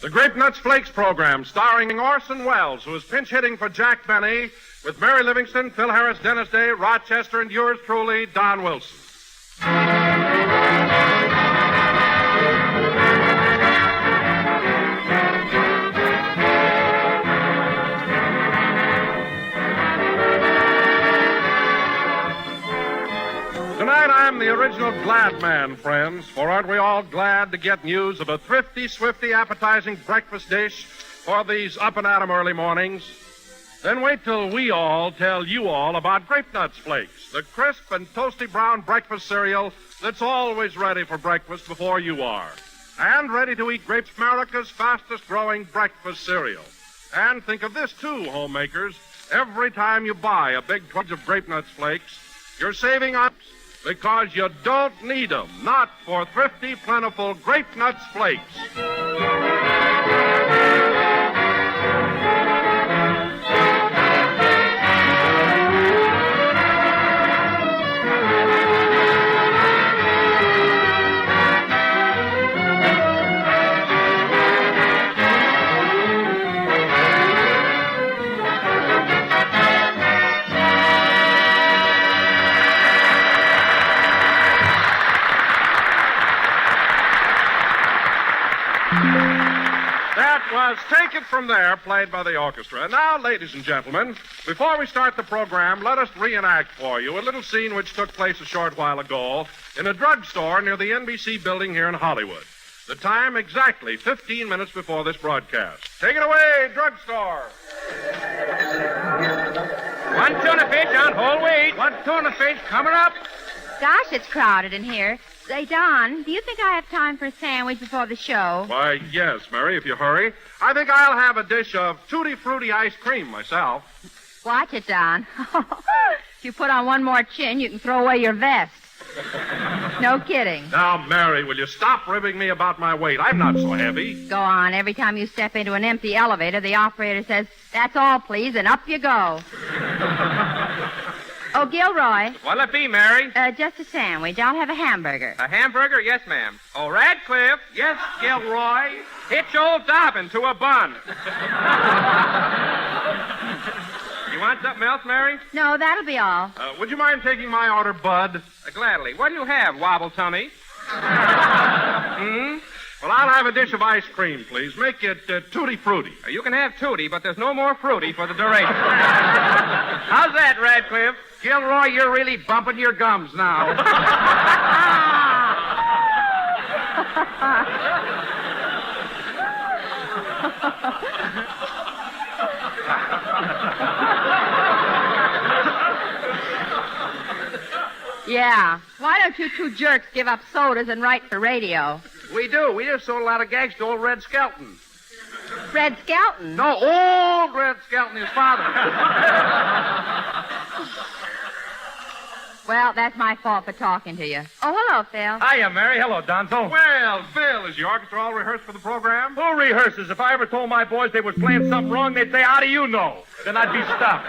The Grape Nuts Flakes program, starring Orson Welles, who is pinch hitting for Jack Benny, with Mary Livingston, Phil Harris, Dennis Day, Rochester, and yours truly, Don Wilson. Tonight I'm the original glad man, friends, for aren't we all glad to get news of a thrifty, swifty, appetizing breakfast dish for these up-and-at-'em early mornings? Then wait till we all tell you all about Grape Nuts Flakes, the crisp and toasty brown breakfast cereal that's always ready for breakfast before you are. And ready to eat Grapes, America's fastest-growing breakfast cereal. And think of this, too, homemakers. Every time you buy a big twig of Grape Nuts Flakes, you're saving up because you don't need them. Not for thrifty, plentiful Grape Nuts Flakes. Was Take It From There, played by the orchestra. And now, ladies and gentlemen, before we start the program, let us reenact for you a little scene which took place a short while ago in a drugstore near the NBC building here in Hollywood. The time exactly 15 minutes before this broadcast. Take it away, drugstore. One tuna fish on whole wheat. One tuna fish coming up. Gosh, it's crowded in here. Say, Don, do you think I have time for a sandwich before the show? Why, yes, Mary, if you hurry. I think I'll have a dish of Tutti Frutti ice cream myself. Watch it, Don. If you put on one more chin, you can throw away your vest. No kidding. Now, Mary, will you stop ribbing me about my weight? I'm not so heavy. Go on. Every time you step into an empty elevator, the operator says, "That's all, please," and up you go. Oh, Gilroy. What'll it be, Mary? Just a sandwich. I'll have a hamburger. A hamburger? Yes, ma'am. Oh, Radcliffe? Yes, Gilroy. Hitch old Dobbin to a bun. You want something else, Mary? No, that'll be all. Would you mind taking my order, Bud? Gladly. What'll you have, Wobble Tummy? Well, I'll have a dish of ice cream, please. Make it Tutti Frutti. You can have Tutti, but there's no more fruity for the duration. How's that, Radcliffe? Gilroy, you're really bumping your gums now. Yeah. Why don't you two jerks give up sodas and write for radio? We do. We just sold a lot of gags to old Red Skelton. Red Skelton? No, old Red Skelton, his father. Well, that's my fault for talking to you. Oh, hello, Phil. Hiya, Mary. Hello, Donzo. Well, Phil, is your orchestra all rehearsed for the program? Who rehearses? If I ever told my boys they was playing something wrong, they'd say, "How do you know?" Then I'd be stuck.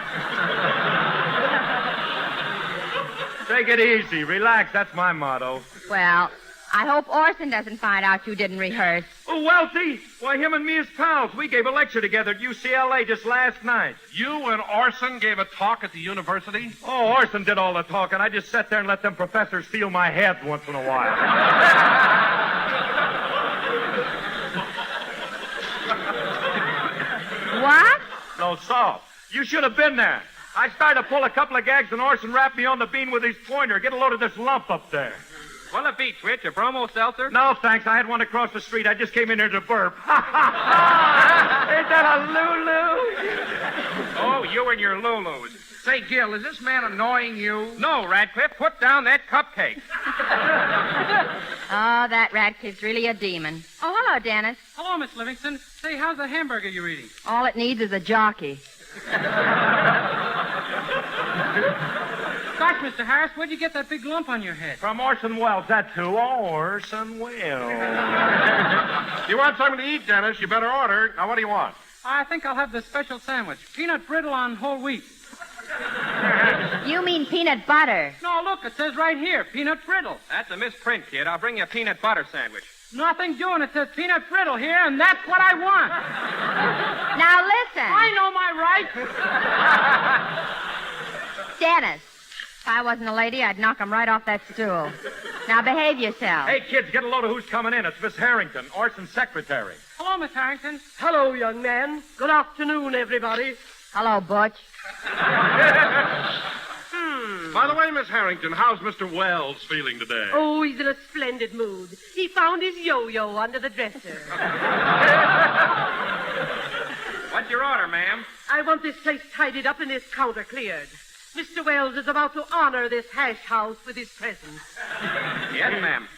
Take it easy. Relax. That's my motto. Well, I hope Orson doesn't find out you didn't rehearse. Oh, Wealthy? Why, him and me is pals. We gave a lecture together at UCLA just last night. You and Orson gave a talk at the university? Oh, Orson did all the talking. I just sat there and let them professors feel my head once in a while. What? No, so. You should have been there. I started to pull a couple of gags, and Orson wrapped me on the bean with his pointer. Get a load of this lump up there. What'll it be, Twitch? A bromo seltzer? No, thanks. I had one across the street. I just came in here to burp. Is that a Lulu? Oh, you and your Lulus. Say, Gil, is this man annoying you? No, Radcliffe, put down that cupcake. Oh, that Radcliffe's really a demon. Oh, hello, Dennis. Hello, Miss Livingston. Say, how's the hamburger you're eating? All it needs is a jockey. Gosh, Mr. Harris, where'd you get that big lump on your head? From Orson Welles, that too. Orson Welles. If you want something to eat, Dennis, you better order. Now, what do you want? I think I'll have the special sandwich. Peanut brittle on whole wheat. You mean peanut butter. No, look, it says right here, peanut brittle. That's a misprint, kid. I'll bring you a peanut butter sandwich. Nothing doing. It says peanut brittle here, and that's what I want. Now listen. I know my rights. Dennis, if I wasn't a lady, I'd knock him right off that stool. Now behave yourself. Hey, kids, get a load of who's coming in. It's Miss Harrington, Orson's secretary. Hello, Miss Harrington. Hello, young man. Good afternoon, everybody. Hello, Butch. By the way, Miss Harrington, how's Mr. Wells feeling today? Oh, he's in a splendid mood. He found his yo-yo under the dresser. What's your order, ma'am? I want this place tidied up and this counter cleared. Mr. Wells is about to honor this hash house with his presence. Yes, ma'am.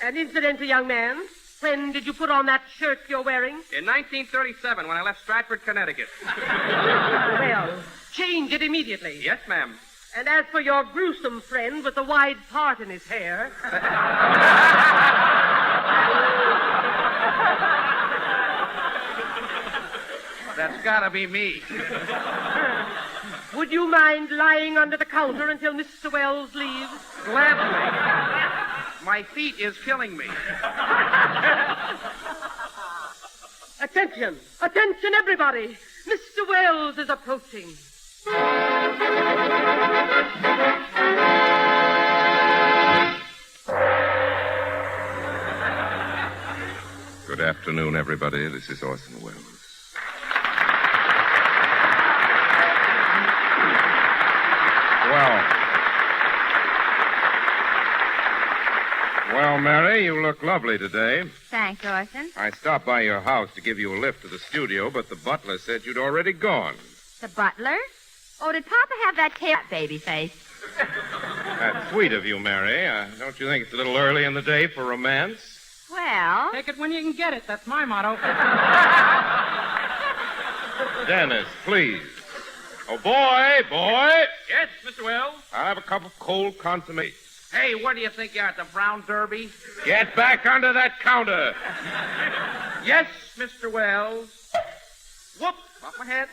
And incidentally, young man, when did you put on that shirt you're wearing? In 1937, when I left Stratford, Connecticut. Well, change it immediately. Yes, ma'am. And as for your gruesome friend with the wide part in his hair... That's gotta be me. Would you mind lying under the counter until Mr. Wells leaves? Gladly. My feet is killing me. Attention! Attention, everybody! Mr. Wells is approaching. Good afternoon, everybody. This is Orson Welles. Well, Mary, you look lovely today. Thanks, Orson. I stopped by your house to give you a lift to the studio, but the butler said you'd already gone. The butler? Oh, did Papa have that baby face? That's sweet of you, Mary. Don't you think it's a little early in the day for romance? Well... Take it when you can get it. That's my motto. Dennis, please. Oh, boy. Yes, Mr. Wells. I'll have a cup of cold consomme. Hey, where do you think you are at the Brown Derby? Get back under that counter. Yes, Mr. Wells. Whoop, off my head.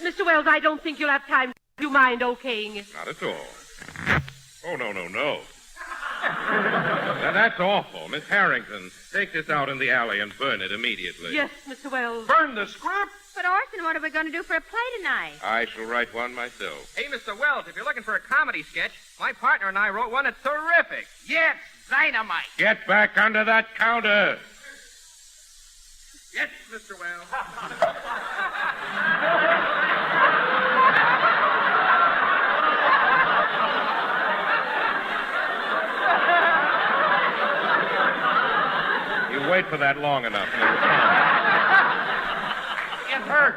Mr. Wells, I don't think you'll have time. Do you mind okaying it? Not at all. Oh, no. That's awful. Miss Harrington, take this out in the alley and burn it immediately. Yes, Mr. Wells. Burn the script? But, Orson, what are we going to do for a play tonight? I shall write one myself. Hey, Mr. Wells, if you're looking for a comedy sketch, my partner and I wrote one that's terrific. Yes, dynamite. Get back under that counter. Yes, Mr. Wells. You wait for that long enough. It hurt.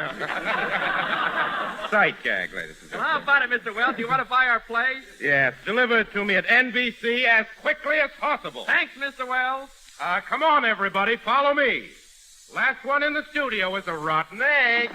Sight gag, ladies and Well, gentlemen. how about it, Mr. Wells? Do you want to buy our play? Yes, deliver it to me at NBC as quickly as possible. Thanks, Mr. Wells. Come on, everybody, follow me. Last one in the studio is a rotten egg.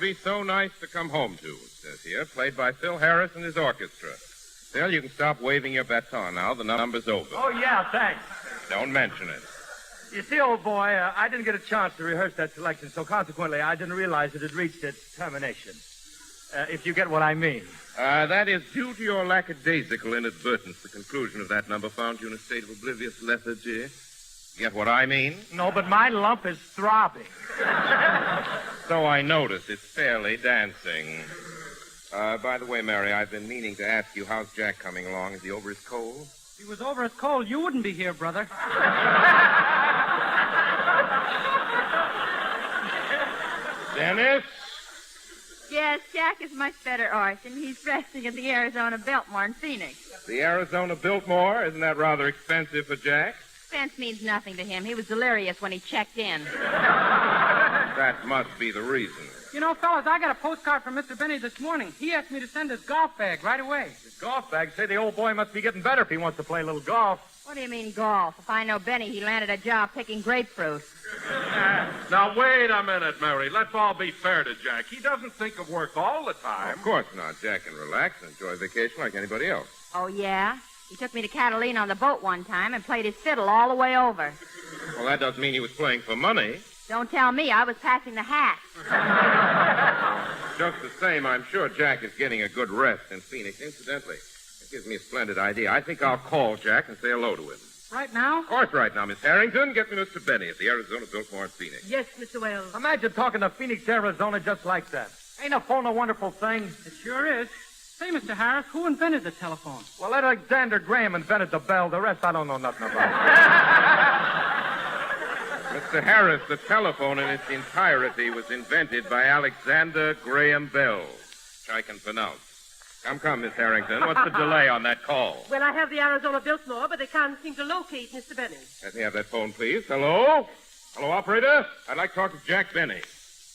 be so nice to come home to, it says here, played by Phil Harris and his orchestra. Phil, you can stop waving your baton now. The number's over. Oh, yeah, thanks. Don't mention it. You see, old boy, I didn't get a chance to rehearse that selection, so consequently I didn't realize it had reached its termination. If you get what I mean. That is due to your lackadaisical inadvertence. The conclusion of that number found you in a state of oblivious lethargy. Get what I mean? No, but my lump is throbbing. So I notice. It's fairly dancing. By the way, Mary, I've been meaning to ask you, how's Jack coming along? Is he over his cold? If he was over his cold, you wouldn't be here, brother. Dennis? Yes, Jack is much better, Orson. He's resting at the Arizona Biltmore in Phoenix. The Arizona Biltmore? Isn't that rather expensive for Jack? Expense means nothing to him. He was delirious when he checked in. That must be the reason. You know, fellas, I got a postcard from Mr. Benny this morning. He asked me to send his golf bag right away. His golf bag? Say, the old boy must be getting better if he wants to play a little golf. What do you mean, golf? If I know Benny, he landed a job picking grapefruit. Now, wait a minute, Mary. Let's all be fair to Jack. He doesn't think of work all the time. Of course not. Jack can relax and enjoy vacation like anybody else. Oh, yeah? He took me to Catalina on the boat one time and played his fiddle all the way over. Well, that doesn't mean he was playing for money. Don't tell me. I was passing the hat. Just the same, I'm sure Jack is getting a good rest in Phoenix. Incidentally, it gives me a splendid idea. I think I'll call Jack and say hello to him. Right now? Of course, right now, Miss Harrington. Get me Mr. Benny at the Arizona Biltmore in Phoenix. Yes, Mr. Wells. Imagine talking to Phoenix, Arizona just like that. Ain't a phone a wonderful thing? It sure is. Say, Mr. Harris, who invented the telephone? Well, Alexander Graham invented the bell. The rest I don't know nothing about. Mr. Harris, the telephone in its entirety was invented by Alexander Graham Bell, which I can pronounce. Come, Miss Harrington. What's the delay on that call? Well, I have the Arizona Biltmore, but they can't seem to locate Mr. Benny. Let me have that phone, please. Hello? Hello, operator? I'd like to talk to Jack Benny.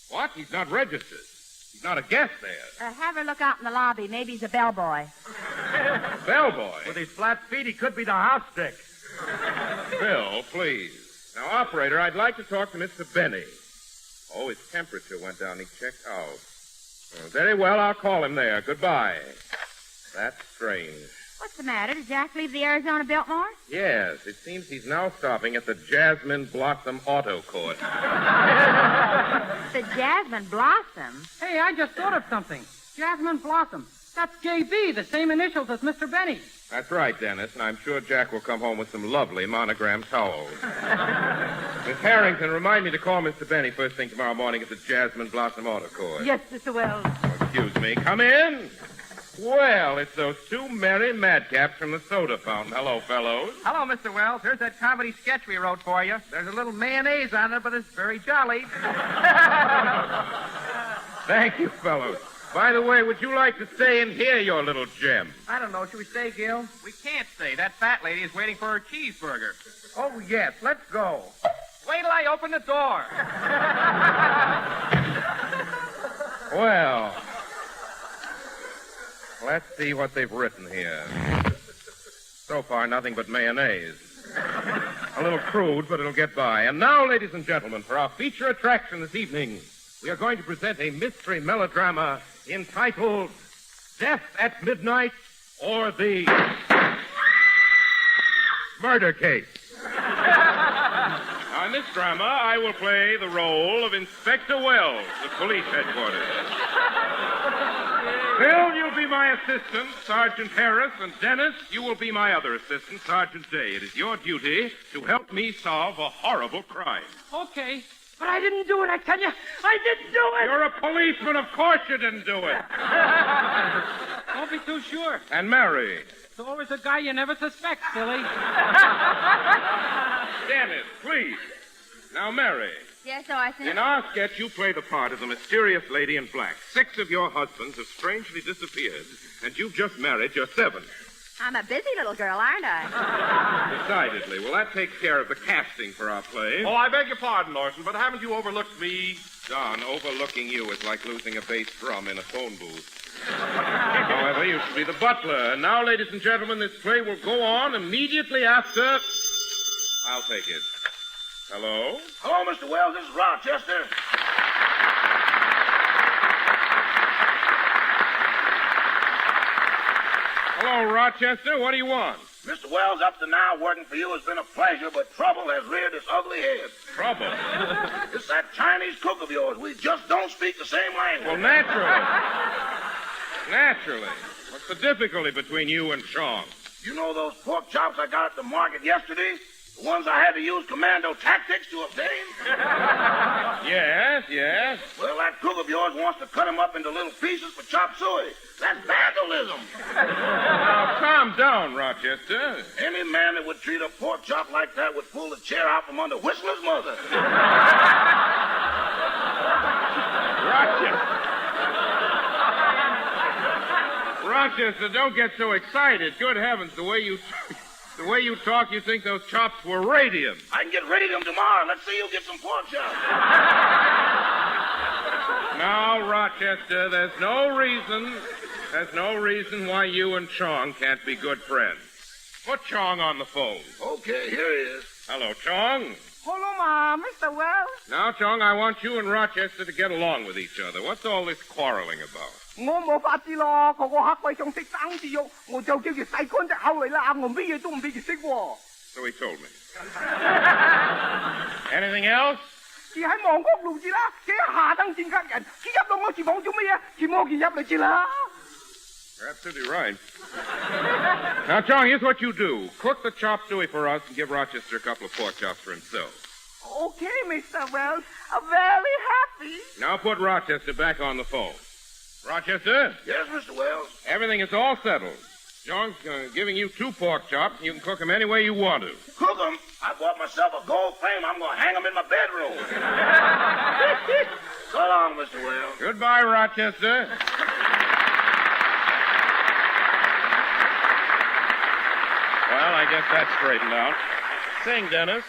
What? He's not registered. He's not a guest there. Have her look out in the lobby. Maybe he's a bellboy. Bellboy? With his flat feet, he could be the house stick. Bill, please. Now, operator, I'd like to talk to Mr. Benny. Oh, his temperature went down. He checked out. Oh, very well, I'll call him there. Goodbye. That's strange. What's the matter? Did Jack leave the Arizona Biltmore? Yes, it seems he's now stopping at the Jasmine Blossom Auto Court. The Jasmine Blossom? Hey, I just thought of something. Jasmine Blossom. That's J.B., the same initials as Mr. Benny. That's right, Dennis, and I'm sure Jack will come home with some lovely monogram towels. Miss Harrington, remind me to call Mr. Benny first thing tomorrow morning at the Jasmine Blossom Auto Court. Yes, Mr. Wells. Oh, excuse me. Come in. Well, it's those two merry madcaps from the soda fountain. Hello, fellows. Hello, Mr. Wells. Here's that comedy sketch we wrote for you. There's a little mayonnaise on it, but it's very jolly. Thank you, fellows. By the way, would you like to stay and hear your little gem? I don't know. Should we stay, Gil? We can't stay. That fat lady is waiting for her cheeseburger. Oh, yes, let's go. Wait till I open the door. Well, let's see what they've written here. So far, nothing but mayonnaise. A little crude, but it'll get by. And now, ladies and gentlemen, for our feature attraction this evening, we are going to present a mystery melodrama entitled Death at Midnight or the Murder Case. Now, in this drama, I will play the role of Inspector Wells of Police Headquarters. Bill, you'll be my assistant, Sergeant Harris, and Dennis, you will be my other assistant, Sergeant Day. It is your duty to help me solve a horrible crime. Okay. But I didn't do it, I tell you. I didn't do it. You're a policeman. Of course you didn't do it. Don't be too sure. And Mary. There's always a guy you never suspect, silly. Dennis, please. Now, Mary. Yes, Orson. In our sketch, you play the part of the mysterious lady in black. 6 of your husbands have strangely disappeared, and you've just married your 7th. I'm a busy little girl, aren't I? Decidedly. Well, that takes care of the casting for our play. Oh, I beg your pardon, Orson, but haven't you overlooked me? Don, overlooking you is like losing a bass drum in a phone booth. However, you should be the butler. And now, ladies and gentlemen, this play will go on immediately after... I'll take it. Hello? Hello, Mr. Wells. This is Rochester. Hello, Rochester. What do you want? Mr. Wells, up to now, working for you has been a pleasure, but trouble has reared its ugly head. Trouble? It's that Chinese cook of yours. We just don't speak the same language. Well, naturally. Naturally. What's the difficulty between you and Chong? You know those pork chops I got at the market yesterday? The ones I had to use commando tactics to obtain? Yes, yes. Well, that cook of yours wants to cut them up into little pieces for chop suey. That's vandalism. Now, calm down, Rochester. Any man that would treat a pork chop like that would pull the chair out from under Whistler's mother. Rochester, don't get so excited. Good heavens, the way you talk, you think those chops were radium. I can get radium tomorrow. Let's see you get some pork chops. Now, Rochester, there's no reason why you and Chong can't be good friends. Put Chong on the phone. Okay, here he is. Hello, Chong. Hello, Mr. Wells. Now, Chong, I want you and Rochester to get along with each other. What's all this quarreling about? 我冇法子咯，個黑鬼想食生字肉，我就叫佢洗乾隻口嚟啦，我乜嘢都唔俾佢識喎。So he told me. Anything else? 住喺望谷路字啦，佢下等賤格人，佢入到我廚房做乜嘢？佢摸佢入嚟住啦。You're absolutely right. Now, Chong, here's what you do. Cook the chop suey for us and give Rochester a couple of pork chops for himself. Okay, Mr. Wells. I'm very happy. Now put Rochester back on the phone. Rochester? Yes, Mr. Wells? Everything is all settled. Chong's giving you 2 pork chops, and you can cook them any way you want to. Cook them? I bought myself a gold frame. I'm going to hang them in my bedroom. So long, Mr. Wells. Goodbye, Rochester. Well, I guess that's straightened out. Sing, Dennis.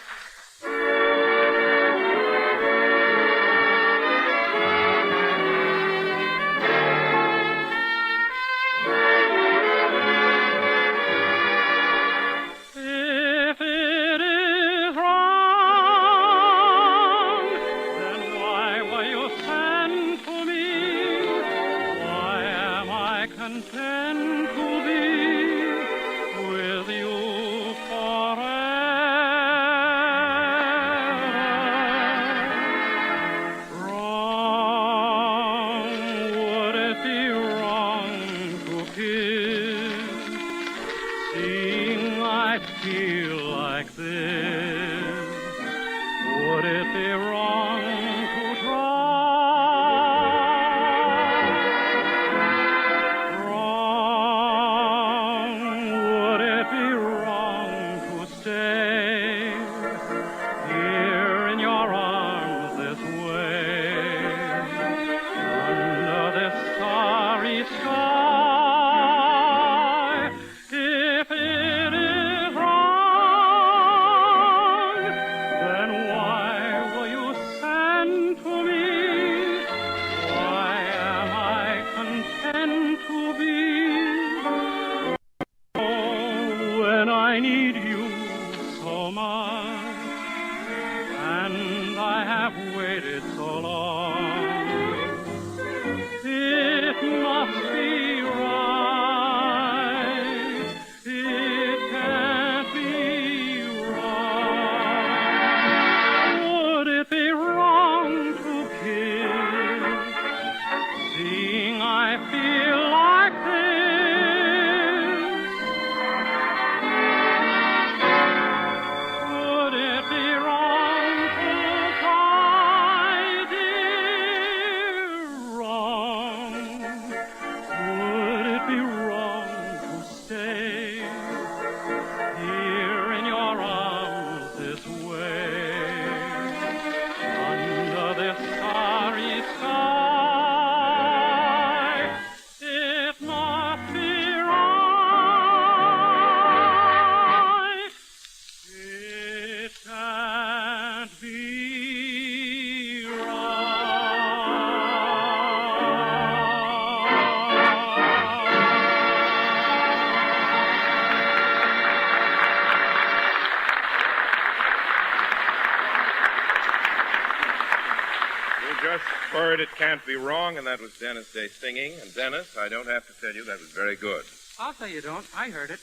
Heard It Can't Be Wrong, and that was Dennis Day singing. And Dennis, I don't have to tell you, that was very good. I'll say you don't. I heard it.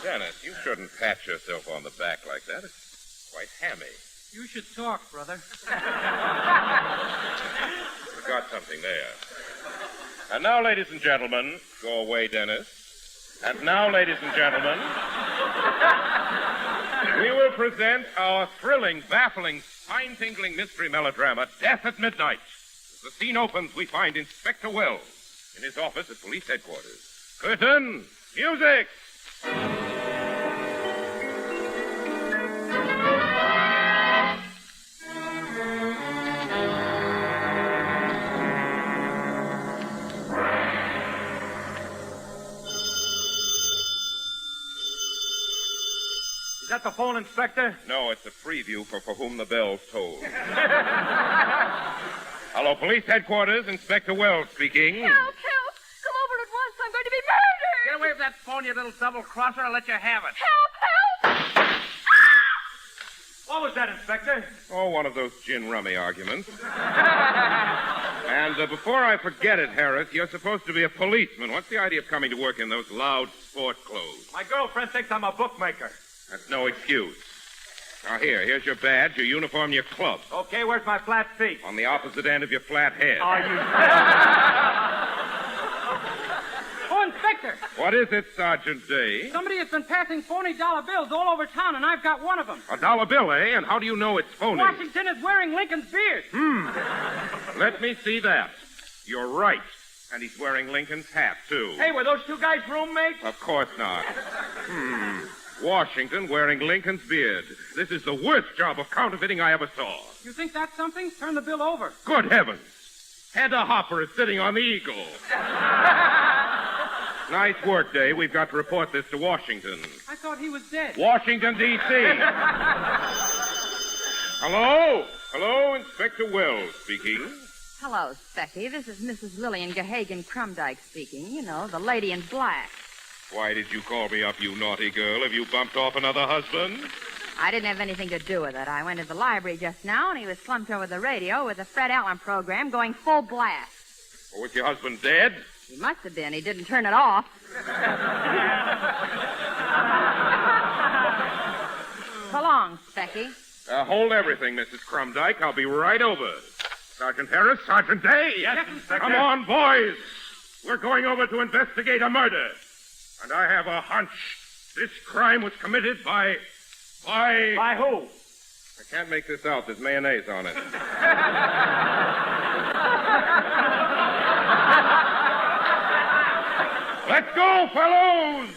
Dennis, you shouldn't pat yourself on the back like that. It's quite hammy. You should talk, brother. Forgot something there. And now, ladies and gentlemen, go away, Dennis. And now, ladies and gentlemen, we will present our thrilling, baffling, spine-tingling mystery melodrama, Death at Midnight. As the scene opens, we find Inspector Wells in his office at police headquarters. Curtain, music! Is that the phone, Inspector? No, it's a preview for Whom the Bell's Toll. Hello, police headquarters. Inspector Wells speaking. Help! Come over at once. I'm going to be murdered. Get away from that phone, you little double-crosser. I'll let you have it. Help! What was that, Inspector? Oh, one of those gin rummy arguments. And before I forget it, Harris, you're supposed to be a policeman. What's the idea of coming to work in those loud sport clothes? My girlfriend thinks I'm a bookmaker. That's no excuse. Now, here's your badge, your uniform, your club. Okay, where's my flat feet? On the opposite end of your flat head. Are you... Oh, Inspector! What is it, Sergeant Day? Somebody has been passing phony dollar bills all over town, and I've got one of them. A dollar bill, eh? And how do you know it's phony? Washington is wearing Lincoln's beard. Let me see that. You're right. And he's wearing Lincoln's hat, too. Hey, were those two guys roommates? Of course not. Washington wearing Lincoln's beard. This is the worst job of counterfeiting I ever saw. You think that's something? Turn the bill over. Good heavens. Hedda Hopper is sitting on the Eagle. Nice work, Day. We've got to report this to Washington. I thought he was dead. Washington, D.C. Hello, Inspector Wells speaking. Hello, Specky. This is Mrs. Lillian Gahagan Crumdyke speaking. You know, the lady in black. Why did you call me up, you naughty girl? Have you bumped off another husband? I didn't have anything to do with it. I went to the library just now, and he was slumped over the radio with the Fred Allen program going full blast. Or was your husband dead? He must have been. He didn't turn it off. So long, Specky. Hold everything, Mrs. Crumdyke. I'll be right over. Sergeant Harris, Sergeant Day. Yes, Inspector. Come on, boys. We're going over to investigate a murder. And I have a hunch this crime was committed by... By who? I can't make this out. There's mayonnaise on it. Let's go, fellows!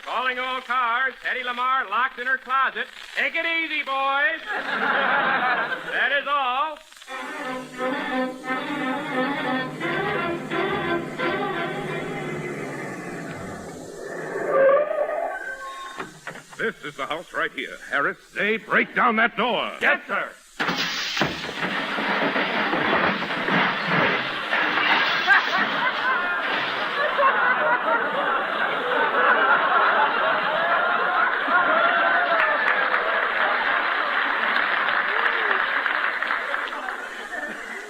Calling all cars. Eddie Lamar locked in her closet. Take it easy, boys. That is all. This is the house right here. Harris, Day, break down that door. Yes, sir.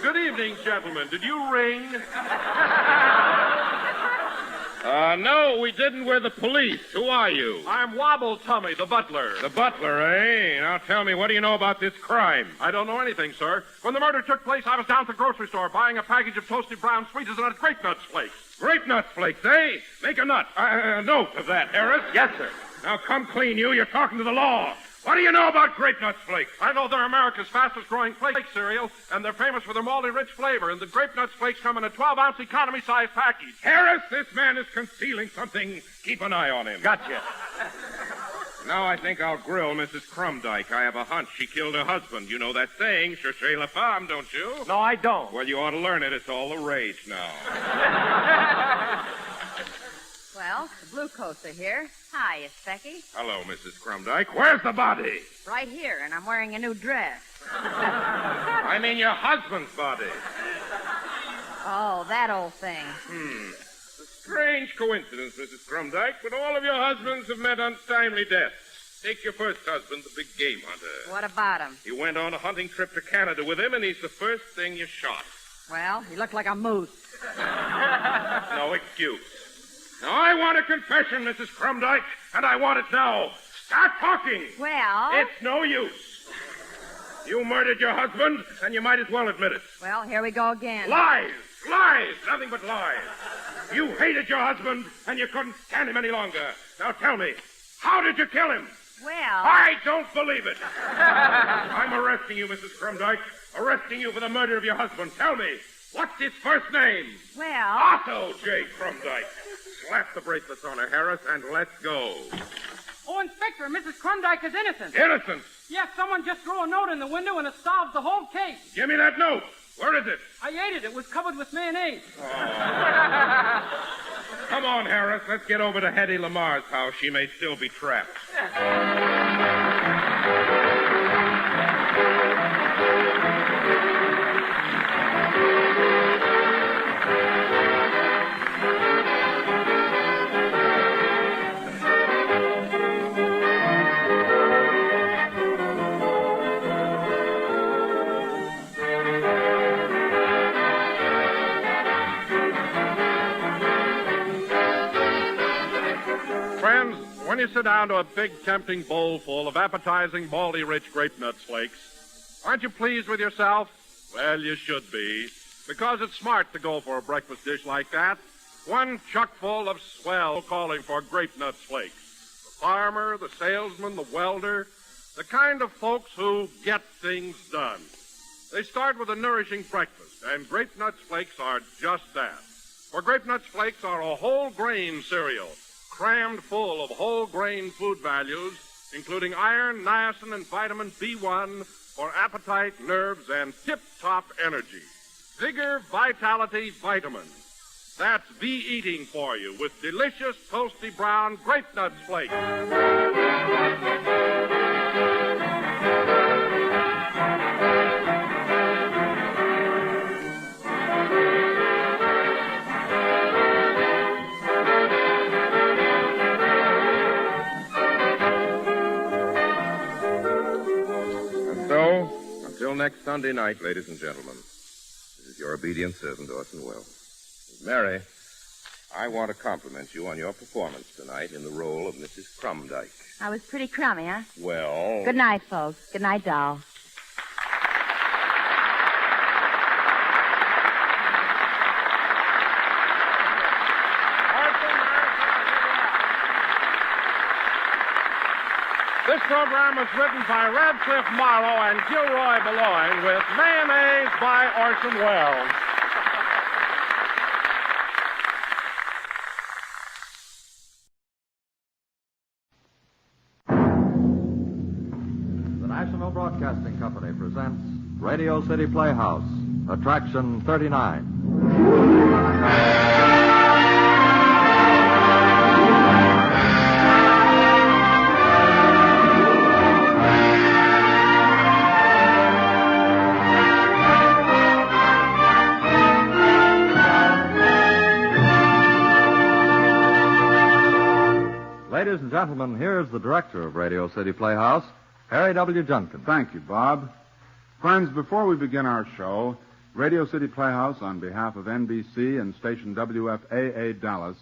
Good evening, gentlemen. Did you ring? No, we didn't. We're the police. Who are you? I'm Wobble Tummy, the butler. The butler, eh? Now tell me, what do you know about this crime? I don't know anything, sir. When the murder took place, I was down at the grocery store buying a package of toasted brown sweeties and a grape nuts flakes. Grape nuts flakes, eh? Make a note of that, Harris. Yes, sir. Now come clean, you. You're talking to the law. What do you know about grape nuts flakes? I know they're America's fastest-growing flake cereal, and they're famous for their malty-rich flavor, and the grape nuts flakes come in a 12-ounce economy-size package. Harris, this man is concealing something. Keep an eye on him. Gotcha. Now I think I'll grill Mrs. Crumdyke. I have a hunch she killed her husband. You know that saying, cherchez la femme, don't you? No, I don't. Well, you ought to learn it. It's all the rage now. Well, the blue coats are here. Hi, Specky. Hello, Mrs. Crumdyke. Where's the body? Right here, and I'm wearing a new dress. I mean your husband's body. Oh, that old thing. It's a strange coincidence, Mrs. Crumdyke, but all of your husbands have met untimely deaths. Take your first husband, the big game hunter. What about him? You went on a hunting trip to Canada with him, and he's the first thing you shot. Well, he looked like a moose. No excuse. Now, I want a confession, Mrs. Crumdyke, and I want it now. Start talking. Well... It's no use. You murdered your husband, and you might as well admit it. Well, here we go again. Lies! Lies! Nothing but lies. You hated your husband, and you couldn't stand him any longer. Now tell me, how did you kill him? Well... I don't believe it. I'm arresting you, Mrs. Crumdyke. Arresting you for the murder of your husband. Tell me, what's his first name? Well... Otto J. Crumdyke. Slap the bracelets on her, Harris, and let's go. Oh, Inspector, Mrs. Crumdyke is innocent. Innocent? Yes, someone just threw a note in the window and it solves the whole case. Give me that note. Where is it? I ate it. It was covered with mayonnaise. Come on, Harris. Let's get over to Hetty Lamar's house. She may still be trapped. When you sit down to a big, tempting bowl full of appetizing, baldy-rich grape nuts flakes, aren't you pleased with yourself? Well, you should be, because it's smart to go for a breakfast dish like that. One chuck full of swell calling for grape nuts flakes. The farmer, the salesman, the welder, the kind of folks who get things done. They start with a nourishing breakfast, and grape nuts flakes are just that. For grape nuts flakes are a whole grain cereal, crammed full of whole grain food values, including iron, niacin, and vitamin B1 for appetite, nerves, and tip-top energy. Vigor, vitality, vitamins. That's V-eating for you with delicious, toasty brown grape nuts flakes. Until next Sunday night, ladies and gentlemen, this is your obedient servant, Orson Welles. Mary, I want to compliment you on your performance tonight in the role of Mrs. Crumdyke. I was pretty crummy, huh? Well... Good night, folks. Good night, doll. This program was written by Radcliffe Morrow and Gilroy Boulogne with mayonnaise by Orson Welles. The National Broadcasting Company presents Radio City Playhouse, Attraction 39. Ladies and gentlemen, here's the director of Radio City Playhouse, Harry W. Junkin. Thank you, Bob. Friends, before we begin our show, Radio City Playhouse, on behalf of NBC and station WFAA Dallas,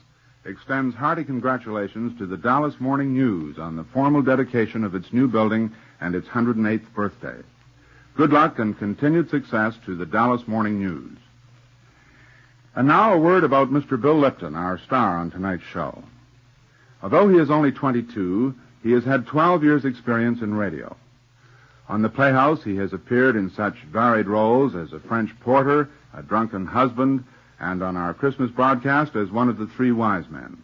extends hearty congratulations to the Dallas Morning News on the formal dedication of its new building and its 108th birthday. Good luck and continued success to the Dallas Morning News. And now a word about Mr. Bill Lipton, our star on tonight's show. Although he is only 22, he has had 12 years' experience in radio. On the Playhouse, he has appeared in such varied roles as a French porter, a drunken husband, and on our Christmas broadcast as one of the three wise men.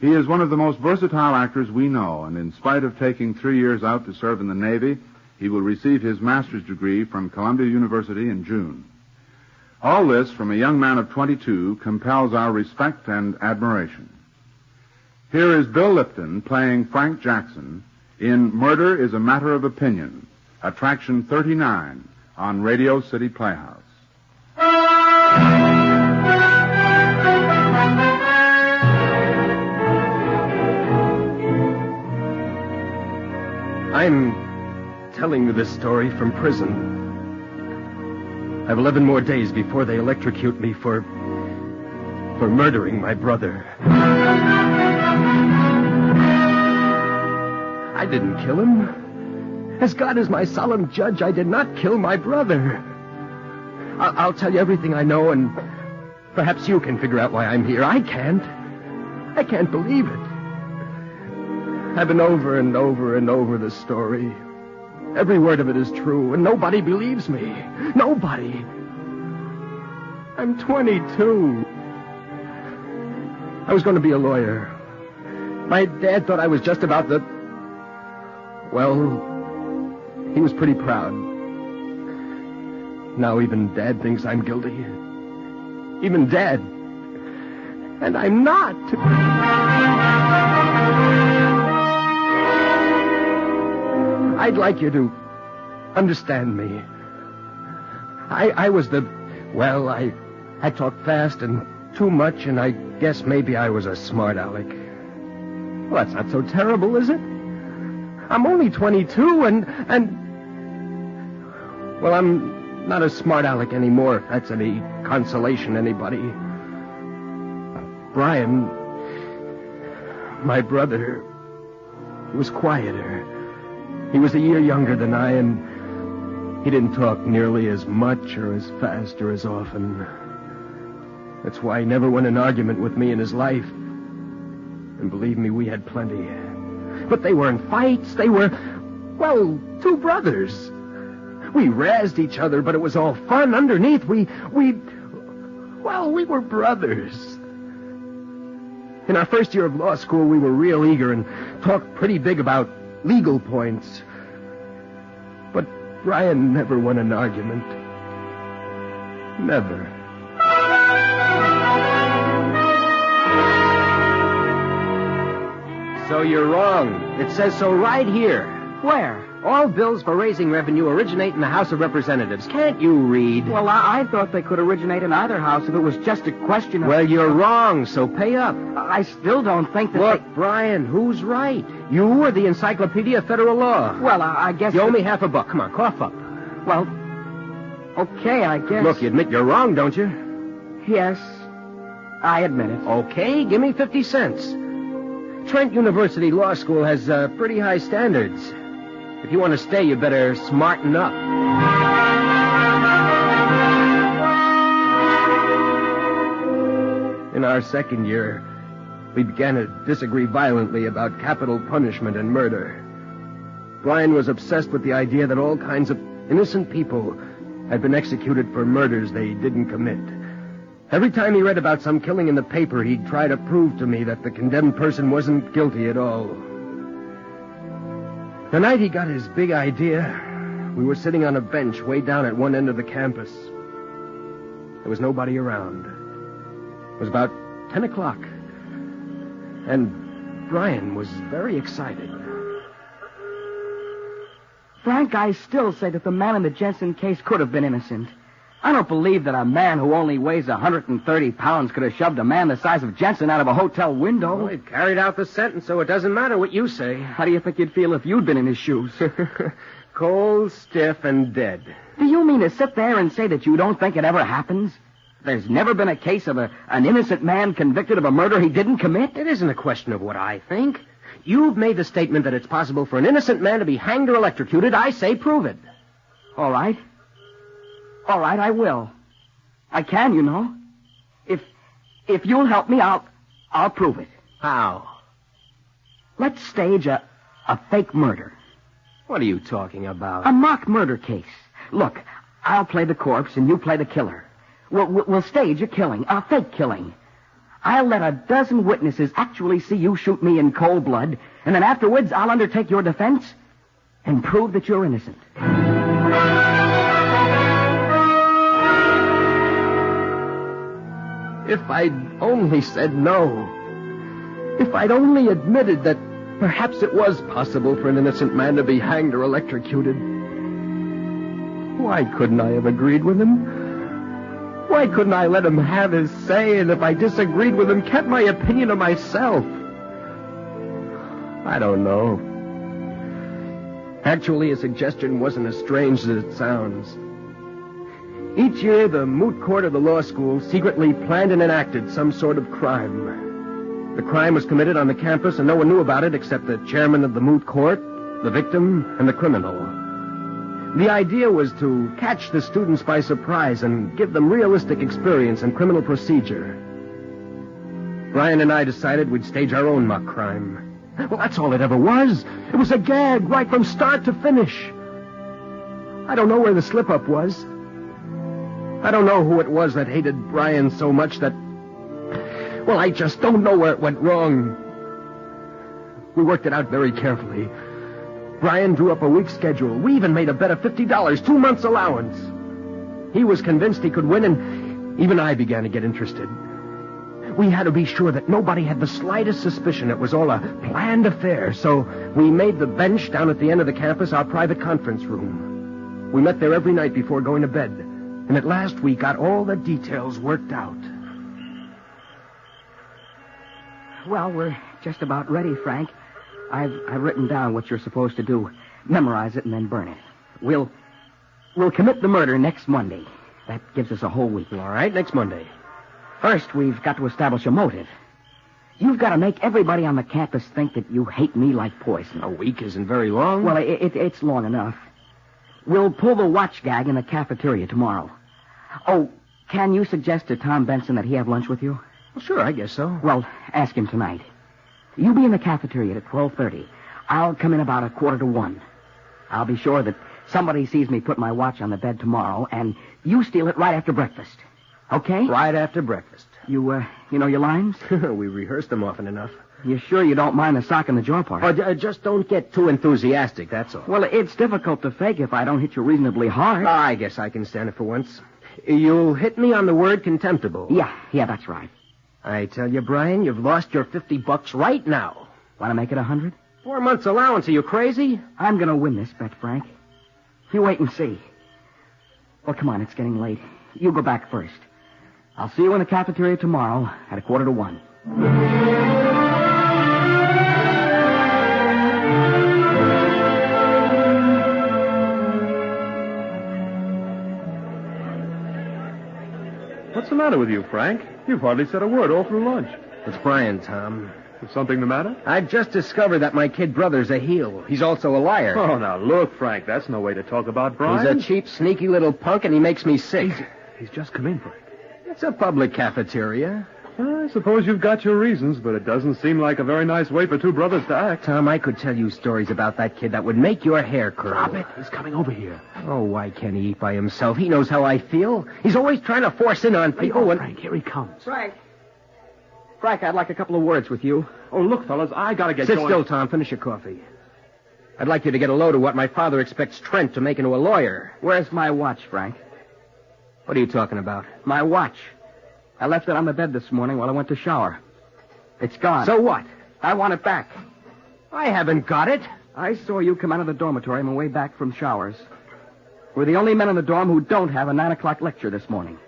He is one of the most versatile actors we know, and in spite of taking 3 years out to serve in the Navy, he will receive his master's degree from Columbia University in June. All this, from a young man of 22, compels our respect and admiration. Here is Bill Lipton playing Frank Jackson in Murder is a Matter of Opinion, Attraction 39 on Radio City Playhouse. I'm telling you this story from prison. I have 11 more days before they electrocute me for murdering my brother. I didn't kill him. As God is my solemn judge, I did not kill my brother. I'll tell you everything I know, and perhaps you can figure out why I'm here. I can't. I can't believe it. I've been over and over and over this story. Every word of it is true, and nobody believes me. Nobody. I'm 22. I was going to be a lawyer. My dad thought I was just about the... Well, he was pretty proud. Now even Dad thinks I'm guilty. Even Dad. And I'm not. I'd like you to understand me. I was the... Well, I talked fast and too much, and I guess maybe I was a smart aleck. Well, that's not so terrible, is it? I'm only 22, and... Well, I'm not a smart aleck anymore, if that's any consolation, anybody. Brian, my brother, he was quieter. He was a year younger than I, and he didn't talk nearly as much or as fast or as often. That's why he never won an argument with me in his life. And believe me, we had plenty. But they weren't fights. They were, well, two brothers. We razzed each other, but it was all fun. Underneath, we were brothers. In our first year of law school, we were real eager and talked pretty big about legal points. But Brian never won an argument. Never. So you're wrong. It says so right here. Where? All bills for raising revenue originate in the House of Representatives. Can't you read? Well, I thought they could originate in either house if it was just a question of... Well, you're wrong, so pay up. I still don't think that Look, Brian, who's right? You or the Encyclopedia of Federal Law? Well, I guess... You owe me $50. Come on, cough up. Well, okay, I guess... Look, you admit you're wrong, don't you? Yes, I admit it. Okay, give me 50 cents. Trent University Law School has pretty high standards. If you want to stay, you better smarten up. In our second year, we began to disagree violently about capital punishment and murder. Brian was obsessed with the idea that all kinds of innocent people had been executed for murders they didn't commit. Every time he read about some killing in the paper, he'd try to prove to me that the condemned person wasn't guilty at all. The night he got his big idea, we were sitting on a bench way down at one end of the campus. There was nobody around. It was about 10 o'clock. And Brian was very excited. Frank, I still say that the man in the Jensen case could have been innocent. I don't believe that a man who only weighs 130 pounds could have shoved a man the size of Jensen out of a hotel window. Well, he carried out the sentence, so it doesn't matter what you say. How do you think you'd feel if you'd been in his shoes? Cold, stiff, and dead. Do you mean to sit there and say that you don't think it ever happens? There's never been a case of an innocent man convicted of a murder he didn't commit? It isn't a question of what I think. You've made the statement that it's possible for an innocent man to be hanged or electrocuted. I say prove it. All right. All right, I will. I can, you know. If you'll help me, I'll prove it. How? Let's stage a fake murder. What are you talking about? A mock murder case. Look, I'll play the corpse and you play the killer. We'll stage a killing, a fake killing. I'll let a dozen witnesses actually see you shoot me in cold blood, and then afterwards I'll undertake your defense and prove that you're innocent. If I'd only said no. If I'd only admitted that perhaps it was possible for an innocent man to be hanged or electrocuted. Why couldn't I have agreed with him? Why couldn't I let him have his say, and if I disagreed with him, kept my opinion to myself? I don't know. Actually, a suggestion wasn't as strange as it sounds. Each year, the moot court of the law school secretly planned and enacted some sort of crime. The crime was committed on the campus, and no one knew about it except the chairman of the moot court, the victim, and the criminal. The idea was to catch the students by surprise and give them realistic experience in criminal procedure. Brian and I decided we'd stage our own mock crime. Well, that's all it ever was. It was a gag right from start to finish. I don't know where the slip-up was. I don't know who it was that hated Brian so much that... Well, I just don't know where it went wrong. We worked it out very carefully. Brian drew up a week's schedule. We even made a bet of $50, 2 months' allowance. He was convinced he could win, and even I began to get interested. We had to be sure that nobody had the slightest suspicion it was all a planned affair, so we made the bench down at the end of the campus our private conference room. We met there every night before going to bed, and at last we got all the details worked out. Well, we're just about ready, Frank. I've written down what you're supposed to do. Memorize it and then burn it. We'll commit the murder next Monday. That gives us a whole week. All right, next Monday. First, we've got to establish a motive. You've got to make everybody on the campus think that you hate me like poison. A week isn't very long. Well, it's long enough. We'll pull the watch gag in the cafeteria tomorrow. Oh, can you suggest to Tom Benson that he have lunch with you? Well, sure, I guess so. Well, ask him tonight. You be in the cafeteria at 12:30. I'll come in about 12:45. I'll be sure that somebody sees me put my watch on the bed tomorrow, and you steal it right after breakfast. Okay? Right after breakfast. You know your lines? We rehearsed them often enough. You sure you don't mind the sock in the jaw part? Oh, just don't get too enthusiastic, that's all. Well, it's difficult to fake if I don't hit you reasonably hard. I guess I can stand it for once. You'll hit me on the word contemptible. Yeah, that's right. I tell you, Brian, you've lost your $50 right now. Want to make it 100? 4 months' allowance. Are you crazy? I'm going to win this bet, Frank. You wait and see. Well, come on, it's getting late. You go back first. I'll see you in the cafeteria tomorrow at 12:45. What's the matter with you, Frank? You've hardly said a word all through lunch. It's Brian, Tom. Is something the matter? I've just discovered that my kid brother's a heel. He's also a liar. Oh, now, look, Frank, that's no way to talk about Brian. He's a cheap, sneaky little punk, and he makes me sick. He's just come in, Frank. It's a public cafeteria. I suppose you've got your reasons, but it doesn't seem like a very nice way for two brothers to act. Tom, I could tell you stories about that kid that would make your hair curl. Drop it. He's coming over here. Oh, why can't he eat by himself? He knows how I feel. He's always trying to force in on people when... Frank, here he comes. Frank, I'd like a couple of words with you. Oh, look, fellas, I gotta get Sit going. still, Tom. Finish your coffee. I'd like you to get a load of what my father expects Trent to make into a lawyer. Where's my watch, Frank? What are you talking about? My watch. I left it on the bed this morning while I went to shower. It's gone. So what? I want it back. I haven't got it. I saw you come out of the dormitory on my way back from showers. We're the only men in the dorm who don't have a 9 o'clock lecture this morning.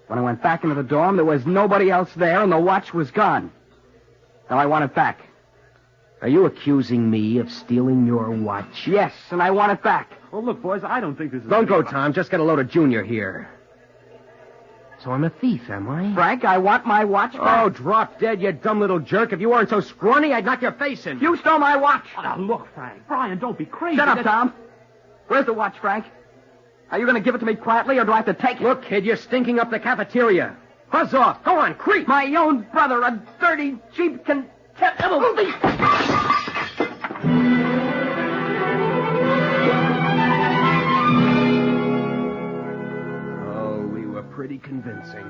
When I went back into the dorm, there was nobody else there, and the watch was gone. Now I want it back. Are you accusing me of stealing your watch? Yes, and I want it back. Oh, look, boys, I don't think this is... Don't go, Tom. Just get a load of Junior here. So I'm a thief, am I? Frank, I want my watch back. Oh, drop dead, you dumb little jerk. If you weren't so scrawny, I'd knock your face in. You stole my watch. Oh, now, look, Frank. Brian, don't be crazy. Shut up, Tom. Where's the watch, Frank? Are you going to give it to me quietly, or do I have to take it? Look, kid, you're stinking up the cafeteria. Buzz off. Go on, creep. My own brother, a dirty, cheap, contemptible... Pretty convincing.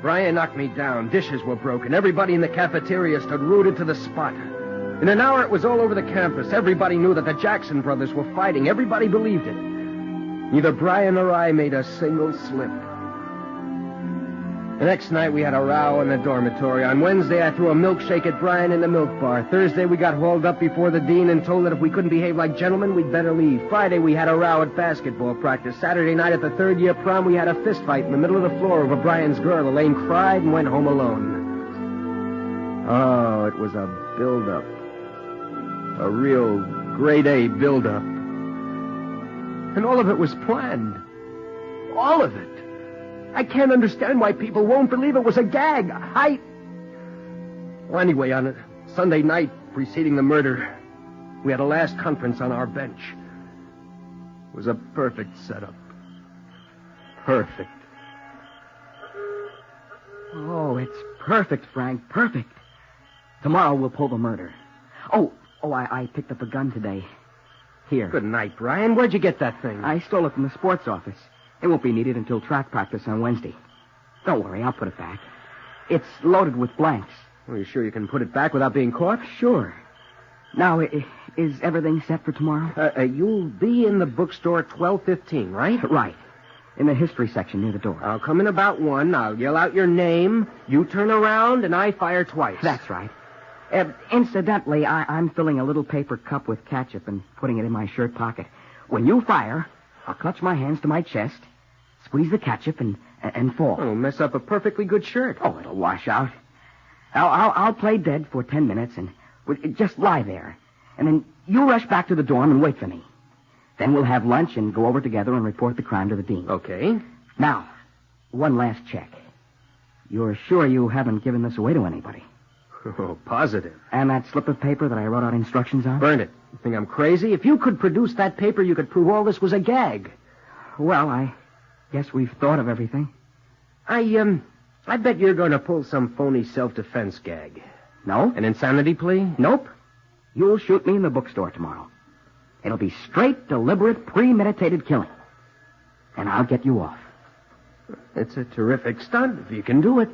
Brian knocked me down. Dishes were broken. Everybody in the cafeteria stood rooted to the spot. In an hour, it was all over the campus. Everybody knew that the Jackson brothers were fighting. Everybody believed it. Neither Brian or I made a single slip. The next night, we had a row in the dormitory. On Wednesday, I threw a milkshake at Brian in the milk bar. Thursday, we got hauled up before the dean and told that if we couldn't behave like gentlemen, we'd better leave. Friday, we had a row at basketball practice. Saturday night at the third-year prom, we had a fist fight in the middle of the floor over Brian's girl. Elaine cried and went home alone. Oh, it was a build-up. A real grade A build-up. And all of it was planned. All of it. I can't understand why people won't believe it was a gag. Well, anyway, on a Sunday night preceding the murder, we had a last conference on our bench. It was a perfect setup. Perfect. Oh, it's perfect, Frank. Perfect. Tomorrow we'll pull the murder. I picked up a gun today. Here. Good night, Brian. Where'd you get that thing? I stole it from the sports office. It won't be needed until track practice on Wednesday. Don't worry, I'll put it back. It's loaded with blanks. Are you sure you can put it back without being caught? Sure. Now, is everything set for tomorrow? You'll be in the bookstore at 12:15, right? Right. In the history section near the door. I'll come in about 1. I'll yell out your name. You turn around, and I fire twice. That's right. Incidentally, I'm filling a little paper cup with ketchup and putting it in my shirt pocket. When you fire, I'll clutch my hands to my chest, squeeze the ketchup, and fall. Oh, mess up a perfectly good shirt. Oh, it'll wash out. I'll play dead for 10 minutes and just lie there. And then you rush back to the dorm and wait for me. Then we'll have lunch and go over together and report the crime to the dean. Okay. Now, one last check. You're sure you haven't given this away to anybody? Oh, positive. And that slip of paper that I wrote out instructions on? Burn it. You think I'm crazy? If you could produce that paper, you could prove all this was a gag. Well, I guess we've thought of everything. I bet you're going to pull some phony self-defense gag. No? An insanity plea? Nope. You'll shoot me in the bookstore tomorrow. It'll be straight, deliberate, premeditated killing. And I'll get you off. It's a terrific stunt if you can do it.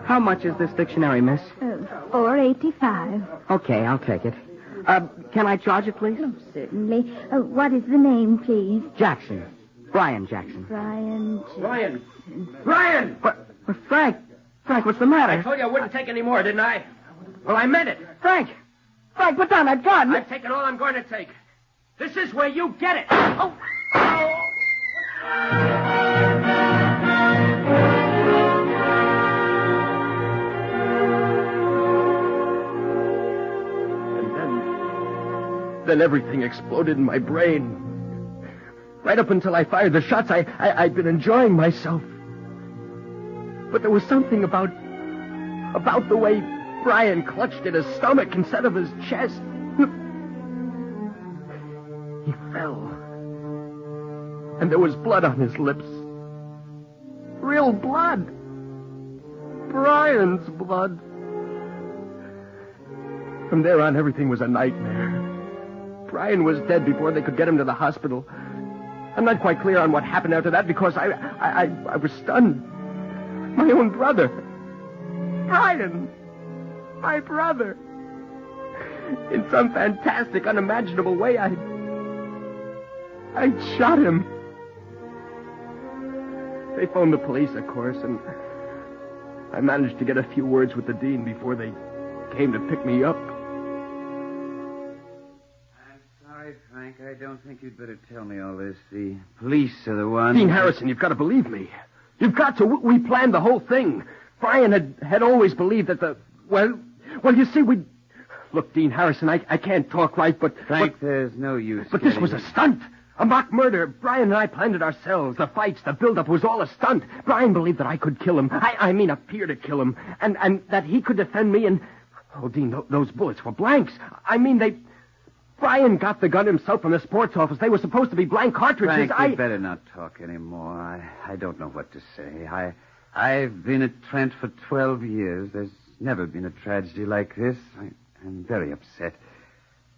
How much is this dictionary, miss? $4.85. Okay, I'll take it. Can I charge it, please? Oh, certainly. What is the name, please? Jackson. Brian Jackson. Brian. Brian! Frank, what's the matter? I told you I wouldn't take any more, didn't I? Well, I meant it. Frank, put down that gun. I've taken all I'm going to take. This is where you get it. Oh! Then everything exploded in my brain. Right up until I fired the shots, I'd been enjoying myself. But there was something about the way Brian clutched at his stomach instead of his chest. He fell. And there was blood on his lips. Real blood. Brian's blood. From there on, everything was a nightmare. Brian was dead before they could get him to the hospital. I'm not quite clear on what happened after that because I was stunned. My own brother. Brian. My brother. In some fantastic, unimaginable way, I shot him. They phoned the police, of course, and I managed to get a few words with the dean before they came to pick me up. Frank, I don't think you'd better tell me all this. The police are the ones... Dean Harrison, you've got to believe me. You've got to. We planned the whole thing. Brian had always believed that Well, you see, we... Look, Dean Harrison, I can't talk right, but... Frank, there's no use. But this was a stunt. A mock murder. Brian and I planned it ourselves. The fights, the build-up was all a stunt. Brian believed that I could kill him. I mean, appear to kill him. And that he could defend me and... Oh, Dean, those bullets were blanks. I mean, Brian got the gun himself from the sports office. They were supposed to be blank cartridges. Frank, you'd better not talk anymore. I don't know what to say. I've been at Trent for 12 years. There's never been a tragedy like this. I'm very upset.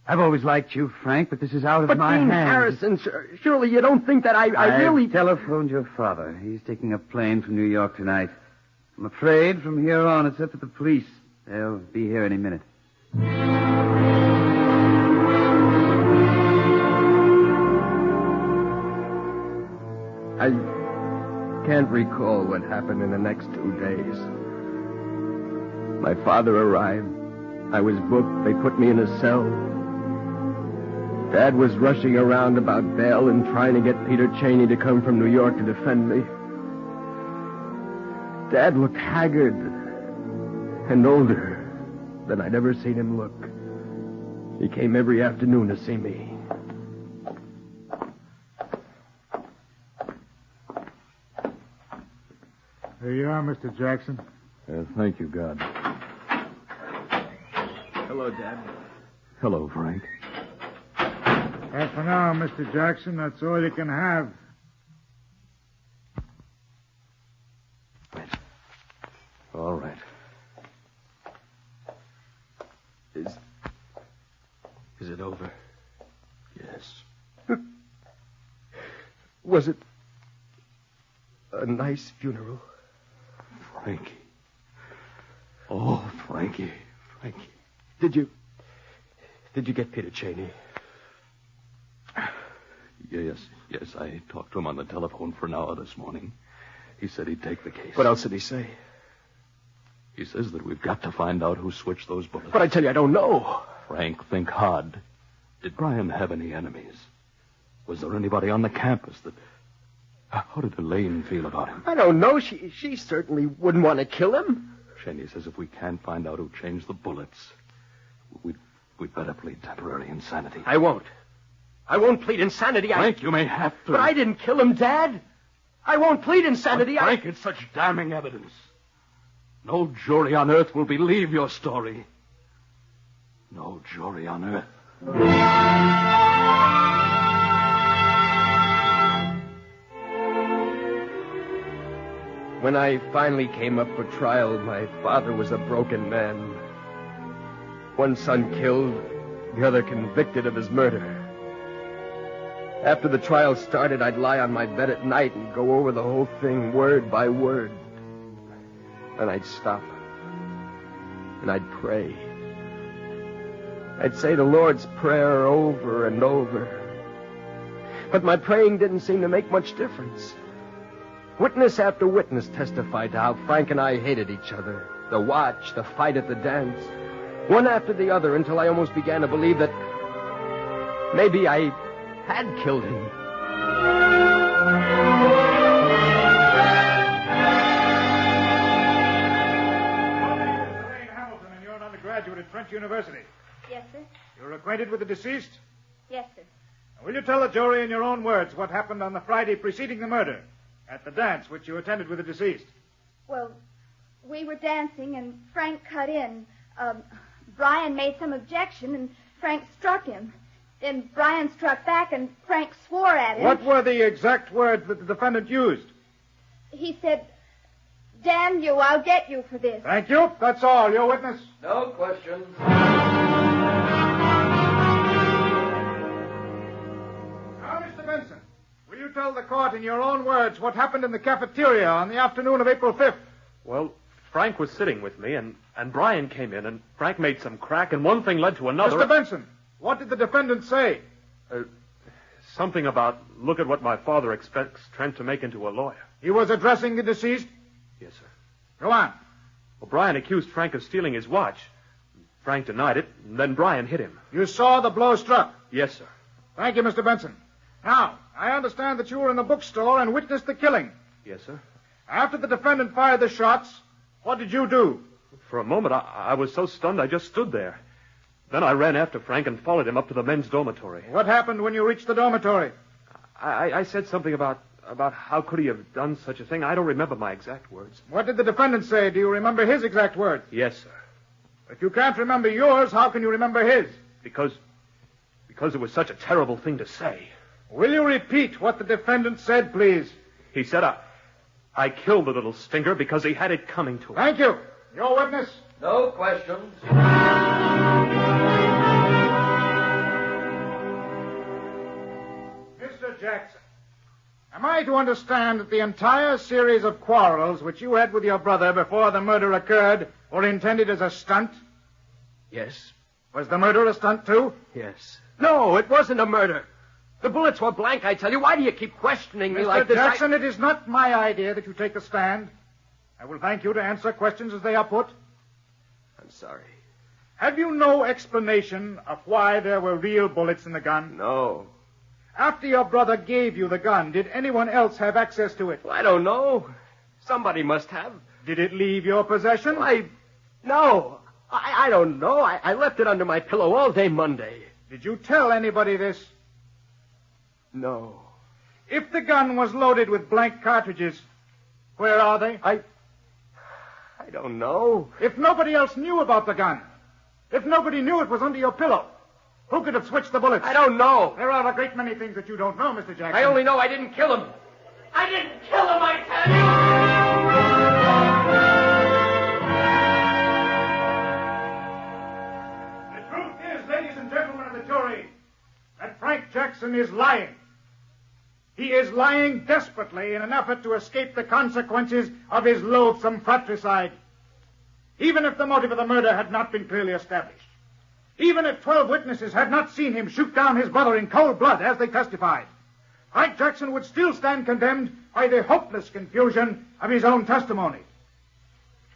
I've always liked you, Frank, but this is out of my hands. But Dean Harrison, surely you don't think that I really... I telephoned your father. He's taking a plane from New York tonight. I'm afraid from here on it's up to the police. They'll be here any minute. I can't recall what happened in the next 2 days. My father arrived. I was booked. They put me in a cell. Dad was rushing around about bail and trying to get Peter Cheney to come from New York to defend me. Dad looked haggard and older than I'd ever seen him look. He came every afternoon to see me. There you are, Mr. Jackson. Thank you, God. Hello, Dad. Hello, Frank. Well, for now, Mr. Jackson, that's all you can have. All right. Is it over? Yes. Was it a nice funeral? Frankie. Oh, Frankie. Did you get Peter Cheney? Yes, I talked to him on the telephone for an hour this morning. He said he'd take the case. What else did he say? He says that we've got to find out who switched those bullets. But I tell you, I don't know. Frank, think hard. Did Brian have any enemies? Was there anybody on the campus that... How did Elaine feel about him? I don't know. She certainly wouldn't want to kill him. Cheney says if we can't find out who changed the bullets, we'd better plead temporary insanity. I won't. I won't plead insanity. Frank, you may have to. But I didn't kill him, Dad. I won't plead insanity. But Frank, it's such damning evidence. No jury on earth will believe your story. No jury on earth. When I finally came up for trial, my father was a broken man. One son killed, the other convicted of his murder. After the trial started, I'd lie on my bed at night and go over the whole thing word by word. Then I'd stop. And I'd pray. I'd say the Lord's Prayer over and over. But my praying didn't seem to make much difference. Witness after witness testified to how Frank and I hated each other. The watch, the fight at the dance. One after the other until I almost began to believe that maybe I had killed him. And you're an undergraduate at Trent University. Yes, sir. You're acquainted with the deceased? Yes, sir. Now, will you tell the jury in your own words what happened on the Friday preceding the murder at the dance which you attended with the deceased? Well, we were dancing and Frank cut in. Brian made some objection and Frank struck him. Then Brian struck back and Frank swore at him. What were the exact words that the defendant used? He said, "Damn you, I'll get you for this." Thank you. That's all. Your witness. No questions. Now, Mr. Benson, will you tell the court in your own words what happened in the cafeteria on the afternoon of April 5th? Well, Frank was sitting with me, and Brian came in, and Frank made some crack, and one thing led to another. Mr. Benson, what did the defendant say? Something about, look at what my father expects Trent to make into a lawyer. He was addressing the deceased? Yes, sir. Go on. Well, Brian accused Frank of stealing his watch. Frank denied it, and then Brian hit him. You saw the blow struck? Yes, sir. Thank you, Mr. Benson. Now, I understand that you were in the bookstore and witnessed the killing. Yes, sir. After the defendant fired the shots, what did you do? For a moment, I was so stunned I just stood there. Then I ran after Frank and followed him up to the men's dormitory. What happened when you reached the dormitory? I said something about how could he have done such a thing. I don't remember my exact words. What did the defendant say? Do you remember his exact words? Yes, sir. If you can't remember yours, how can you remember his? Because it was such a terrible thing to say. Will you repeat what the defendant said, please? He said, I killed the little stinker because he had it coming to him. Thank you. Your witness. No questions. Mr. Jackson, am I to understand that the entire series of quarrels which you had with your brother before the murder occurred were intended as a stunt? Yes. Was the murder a stunt, too? Yes. No, it wasn't a murder. The bullets were blank, I tell you. Why do you keep questioning me like this? Mr. Jackson, it is not my idea that you take a stand. I will thank you to answer questions as they are put. I'm sorry. Have you no explanation of why there were real bullets in the gun? No. After your brother gave you the gun, did anyone else have access to it? Well, I don't know. Somebody must have. Did it leave your possession? No. I don't know. I left it under my pillow all day Monday. Did you tell anybody this? No. If the gun was loaded with blank cartridges, where are they? I don't know. If nobody else knew about the gun, if nobody knew it was under your pillow, who could have switched the bullets? I don't know. There are a great many things that you don't know, Mr. Jackson. I only know I didn't kill him. I didn't kill him, I tell you! The truth is, ladies and gentlemen of the jury, that Frank Jackson is lying. He is lying desperately in an effort to escape the consequences of his loathsome fratricide. Even if the motive of the murder had not been clearly established, even if 12 witnesses had not seen him shoot down his brother in cold blood as they testified, Frank Jackson would still stand condemned by the hopeless confusion of his own testimony.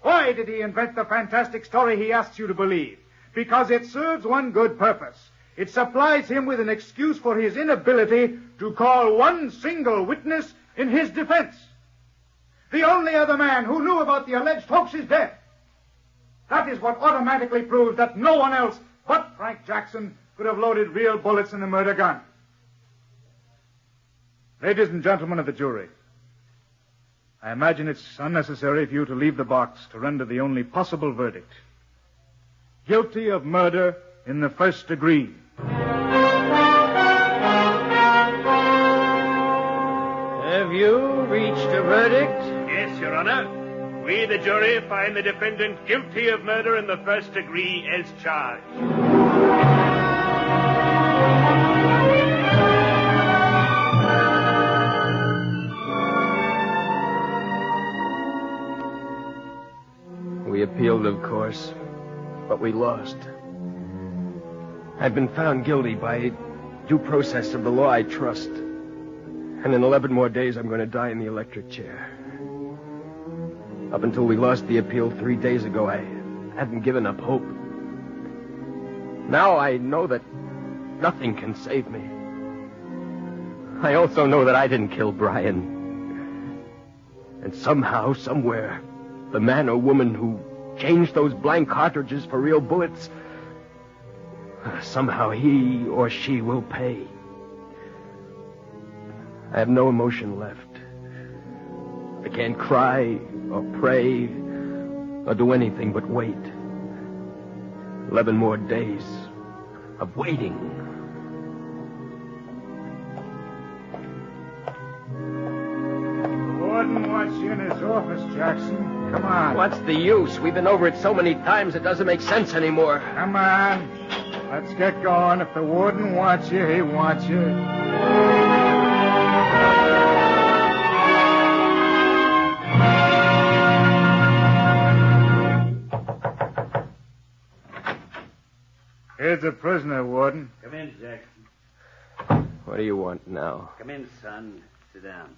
Why did he invent the fantastic story he asks you to believe? Because it serves one good purpose. It supplies him with an excuse for his inability to call one single witness in his defense. The only other man who knew about the alleged hoax is dead. That is what automatically proves that no one else but Frank Jackson could have loaded real bullets in the murder gun. Ladies and gentlemen of the jury, I imagine it's unnecessary for you to leave the box to render the only possible verdict. Guilty of murder in the first degree. Have you reached a verdict? Yes, Your Honor. We, the jury, find the defendant guilty of murder in the first degree as charged. We appealed, of course, but we lost. I've been found guilty by due process of the law I trust. And in 11 more days, I'm going to die in the electric chair. Up until we lost the appeal 3 days ago, I hadn't given up hope. Now I know that nothing can save me. I also know that I didn't kill Brian. And somehow, somewhere, the man or woman who changed those blank cartridges for real bullets, somehow he or she will pay. I have no emotion left. I can't cry or pray or do anything but wait. 11 more days of waiting. The warden wants you in his office, Jackson. Come on. What's the use? We've been over it so many times it doesn't make sense anymore. Come on. Let's get going. If the warden wants you, he wants you. Here's the prisoner, Warden. Come in, Jackson. What do you want now? Come in, son. Sit down.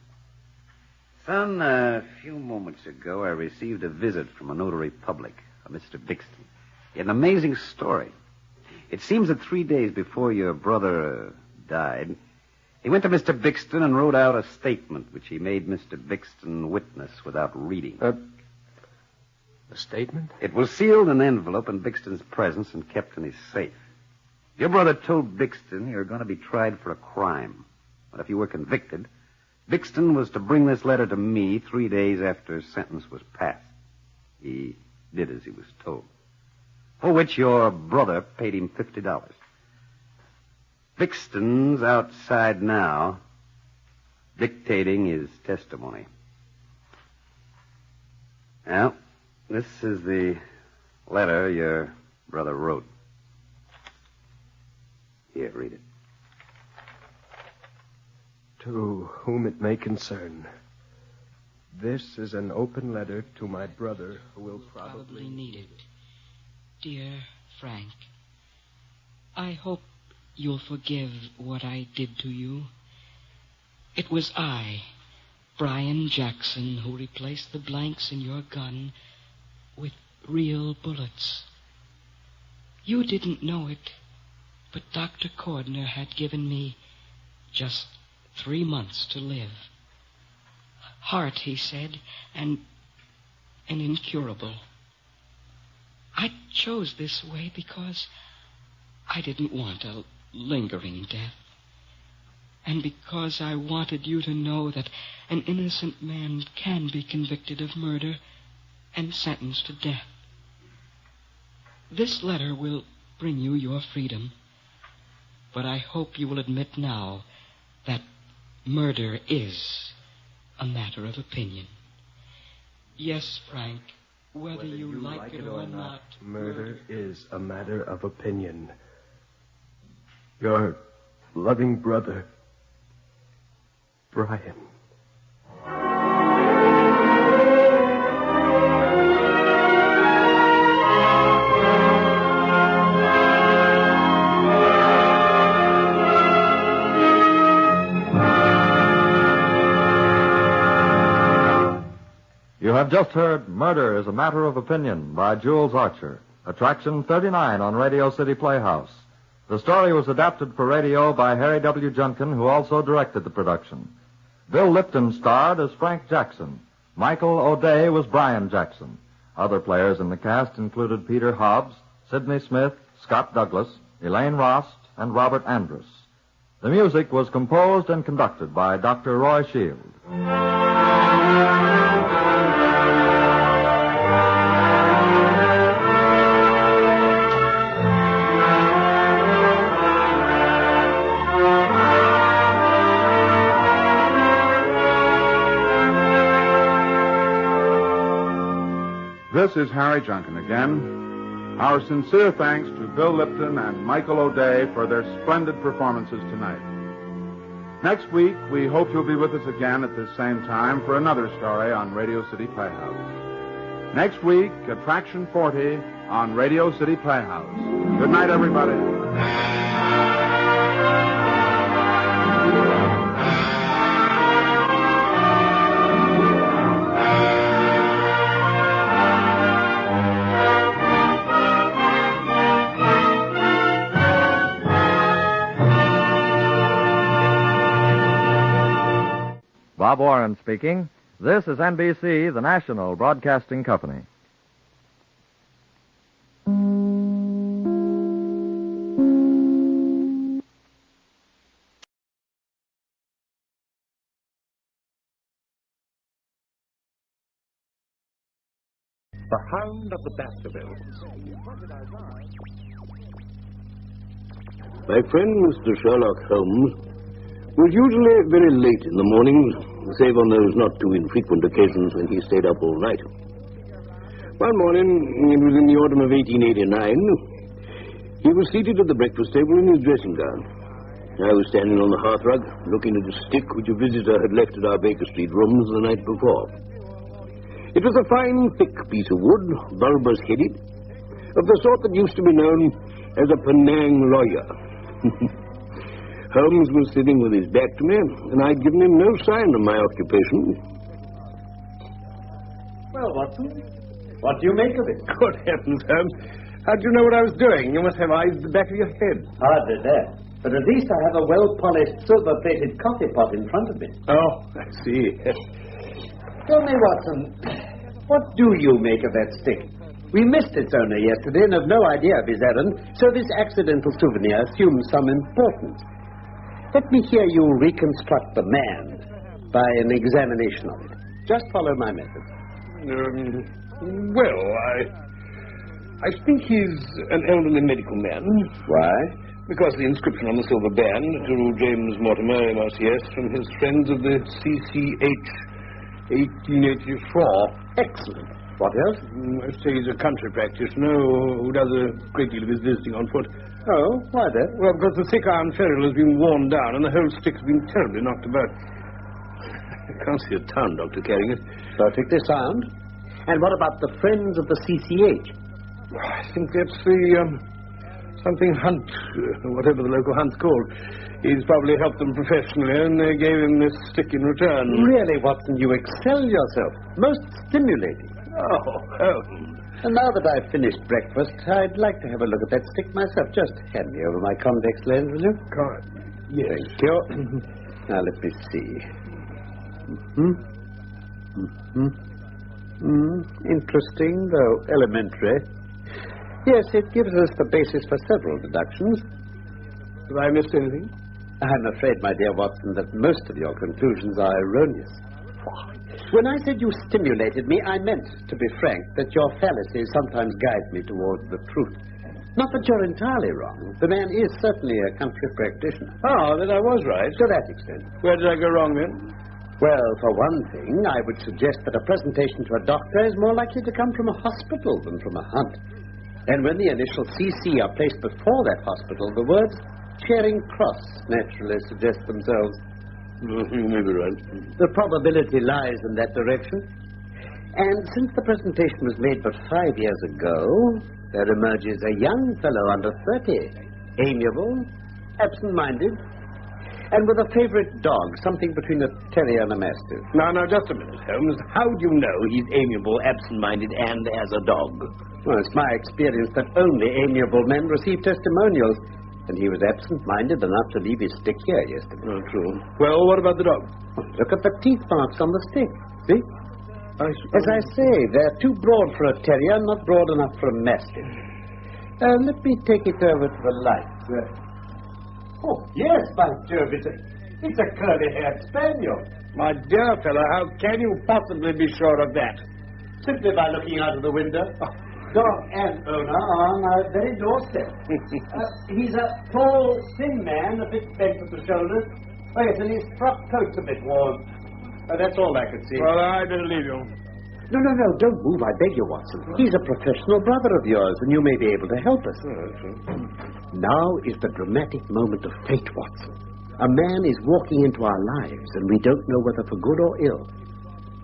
Son, a few moments ago, I received a visit from a notary public, a Mr. Bixton. He had an amazing story. It seems that 3 days before your brother died, he went to Mr. Bixton and wrote out a statement which he made Mr. Bixton witness without reading. A statement? It was sealed in an envelope in Bixton's presence and kept in his safe. Your brother told Bixton you were going to be tried for a crime. But if you were convicted, Bixton was to bring this letter to me 3 days after his sentence was passed. He did as he was told, for which your brother paid him $50. Bixton's outside now, dictating his testimony. Now, this is the letter your brother wrote. Here, read it. To whom it may concern. This is an open letter to my brother who will probably need it. Dear Frank, I hope you'll forgive what I did to you. It was I, Brian Jackson, who replaced the blanks in your gun with real bullets. You didn't know it, but Dr. Cordner had given me just 3 months to live. Heart, he said, and incurable. I chose this way because I didn't want a lingering death. And because I wanted you to know that an innocent man can be convicted of murder and sentenced to death. This letter will bring you your freedom, but I hope you will admit now that murder is a matter of opinion. Yes, Frank, whether you like it or not, murder is a matter of opinion. Your loving brother, Brian. You have just heard Murder is a Matter of Opinion by Jules Archer, Attraction 39 on Radio City Playhouse. The story was adapted for radio by Harry W. Junkin, who also directed the production. Bill Lipton starred as Frank Jackson. Michael O'Day was Brian Jackson. Other players in the cast included Peter Hobbs, Sidney Smith, Scott Douglas, Elaine Rost, and Robert Andrus. The music was composed and conducted by Dr. Roy Shield. This is Harry Junkin again. Our sincere thanks to Bill Lipton and Michael O'Day for their splendid performances tonight. Next week, we hope you'll be with us again at this same time for another story on Radio City Playhouse. Next week, Attraction 40 on Radio City Playhouse. Good night, everybody. Bob Warren speaking. This is NBC, the national broadcasting company. The Hound of the Baskervilles. My friend, Mr. Sherlock Holmes, was usually very late in the mornings, save on those not too infrequent occasions when he stayed up all night. One morning, it was in the autumn of 1889, he was seated at the breakfast table in his dressing gown. I was standing on the hearthrug, looking at a stick which a visitor had left at our Baker Street rooms the night before. It was a fine, thick piece of wood, bulbous-headed, of the sort that used to be known as a Penang lawyer. Holmes was sitting with his back to me, and I'd given him no sign of my occupation. Well, Watson, what do you make of it? Good heavens, Holmes. How'd you know what I was doing? You must have eyes at the back of your head. Hardly that. But at least I have a well-polished, silver-plated coffee pot in front of me. Oh, I see. Tell me, Watson, what do you make of that stick? We missed its owner yesterday and have no idea of his errand, so this accidental souvenir assumes some importance. Let me hear you reconstruct the man by an examination of it. Just follow my method. Well, I think he's an elderly medical man. Why? Because the inscription on the silver band to James Mortimer, MRCS, from his friends of the CCH 1884. Excellent. What else? I say he's a country practitioner who does a great deal of his visiting on foot. Oh, why that? Well, because the thick iron ferrule has been worn down and the whole stick's been terribly knocked about. I can't see a town doctor carrying it. Perfectly sound. And what about the friends of the CCH? I think that's the, something hunt, whatever the local hunt's called. He's probably helped them professionally, and they gave him this stick in return. Really, Watson, you excel yourself. Most stimulating. Oh, And now that I've finished breakfast, I'd like to have a look at that stick myself. Just hand me over my convex lens, will you? Yes. Thank you. Now, let me see. Interesting, though elementary. Yes, it gives us the basis for several deductions. Have I missed anything? I'm afraid, my dear Watson, that most of your conclusions are erroneous. When I said you stimulated me, I meant, to be frank, that your fallacies sometimes guide me towards the truth. Not that you're entirely wrong. The man is certainly a country practitioner. Oh, then I was right. To that extent. Where did I go wrong, then? Well, for one thing, I would suggest that a presentation to a doctor is more likely to come from a hospital than from a hunt. And when the initials CC are placed before that hospital, the words Charing Cross naturally suggest themselves. You may be right. The probability lies in that direction. And since the presentation was made but 5 years ago, there emerges a young fellow under 30, amiable, absent-minded, and with a favorite dog, something between a terrier and a mastiff. Now, just a minute, Holmes. How do you know he's amiable, absent-minded, and has a dog? Well, it's my experience that only amiable men receive testimonials. And he was absent-minded enough to leave his stick here yesterday. Oh, true. Well, what about the dog? Look at the teeth marks on the stick. See? As I say, they're too broad for a terrier, not broad enough for a mastiff. Let me take it over to the light. Oh, yes, by Jove, it's a curly-haired spaniel. My dear fellow, how can you possibly be sure of that? Simply by looking out of the window. Dog and owner on our very doorstep. He's a tall, thin man, a bit bent at the shoulders. Oh, yes, and his frock coat's a bit worn. That's all I could see. Well, I better leave you. No, don't move, I beg you, Watson. He's a professional brother of yours, and you may be able to help us. Now is the dramatic moment of fate, Watson. A man is walking into our lives, and we don't know whether for good or ill.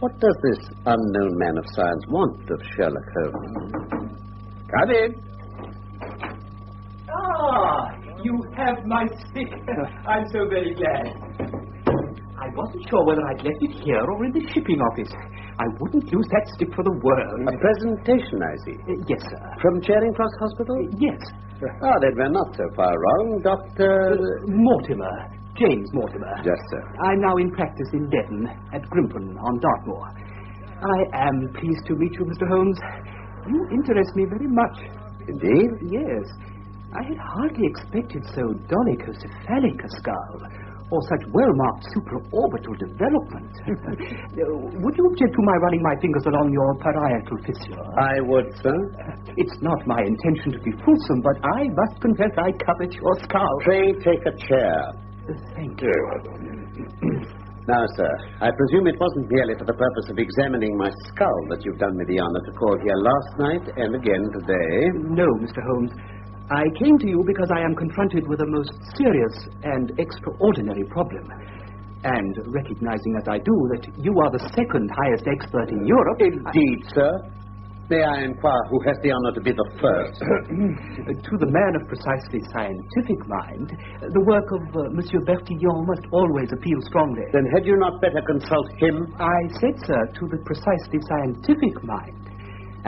What does this unknown man of science want of Sherlock Holmes? Come in. You have my stick. I'm so very glad. I wasn't sure whether I'd left it here or in the shipping office. I wouldn't lose that stick for the world. A presentation, I see. Yes, sir. From Charing Cross Hospital? Yes. Then we're not so far wrong. Dr. Mortimer. James Mortimer. Yes, sir. I'm now in practice in Devon at Grimpen on Dartmoor. I am pleased to meet you, Mr. Holmes. You interest me very much. Indeed? Yes. I had hardly expected so dolichocephalic a skull, or such well-marked supraorbital development. Would you object to my running my fingers along your parietal fissure? I would, sir. It's not my intention to be fulsome, but I must confess I covet your skull. Pray take a chair. Thank you. Now, sir, I presume it wasn't merely for the purpose of examining my skull that you've done me the honor to call here last night and again today. No, Mr. Holmes. I came to you because I am confronted with a most serious and extraordinary problem. And recognizing as I do that you are the second highest expert in Europe... Indeed, sir. May I inquire who has the honor to be the first? To the man of precisely scientific mind, the work of Monsieur Bertillon must always appeal strongly. Then had you not better consult him? I said, sir, to the precisely scientific mind.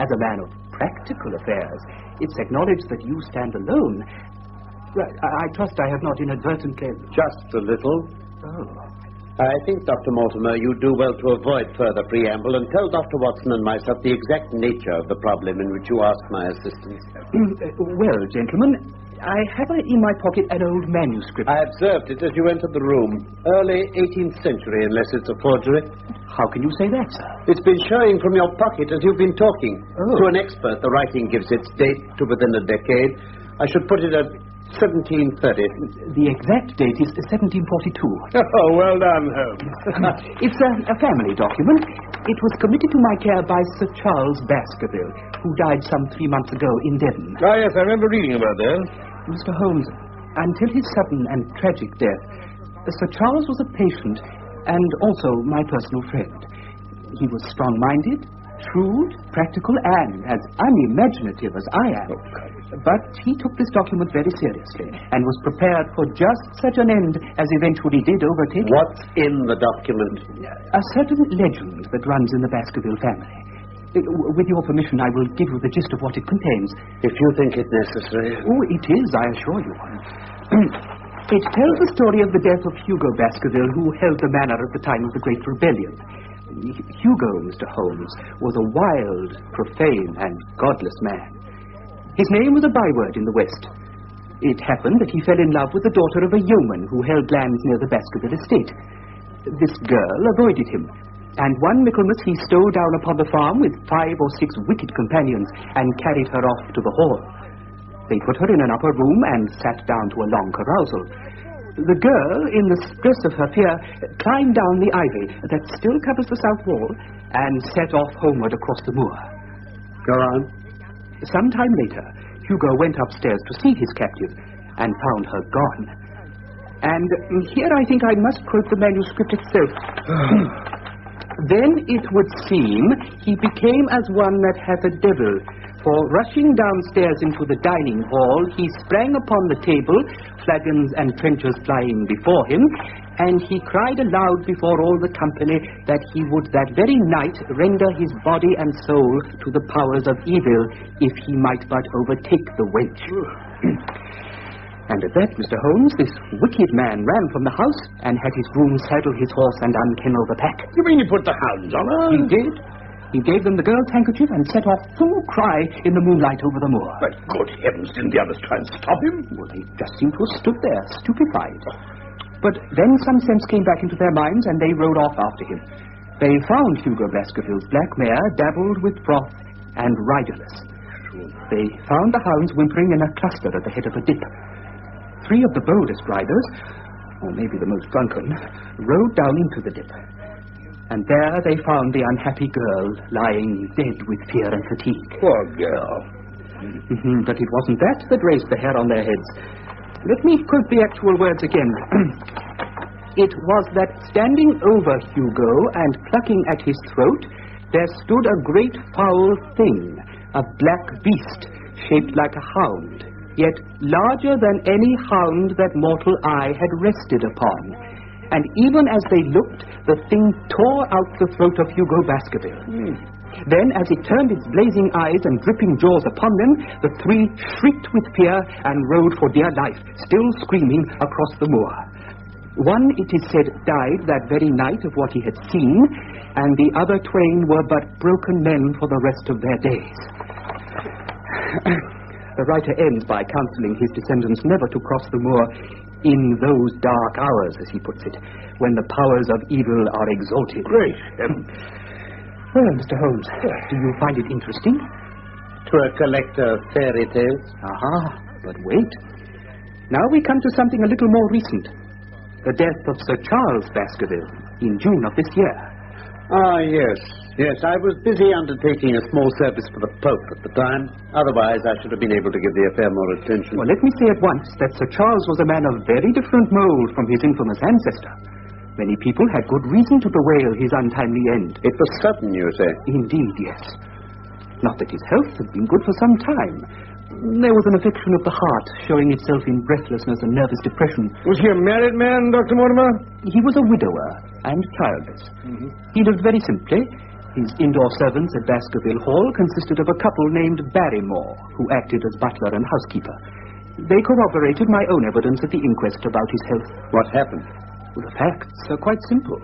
As a man of practical affairs, it's acknowledged that you stand alone. I trust I have not inadvertently... Just a little. Oh. I think, Dr. Mortimer, you do well to avoid further preamble and tell Dr. Watson and myself the exact nature of the problem in which you ask my assistance. Well, gentlemen, I have in my pocket an old manuscript. I observed it as you entered the room. Early 18th century, unless it's a forgery. How can you say that, sir? It's been showing from your pocket as you've been talking. Oh. To an expert, the writing gives its date to within a decade. I should put it at 1730. The exact date is 1742. Oh, well done, Holmes. It's a family document. It was committed to my care by Sir Charles Baskerville, who died some 3 months ago in Devon. Ah, yes, I remember reading about that. Mr. Holmes, until his sudden and tragic death, Sir Charles was a patient and also my personal friend. He was strong-minded, shrewd, practical, and as unimaginative as I am. But he took this document very seriously and was prepared for just such an end as eventually did overtake it. What's in the document? A certain legend that runs in the Baskerville family. With your permission, I will give you the gist of what it contains. If you think it necessary. Oh, it is, I assure you. It tells the story of the death of Hugo Baskerville, who held the manor at the time of the Great Rebellion. Hugo, Mr. Holmes, was a wild, profane, and godless man. His name was a byword in the West. It happened that he fell in love with the daughter of a yeoman who held lands near the Baskerville estate. This girl avoided him, and one Michaelmas he stole down upon the farm with 5 or 6 wicked companions and carried her off to the hall. They put her in an upper room and sat down to a long carousal. The girl, in the stress of her fear, climbed down the ivy that still covers the south wall and set off homeward across the moor. Go on. Some time later, Hugo went upstairs to see his captive and found her gone. And here I think I must quote the manuscript itself. Then it would seem he became as one that hath a devil, for rushing downstairs into the dining hall, he sprang upon the table, flagons and trenchers flying before him, and he cried aloud before all the company that he would that very night render his body and soul to the powers of evil, if he might but overtake the wench. And at that, Mr. Holmes, this wicked man ran from the house and had his groom saddle his horse and unkennel the pack. You mean he put the hounds on her? He did. He gave them the girl's handkerchief and set off full cry in the moonlight over the moor. But good heavens, didn't the others try and stop him? Well, they just seemed to have stood there, stupefied. But then some sense came back into their minds, and they rode off after him. They found Hugo Baskerville's black mare dabbled with froth and riderless. They found the hounds whimpering in a cluster at the head of a dip. 3 of the boldest riders, or maybe the most drunken, rode down into the dip. And there they found the unhappy girl lying dead with fear and fatigue. Poor girl. But it wasn't that raised the hair on their heads. Let me quote the actual words again. It was that standing over Hugo and plucking at his throat, there stood a great foul thing, a black beast, shaped like a hound, yet larger than any hound that mortal eye had rested upon. And even as they looked, the thing tore out the throat of Hugo Baskerville. Then, as it turned its blazing eyes and dripping jaws upon them, the 3 shrieked with fear and rode for dear life, still screaming across the moor. One, it is said, died that very night of what he had seen, and the other 2 were but broken men for the rest of their days. The writer ends by counseling his descendants never to cross the moor in those dark hours, as he puts it, when the powers of evil are exalted. Great. Well, Mr. Holmes, do you find it interesting? To a collector of fairy tales. Aha, but wait. Now we come to something a little more recent. The death of Sir Charles Baskerville in June of this year. Ah, yes. Yes, I was busy undertaking a small service for the Pope at the time. Otherwise, I should have been able to give the affair more attention. Well, let me say at once that Sir Charles was a man of very different mould from his infamous ancestor. Many people had good reason to bewail his untimely end. It was sudden, you say? Indeed, yes. Not that his health had been good for some time. There was an affection of the heart showing itself in breathlessness and nervous depression. Was he a married man, Dr. Mortimer? He was a widower and childless. He lived very simply. His indoor servants at Baskerville Hall consisted of a couple named Barrymore, who acted as butler and housekeeper. They corroborated my own evidence at the inquest about his health. What happened? Well, the facts are quite simple.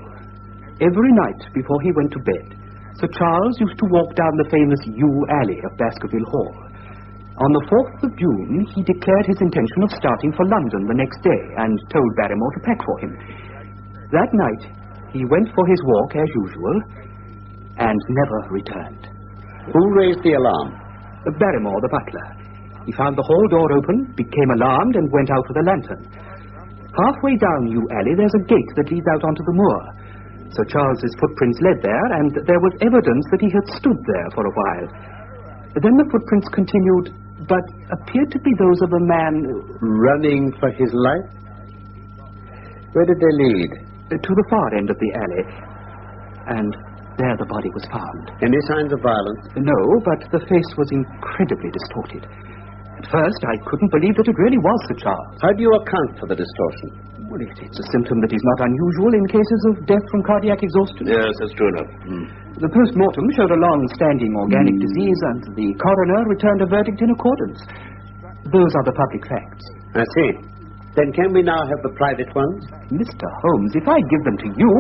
Every night before he went to bed, Sir Charles used to walk down the famous yew alley of Baskerville Hall. On the 4th of June, he declared his intention of starting for London the next day and told Barrymore to pack for him. That night, he went for his walk as usual and never returned. Who raised the alarm? Barrymore, the butler. He found the hall door open, became alarmed, and went out with a lantern. Halfway down Yew Alley, there's a gate that leads out onto the moor. Sir Charles's footprints led there, and there was evidence that he had stood there for a while. Then the footprints continued, but appeared to be those of a man... running for his life? Where did they lead? To the far end of the alley. And there the body was found. Any signs of violence? No, but the face was incredibly distorted. At first, I couldn't believe that it really was Sir Charles. How do you account for the distortion? Well, it's a symptom that is not unusual in cases of death from cardiac exhaustion. Yes, that's true enough. The post-mortem showed a long-standing organic disease, and the coroner returned a verdict in accordance. Those are the public facts. I see. Then can we now have the private ones? Mr. Holmes, if I give them to you,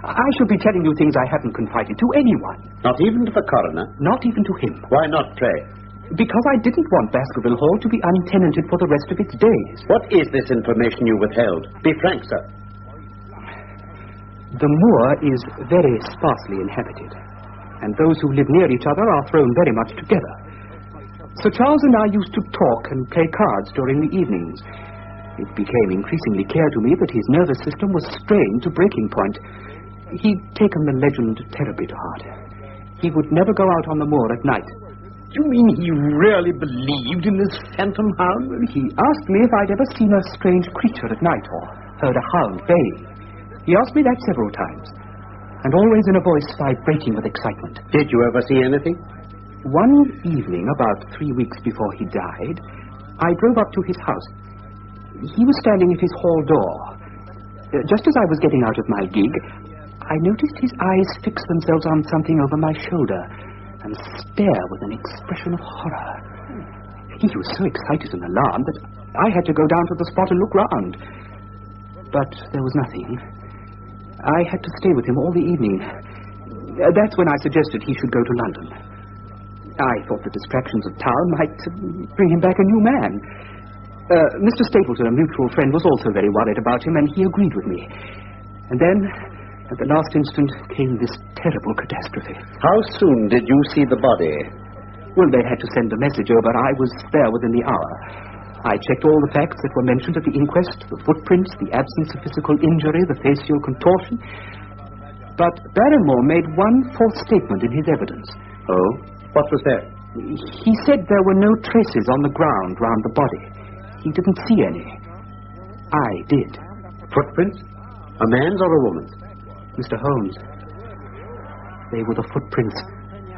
I shall be telling you things I haven't confided to anyone. Not even to the coroner? Not even to him. Why not, pray? Because I didn't want Baskerville Hall to be untenanted for the rest of its days. What is this information you withheld? Be frank, sir. The moor is very sparsely inhabited, and those who live near each other are thrown very much together. Sir Charles and I used to talk and play cards during the evenings. It became increasingly clear to me that his nervous system was strained to breaking point. He'd taken the legend terribly to heart. He would never go out on the moor at night. You mean he really believed in this phantom hound? He asked me if I'd ever seen a strange creature at night or heard a hound baying. He asked me that several times, and always in a voice vibrating with excitement. Did you ever see anything? One evening, about 3 weeks before he died, I drove up to his house. He was standing at his hall door. Just as I was getting out of my gig, I noticed his eyes fix themselves on something over my shoulder and stare with an expression of horror. He was so excited and alarmed that I had to go down to the spot and look round. But there was nothing. I had to stay with him all the evening. That's when I suggested he should go to London. I thought the distractions of town might bring him back a new man. Mr. Stapleton, a mutual friend, was also very worried about him, and he agreed with me. And then, at the last instant, came this terrible catastrophe. How soon did you see the body? Well, they had to send a message over. I was there within the hour. I checked all the facts that were mentioned at the inquest, the footprints, the absence of physical injury, the facial contortion. But Barrymore made one false statement in his evidence. Oh? What was that? He said there were no traces on the ground round the body. He didn't see any. I did. Footprints? A man's or a woman's? Mr. Holmes, they were the footprints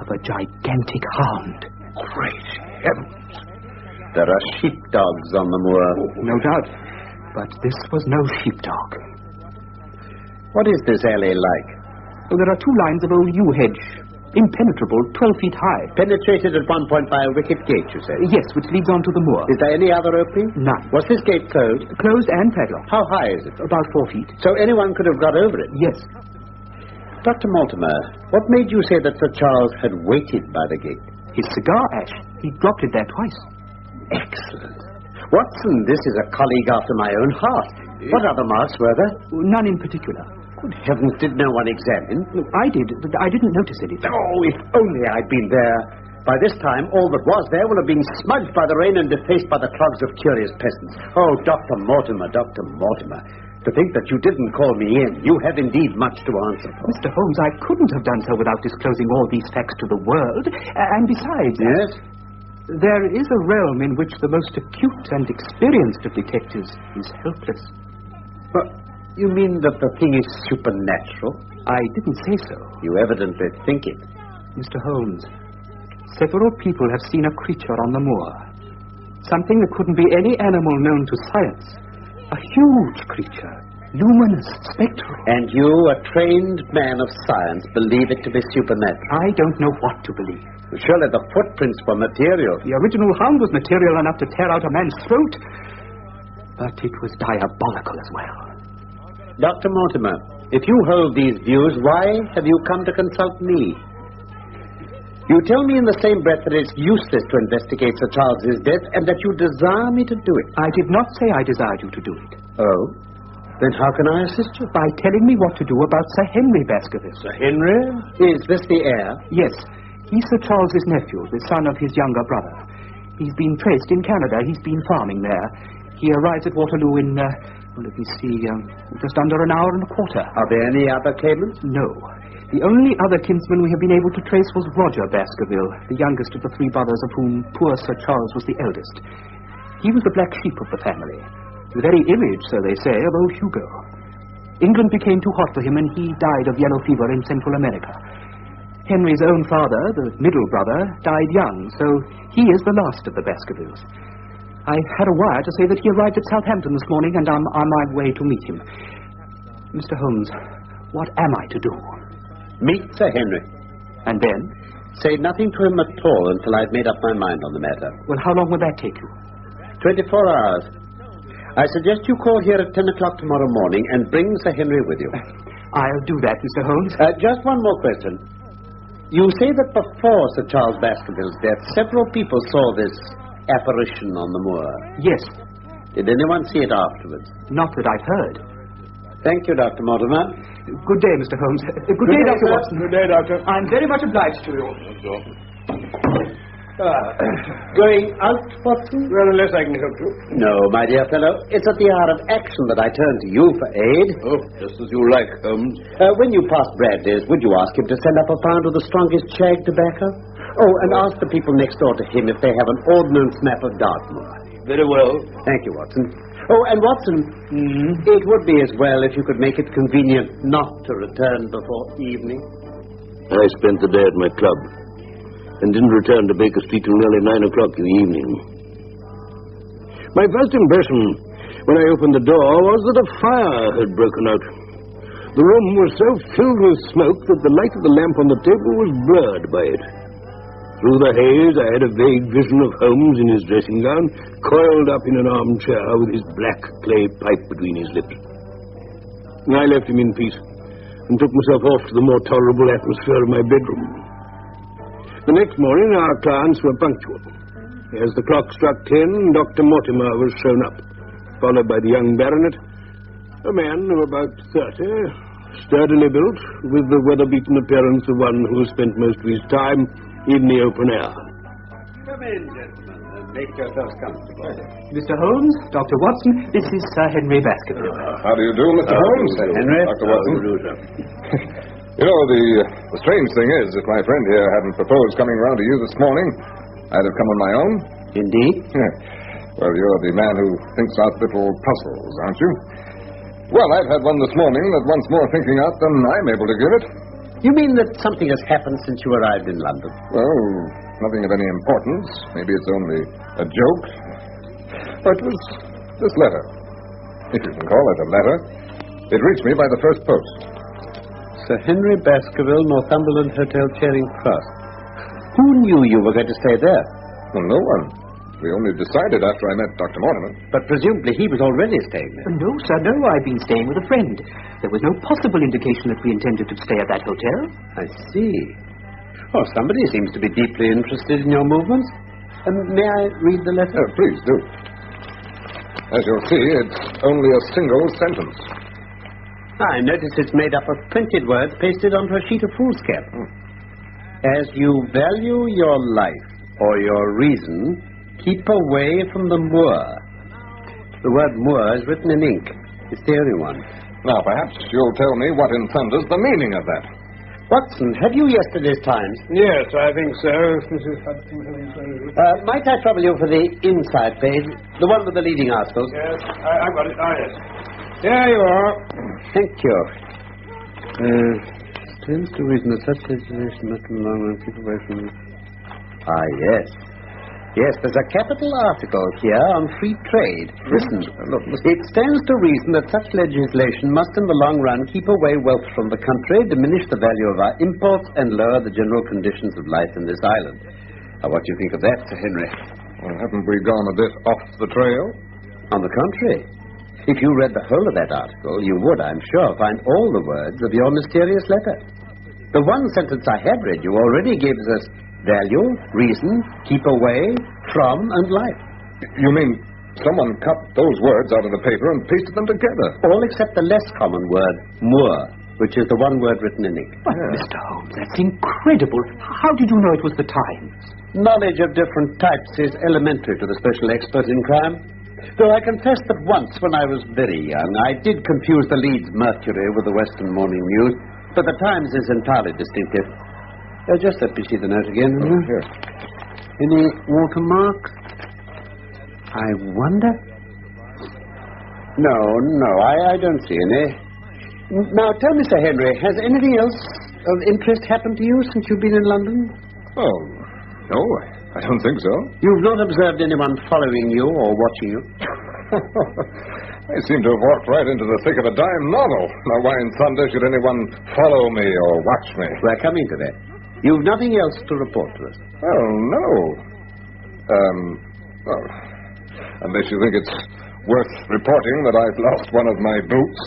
of a gigantic hound. Great heavens! There are sheepdogs on the moor. No doubt. But this was no sheepdog. What is this alley like? Well, there are 2 lines of old yew hedge. Impenetrable, 12 feet high. Penetrated at one point by a wicket gate, you say? Yes, which leads on to the moor. Is there any other opening? None. Was this gate closed? Closed and padlocked. How high is it? About 4 feet. So anyone could have got over it? Yes. Dr. Mortimer, what made you say that Sir Charles had waited by the gate? His cigar ash. He dropped it there twice. Excellent. Watson, this is a colleague after my own heart. What other marks were there? None in particular. Good heavens, did no one examine? No, I did, but I didn't notice anything. Oh, if only I'd been there. By this time, all that was there will have been smudged by the rain and defaced by the clogs of curious peasants. Oh, Dr. Mortimer, Dr. Mortimer. To think that you didn't call me in. You have indeed much to answer for. Mr. Holmes, I couldn't have done so without disclosing all these facts to the world. And besides... Yes? There is a realm in which the most acute and experienced of detectives is helpless. But you mean that the thing is supernatural? I didn't say so. You evidently think it. Mr. Holmes, several people have seen a creature on the moor. Something that couldn't be any animal known to science. A huge creature. Luminous, spectral. And you, a trained man of science, believe it to be supernatural? I don't know what to believe. Surely the footprints were material. The original hound was material enough to tear out a man's throat. But it was diabolical as well. Dr. Mortimer, if you hold these views, why have you come to consult me? You tell me in the same breath that it's useless to investigate Sir Charles's death and that you desire me to do it. I did not say I desired you to do it. Oh? Then how can I assist you? By telling me what to do about Sir Henry Baskerville. Sir Henry? Is this the heir? Yes. He's Sir Charles's nephew, the son of his younger brother. He's been placed in Canada. He's been farming there. He arrives at Waterloo in, just under an hour and a quarter. Are there any other claimants? No. The only other kinsman we have been able to trace was Roger Baskerville, the youngest of the 3 brothers, of whom poor Sir Charles was the eldest. He was the black sheep of the family. The very image, so they say, of old Hugo. England became too hot for him, and he died of yellow fever in Central America. Henry's own father, the middle brother, died young, so he is the last of the Baskervilles. I had a wire to say that he arrived at Southampton this morning, and I'm on my way to meet him. Mr. Holmes, what am I to do? Meet Sir Henry. And then? Say nothing to him at all until I've made up my mind on the matter. Well, how long will that take you? 24 hours. I suggest you call here at 10 o'clock tomorrow morning and bring Sir Henry with you. I'll do that, Mr. Holmes. Just one more question. You say that before Sir Charles Baskerville's death, several people saw this apparition on the moor. Yes. Did anyone see it afterwards? Not that I've heard. Thank you, Dr. Mortimer. Good day, Mr. Holmes. Good day, Dr. Watson. Good day, Doctor. I'm very much obliged to you. Going out, Watson? Well, unless I can help you. No, my dear fellow. It's at the hour of action that I turn to you for aid. Oh, just as you like, Holmes. When you pass Bradley's, would you ask him to send up a pound of the strongest shag tobacco? Oh, and ask the people next door to him if they have an ordnance map of Dartmoor. Very well. Thank you, Watson. Oh, and Watson, it would be as well if you could make it convenient not to return before evening. I spent the day at my club and didn't return to Baker Street till nearly 9 o'clock in the evening. My first impression when I opened the door was that a fire had broken out. The room was so filled with smoke that the light of the lamp on the table was blurred by it. Through the haze, I had a vague vision of Holmes in his dressing gown, coiled up in an armchair with his black clay pipe between his lips. I left him in peace and took myself off to the more tolerable atmosphere of my bedroom. The next morning, our clients were punctual. As the clock struck 10, Dr. Mortimer was shown up, followed by the young baronet, a man of about 30, sturdily built, with the weather-beaten appearance of one who spent most of his time in the open air. Come in, gentlemen, and make yourselves comfortable. Mr. Holmes, Dr. Watson, this is Sir Henry Baskerville. How do you do, Mr. Holmes? Sir Henry. Dr. Watson. You know, the strange thing is, if my friend here hadn't proposed coming round to you this morning, I'd have come on my own. Indeed? Well, you're the man who thinks out little puzzles, aren't you? Well, I've had one this morning that wants more thinking out than I'm able to give it. You mean that something has happened since you arrived in London? Well, nothing of any importance. Maybe it's only a joke. But it was this letter. If you can call it a letter. It reached me by the first post. Sir Henry Baskerville, Northumberland Hotel, Charing Cross. Who knew you were going to stay there? Well, no one. We only decided after I met Dr. Mortimer. But presumably he was already staying there. No, sir, no. I've been staying with a friend. There was no possible indication that we intended to stay at that hotel. I see. Oh, somebody seems to be deeply interested in your movements. May I read the letter? Please do. As you'll see, it's only a single sentence. I notice it's made up of printed words pasted onto a sheet of foolscap. As you value your life or your reason, keep away from the moor. The word moor is written in ink. It's the only one. Now, perhaps you'll tell me what in thunder's the meaning of that. Watson, have you yesterday's Times? Yes, I think so. Might I trouble you for the inside page? The one with the leading articles? Yes, I've got it. Yes. There you are. Thank you. Stands to reason that such legislation must no longer keep away from... yes. Yes, there's a capital article here on free trade. Listen, it stands to reason that such legislation must in the long run keep away wealth from the country, diminish the value of our imports, and lower the general conditions of life in this island. Now, what do you think of that, Sir Henry? Well, haven't we gone a bit off the trail? On the contrary. If you read the whole of that article, you would, I'm sure, find all the words of your mysterious letter. The one sentence I have read you already gives us value, reason, keep away, from, and life. You mean someone cut those words out of the paper and pasted them together? All except the less common word, moor, which is the one word written in ink. But, Mr. Holmes, that's incredible. How did you know it was the Times? Knowledge of different types is elementary to the special expert in crime. Though I confess that once, when I was very young, I did confuse the Leeds Mercury with the Western Morning News, but the Times is entirely distinctive. Just let me see the note again. Here. Any watermarks? I wonder. No, I don't see any. Now, tell me, Sir Henry, has anything else of interest happened to you since you've been in London? Oh, no, I don't think so. You've not observed anyone following you or watching you? I seem to have walked right into the thick of a dime novel. Now, why in thunder should anyone follow me or watch me? We're coming to that. You've nothing else to report to us? Well, no. Well, unless you think it's worth reporting that I've lost one of my boots.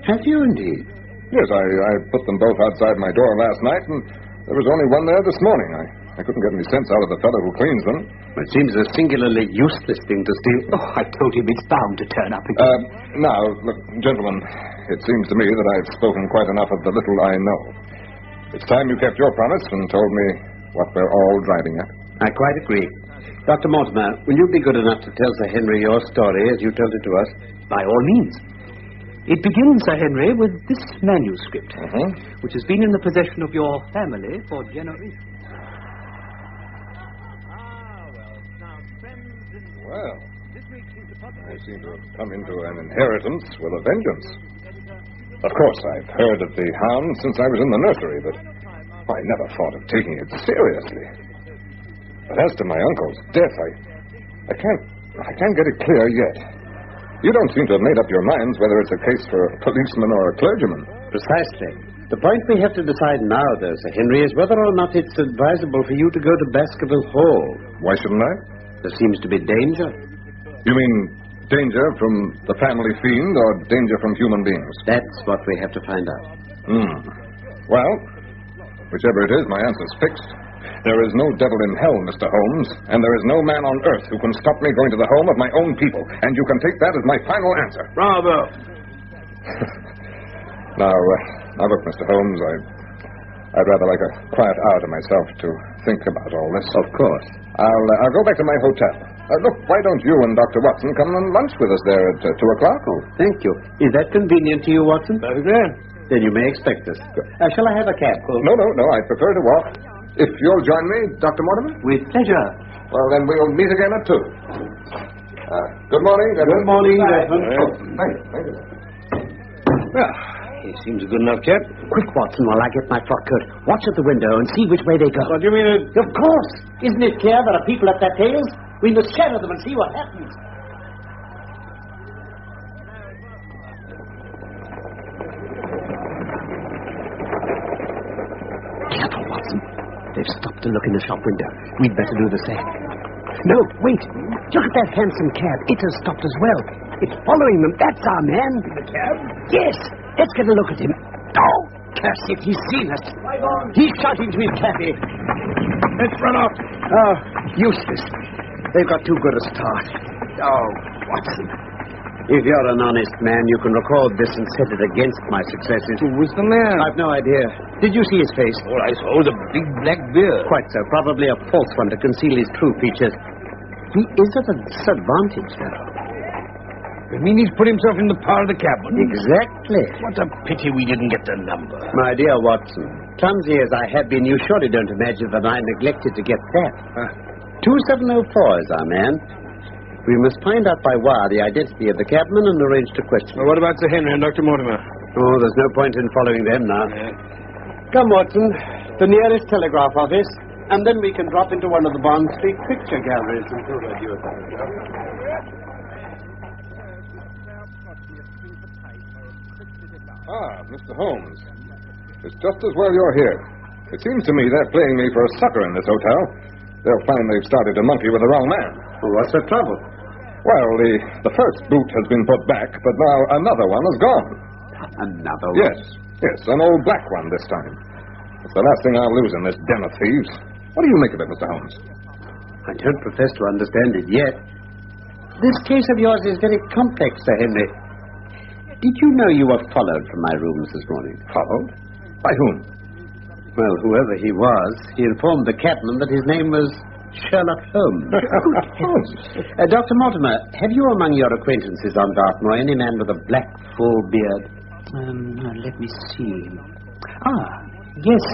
Have you indeed? Yes, I put them both outside my door last night, and there was only one there this morning. I couldn't get any sense out of the fellow who cleans them. It seems a singularly useless thing to steal. Oh, I told him it's bound to turn up again. Now, look, gentlemen, it seems to me that I've spoken quite enough of the little I know. It's time you kept your promise and told me what we're all driving at. I quite agree. Dr. Mortimer, will you be good enough to tell Sir Henry your story as you told it to us? By all means. It begins, Sir Henry, with this manuscript, which has been in the possession of your family for generations. Well, I seem to have come into an inheritance with a vengeance. Of course, I've heard of the hound since I was in the nursery, but I never thought of taking it seriously. But as to my uncle's death, I can't get it clear yet. You don't seem to have made up your minds whether it's a case for a policeman or a clergyman. Precisely. The point we have to decide now, though, Sir Henry, is whether or not it's advisable for you to go to Baskerville Hall. Why shouldn't I? There seems to be danger. You mean danger from the family fiend or danger from human beings? That's what we have to find out. Well, whichever it is, my answer's fixed. There is no devil in hell, Mr. Holmes, and there is no man on earth who can stop me going to the home of my own people, and you can take that as my final answer. Bravo! Now, look, Mr. Holmes, I'd rather like a quiet hour to myself to think about all this. Of course. I'll go back to my hotel. Look, why don't you and Dr. Watson come and lunch with us there at 2 o'clock? Oh, thank you. Is that convenient to you, Watson? Very good. Then you may expect us. Shall I have a cab, Cole? No, I'd prefer to walk. If you'll join me, Dr. Mortimer? With pleasure. Well, then we'll meet again at 2. Good morning, Desmond. Good morning, Desmond. Thank you. Well, he seems a good enough chap. Quick, Watson, while I get my frock coat. Watch at the window and see which way they go. What do you mean? Of course. Isn't it clear there are people at their tails? We must shadow them and see what happens. Careful, Watson. They've stopped to look in the shop window. We'd better do the same. No, wait. Look at that handsome cab. It has stopped as well. It's following them. That's our man. The cab? Yes. Let's get a look at him. Oh, curse it. He's seen us. He's shouting to his cabby. Let's run off. Oh, useless. They've got too good a start. Oh, Watson. If you're an honest man, you can record this and set it against my successes. Who was the man? I've no idea. Did you see his face? Oh, I saw the big black beard. Quite so. Probably a false one to conceal his true features. He is at a disadvantage, though. You mean he's put himself in the power of the cabin? Exactly. What a pity we didn't get the number. My dear Watson, clumsy as I have been, you surely don't imagine that I neglected to get that. 2704 is our man. We must find out by wire the identity of the cabman and arrange to question him. Well, what about Sir Henry and Dr. Mortimer? Oh, there's no point in following them now. Come, Watson. The nearest telegraph office, and then we can drop into one of the Bond Street picture galleries and do a review of that. Mr. Holmes. It's just as well you're here. It seems to me they're playing me for a sucker in this hotel. They'll find they've started to monkey with the wrong man. Well, what's the trouble? Well, the first boot has been put back, but now another one is gone. Another one? Yes, an old black one this time. It's the last thing I'll lose in this den of thieves. What do you make of it, Mr. Holmes? I don't profess to understand it yet. This case of yours is very complex, Sir Henry. Did you know you were followed from my rooms this morning? Followed? By whom? Well, whoever he was, he informed the cabman that his name was Sherlock Holmes. Dr. Mortimer, have you among your acquaintances on Dartmoor any man with a black, full beard? Let me see. Yes.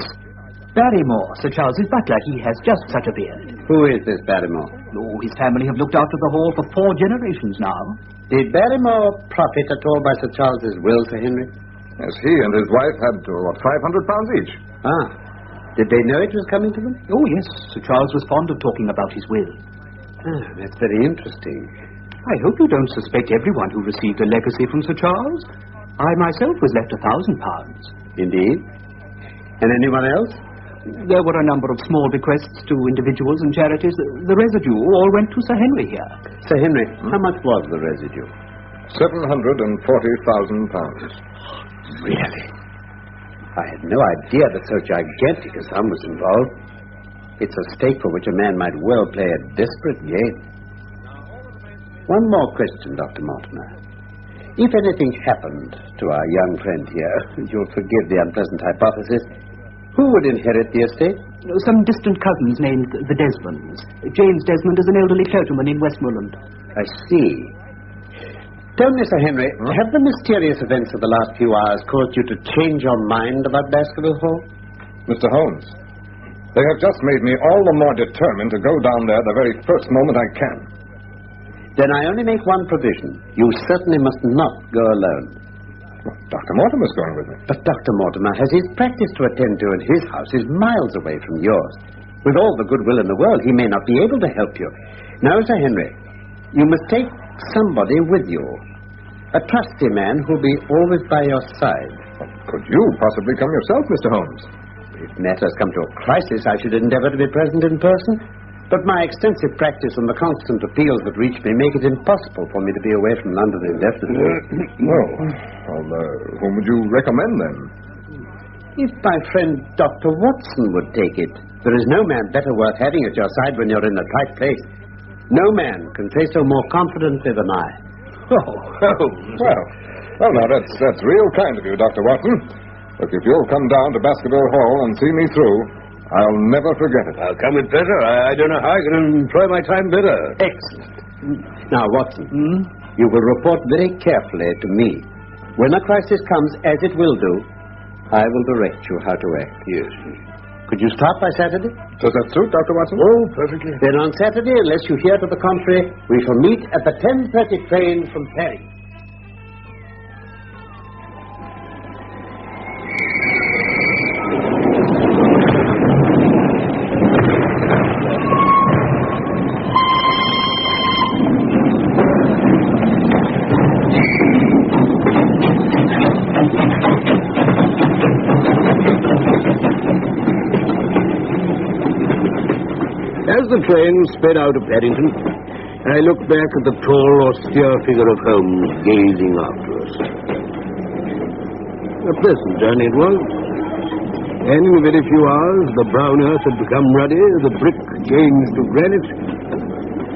Barrymore, Sir Charles's butler. He has just such a beard. Who is this Barrymore? Oh, his family have looked after the hall for 4 generations now. Did Barrymore profit at all by Sir Charles's will, Sir Henry? Yes, he and his wife had, £500 each. Did they know it was coming to them? Oh, yes. Sir Charles was fond of talking about his will. That's very interesting. I hope you don't suspect everyone who received a legacy from Sir Charles. I myself was left £1,000. Indeed? And anyone else? There were a number of small bequests to individuals and charities. The residue all went to Sir Henry here. Sir Henry, how much was the residue? £740,000. Really? I had no idea that so gigantic a sum was involved. It's a stake for which a man might well play a desperate game. One more question, Dr. Mortimer. If anything happened to our young friend here, you'll forgive the unpleasant hypothesis, who would inherit the estate? Some distant cousins named the Desmonds. James Desmond is an elderly clergyman in Westmoreland. I see. Tell me, Sir Henry, have the mysterious events of the last few hours caused you to change your mind about Baskerville Hall? Mr. Holmes, they have just made me all the more determined to go down there the very first moment I can. Then I only make one provision. You certainly must not go alone. Well, Dr. Mortimer's going with me. But Dr. Mortimer has his practice to attend to, and his house is miles away from yours. With all the goodwill in the world, he may not be able to help you. Now, Sir Henry, you must take somebody with you. A trusty man who'll be always by your side. Well, could you possibly come yourself, Mr. Holmes? If matters come to a crisis, I should endeavor to be present in person. But my extensive practice and the constant appeals that reach me make it impossible for me to be away from London indefinitely. Whom would you recommend, then? If my friend Dr. Watson would take it. There is no man better worth having at your side when you're in a tight place. No man can say so more confidently than I. Well, now, that's real kind of you, Dr. Watson. Look, if you'll come down to Baskerville Hall and see me through, I'll never forget it. I'll come with pleasure. I don't know how I can employ my time better. Excellent. Now, Watson, you will report very carefully to me. When a crisis comes, as it will do, I will direct you how to act. Yes. Could you start by Saturday? Does that suit, Dr. Watson? Oh, perfectly. Then on Saturday, unless you hear to the contrary, we shall meet at the 10:30 train from Paris. As the train sped out of Paddington, I looked back at the tall, austere figure of Holmes gazing after us. A pleasant journey it was. And in a very few hours, the brown earth had become ruddy, the brick changed to granite,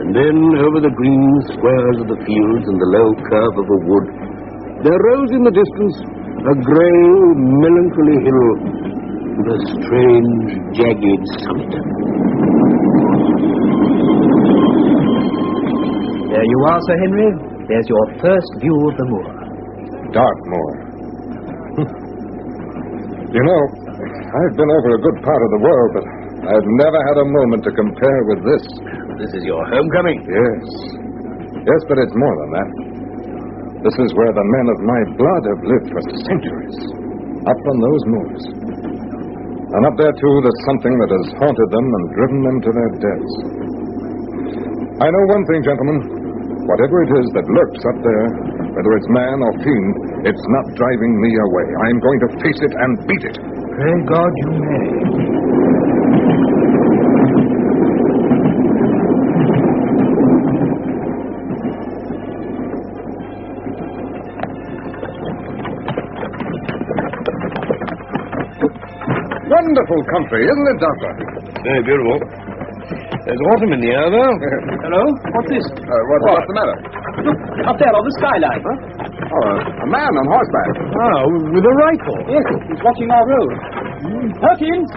and then over the green squares of the fields and the low curve of a wood, there rose in the distance a grey, melancholy hill with a strange, jagged summit. There you are, Sir Henry. There's your first view of the moor. Dartmoor. You know, I've been over a good part of the world, but I've never had a moment to compare with this. This is your homecoming? Yes. Yes, but it's more than that. This is where the men of my blood have lived for centuries. Up on those moors. And up there, too, there's something that has haunted them and driven them to their deaths. I know one thing, gentlemen. Whatever it is that lurks up there, whether it's man or fiend, it's not driving me away. I'm going to face it and beat it. Pray God you may. Wonderful country, isn't it, Doctor? Very beautiful. There's autumn in the air, though. Hello? What's this? What's the matter? Look, up there on the skyline. A man on horseback. Oh, with a rifle. Yes, he's watching our road. Perkins!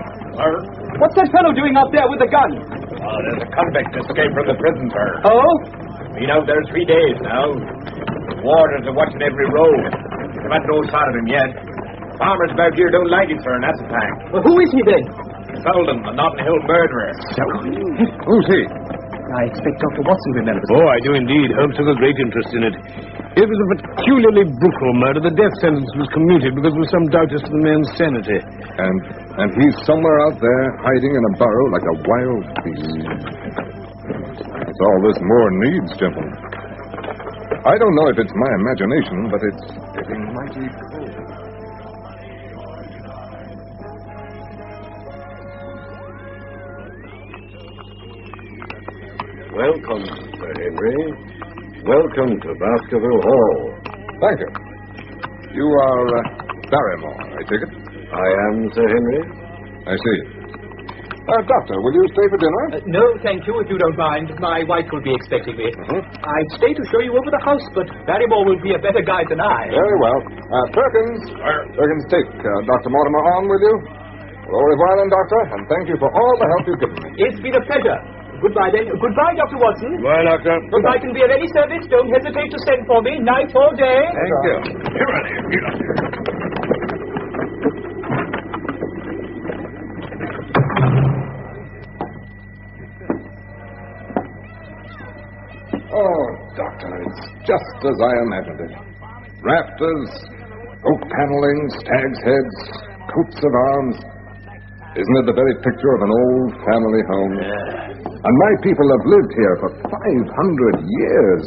What's that fellow doing up there with the gun? Oh, there's a convict escaped from the prison, sir. Oh? Been out there 3 days now. The wardens are watching every road. They've had no sight of him yet. Farmers about here don't like it, sir, and that's a fact. Well, who is he then? Selden, the Notting Hill murderer. Who's he? I expect Dr. Watson remembers. Oh, I do indeed. Holmes took a great interest in it. It was a peculiarly brutal murder. The death sentence was commuted because there was some doubt as to the man's sanity. And he's somewhere out there hiding in a burrow like a wild beast. That's all this moor needs, gentlemen. I don't know if it's my imagination, but it's getting mighty cold. Welcome, Sir Henry. Welcome to Baskerville Hall. Thank you. You are Barrymore, I take it? I am, Sir Henry. I see. Doctor, will you stay for dinner? No, thank you, if you don't mind. My wife will be expecting me. I'd stay to show you over the house, but Barrymore will be a better guide than I. Very well. Perkins, take Dr. Mortimer on with you. Au revoir, then, Doctor, and thank you for all the help you've given me. It's been a pleasure. Goodbye, then. Goodbye, Dr. Watson. Goodbye, Doctor. If I can be of any service, don't hesitate to send for me, night or day. Thank you. Oh, Doctor, it's just as I imagined it. Rafters, oak paneling, stag's heads, coats of arms. Isn't it the very picture of an old family home? Yeah. And my people have lived here for 500 years.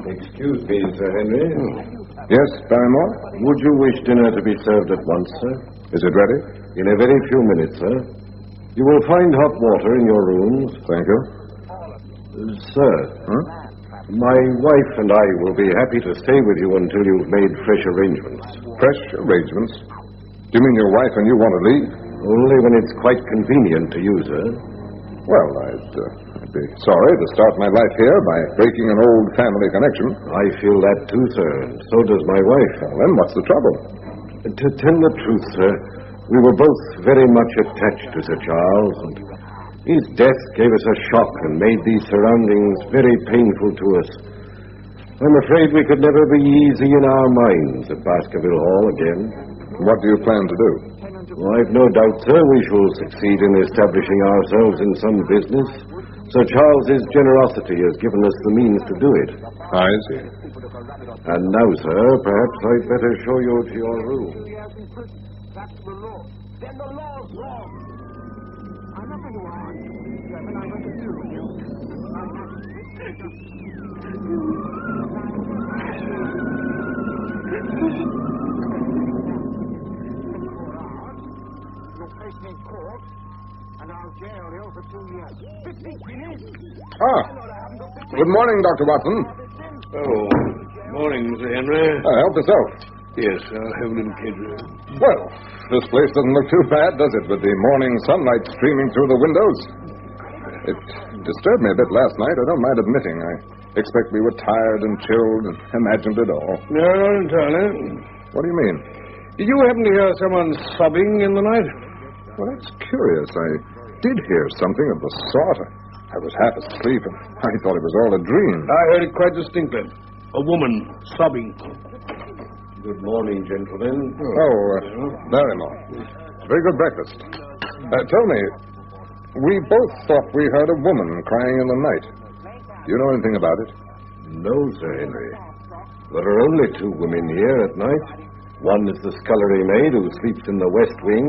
Excuse me, Sir Henry. Yes, Barrymore? Would you wish dinner to be served at once, sir? Is it ready? In a very few minutes, sir. You will find hot water in your rooms. Thank you. Sir, my wife and I will be happy to stay with you until you've made fresh arrangements. Fresh arrangements? Do you mean your wife and you want to leave? Only when it's quite convenient to you, sir. Well, I'd be sorry to start my life here by breaking an old family connection. I feel that too, sir, and so does my wife. Well, then what's the trouble? To tell the truth, sir, we were both very much attached to Sir Charles, and his death gave us a shock and made these surroundings very painful to us. I'm afraid we could never be easy in our minds at Baskerville Hall again. What do you plan to do? I've no doubt, sir, we shall succeed in establishing ourselves in some business. Sir Charles's generosity has given us the means to do it. I see. And now, sir, perhaps I'd better show you to your room. That's the law. Then the law's wrong. I'm not going to argue. But I want to do. Good morning, Dr. Watson. Oh, morning, Mr. Henry. Help yourself. Yes, I'll have a little catering. Well, this place doesn't look too bad, does it, with the morning sunlight streaming through the windows? It disturbed me a bit last night, I don't mind admitting. I expect we were tired and chilled and imagined it all. No, not entirely. What do you mean? Did you happen to hear someone sobbing in the night? Well, that's curious. I did hear something of the sort. I was half asleep, and I thought it was all a dream. I heard it quite distinctly. A woman sobbing. Good morning, gentlemen. Barrymore. Very good breakfast. Tell me, we both thought we heard a woman crying in the night. Do you know anything about it? No, Sir Henry. There are only two women here at night. One is the scullery maid who sleeps in the west wing,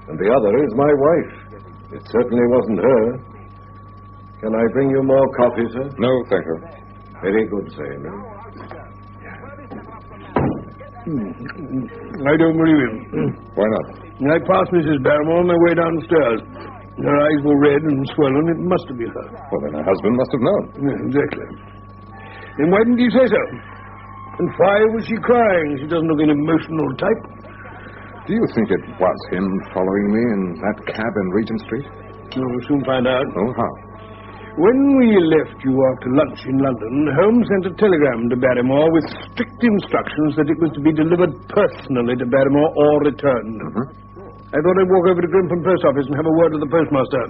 and the other is my wife. It certainly wasn't her. Can I bring you more coffee, sir? No, thank you. Very good, Sir Henry. I don't believe him. Why not? I passed Mrs. Barrymore on my way downstairs. Her eyes were red and swollen. It must have been her. Well, then her husband must have known. Yeah, exactly. Then why didn't he say so? And why was she crying? She doesn't look an emotional type. Do you think it was him following me in that cab in Regent Street? We'll soon find out. Oh, how? When we left you after lunch in London, Holmes sent a telegram to Barrymore with strict instructions that it was to be delivered personally to Barrymore or returned. I thought I'd walk over to Grimpen Post Office and have a word with the postmaster.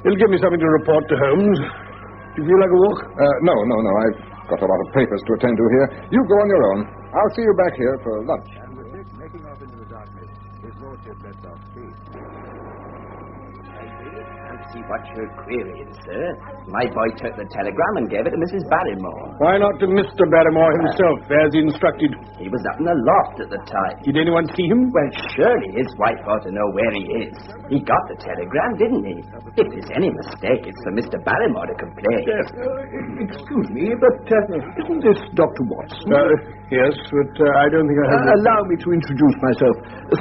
It'll give me something to report to Holmes. Do you feel like a walk? No. I've got a lot of papers to attend to here. You go on your own. I'll see you back here for lunch. And with this making off into the darkness, his lordship lets off speed. See what your query is, sir. My boy took the telegram and gave it to Mrs. Barrymore. Why not to Mr. Barrymore himself, as instructed? He was up in the loft at the time. Did anyone see him? Well, surely his wife ought to know where he is. He got the telegram, didn't he? If there's any mistake, it's for Mr. Barrymore to complain. Yes. Excuse me, but isn't this Dr. Watson? Yes, but I don't think I have... Allow me to introduce myself.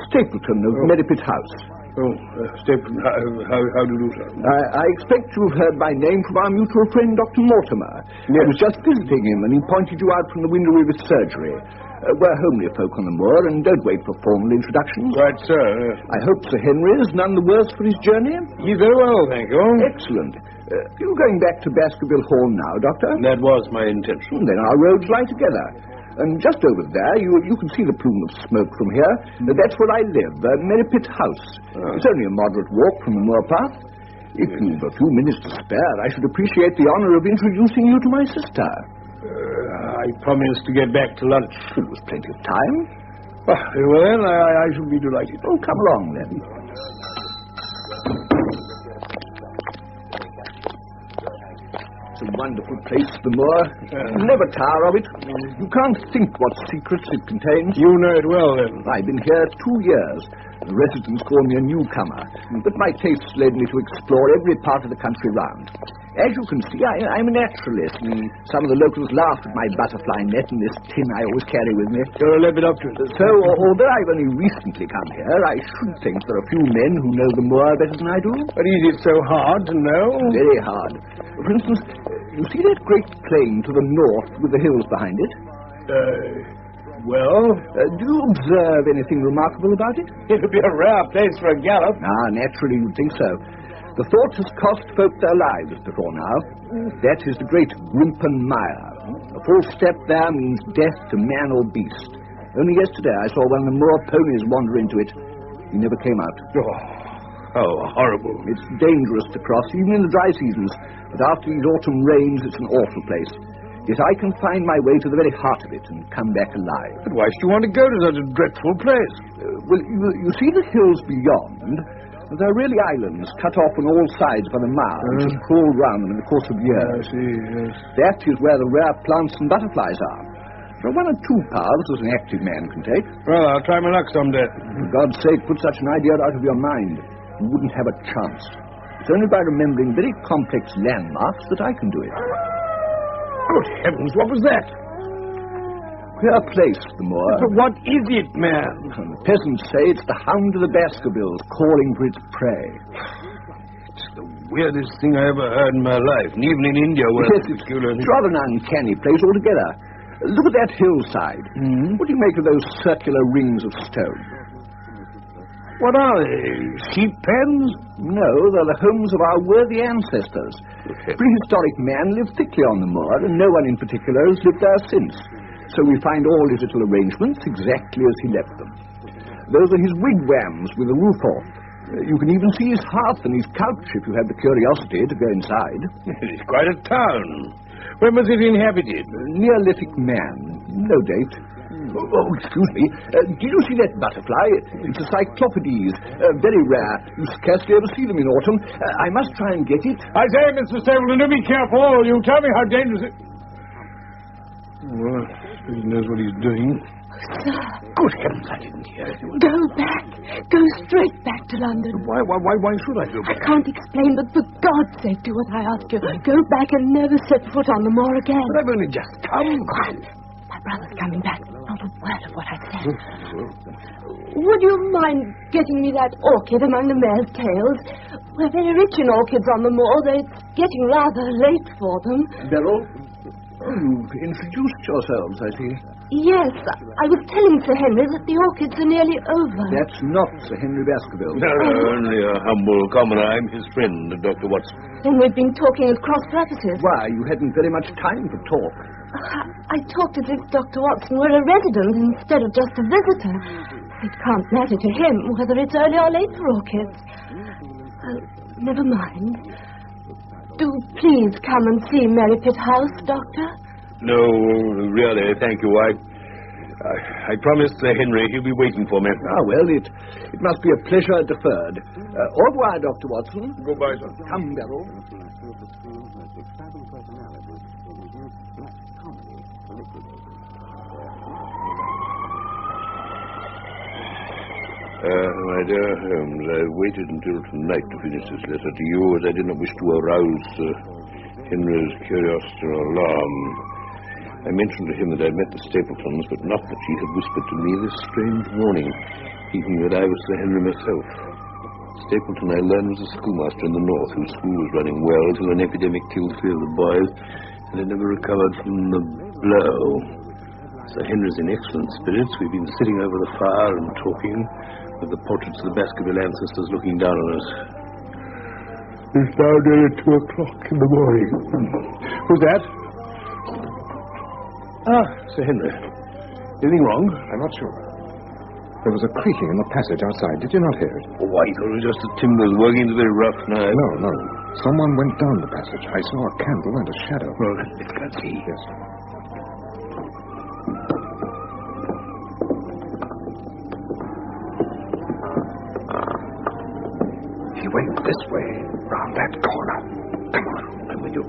Stapleton of Merripit House. Stapleton, how do you do, sir? I expect you've heard my name from our mutual friend, Dr. Mortimer. Yes. I was just visiting him, and he pointed you out from the window of his surgery. We're homely folk on the moor, and don't wait for formal introductions. Right, sir. I hope Sir Henry is none the worse for his journey. He's very well, thank you. Excellent. You're going back to Baskerville Hall now, Doctor? That was my intention. Then our roads lie together. And just over there, you can see the plume of smoke from here. That's where I live, Merripit House. It's only a moderate walk from the moor path. If you've a few minutes to spare, I should appreciate the honor of introducing you to my sister. I promised to get back to lunch. There was plenty of time. Very well, I shall be delighted. Oh, come along, then. It's a wonderful place, the moor. Never tire of it. You can't think what secrets it contains. You know it well, then. I've been here 2 years. The residents call me a newcomer, but my tastes led me to explore every part of the country round. As you can see, I'm a naturalist, and some of the locals laugh at my butterfly net and this tin I always carry with me. You're a Lepidopterist. So, although I've only recently come here, I should think there are few men who know the moor better than I do. But is it so hard to know? Very hard. For instance, you see that great plain to the north with the hills behind it? Well? Do you observe anything remarkable about it? It would be a rare place for a gallop. Naturally you'd think so. The thought has cost folk their lives before now. That is the great Grimpen Mire. A false step there means death to man or beast. Only yesterday I saw one of the moor ponies wander into it. He never came out. Oh, how horrible. It's dangerous to cross, even in the dry seasons. But after these autumn rains, it's an awful place. Yet I can find my way to the very heart of it and come back alive. But why should you want to go to such a dreadful place? Well, you see the hills beyond? They're really islands, cut off on all sides by the mire, which has crawled round them in the course of years. I see, yes. That is where the rare plants and butterflies are. There are 1 or 2 paths that an active man can take. Well, I'll try my luck someday. For God's sake, put such an idea out of your mind. You wouldn't have a chance. It's only by remembering very complex landmarks that I can do it. Good heavens, what was that? Queer place, the moor. But what is it, man? The peasants say it's the hound of the Baskervilles calling for its prey. It's the weirdest thing I ever heard in my life, and even in India where it's rather an uncanny place altogether. Look at that hillside. What do you make of those circular rings of stone? What are they? Sheep pens? No, they're the homes of our worthy ancestors. Prehistoric man lived thickly on the moor, and no one in particular has lived there since. So we find all his little arrangements exactly as he left them. Those are his wigwams with the roof off. You can even see his hearth and his couch if you have the curiosity to go inside. It's quite a town. When was it inhabited? Neolithic man. No date. Oh, excuse me. Did you see that butterfly? It's a cyclopedes. Very rare. You scarcely ever see them in autumn. I must try and get it. I say, Mr. Stapleton, do be careful. You tell me how dangerous it... Well, he knows what he's doing. Sir. Good heavens, I didn't hear it. Go back. Go straight back to London. Why should I go back? I can't explain, but for God's sake, do what I ask you. Go back and never set foot on the moor again. But I've only just come. Quiet. My brother's coming back. Not a word of what I said. Would you mind getting me that orchid among the mare's tails? We're very rich in orchids on the moor, though it's getting rather late for them. Beryl? You've introduced yourselves, I see. Yes, I was telling Sir Henry that the orchids are nearly over. That's not Sir Henry Baskerville. No, only a humble commoner. I'm his friend, Dr. Watson. Then we've been talking at cross purposes. Why, you hadn't very much time for talk. I talked as if Dr. Watson were a resident instead of just a visitor. It can't matter to him whether it's early or late for orchids. Never mind. Do please come and see Merripit House, Doctor. No, really, thank you. I promised Sir Henry he'll be waiting for me. Well, it must be a pleasure deferred. Au revoir, Dr. Watson. Goodbye, sir. Come, Beryl. My dear Holmes, I waited until tonight to finish this letter to you, as I did not wish to arouse Henry's curiosity or alarm. I mentioned to him that I'd met the Stapletons, but not that she had whispered to me this strange warning, thinking that I was Sir Henry myself. Stapleton, I learned, was a schoolmaster in the north whose school was running well till an epidemic killed 3 of the boys, and had never recovered from the blow. Sir Henry's in excellent spirits. We've been sitting over the fire and talking, with the portraits of the Baskerville ancestors looking down on us. It's now nearly 2 o'clock in the morning. Who's that? Ah, Sir Henry. Anything wrong? I'm not sure. There was a creaking in the passage outside. Did you not hear it? Oh, I thought it was just the timbers working. It's a very rough night. No. Someone went down the passage. I saw a candle and a shadow. Well, let's go and see. Yes. He went this way, round that corner. Come on. I'm with you.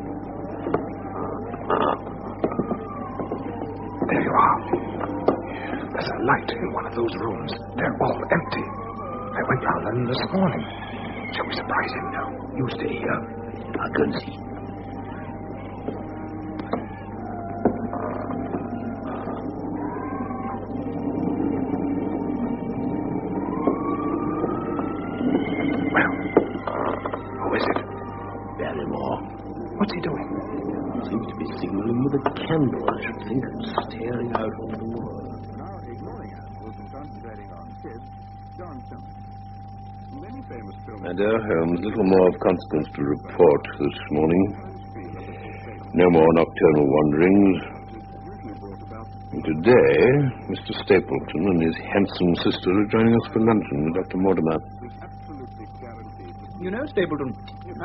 There you are. There's a light in one of those rooms. They're all empty. I went round them this morning. Shall we surprise him now? You stay here. I'll go and see. Well, who is it? Barrymore. What's he doing? Seems to be signaling with a candle, I should think, and staring out over the moor. My dear Holmes, little more of consequence to report this morning. No more nocturnal wanderings. And today, Mr. Stapleton and his handsome sister are joining us for luncheon with Dr. Mortimer. You know, Stapleton,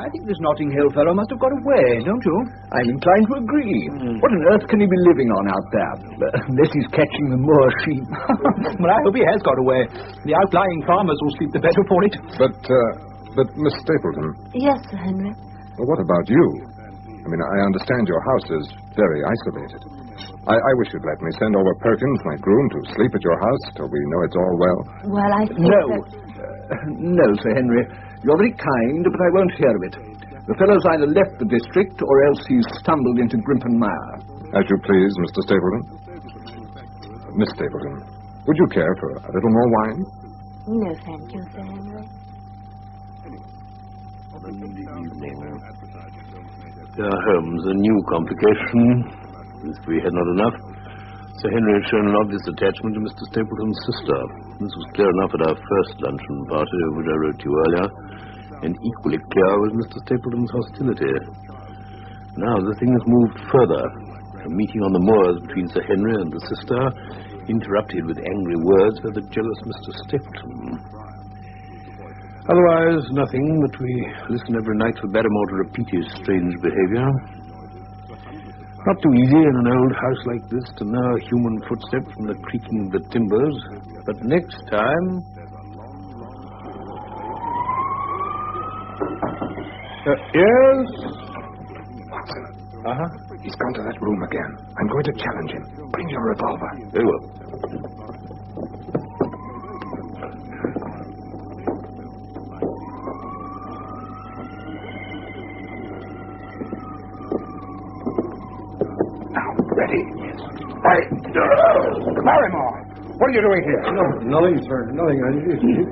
I think this Notting Hill fellow must have got away, don't you? I'm inclined to agree. What on earth can he be living on out there? Unless he's catching the moor sheep. Well, I hope he has got away. The outlying farmers will sleep the better for it. But Miss Stapleton. Yes, Sir Henry. Well, what about you? I mean, I understand your house is very isolated. I wish you'd let me send over Perkins, my groom, to sleep at your house till we know it's all well. Well, I think No, Sir Henry. You're very kind, but I won't hear of it. The fellow's either left the district or else he's stumbled into Grimpen Mire. As you please, Mr. Stapleton. Miss Stapleton, would you care for a little more wine? No, thank you, Sir Henry. Monday evening. Holmes, a new complication. If we had not enough, Sir Henry had shown an obvious attachment to Mr. Stapleton's sister. This was clear enough at our first luncheon party, of which I wrote to you earlier, and equally clear was Mr. Stapleton's hostility. Now the thing has moved further. A meeting on the moors between Sir Henry and the sister, interrupted with angry words by the jealous Mr. Stapleton. Otherwise, nothing, but we listen every night for Barrymore to repeat his strange behavior. Not too easy in an old house like this to know a human footstep from the creaking of the timbers. But next time... Yes? Watson. Uh-huh. He's gone to that room again. I'm going to challenge him. Bring your revolver. Very well. Ready? Yes. Hey, Barrymore, what are you doing here? Nothing, sir. Nothing.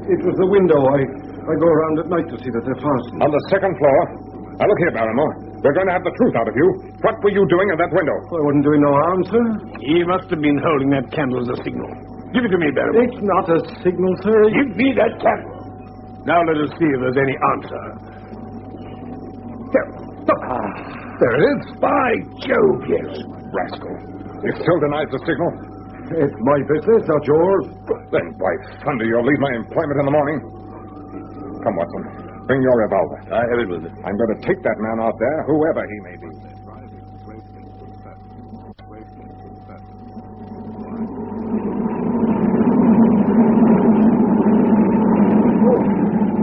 It was the window. I go around at night to see that they're fastened. On the second floor. Now, look here, Barrymore. We're going to have the truth out of you. What were you doing at that window? I wasn't doing no harm, sir. He must have been holding that candle as a signal. Give it to me, Barrymore. It's not a signal, sir. Give me that candle. Now let us see if there's any answer. There. Look. There it is. By Jove, yes. Rascal. You still denies the signal? It's my business, not yours. Then, by thunder, you'll leave my employment in the morning. Come, Watson. Bring your revolver. I have it with me. I'm going to take that man out there, whoever he may be.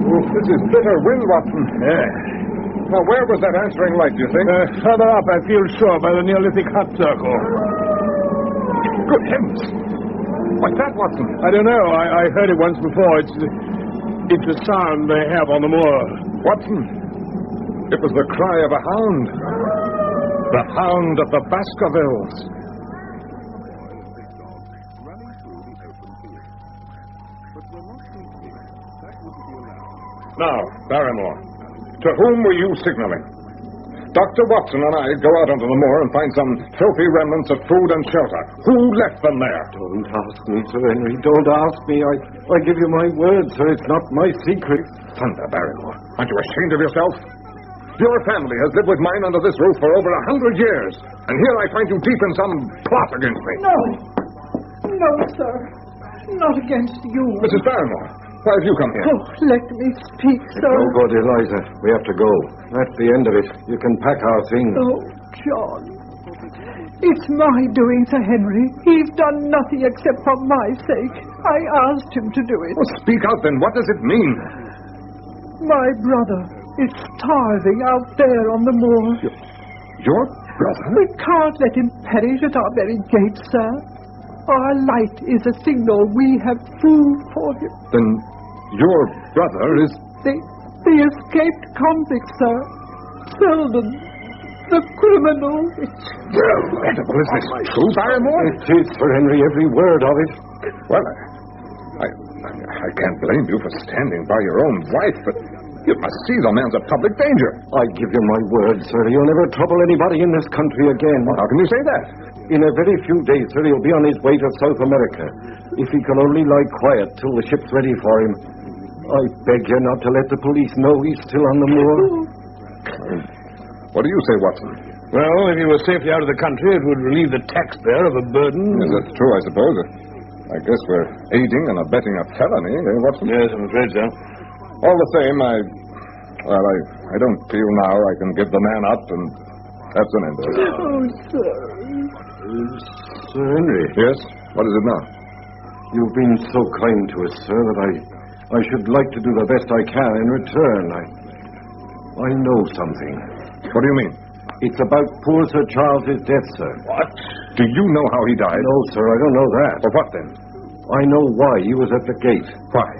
Oh, this is bitter wind, Watson. Yeah. Now, where was that answering light, do you think? Further up, I feel sure, by the Neolithic hut circle. Good heavens. What's that, Watson? I don't know. I heard it once before. It's a sound they have on the moor. Watson, it was the cry of a hound. The hound of the Baskervilles. Now, Barrymore, to whom were you signaling? Dr. Watson and I go out onto the moor and find some filthy remnants of food and shelter. Who left them there? Don't ask me, Sir Henry. Don't ask me. I give you my word, sir. It's not my secret. Thunder, Barrymore. Aren't you ashamed of yourself? Your family has lived with mine under this roof for over 100 years. And here I find you deep in some plot against me. No. No, sir. Not against you. Mrs. Barrymore, why have you come here? Oh, let me speak, sir. No good, Eliza. We have to go. That's the end of it. You can pack our things. Oh, John. It's my doing, Sir Henry. He's done nothing except for my sake. I asked him to do it. Well, speak out then. What does it mean? My brother is starving out there on the moor. Your brother? We can't let him perish at our very gate, sir. Our light is a signal we have food for him. Then your brother is... The escaped convict, sir. Selden. The criminal. Incredible. Is this true, Barrymore? It is, Sir Henry, every word of it. Well, I can't blame you for standing by your own wife, but you must see the man's a public danger. I give you my word, sir. You'll never trouble anybody in this country again. Well, how can you say that? In a very few days, sir, he'll be on his way to South America. If he can only lie quiet till the ship's ready for him. I beg you not to let the police know he's still on the moor. What do you say, Watson? Well, if he were safely out of the country, it would relieve the taxpayer of a burden. Yes, that's true, I suppose. I guess we're aiding and abetting a felony, eh, Watson? Yes, I'm afraid so. All the same, I don't feel now I can give the man up and that's an end to it. Oh, sir. Sir Henry. Yes? What is it now? You've been so kind to us, sir, that I should like to do the best I can in return. I know something. What do you mean? It's about poor Sir Charles's death, sir. What? Do you know how he died? No, sir, I don't know that. Well, what then? I know why he was at the gate. Why?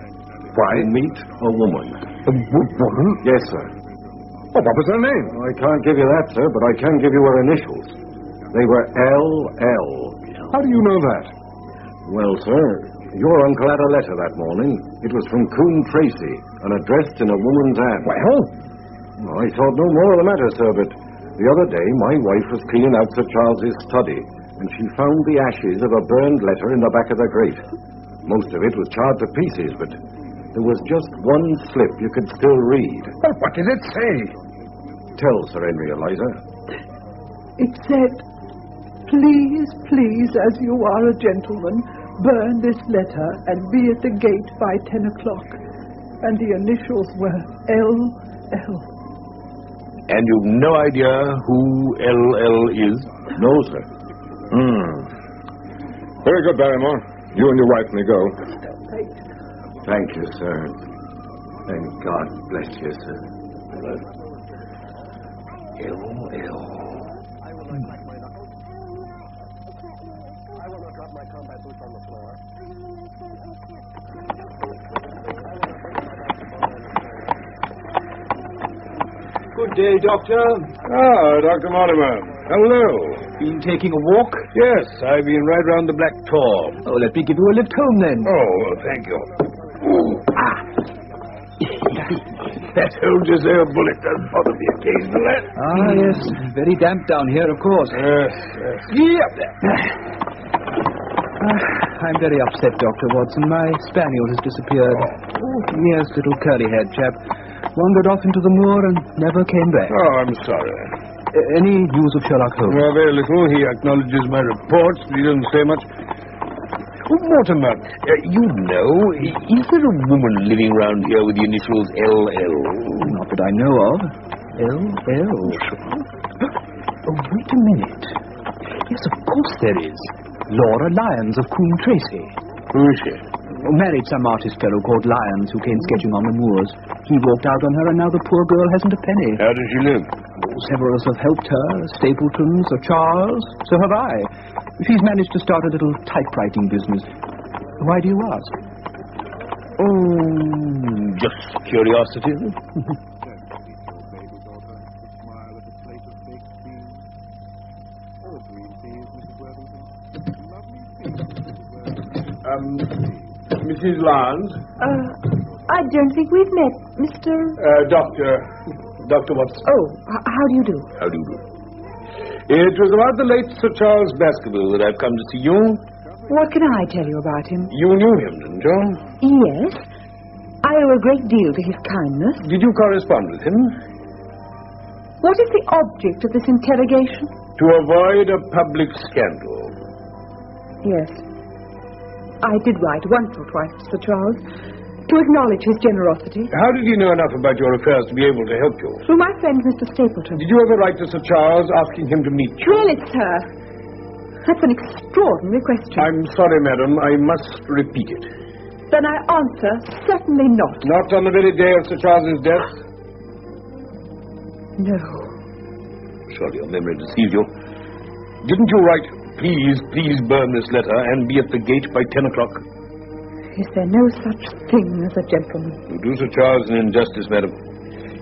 Why? To meet a woman. A woman? Yes, sir. Well, what was her name? I can't give you that, sir, but I can give you her initials. They were L.L. How do you know that? Well, sir, your uncle had a letter that morning. It was from Coon Tracy and addressed in a woman's hand. Well? I thought no more of the matter, sir, but the other day my wife was cleaning out Sir Charles's study, and she found the ashes of a burned letter in the back of the grate. Most of it was charred to pieces, but there was just one slip you could still read. Well, what did it say? Tell Sir Henry, Eliza. It said, "Please, please, as you are a gentleman, burn this letter and be at the gate by 10 o'clock. And the initials were L.L. And you've no idea who L.L. is? No, sir. Very good, Barrymore. You and your wife may go. Thank you, sir. And God bless you, sir. L.L. I will not drop my combat boots on the floor. Good day, Doctor. Ah, Dr. Mortimer. Hello. Been taking a walk? Yes, I've been right round the Black Tor. Oh, let me give you a lift home, then. Oh, thank you. That soldiers there bullet does bother me occasionally. Ah, yes. Very damp down here, of course. Yes. Yep. I'm very upset, Dr. Watson. My spaniel has disappeared. Oh, yes, little curly-haired chap. Wandered off into the moor and never came back. Oh, I'm sorry. Any news of Sherlock Holmes? Well, very little. He acknowledges my reports, but he doesn't say much. Oh, Mortimer, you know, is there a woman living round here with the initials L.L.? Not that I know of. L.L. Oh, wait a minute. Yes, of course there is. Laura Lyons of Coon Tracy. Who is she? Married some artist fellow called Lyons who came sketching on the moors. He walked out on her, and now the poor girl hasn't a penny. How does she live? Several of us have helped her. Stapleton, Sir Charles. So have I. She's managed to start a little typewriting business. Why do you ask? Oh, just curiosity. Mrs. Lyons? I don't think we've met, Mr. Dr. Watson. Oh, how do you do? How do you do? It was about the late Sir Charles Baskerville that I've come to see you. What can I tell you about him? You knew him, didn't you? Yes. I owe a great deal to his kindness. Did you correspond with him? What is the object of this interrogation? To avoid a public scandal. Yes. I did write once or twice to Sir Charles to acknowledge his generosity. How did he know enough about your affairs to be able to help you? Through my friend, Mr. Stapleton. Did you ever write to Sir Charles asking him to meet you? Really, sir? That's an extraordinary question. I'm sorry, madam. I must repeat it. Then I answer, certainly not. Not on the very day of Sir Charles's death? No. Surely your memory deceives you. Didn't you write, please burn this letter and be at the gate by 10 o'clock? Is there no such thing as a gentleman? You do Sir Charles an injustice, madam.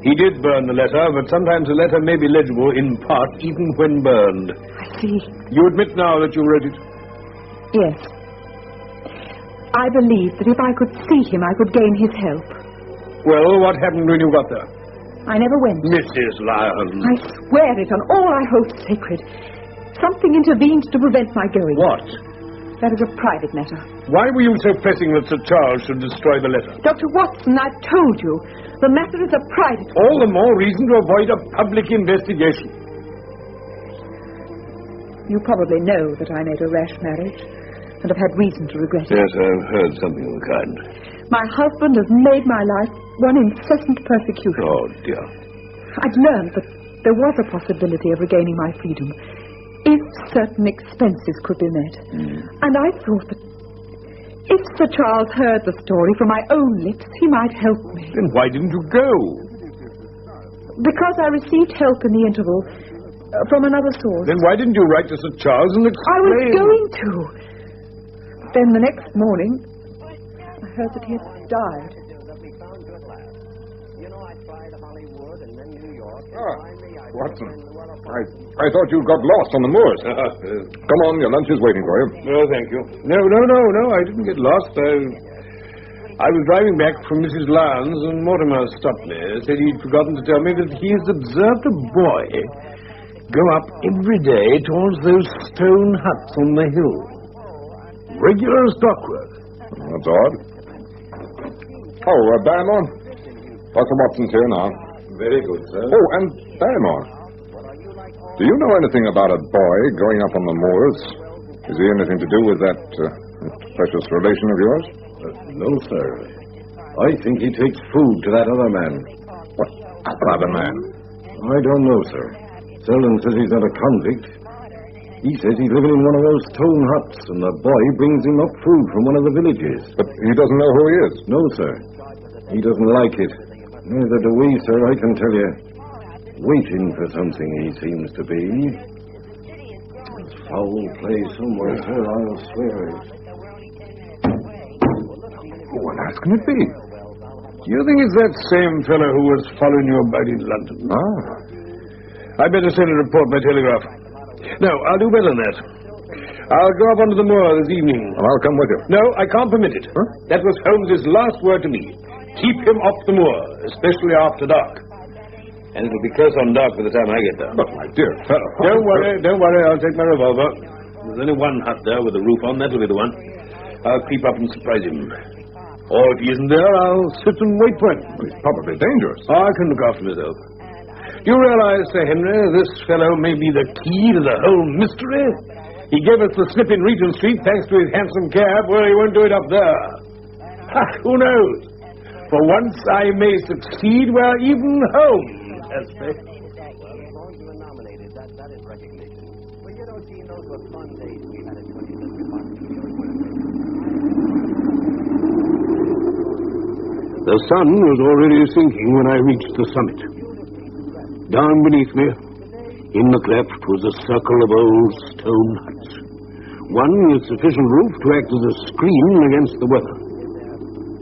He did burn the letter, but sometimes a letter may be legible in part, even when burned. I see. You admit now that you wrote it? Yes. I believed that if I could see him, I could gain his help. Well, what happened when you got there? I never went. Mrs. Lyons. I swear it on all I hold sacred. Something intervened to prevent my going. What? That is a private matter. Why were you so pressing that Sir Charles should destroy the letter? Dr. Watson, I've told you. The matter is a private one. All the more reason to avoid a public investigation. You probably know that I made a rash marriage and have had reason to regret it. Yes, I've heard something of the kind. My husband has made my life one incessant persecution. Oh, dear. I'd learned that there was a possibility of regaining my freedom if certain expenses could be met. And I thought that if Sir Charles heard the story from my own lips, he might help me. Then why didn't you go? Because I received help in the interval from another source. Then why didn't you write to Sir Charles and explain? I was going to. Then the next morning, I heard that he had died. Watson, I thought you got lost on the moors. Come on, your lunch is waiting for you. No, thank you. No, I didn't get lost. I was driving back from Mrs. Lyons, and Mortimer stopped me. Said he'd forgotten to tell me that he has observed a boy go up every day towards those stone huts on the hill. Regular as clockwork. That's odd. Oh, Barrymore. Dr. Watson's here now. Very good, sir. Oh, and Barrymore. Do you know anything about a boy going up on the moors? Is he anything to do with that precious relation of yours? No, sir. I think he takes food to that other man. What other man? I don't know, sir. Selden says he's not a convict. He says he's living in one of those stone huts, and the boy brings him up food from one of the villages. But he doesn't know who he is? No, sir. He doesn't like it. Neither do we, sir, I can tell you. Waiting for something, he seems to be. There's foul play somewhere, sir, I'll swear it. What else can it be? Do you think it's that same fellow who was following you about in London? I'd better send a report by telegraph. No, I'll do better than that. I'll go up onto the moor this evening. Well, I'll come with you. No, I can't permit it. Huh? That was Holmes's last word to me. Keep him off the moor, especially after dark. And it'll be close on dark by the time I get there. But, my dear fellow... Don't worry, I'll take my revolver. There's only one hut there with a roof on. That'll be the one. I'll creep up and surprise him. Or if he isn't there, I'll sit and wait for him. He's probably dangerous. I can look after myself. Do you realize, Sir Henry, this fellow may be the key to the whole mystery? He gave us the slip in Regent Street thanks to his handsome cab. Well, he won't do it up there. Ha, who knows? For once I may succeed where even Holmes has failed. The sun was already sinking when I reached the summit. Down beneath me, in the cleft, was a circle of old stone huts. One with sufficient roof to act as a screen against the weather.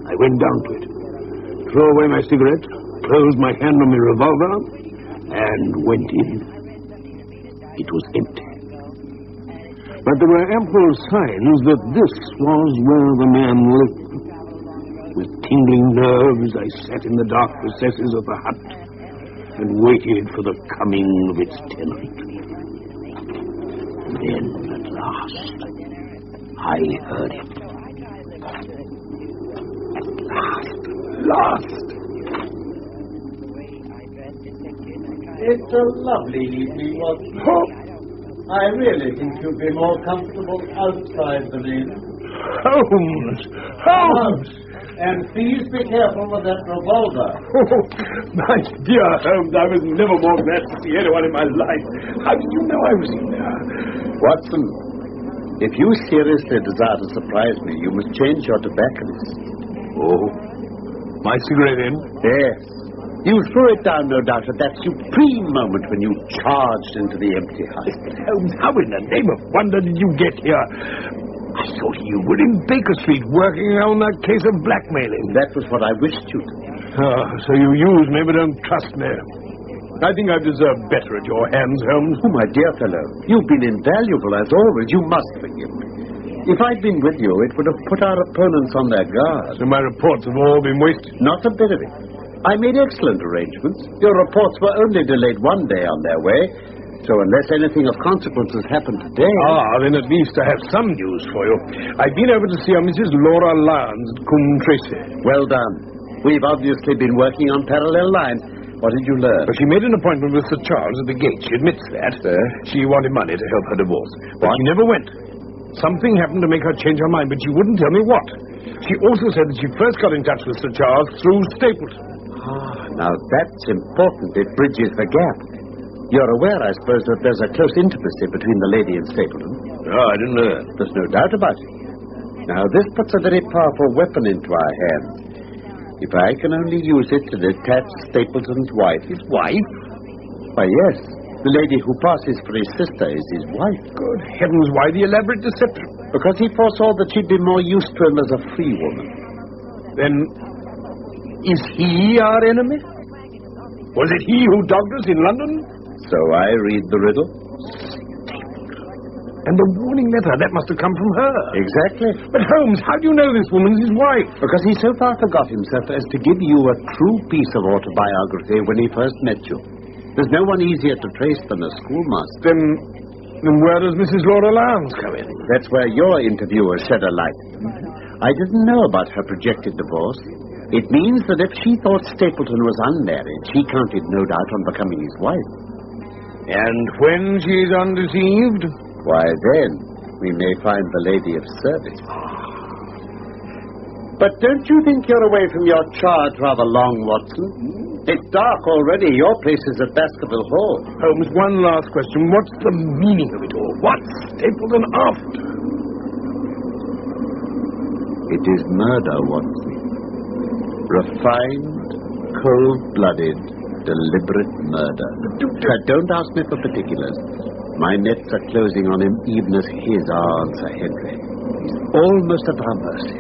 I went down to it, threw away my cigarette, closed my hand on my revolver, and went in. It was empty. But there were ample signs that this was where the man lived. With tingling nerves, I sat in the dark recesses of the hut and waited for the coming of its tenant. Then, at last, I heard it. At last. It's a lovely evening, Watson. I really think you'd be more comfortable outside than in. Holmes! Holmes! And please be careful with that revolver. Oh, my dear Holmes, I was never more glad to see anyone in my life. How did you know I was in there? Watson, if you seriously desire to surprise me, you must change your tobacconist. Oh, my cigarette in? Yes. You threw it down, no doubt, at that supreme moment when you charged into the empty house. Holmes, how in the name of wonder did you get here? I thought you were in Baker Street working on that case of blackmailing. That was what I wished you to. Oh, so you use me but don't trust me. I think I've deserved better at your hands, Holmes. Oh, my dear fellow, you've been invaluable as always. You must forgive me. If I'd been with you, it would have put our opponents on their guard. So my reports have all been wasted? Not a bit of it. I made excellent arrangements. Your reports were only delayed one day on their way, so unless anything of consequence has happened today... Ah, then at least I have some news for you. I've been over to see Mrs. Laura Lyons at Coombe Tracy. Well done. We've obviously been working on parallel lines. What did you learn? Well, she made an appointment with Sir Charles at the gate. She admits that. She wanted money to help her divorce. But she never went. Something happened to make her change her mind, but she wouldn't tell me what. She also said that she first got in touch with Sir Charles through Stapleton. Ah, now that's important. It bridges the gap. You're aware, I suppose, that there's a close intimacy between the lady and Stapleton? Oh, I didn't know that. There's no doubt about it. Now, this puts a very powerful weapon into our hands. If I can only use it to detach Stapleton's wife... His wife? Why, yes. The lady who passes for his sister is his wife. Good heavens, why the elaborate deception? Because he foresaw that she'd be more used to him as a free woman. Then... is he our enemy? Was it he who dogged us in London? So I read the riddle. And the warning letter, that must have come from her. Exactly. But Holmes, how do you know this woman's his wife? Because he so far forgot himself as to give you a true piece of autobiography when he first met you. There's no one easier to trace than a schoolmaster. Then where does Mrs. Laura Lyons come in? That's where your interviewer shed a light. I didn't know about her projected divorce. It means that if she thought Stapleton was unmarried, she counted no doubt on becoming his wife. And when she's undeceived? Why, then, we may find the lady of service. But don't you think you're away from your charge rather long, Watson? It's dark already. Your place is at Baskerville Hall. Holmes, one last question. What's the meaning of it all? What's Stapleton after? It is murder, Watson. Refined, cold-blooded, deliberate murder. Don't ask me for particulars. My nets are closing on him even as his are on Sir Henry. He's almost at our mercy.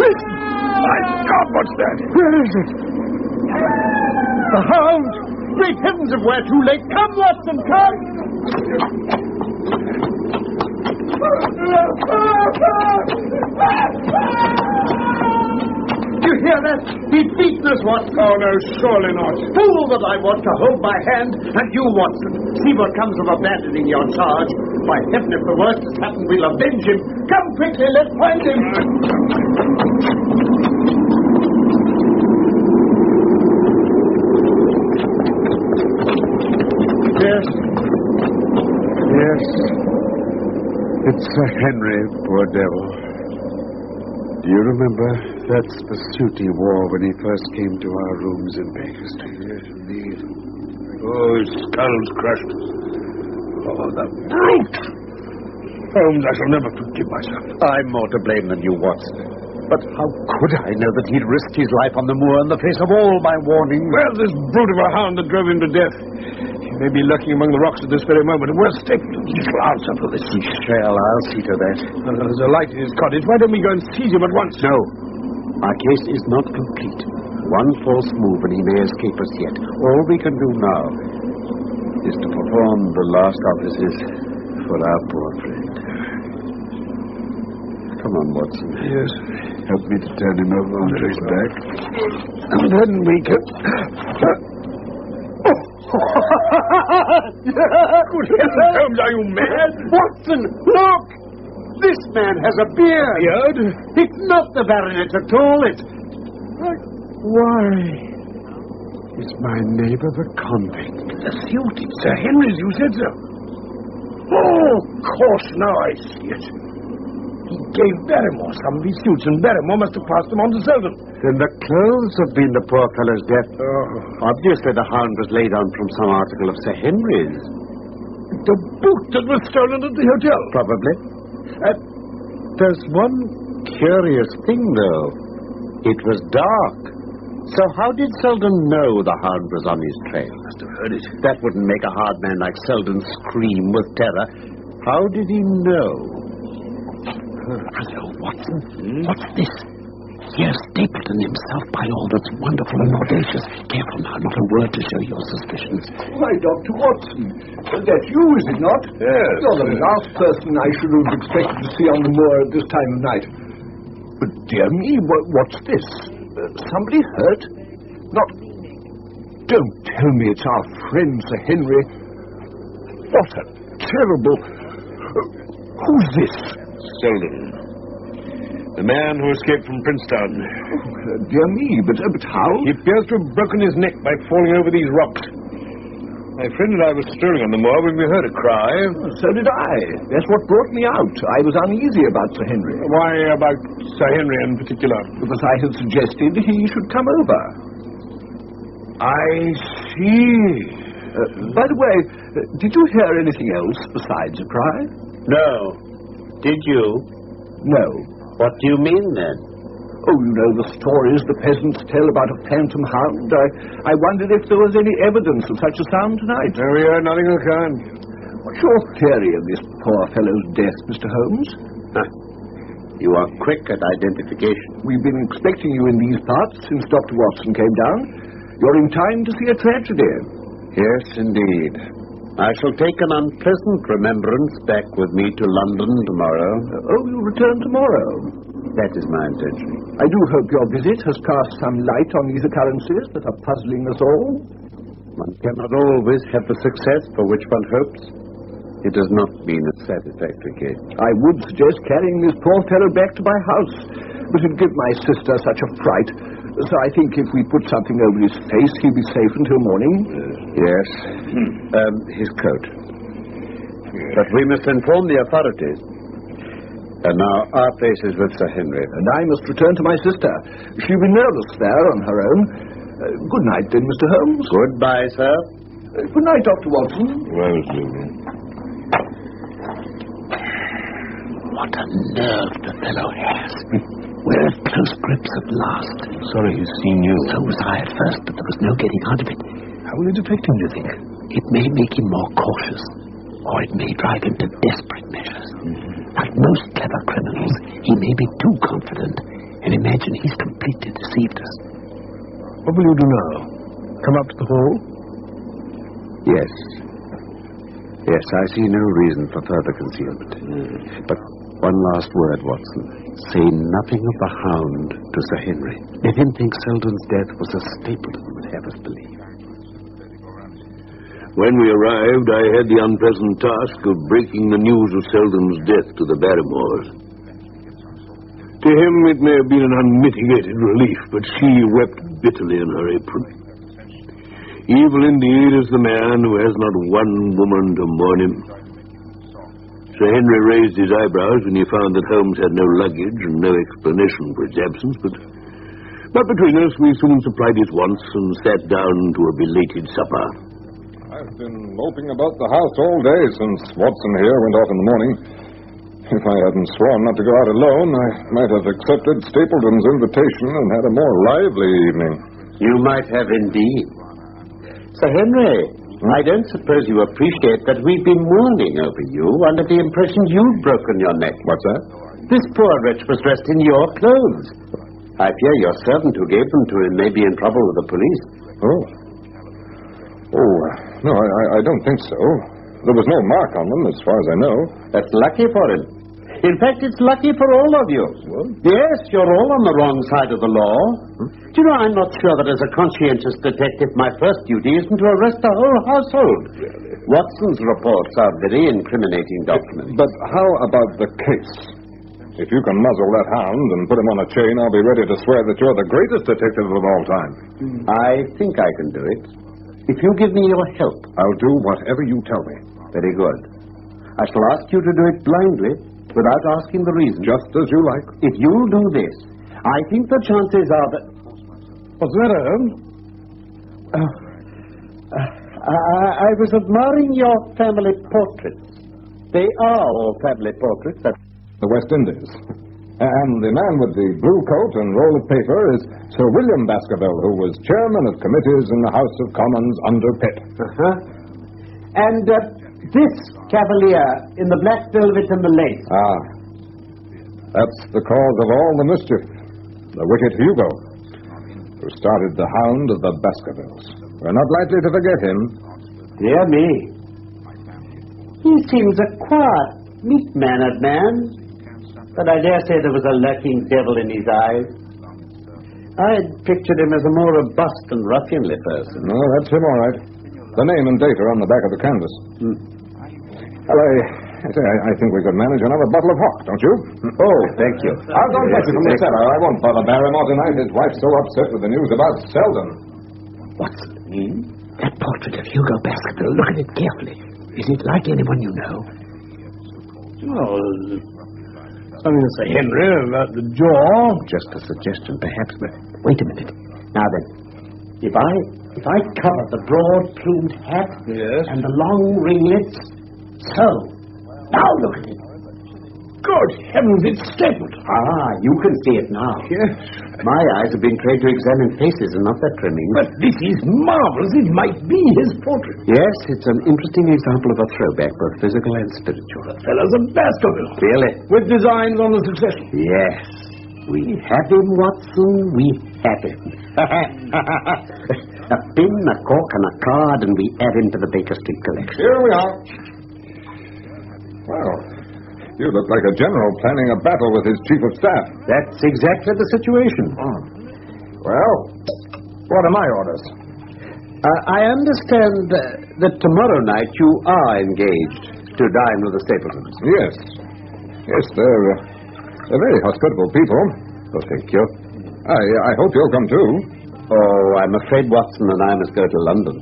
Listen! My God, what's that? Where is it? The hound! Great heavens, if we're too late! Come, Watson, come! You hear that? He's beaten us, Watson. Oh, no, surely not. Fool that I want to hold my hand, and you, Watson, see what comes of abandoning your charge. By heaven, if the worst has happened, we'll avenge him. Come quickly, let's find him. Yes. It's Sir Henry, poor devil. Do you remember? That's the suit he wore when he first came to our rooms in Baker Street. Yes, indeed. Oh, his skull's crushed. Oh, the brute! Holmes, I shall never forgive myself. I'm more to blame than you, Watson. But how could I know that he'd risked his life on the moor in the face of all my warnings? Well, this brute of a hound that drove him to death. He may be lurking among the rocks at this very moment. And where's Stapleton? He shall answer for this. He shall. I'll see to that. There's a light in his cottage. Why don't we go and seize him at once? No. Our case is not complete. One false move and he may escape us yet. All we can do now is to perform the last offices for our poor friend. Come on, Watson. Yes. Help me to turn him over onto his back. And then we can... Good heavens, Holmes, are you mad? Watson, look! This man has a beard. Beard? It's not the baronet at all. It's... Why? Is my neighbor the convict? The suit. It's Sir Henry's. You said so. Oh, of course. Now I see it. He gave Barrymore some of these suits, and Barrymore must have passed them on to Selden. Then the clothes have been the poor fellow's death. Obviously, the hound was laid on from some article of Sir Henry's. The boot that was stolen at the hotel? Probably. There's one curious thing, though. It was dark. So how did Selden know the hound was on his trail? Must have heard it. That wouldn't make a hard man like Selden scream with terror. How did he know? Hello, Watson. What's this? Here's Stapleton himself, by all that's wonderful and audacious. Careful now, not a word to show your suspicions. Why, Dr. Watson, that's you, is it not? Yes. You're the last person I should have expected to see on the moor at this time of night. But, dear me, what's this? Somebody hurt? Not... Don't tell me it's our friend, Sir Henry. What a terrible... Who's this? Selden. The man who escaped from Princetown. Oh, dear me, but how? He appears to have broken his neck by falling over these rocks. My friend and I were strolling on the moor when we heard a cry. Oh, so did I. That's what brought me out. I was uneasy about Sir Henry. Why about Sir Henry in particular? Because I had suggested he should come over. I see. By the way, did you hear anything else besides a cry? No. Did you? No. What do you mean, then? Oh, you know the stories the peasants tell about a phantom hound. I wondered if there was any evidence of such a sound tonight. No, we heard nothing of the kind. What's your theory of this poor fellow's death, Mr. Holmes? You are quick at identification. We've been expecting you in these parts since Dr. Watson came down. You're in time to see a tragedy. Yes, indeed. I shall take an unpleasant remembrance back with me to London tomorrow. Oh, you return tomorrow? That is my intention. I do hope your visit has cast some light on these occurrences that are puzzling us all. One cannot always have the success for which one hopes. It has not been a satisfactory case. I would suggest carrying this poor fellow back to my house, but it'd give my sister such a fright. So I think if we put something over his face, he'll be safe until morning. Yes. His coat. But we must inform the authorities. And now our place is with Sir Henry. And I must return to my sister. She'll be nervous there on her own. Good night, then, Mr. Holmes. Goodbye, sir. Good night, Dr. Watson. Well, Susan. What a nerve the fellow has. We're at close grips at last. Sorry he's seen you. So was I at first, but there was no getting out of it. How will it affect him, do you think? It may make him more cautious, or it may drive him to desperate measures. Like most clever criminals, he may be too confident and imagine he's completely deceived us. What will you do now? Come up to the hall? Yes. Yes, I see no reason for further concealment. But one last word, Watson. Say nothing of the hound to Sir Henry. Let him think Selden's death was a Stapleton would have us believe. When we arrived, I had the unpleasant task of breaking the news of Selden's death to the Barrymores. To him, it may have been an unmitigated relief, but she wept bitterly in her apron. Evil indeed is the man who has not one woman to mourn him. Sir Henry raised his eyebrows when he found that Holmes had no luggage and no explanation for his absence, but between us we soon supplied his wants and sat down to a belated supper. I've been moping about the house all day since Watson here went off in the morning. If I hadn't sworn not to go out alone, I might have accepted Stapleton's invitation and had a more lively evening. You might have indeed. Sir Henry, I don't suppose you appreciate that we've been mourning over you under the impression you'd broken your neck. What's that? This poor wretch was dressed in your clothes. I fear your servant who gave them to him may be in trouble with the police. No, I don't think so. There was no mark on them, as far as I know. That's lucky for him. In fact, it's lucky for all of you. What? Yes, you're all on the wrong side of the law. Do you know, I'm not sure that as a conscientious detective, my first duty isn't to arrest the whole household. Watson's reports are very incriminating documents. But how about the case? If you can muzzle that hound and put him on a chain, I'll be ready to swear that you're the greatest detective of all time. I think I can do it. If you give me your help. I'll do whatever you tell me. Very good. I shall ask you to do it blindly, without asking the reason. Just as you like. If you'll do this, I think the chances are that... What's the matter, Holmes? I was admiring your family portraits. They are all family portraits. The West Indies. And the man with the blue coat and roll of paper is Sir William Baskerville, who was chairman of committees in the House of Commons under Pitt. And this cavalier in the black velvet and the lace. Ah. That's the cause of all the mischief. The wicked Hugo, who started the hound of the Baskervilles. We're not likely to forget him. Dear me. He seems a quiet, meek-mannered man. But I dare say there was a lurking devil in his eyes. I had pictured him as a more robust and ruffianly person. No, that's him, all right. The name and date are on the back of the canvas. Well, I think we could manage another bottle of hock, don't you? Oh, thank you. I'll don't touch it from the cellar. I won't bother Barrymore tonight. His wife's so upset with the news about Selden. What's the name? That portrait of Hugo Baskerville. Look at it carefully. Is it like anyone you know? Oh, something to say, Henry, about the jaw. Just a suggestion, perhaps, but wait a minute. Now then, if I cover the broad-plumed hat and the long ringlets, so. Now look at it. Good heavens, it's stapled. Ah, you can see it now. Yes. My eyes have been trained to examine faces and not their trimmings. But this is marvelous. It might be his portrait. Yes, it's an interesting example of a throwback, both physical and spiritual. The fellow's a Baskerville. Really? With designs on the succession. Yes. We have him, Watson. We have him. A pin, a cork, and a card, and we add him to the Baker Street collection. Here we are. Well, you look like a general planning a battle with his chief of staff. That's exactly the situation. Well, what are my orders? I understand that tomorrow night you are engaged to dine with the Stapletons. Yes. Yes, they're very hospitable people. Oh, thank you. I hope you'll come too. Oh, I'm afraid Watson and I must go to London.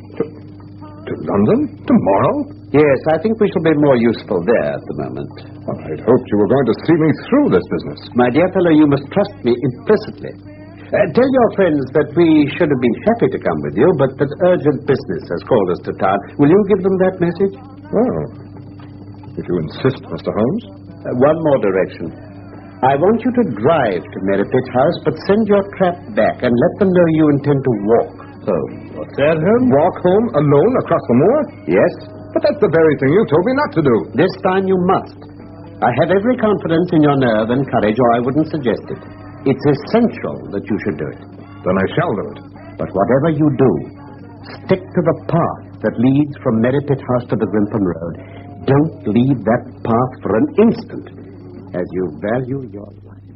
To London? Tomorrow? Yes, I think we shall be more useful there at the moment. Well, I'd hoped you were going to see me through this business. My dear fellow, you must trust me implicitly. Tell your friends that we should have been happy to come with you, but that urgent business has called us to town. Will you give them that message? Well, if you insist, Mr. Holmes. One more direction. I want you to drive to Merripit House, but send your trap back and let them know you intend to walk home. What's that, Holmes? Walk home alone across the moor? Yes. But that's the very thing you told me not to do. This time you must. I have every confidence in your nerve and courage, or I wouldn't suggest it. It's essential that you should do it. Then I shall do it. But whatever you do, stick to the path that leads from Merripit House to the Grimpen Road. Don't leave that path for an instant, as you value your life.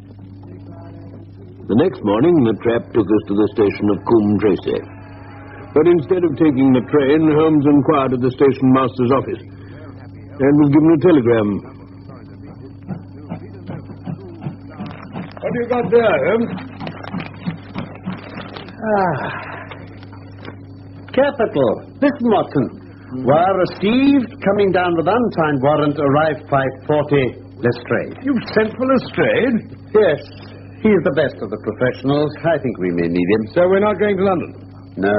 The next morning, the trap took us to the station of Coombe Tracy. But instead of taking the train, Holmes inquired at the station master's office and was given a telegram. What have you got there, Holmes? Capital. Listen, Watson. Wire received, coming down with unsigned warrant, arrived 5:40, Lestrade. You sent for Lestrade? Yes. He's the best of the professionals. I think we may need him. So we're not going to London? No.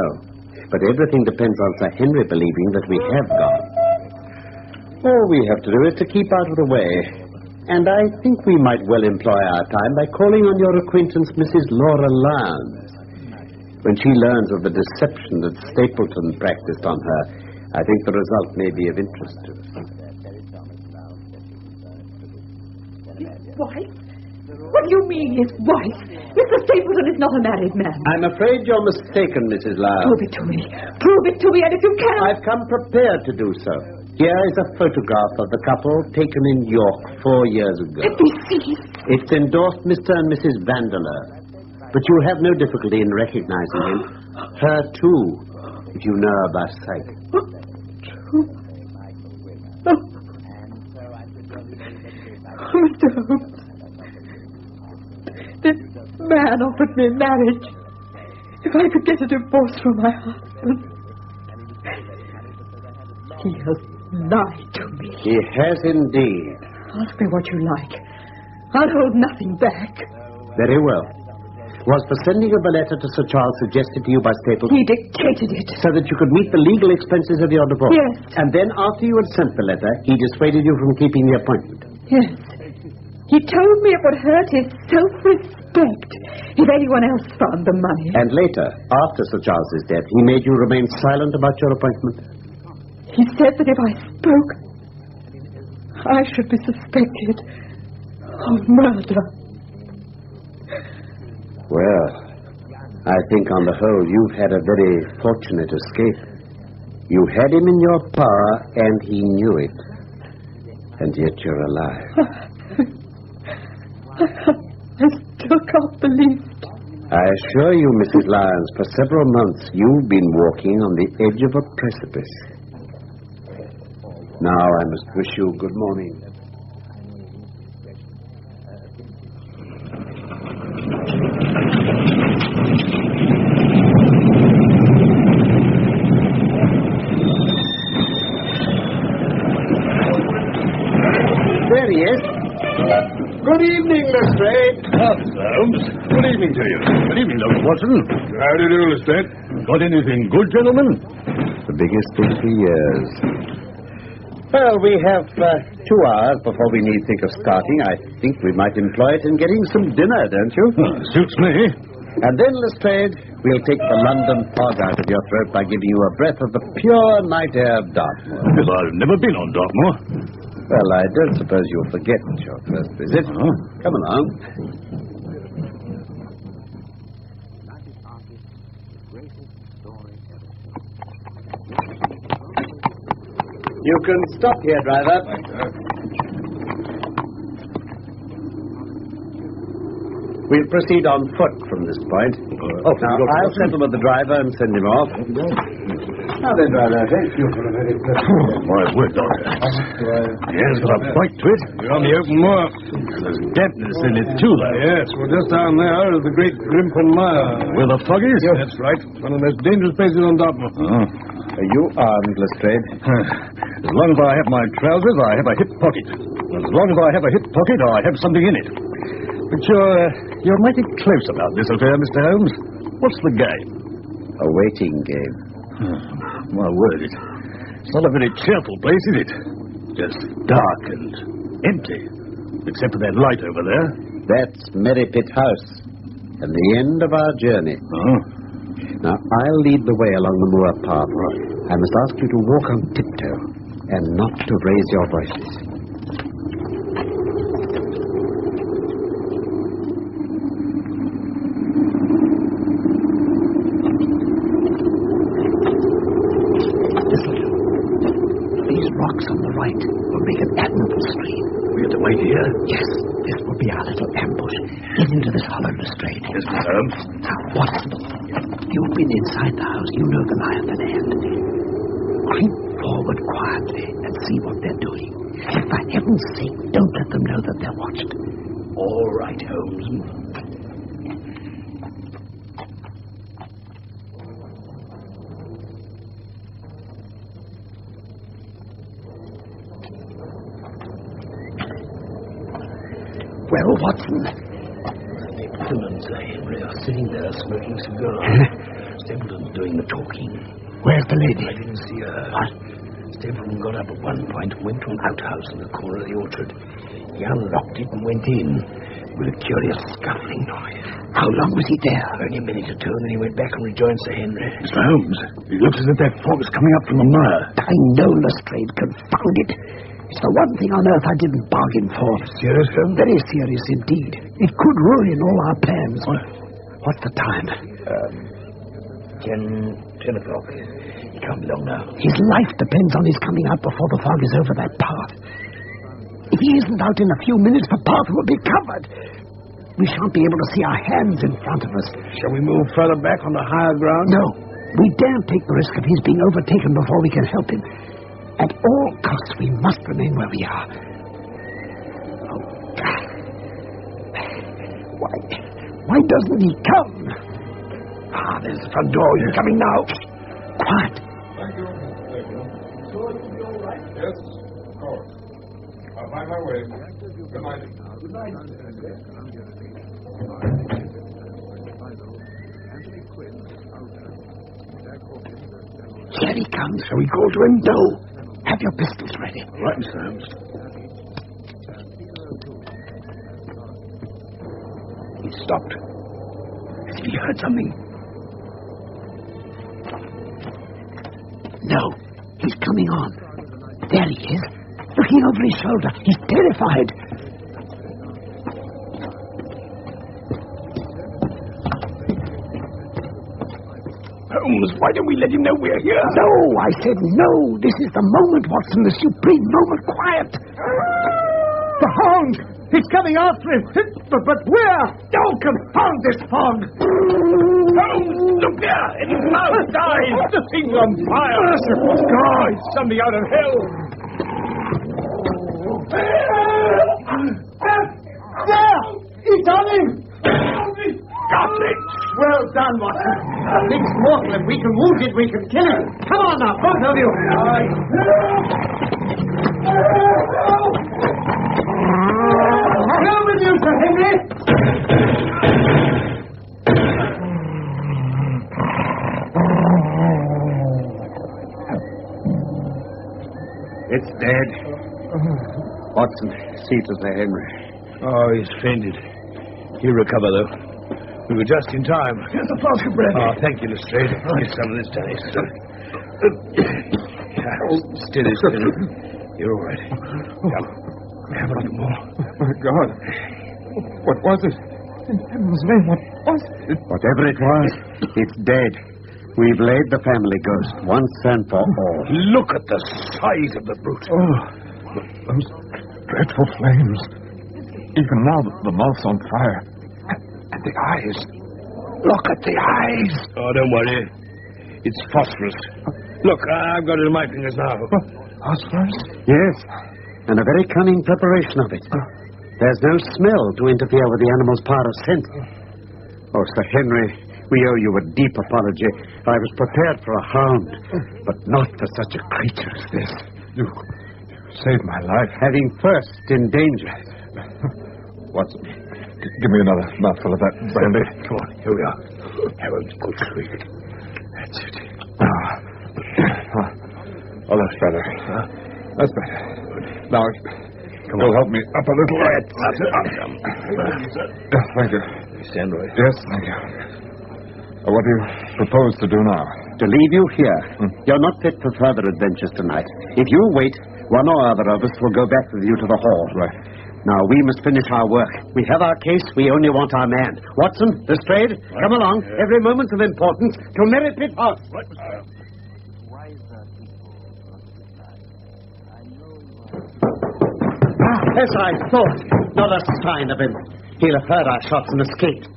But everything depends on Sir Henry believing that we have gone. All we have to do is to keep out of the way. And I think we might well employ our time by calling on your acquaintance, Mrs. Laura Lyons. When she learns of the deception that Stapleton practiced on her, I think the result may be of interest to us. His wife? What do you mean, his wife? Mr. Stapleton is not a married man. I'm afraid you're mistaken, Mrs. Lyons. Prove it to me. Prove it to me, and if you can... I've come prepared to do so. Here is a photograph of the couple taken in York 4 years ago. Let me see. It's endorsed Mr. and Mrs. Vandeleur. But you have no difficulty in recognizing him. Her, too, if you know her by sight. Mr. Holmes, this man offered me marriage if I could get a divorce from my husband. He has lied to me. He has indeed. Ask me what you like. I'll hold nothing back. Very well. Was the sending of the letter to Sir Charles suggested to you by Stapleton? He dictated it. So that you could meet the legal expenses of your divorce? Yes. And then after you had sent the letter, he dissuaded you from keeping the appointment? Yes. He told me it would hurt his self-respect if anyone else found the money. And later, after Sir Charles's death, he made you remain silent about your appointment? He said that if I spoke, I should be suspected of murder. Well, I think on the whole you've had a very fortunate escape. You had him in your power, and he knew it. And yet you're alive. I still can't believe it. I assure you, Mrs. Lyons, for several months you've been walking on the edge of a precipice. Now I must wish you good morning. There he is. Good evening, Lestrade. Holmes. Good evening to you. Good evening, Dr. Watson. How do you do, Lestrade? Got anything good, gentlemen? The biggest thing for years. Well, we have 2 hours before we need think of starting. I think we might employ it in getting some dinner, don't you? Suits me. And then, Lestrade, we'll take the London fog out of your throat by giving you a breath of the pure night air of Dartmoor. Well, I've never been on Dartmoor. Well, I don't suppose you'll forget your first visit. Come along. You can stop here, driver. We'll proceed on foot from this point. Now, I'll settle with the driver and send him off. Now then, driver, thank you for a very pleasant... My word, Doctor. Yes, got a bite to it. We're on the open moor. There's dampness in it, too, lad. Yes, we're just down there at the Great Grimpen Mire. Where the fog is? That's right. One of the most dangerous places on Dartmoor. Are you armed, Lestrade? As long as I have my trousers, I have a hip pocket. As long as I have a hip pocket, I have something in it. But you're mighty close about this affair, Mr. Holmes. What's the game? A waiting game. My word, it's not a very cheerful place, is it? Just dark and empty, except for that light over there. That's Merripit House, and the end of our journey. Now, I'll lead the way along the moor path. I must ask you to walk on tiptoe and not to raise your voices. Rocks on the right will make an admirable screen. We have to wait here? Yes, this will be our little ambush. Get into this hollow, Lestrade. Yes, Mr. Holmes. Now, Watson, you've been inside the house. You know the lie of the land. Creep forward quietly and see what they're doing. And for heaven's sake, don't let them know that they're watched. All right, Holmes. Well, Watson? Stapleton and Sir Henry are sitting there smoking cigars. Stapleton's doing the talking. Where's the lady? I didn't see her. What? Stapleton got up at one point and went to an outhouse in the corner of the orchard. He unlocked it and went in with a curious scuffling noise. How long was he there? Only a minute or two, and then he went back and rejoined Sir Henry. Mr. Holmes, it looks as if that fog is coming up from the mire. I know, Lestrade. Confound it. It's the one thing on earth I didn't bargain for. Serious, Holmes? Very serious indeed. It could ruin all our plans. What? What's the time? 10 o'clock. Come along now. His life depends on his coming out before the fog is over that path. If he isn't out in a few minutes, the path will be covered. We shan't be able to see our hands in front of us. Shall we move further back on the higher ground? No. We daren't take the risk of his being overtaken before we can help him. At all costs, we must remain where we are. Oh, God. Why doesn't he come? Ah, there's the front door. He's coming now. Quiet. Thank you. So it'll be all right? Yes, of course. I'll find my way. Good night. Good night. Here he comes. Shall we go to him? No. Have your pistols ready. Right, Mr. Holmes. He stopped. As if he heard something. No. He's coming on. There he is. Looking over his shoulder. He's terrified. Holmes, why don't we let him know we're here? No, I said no. This is the moment, Watson, the supreme moment. Quiet. The hound! He's coming after him! But where? Oh, confound this fog! Holmes, look there! And his mouth dies! The thing's on fire! Merciful God! Something out of hell! There! He's on him! Got it! Well done, Watson. The thing's mortal. If we can wound it, we can kill him. Come on now, both of you. Go with you, Sir Henry. It's dead. Watson, see to Sir Henry. Oh, he's fainted. He'll recover, though. We were just in time. Here's a flask of brandy. Oh, thank you, Lestrade. Here's some of this, Danny. Steady. You're all right. Come. Have a little more. Oh, my God. What was it? In heaven's name, what was it? Whatever it was, it's dead. We've laid the family ghost once and for all. Look at the size of the brute. Oh, those dreadful flames. Even now, the mouth's on fire. And the eyes. Look at the eyes. Oh, don't worry. It's phosphorus. Look, I've got it in my fingers now. Phosphorus? Yes, and a very cunning preparation of it. There's no smell to interfere with the animal's power of scent. Oh, Sir Henry, we owe you a deep apology. I was prepared for a hound, but not for such a creature as this. You saved my life. Having first endangered. Watson, give me another mouthful of that brandy. Come on, here we are. Have a good swig. That's it. Oh, that's better. That's better. Now, you'll help me up a little. Thank you. Stand right. Yes, thank you. What do you propose to do now? To leave you here. You're not fit for further adventures tonight. If you wait, one or other of us will go back with you to the hall. Right. Now, we must finish our work. We have our case. We only want our man. Watson, Lestrade, come along. Every moment's of importance to Merry Pit House. As I thought. Not a sign of him. He'll have heard our shots and escaped.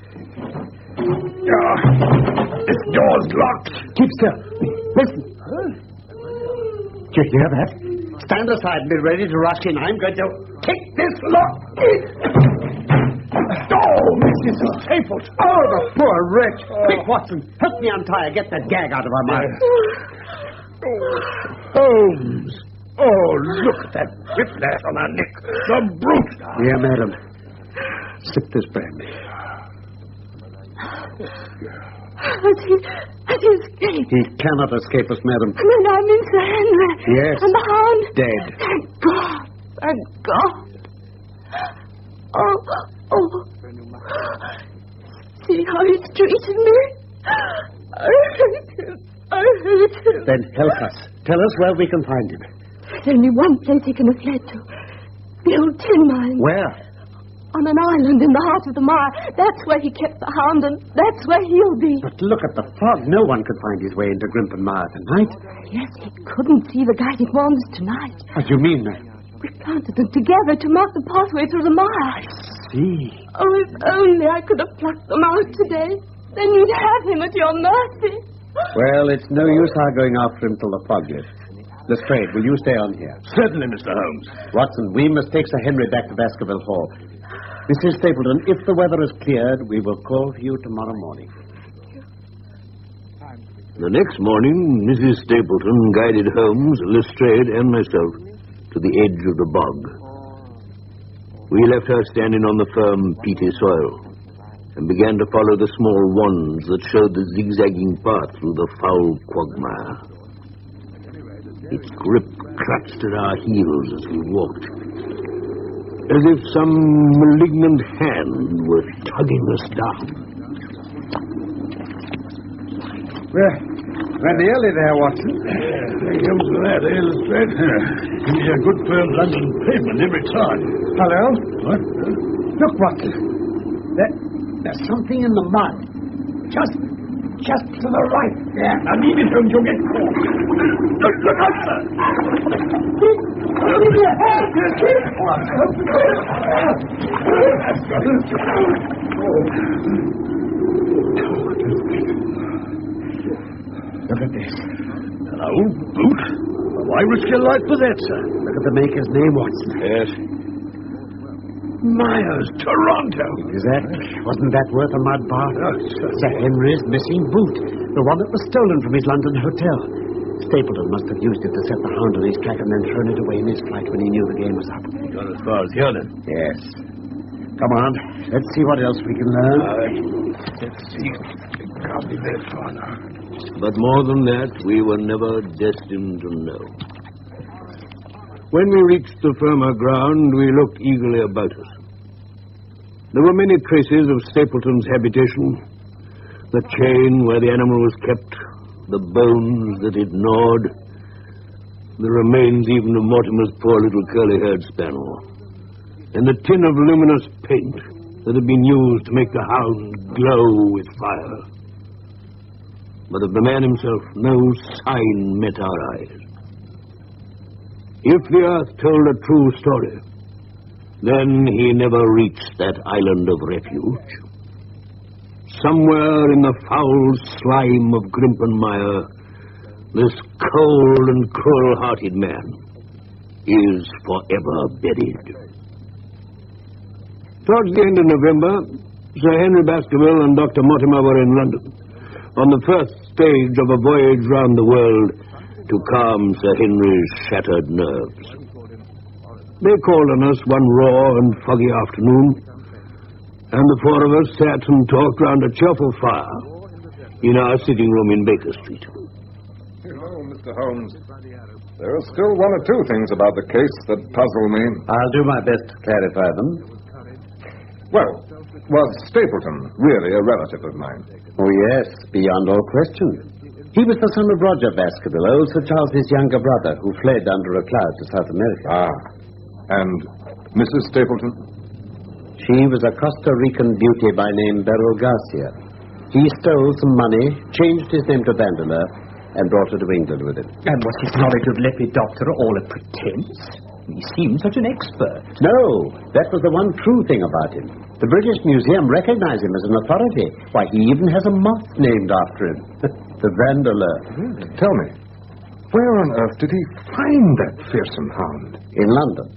This door's locked. Keep still. Listen. Did you hear that? Stand aside and be ready to rush in. I'm going to kick this lock. Oh, Mrs. Staples. Oh, the poor wretch. Quick, Watson. Help me untie her. Get that gag out of her mouth. Holmes. Oh, look at that whiplash on her neck. The brute. Dear madam, sip this brandy. Has he escaped? He cannot escape us, madam. And then I'm in Sir Henry. Yes. And the hound? Dead. Thank God. Thank God. Oh. See how he's treated me? I hate him. Then help us. Tell us where we can find him. There's only one place he can have fled to. The old tin mine. Where? On an island in the heart of the mire. That's where he kept the hound, and that's where he'll be. But look at the fog. No one could find his way into Grimpen Mire tonight. Yes, he couldn't see the guiding wands tonight. What do you mean? We planted them together to mark the pathway through the mire. I see. Oh, if only I could have plucked them out today. Then you'd have him at your mercy. Well, it's no use our going after him till the fog lifts. Lestrade, will you stay on here? Certainly, Mr. Holmes. Watson, we must take Sir Henry back to Baskerville Hall. Mrs. Stapleton, if the weather is cleared, we will call for you tomorrow morning. The next morning, Mrs. Stapleton guided Holmes, Lestrade, and myself to the edge of the bog. We left her standing on the firm, peaty soil and began to follow the small wands that showed the zigzagging path through the foul quagmire. Its grip clutched at our heels as we walked, as if some malignant hand were tugging us down. We're nearly there, Watson. Here comes to that, Lestrade. Give me a good firm London pavement every time. Hello? What? Look, Watson. There's something in the mud. Just to the right. Yeah, now leave it, Holmes. You'll get caught. Look out, sir. Look at this. An old boot? Why risk your life for that, sir? Look at the maker's name, Watson. Yes. Myers, Toronto. Exactly. Wasn't that worth a mud bath? Sir Henry's missing boot. The one that was stolen from his London hotel. Stapleton must have used it to set the hound on his track and then thrown it away in his flight when he knew the game was up. He got as far as here, then? Yes. Come on. Let's see what else we can learn. Let's see. It can't be that far now. But more than that, we were never destined to know. When we reached the firmer ground, we looked eagerly about us. There were many traces of Stapleton's habitation. The chain where the animal was kept, the bones that it gnawed, the remains even of Mortimer's poor little curly-haired spaniel, and the tin of luminous paint that had been used to make the hound glow with fire. But of the man himself, no sign met our eyes. If the earth told a true story, then he never reached that island of refuge. Somewhere in the foul slime of Grimpen Mire, this cold and cruel-hearted man is forever buried. Towards the end of November, Sir Henry Baskerville and Dr. Mortimer were in London, on the first stage of a voyage round the world to calm Sir Henry's shattered nerves. They called on us one raw and foggy afternoon, and the four of us sat and talked round a cheerful fire in our sitting room in Baker Street. You know, Mr. Holmes, there are still one or two things about the case that puzzle me. I'll do my best to clarify them. Well, was Stapleton really a relative of mine? Oh, yes, beyond all question. He was the son of Roger Baskerville, old Sir Charles's younger brother, who fled under a cloud to South America. Ah, and Mrs. Stapleton? She was a Costa Rican beauty by name Beryl Garcia. He stole some money, changed his name to Vandeleur, and brought her to England with him. And was his knowledge of Lepidoptera all a pretense? He seemed such an expert. No, that was the one true thing about him. The British Museum recognized him as an authority. Why, he even has a moth named after him. The Vandeleur. Really? Tell me, where on earth did he find that fearsome hound? In London.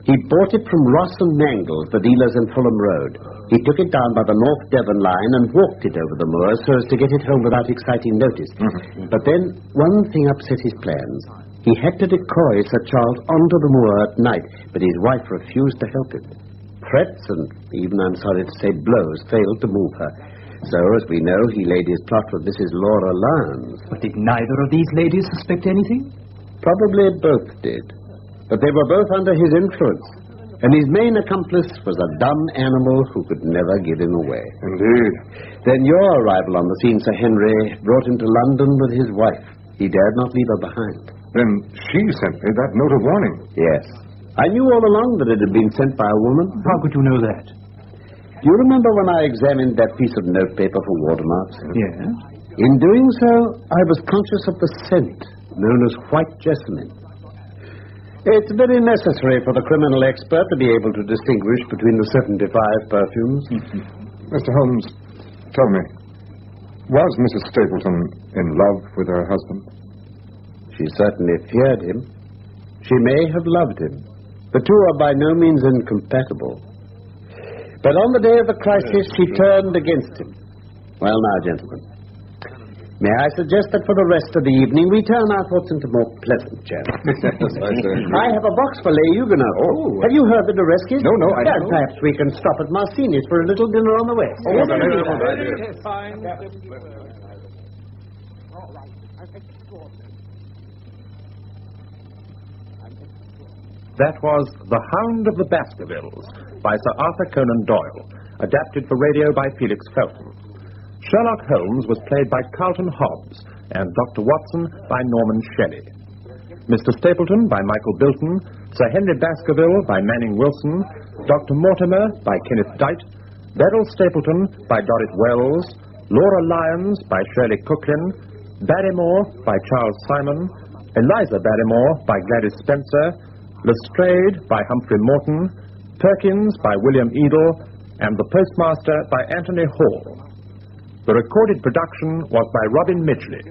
He bought it from Ross and Mangles, the dealers in Fulham Road. He took it down by the North Devon line and walked it over the moor so as to get it home without exciting notice. Mm-hmm. But then one thing upset his plans. He had to decoy Sir Charles onto the moor at night, but his wife refused to help him. Threats and even, I'm sorry to say, blows failed to move her. So, as we know, he laid his plot with Mrs. Laura Lyons. But did neither of these ladies suspect anything? Probably both did. But they were both under his influence. And his main accomplice was a dumb animal who could never give him away. Indeed. Then your arrival on the scene, Sir Henry, brought him to London with his wife. He dared not leave her behind. Then she sent me that note of warning. Yes. I knew all along that it had been sent by a woman. How could you know that? Do you remember when I examined that piece of notepaper for watermarks? Yes. In doing so, I was conscious of the scent known as white jessamine. It's very necessary for the criminal expert to be able to distinguish between the 75 perfumes. Mr. Holmes, tell me, was Mrs. Stapleton in love with her husband? She certainly feared him. She may have loved him. The two are by no means incompatible. But on the day of the crisis, she turned against him. Well, now, gentlemen, may I suggest that for the rest of the evening we turn our thoughts into more pleasant channels? I have a box for Les Huguenots. Oh. Have you heard the Dureskis? No, I Well, don't. perhaps we can stop at Marcini's for a little dinner on the way. Oh, that's a good idea. That was The Hound of the Baskervilles by Sir Arthur Conan Doyle, adapted for radio by Felix Felton. Sherlock Holmes was played by Carlton Hobbs and Dr. Watson by Norman Shelley. Mr. Stapleton by Michael Bilton, Sir Henry Baskerville by Manning Wilson, Dr. Mortimer by Kenneth Dite, Beryl Stapleton by Dorrit Wells, Laura Lyons by Shirley Cooklin, Barrymore by Charles Simon, Eliza Barrymore by Gladys Spencer, Lestrade by Humphrey Morton, Perkins by William Edel, and The Postmaster by Anthony Hall. The recorded production was by Robin Midgley.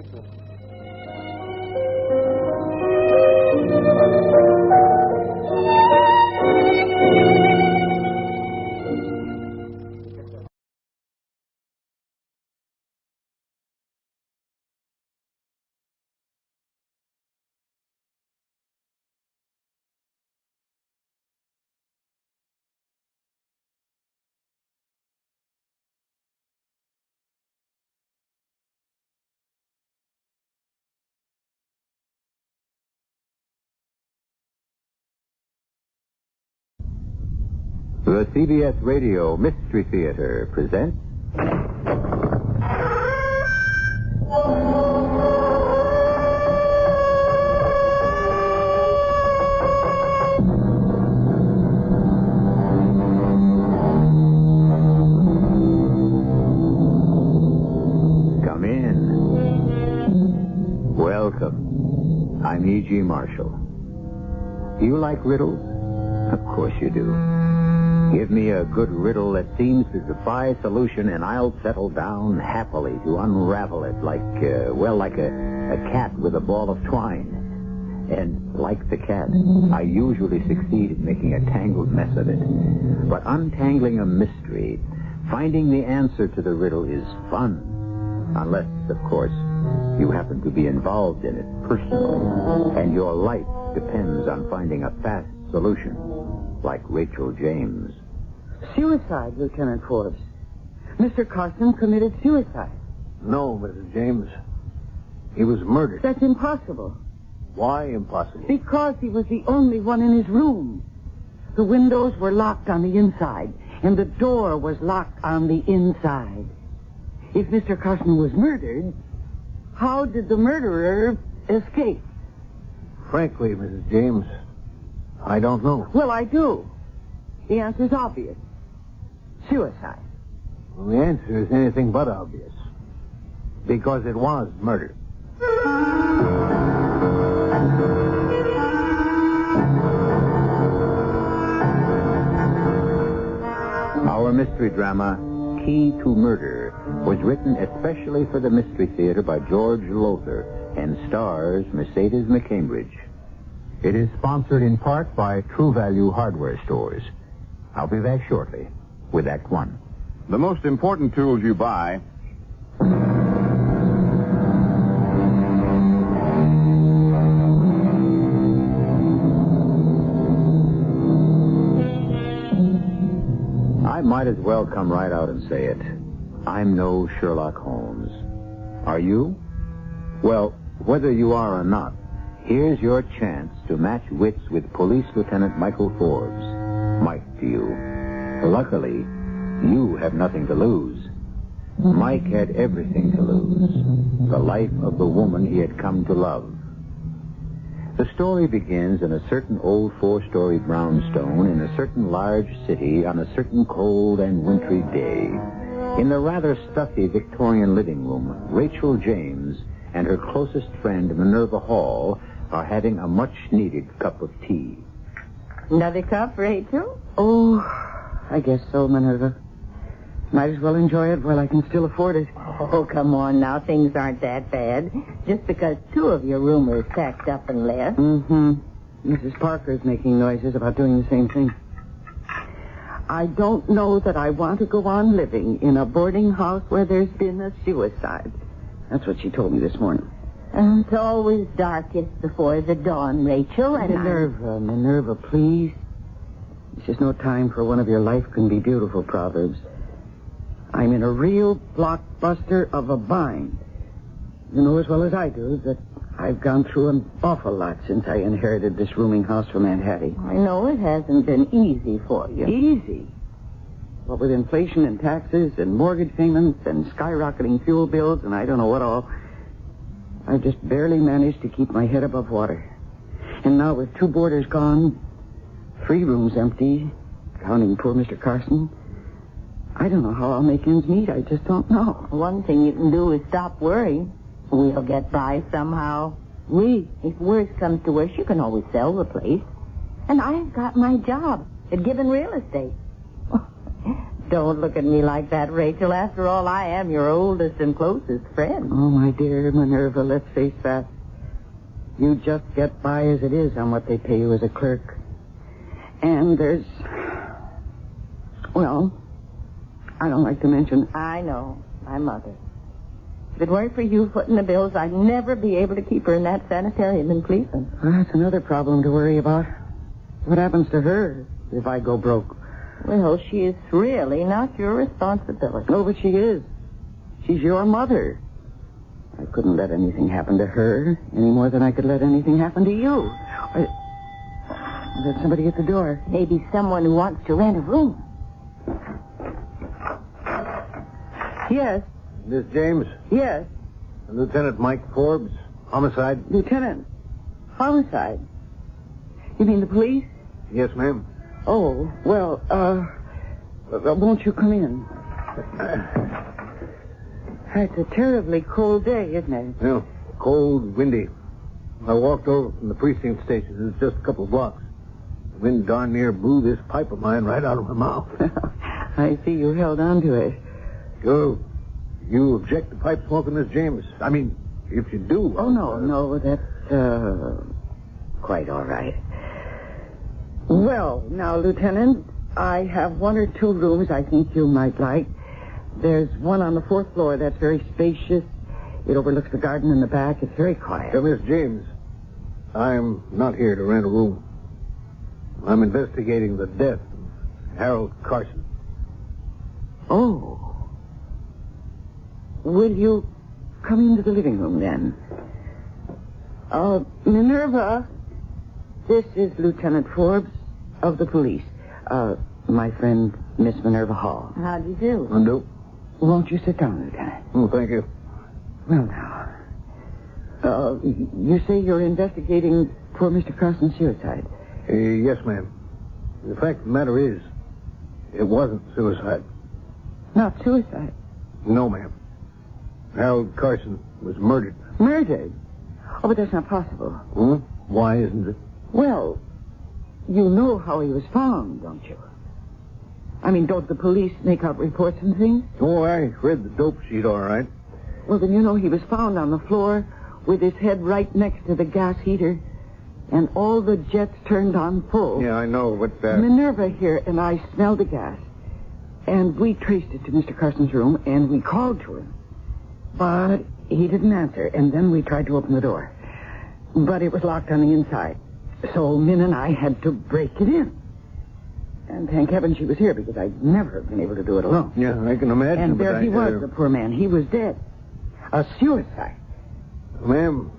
The CBS Radio Mystery Theater presents... Come in. Welcome. I'm E.G. Marshall. Do you like riddles? Of course you do. Give me a good riddle that seems to defy solution, and I'll settle down happily to unravel it like a cat with a ball of twine. And like the cat, I usually succeed in making a tangled mess of it. But untangling a mystery, finding the answer to the riddle is fun. Unless, of course, you happen to be involved in it personally, and your life depends on finding a fast solution. Like Rachel James. Suicide, Lieutenant Forbes. Mr. Carson committed suicide. No, Mrs. James. He was murdered. That's impossible. Why impossible? Because he was the only one in his room. The windows were locked on the inside, and the door was locked on the inside. If Mr. Carson was murdered, how did the murderer escape? Frankly, Mrs. James, I don't know. Well, I do. The answer's obvious. Suicide. Well, the answer is anything but obvious. Because it was murder. Our mystery drama, Key to Murder, was written especially for the Mystery Theater by George Lothar and stars Mercedes McCambridge. It is sponsored in part by True Value Hardware Stores. I'll be back shortly with Act One. The most important tools you buy... I might as well come right out and say it. I'm no Sherlock Holmes. Are you? Well, whether you are or not, here's your chance to match wits with Police Lieutenant Michael Forbes. Mike to you. Luckily, you have nothing to lose. Mike had everything to lose. The life of the woman he had come to love. The story begins in a certain old 4-story brownstone in a certain large city on a certain cold and wintry day. In the rather stuffy Victorian living room, Rachel James and her closest friend, Minerva Hall, are having a much-needed cup of tea. Another cup, Rachel? Oh, I guess so, Minerva. Might as well enjoy it while I can still afford it. Oh, come on now. Things aren't that bad. Just because 2 of your roomers packed up and left. Mm-hmm. Mrs. Parker's making noises about doing the same thing. I don't know that I want to go on living in a boarding house where there's been a suicide. That's what she told me this morning. It's always darkest before the dawn, Rachel, and Minerva, please. This is no time for one of your life can be beautiful proverbs. I'm in a real blockbuster of a bind. You know as well as I do that I've gone through an awful lot since I inherited this rooming house from Aunt Hattie. I know it hasn't been easy for you. Easy? What with inflation and taxes and mortgage payments and skyrocketing fuel bills and I don't know what all, I've just barely managed to keep my head above water. And now with 2 boarders gone, 3 rooms empty, counting poor Mr. Carson, I don't know how I'll make ends meet. I just don't know. One thing you can do is stop worrying. We'll get by somehow. If worse comes to worse, you can always sell the place. And I've got my job at Gibbon Real Estate. Don't look at me like that, Rachel. After all, I am your oldest and closest friend. Oh, my dear Minerva, let's face that. You just get by as it is on what they pay you as a clerk. And there's... Well, I don't like to mention... I know. My mother. If it weren't for you footing the bills, I'd never be able to keep her in that sanitarium in Cleveland. That's another problem to worry about. What happens to her if I go broke? Well, she is really not your responsibility. No, but she is. She's your mother. I couldn't let anything happen to her any more than I could let anything happen to you. There's somebody at the door. Maybe someone who wants to rent a room. Yes. Miss James? Yes. Lieutenant Mike Forbes, homicide. Lieutenant? Homicide? You mean the police? Yes, ma'am. Oh, well, won't you come in? It's a terribly cold day, isn't it? Yeah, cold, windy. I walked over from the precinct station. It was just a couple of blocks. The wind darn near blew this pipe of mine right out of my mouth. I see you held on to it. You object to pipe smoking, Miss James? I mean, if you do... Oh, no, that's, quite all right. Well, now, Lieutenant, I have 1 or 2 rooms I think you might like. There's one on the 4th floor that's very spacious. It overlooks the garden in the back. It's very quiet. Miss James, I'm not here to rent a room. I'm investigating the death of Harold Carson. Oh. Will you come into the living room, then? Minerva, this is Lieutenant Forbes of the police. My friend, Miss Minerva Hall. How do you do? I do. Won't you sit down, Lieutenant? Oh, thank you. Well, now, you say you're investigating poor Mr. Carson's suicide? Yes, ma'am. The fact of the matter is, it wasn't suicide. Not suicide? No, ma'am. Harold Carson was murdered. Murdered? Oh, but that's not possible. Why isn't it? Well, you know how he was found, don't you? I mean, don't the police make out reports and things? Oh, I read the dope sheet all right. Well, then you know he was found on the floor with his head right next to the gas heater and all the jets turned on full. Yeah, I know, but... Minerva here and I smelled the gas, and we traced it to Mr. Carson's room, and we called to him. But he didn't answer, and then we tried to open the door. But it was locked on the inside. So Min and I had to break it in. And thank heaven she was here, because I'd never have been able to do it alone. Yeah, I can imagine. And there he was, the poor man. He was dead. A suicide. Ma'am,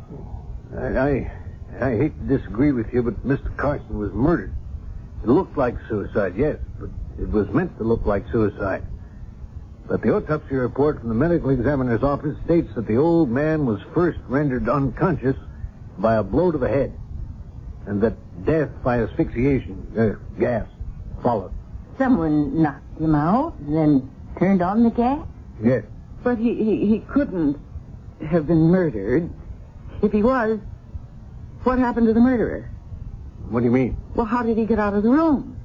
I hate to disagree with you, but Mr. Carson was murdered. It looked like suicide, yes, but it was meant to look like suicide. But the autopsy report from the medical examiner's office states that the old man was first rendered unconscious by a blow to the head. and that death by asphyxiation, gas, followed. Someone knocked him out and then turned on the gas? Yes. But he couldn't have been murdered. If he was, what happened to the murderer? What do you mean? Well, how did he get out of the room?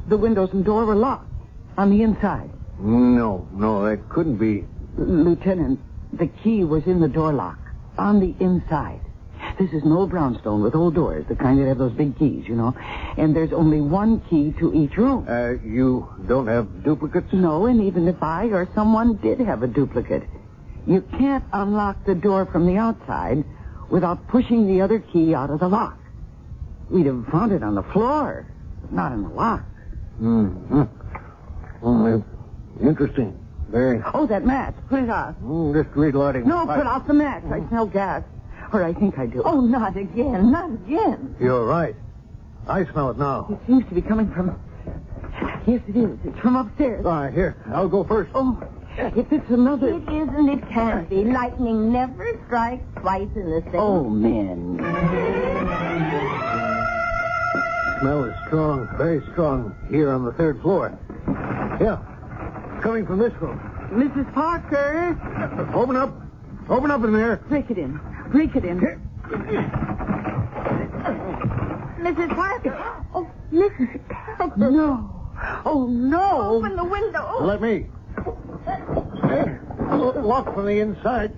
The windows and door were locked on the inside. No, that couldn't be. Lieutenant, the key was in the door lock on the inside. This is an old brownstone with old doors, the kind that have those big keys, you know. And there's only one key to each room. You don't have duplicates? No, and even if I or someone did have a duplicate, you can't unlock the door from the outside without pushing the other key out of the lock. We'd have found it on the floor, not in the lock. Mm-hmm. Well, interesting. Very. Oh, that match. Put it out. Just relighting. No, put out the match. I smell gas. Or I think I do. Oh, not again. Not again. You're right. I smell it now. It seems to be coming from... Yes, it is. It's from upstairs. All right, here. I'll go first. Oh, if it's another... It isn't. It can't be. Lightning never strikes twice in the same... Oh, men. Smell is strong, very strong, here on the third floor. Yeah, coming from this room. Mrs. Parker. Open up. Open up in there. Break it in. Break it in. Mrs. Parker. Oh, Mrs. Parker. No. Oh, no. Open the window. Let me. Locked from the inside.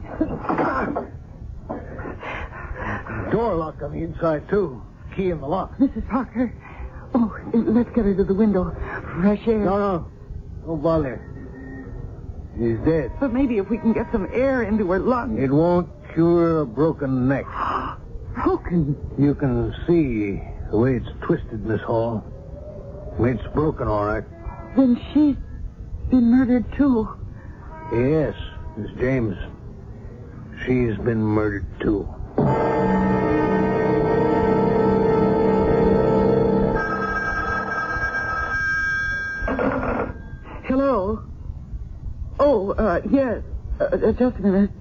Door locked on the inside, too. Key in the lock. Mrs. Parker. Oh, let's get her to the window. Fresh air. No. Don't bother. She's dead. But maybe if we can get some air into her lungs. It won't cure a broken neck. Broken? You can see the way it's twisted, Miss Hall. It's broken, all right. Then she's been murdered, too. Yes, Miss James. She's been murdered, too. Hello? Oh, yes. Just a minute.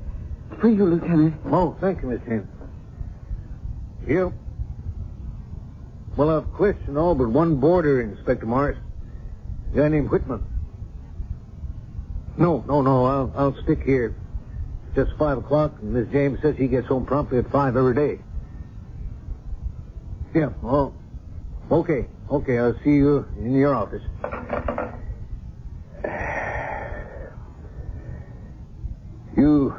For you, Lieutenant. Oh, thank you, Miss James. You? Well, I've questioned all but one boarder, Inspector Morris. A guy named Whitman. No. I'll stick here. Just 5 o'clock, and Miss James says he gets home promptly at 5 every day. Yeah, well, okay. I'll see you in your office. You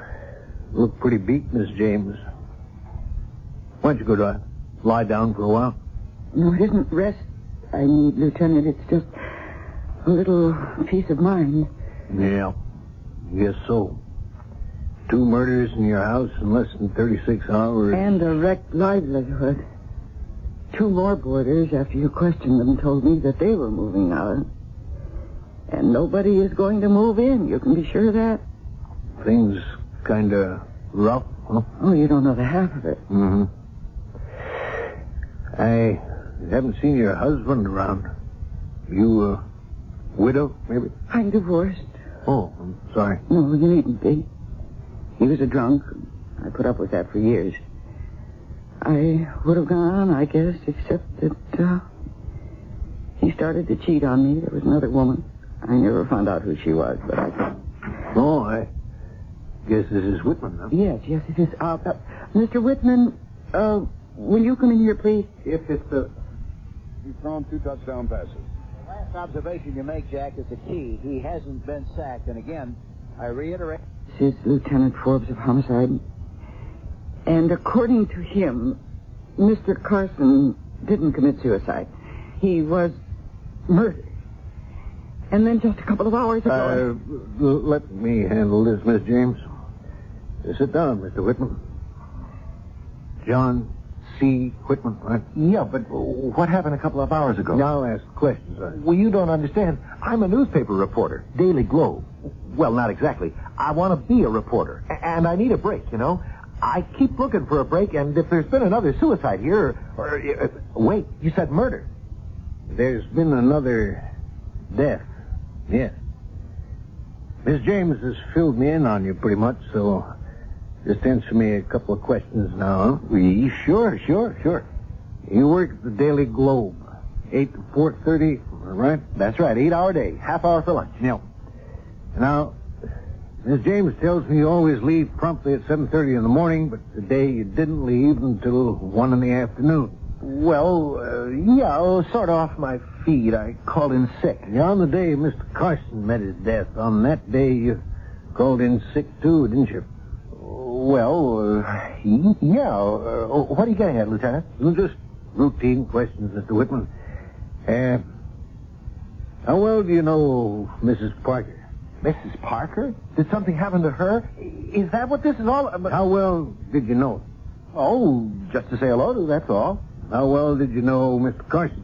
look pretty beat, Miss James. Why don't you go to lie down for a while? No, it isn't rest I need, Lieutenant. It's just a little peace of mind. Yeah, guess so. 2 murders in your house in less than 36 hours. And a wrecked livelihood. 2 more boarders, after you questioned them, told me that they were moving out. And nobody is going to move in. You can be sure of that. Things kind of rough, huh? Oh, you don't know the half of it. Mm-hmm. I haven't seen your husband around. You a widow, maybe? I'm divorced. Oh, I'm sorry. No, you needn't be. He was a drunk. I put up with that for years. I would have gone on, I guess, except that he started to cheat on me. There was another woman. I never found out who she was, but I... Oh, I guess this is Whitman, huh? Yes, it is. Mr. Whitman, will you come in here, please? If it's the... He's thrown 2 touchdown passes. The last observation you make, Jack, is the key. He hasn't been sacked. And again, I reiterate... This is Lieutenant Forbes of Homicide. And according to him, Mr. Carson didn't commit suicide. He was murdered. And then just a couple of hours ago... let me handle this, Miss James. Sit down, Mr. Whitman. John C. Whitman, right? Yeah, but what happened a couple of hours ago? Now ask questions. Well, you don't understand. I'm a newspaper reporter, Daily Globe. Well, not exactly. I want to be a reporter, and I need a break, you know. I keep looking for a break, and if there's been another suicide here, wait, you said murder. There's been another death, yes. Miss James has filled me in on you pretty much, so just answer me a couple of questions now, huh? Sure. You work at the Daily Globe. 8 to 4:30, right? That's right, 8-hour day. Half hour for lunch. Yeah. Now, Miss James tells me you always leave promptly at 7:30 in the morning, but today you didn't leave until 1 in the afternoon. Well, sort of off my feed. I called in sick. Yeah, on the day Mr. Carson met his death, on that day you called in sick too, didn't you? Well, what are you getting at, Lieutenant? Just routine questions, Mr. Whitman. How well do you know Mrs. Parker? Mrs. Parker? Did something happen to her? Is that what this is all about? How well did you know her? Oh, just to say hello to, that's all. How well did you know Mr. Carson?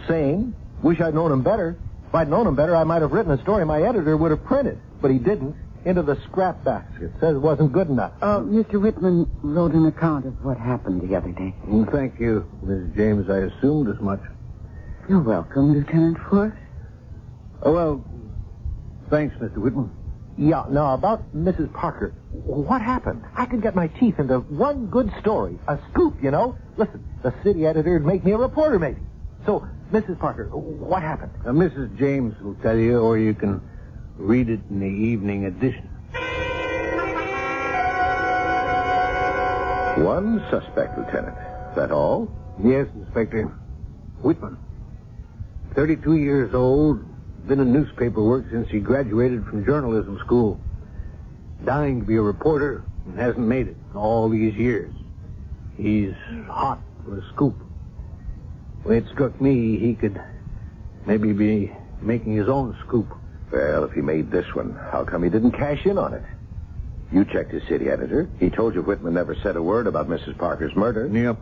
Same. Wish I'd known him better. If I'd known him better, I might have written a story my editor would have printed. But he didn't. Into the scrap basket. Says it wasn't good enough. Mr. Whitman wrote an account of what happened the other day. Thank you, Miss James. I assumed as much. You're welcome, Lieutenant Force. Oh, well, thanks, Mr. Whitman. Yeah, now, about Mrs. Parker. What happened? I could get my teeth into one good story. A scoop, you know. Listen, the city editor would make me a reporter, maybe. So, Mrs. Parker, what happened? Mrs. James will tell you, or you can read it in the evening edition. One suspect, Lieutenant. Is that all? Yes, Inspector. Whitman. 32 years old. Been in newspaper work since he graduated from journalism school. Dying to be a reporter and hasn't made it all these years. He's hot for a scoop. Well, it struck me he could maybe be making his own scoop. Well, if he made this one, how come he didn't cash in on it? You checked his city editor. He told you Whitman never said a word about Mrs. Parker's murder. Yep.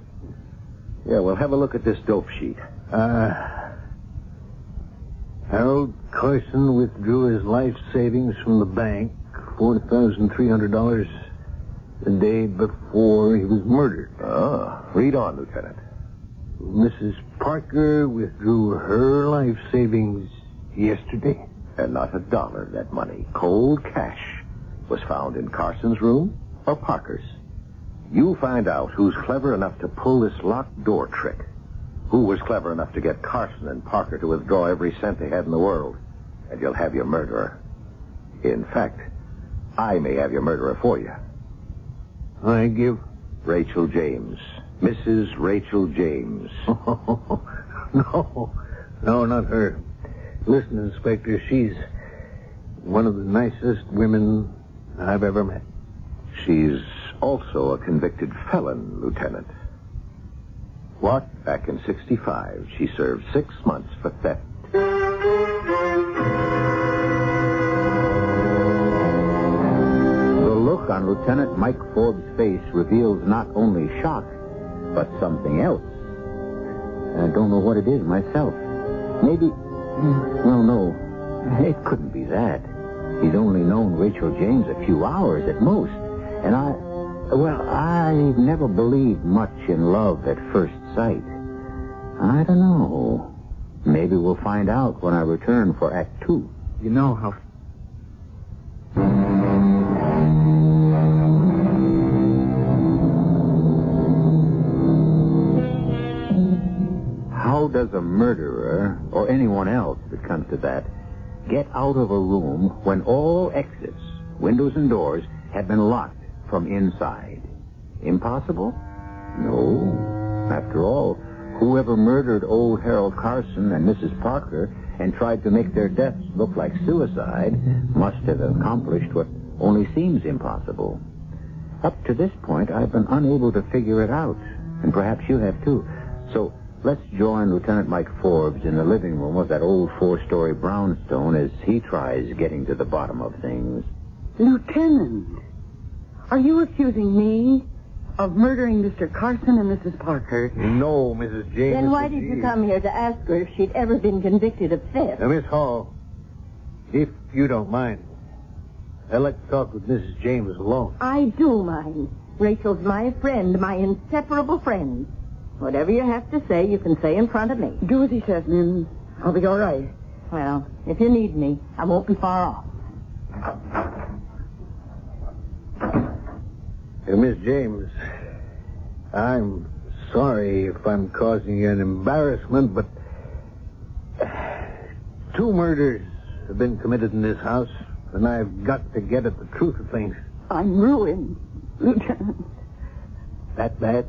Yeah, well, have a look at this dope sheet. Harold Carson withdrew his life savings from the bank, $4,300, the day before he was murdered. Read on, Lieutenant. Mrs. Parker withdrew her life savings yesterday. And not a dollar of that money, cold cash, was found in Carson's room or Parker's. You find out who's clever enough to pull this locked door trick. Who was clever enough to get Carson and Parker to withdraw every cent they had in the world. And you'll have your murderer. In fact, I may have your murderer for you. I give Rachel James. Mrs. Rachel James. No, not her. Listen, Inspector, she's one of the nicest women I've ever met. She's also a convicted felon, Lieutenant. What? Back in 1965, she served 6 months for theft. The look on Lieutenant Mike Forbes' face reveals not only shock, but something else. I don't know what it is myself. Maybe... Well, no. It couldn't be that. He's only known Rachel James a few hours at most. And I've never believed much in love at first sight. I don't know. Maybe we'll find out when I return for Act 2. You know how... How does a murderer, or anyone else that comes to that, get out of a room when all exits, windows and doors, have been locked from inside? Impossible? No. After all, whoever murdered old Harold Carson and Mrs. Parker and tried to make their deaths look like suicide must have accomplished what only seems impossible. Up to this point, I've been unable to figure it out, and perhaps you have too. So let's join Lieutenant Mike Forbes in the living room of that old 4-story brownstone as he tries getting to the bottom of things. Lieutenant, are you accusing me of murdering Mr. Carson and Mrs. Parker? No, Mrs. James. Then why did you come here to ask her if she'd ever been convicted of theft? Now, Miss Hall, if you don't mind, I'd like to talk with Mrs. James alone. I do mind. Rachel's my friend, my inseparable friend. Whatever you have to say, you can say in front of me. Do as he says, Mim. I'll be all right. Well, if you need me, I won't be far off. Miss James, I'm sorry if I'm causing you an embarrassment, but 2 murders have been committed in this house, and I've got to get at the truth of things. I'm ruined, Lieutenant. That bad?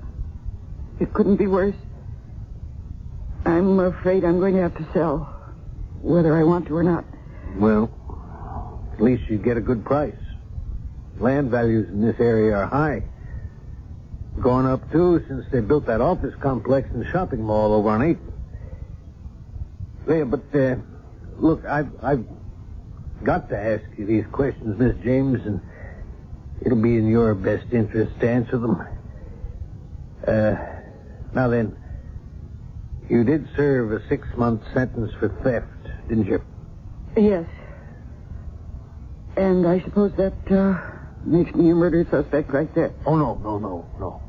It couldn't be worse. I'm afraid I'm going to have to sell, whether I want to or not. Well, at least you get a good price. Land values in this area are high. Gone up, too, since they built that office complex and shopping mall over on 8th. Yeah, but, look, I've got to ask you these questions, Miss James, and it'll be in your best interest to answer them. Now then, you did serve a 6-month sentence for theft, didn't you? Yes. And I suppose that makes me a murder suspect right there. Oh, no.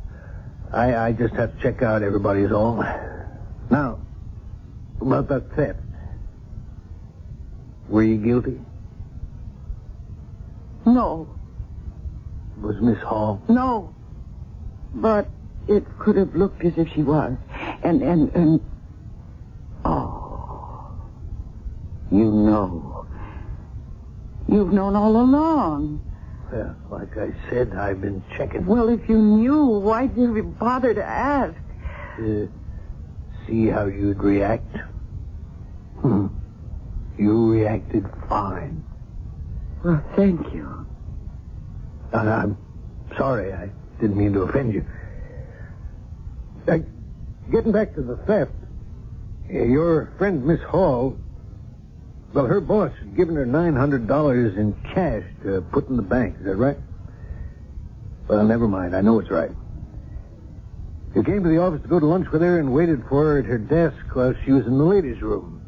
I just have to check out everybody's all. Now, about that theft. Were you guilty? No. Was Miss Hall? No. But it could have looked as if she was. And oh, you know. You've known all along. Well, like I said, I've been checking. Well, if you knew, why'd you bother to ask? See how you'd react. You reacted fine. Well, thank you. I'm sorry. I didn't mean to offend you. Getting back to the theft, your friend Miss Hall, well, her boss had given her $900 in cash to put in the bank. Is that right? Well, never mind. I know it's right. You came to the office to go to lunch with her and waited for her at her desk while she was in the ladies' room.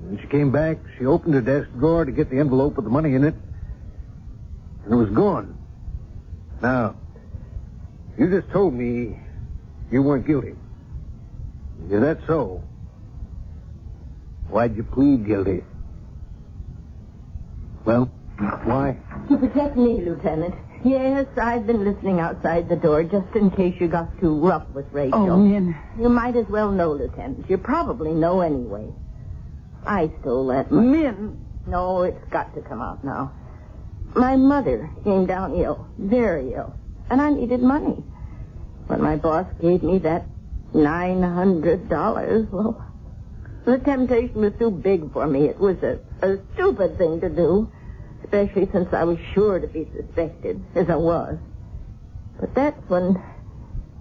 When she came back, she opened her desk drawer to get the envelope with the money in it, and it was gone. Now, you just told me you weren't guilty. If that's so, why'd you plead guilty? Well, why? To protect me, Lieutenant. Yes, I've been listening outside the door just in case you got too rough with Rachel. Oh, Min. You might as well know, Lieutenant. You probably know anyway. I stole that money. Min! No, it's got to come out now. My mother came down ill, very ill, and I needed money. When my boss gave me that $900, well, the temptation was too big for me. It was a stupid thing to do, especially since I was sure to be suspected, as I was. But that's when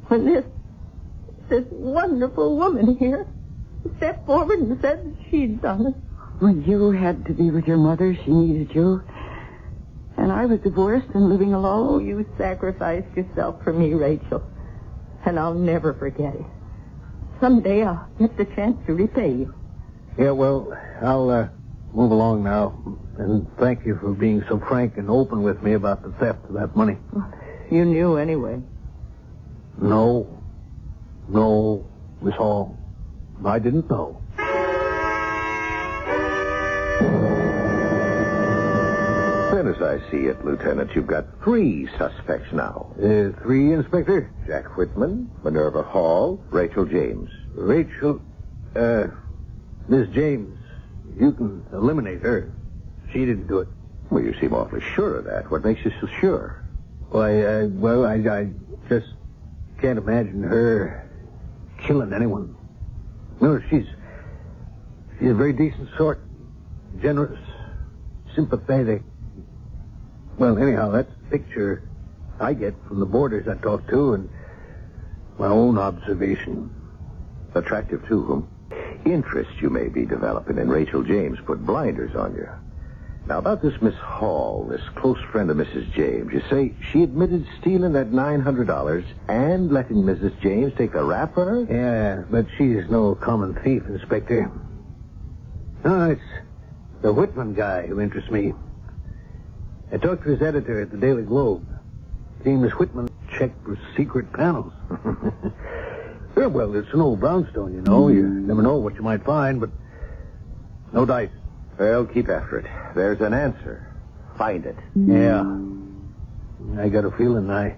this wonderful woman here stepped forward and said that she'd done it. When you had to be with your mother, she needed you. And I was divorced and living alone. Oh, you sacrificed yourself for me, Rachel. And I'll never forget it. Someday I'll get the chance to repay you. Yeah, well, I'll move along now. And thank you for being so frank and open with me about the theft of that money. You knew anyway. No, Miss Hall. I didn't know. Then, as I see it, Lieutenant, you've got 3 suspects now. 3, Inspector? Jack Whitman, Minerva Hall, Rachel James. Rachel, Miss James, you can eliminate her. She didn't do it. Well, you seem awfully sure of that. What makes you so sure? Well, I just can't imagine her killing anyone. No, she's a very decent sort. Generous, sympathetic. Well, anyhow, that's the picture I get from the boarders I talk to and my own observation. Attractive to whom? Interest you may be developing in Rachel James put blinders on you. Now, about this Miss Hall, this close friend of Mrs. James, you say she admitted stealing that $900 and letting Mrs. James take the rap for her? Yeah, but she's no common thief, Inspector. No, it's the Whitman guy who interests me. I talked to his editor at the Daily Globe. Seems Whitman checked for secret panels. Yeah, well, it's an old brownstone, you know. You never know what you might find, but no dice. Well, keep after it. There's an answer. Find it. Yeah. I got a feeling I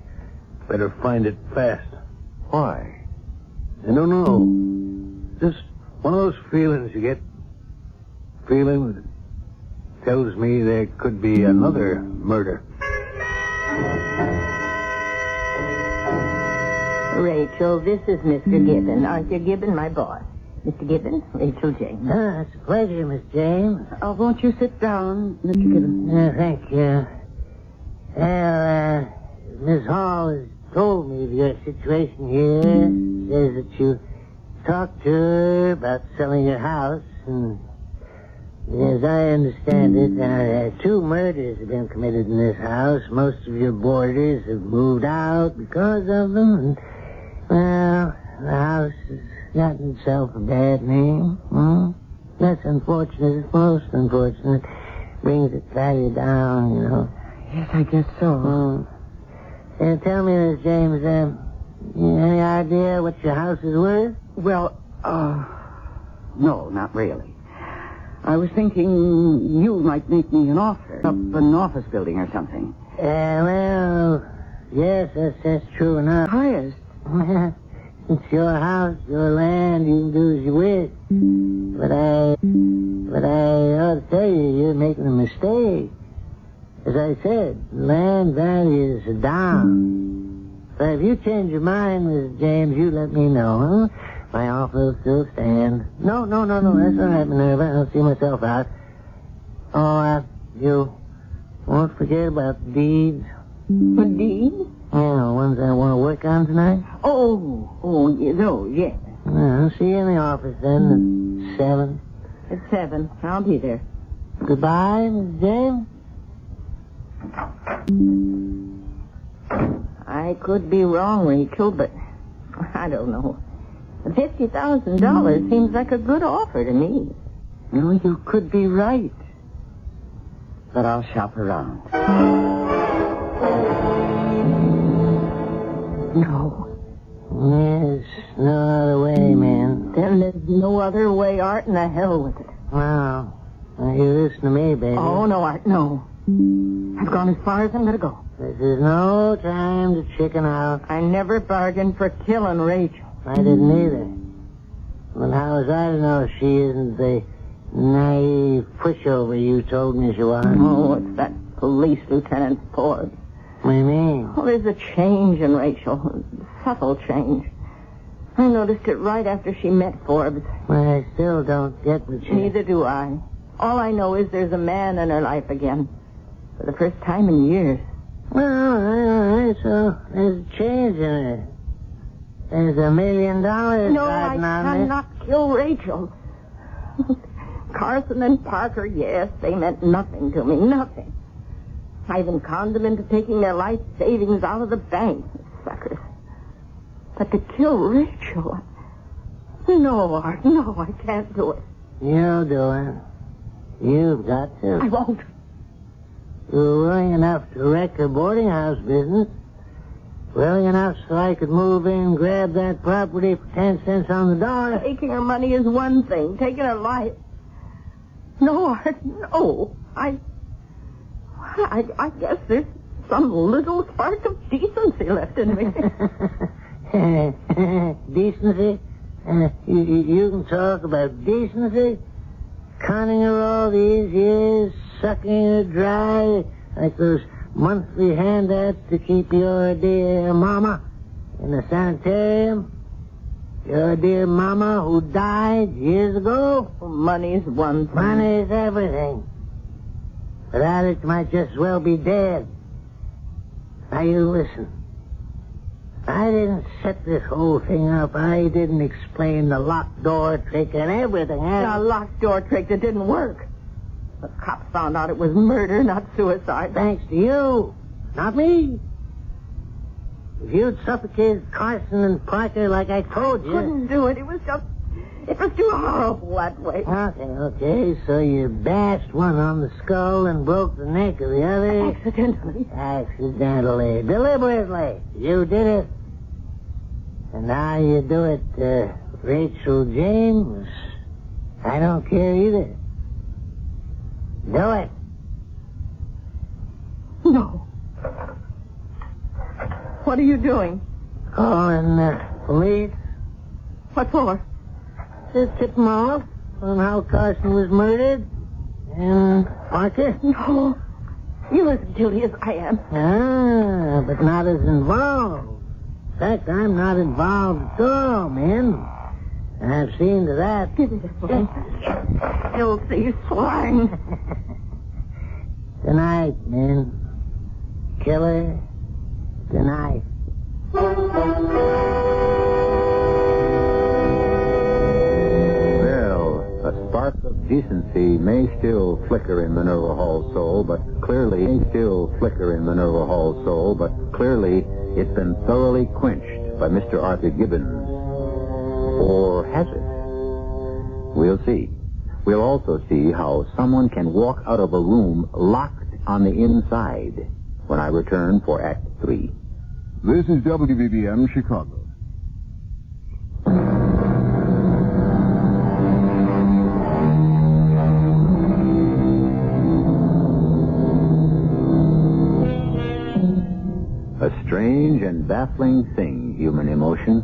better find it fast. Why? I don't know. Just one of those feelings you get. Feeling that tells me there could be another murder. Rachel, this is Mr. Gibbon. Arthur Gibbon, my boss. Mr. Gibbon, Rachel James. It's a pleasure, Miss James. Oh, won't you sit down, Mr. Gibbon? Thank you. Well, Miss Hall has told me of your situation here. Says that you talked to her about selling your house, and as I understand it, 2 murders have been committed in this house. Most of your boarders have moved out because of them, and, well, the house has gotten itself a bad name. That's unfortunate. It's most unfortunate. Brings its value down, you know. Yes, I guess so. Tell me, Miss James, any idea what your house is worth? Well, no, not really. I was thinking you might make me an offer. Up an office building or something. Well, yes, that's true enough. Highest. It's your house, your land, you can do as you wish. But I ought to tell you, you're making a mistake. As I said, land values are down. But if you change your mind, Mrs. James, you let me know, huh? My offer will still stand. No, that's all right, Minerva. I'll see myself out. Oh, you won't forget about the deeds. The deeds? Yeah, the ones I want to work on tonight. Yes. I'll see you in the office then at 7. At 7. I'll be there. Goodbye, Miss James. I could be wrong, Rachel, but I don't know. $50,000 seems like a good offer to me. No, you could be right. But I'll shop around. No. There's no other way, man. Then there's no other way, Art, and the hell with it. Well, now you listen to me, baby. Oh, no, Art, no. I've gone as far as I'm going to go. This is no time to chicken out. I never bargained for killing Rachel. I didn't either. But how was I to know she isn't the naive pushover you told me she was? Oh, it's that police lieutenant Ford. What do you mean? Oh, there's a change in Rachel. A subtle change. I noticed it right after she met Forbes. Well, I still don't get what you... Neither do I. All I know is there's a man in her life again. For the first time in years. Well, all right, so there's a change in her. There's $1 million No, I riding on cannot kill Rachel. Carson and Parker, yes, they meant nothing to me, nothing. I even conned them into taking their life savings out of the bank, suckers. But to kill Rachel... No, Art, no, I can't do it. You'll do it. You've got to. I won't. You're willing enough to wreck her boarding house business. Willing enough so I could move in and grab that property for 10 cents on the dollar. Taking her money is one thing. Taking her life... No, Art, no. I guess there's some little spark of decency left in me. Decency? You can talk about decency? Conning her all these years, sucking her dry like those monthly handouts to keep your dear mama in the sanitarium. Your dear mama who died years ago. Money's one thing. Money's everything. But Alex might just as well be dead. Now you listen. I didn't set this whole thing up. I didn't explain the locked door trick and everything. A locked door trick that didn't work. The cops found out it was murder, not suicide. Thanks to you, not me. If you'd suffocated Carson and Parker like I told you... I couldn't do it. It was too horrible that way. Okay, so you bashed one on the skull and broke the neck of the other. Accidentally. Deliberately. You did it. And now you do it, Rachel James. I don't care either. Do it. No. What are you doing? Calling the police. What for? To tip him off on how Carson was murdered. And Parker? No. You're as guilty as I am. Ah, but not as involved. In fact, I'm not involved at all, man. I've seen to that. Filthy swine. Tonight, men. Killer. Tonight. Well, a spark of decency may still flicker in Minerva Hall's soul, but clearly it's been thoroughly quenched by Mr. Arthur Gibbons. Or has it? We'll see. We'll also see how someone can walk out of a room locked on the inside when I return for Act 3. This is WBBM Chicago. A strange and baffling thing, human emotion.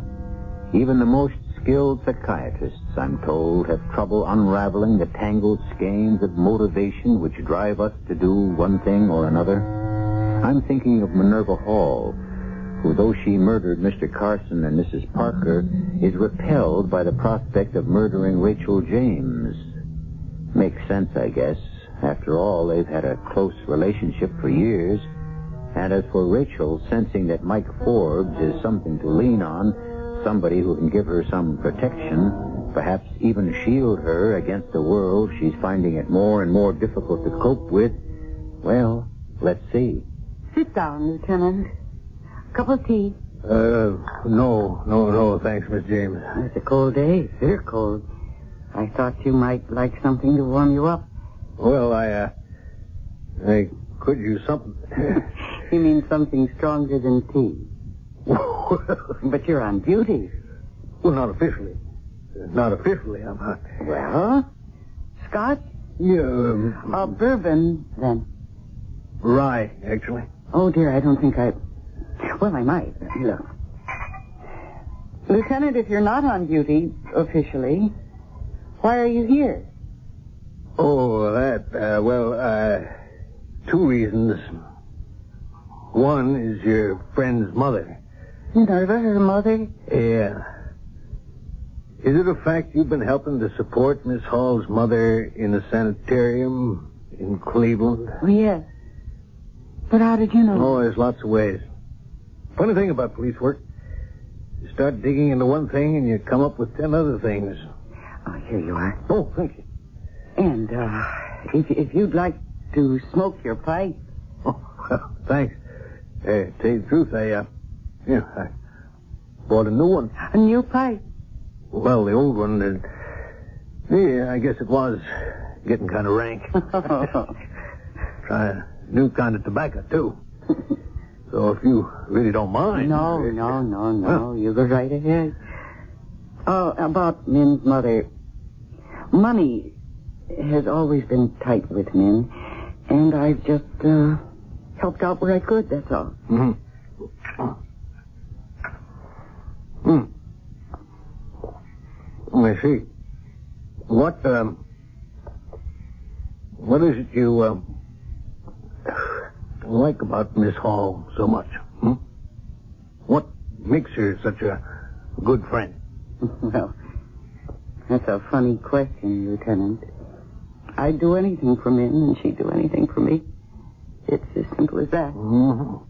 Even the most skilled psychiatrists, I'm told, have trouble unraveling the tangled skeins of motivation which drive us to do one thing or another. I'm thinking of Minerva Hall, who, though she murdered Mr. Carson and Mrs. Parker, is repelled by the prospect of murdering Rachel James. Makes sense, I guess. After all, they've had a close relationship for years. And as for Rachel, sensing that Mike Forbes is something to lean on, somebody who can give her some protection, perhaps even shield her against a world she's finding it more and more difficult to cope with, well, let's see. Sit down, Lieutenant. Cup of tea? No, thanks, Miss James. It's a cold day. Very cold. I thought you might like something to warm you up. Well, I could use something. You mean something stronger than tea? But you're on duty. Well, not officially. Not officially, I'm not. Well, Scotch? Yeah. Bourbon, then. Rye, actually. Oh, dear, I don't think I... Well, I might. Look. Lieutenant, if you're not on duty, officially, why are you here? Oh, that, two reasons. One is your friend's mother. Minerva, her mother? Yeah. Is it a fact you've been helping to support Miss Hall's mother in a sanitarium in Cleveland? Oh, yes. But how did you know? Oh, there's lots of ways. Funny thing about police work. You start digging into one thing and you come up with 10 other things. Oh, here you are. Oh, thank you. And, if you'd like to smoke your pipe. Oh, well, thanks. To tell you the truth, I bought a new one. A new pipe? Well, the old one, I guess it was getting kind of rank. Try a new kind of tobacco, too. So if you really don't mind... No. Well, you go right ahead. Oh, about Min's mother. Money has always been tight with Min, and I've just helped out where I could, that's all. Mm-hmm. I see. What is it you like about Miss Hall so much? Hmm? What makes her such a good friend? Well, that's a funny question, Lieutenant. I'd do anything for Min, and she'd do anything for me. It's as simple as that. Mm-hmm.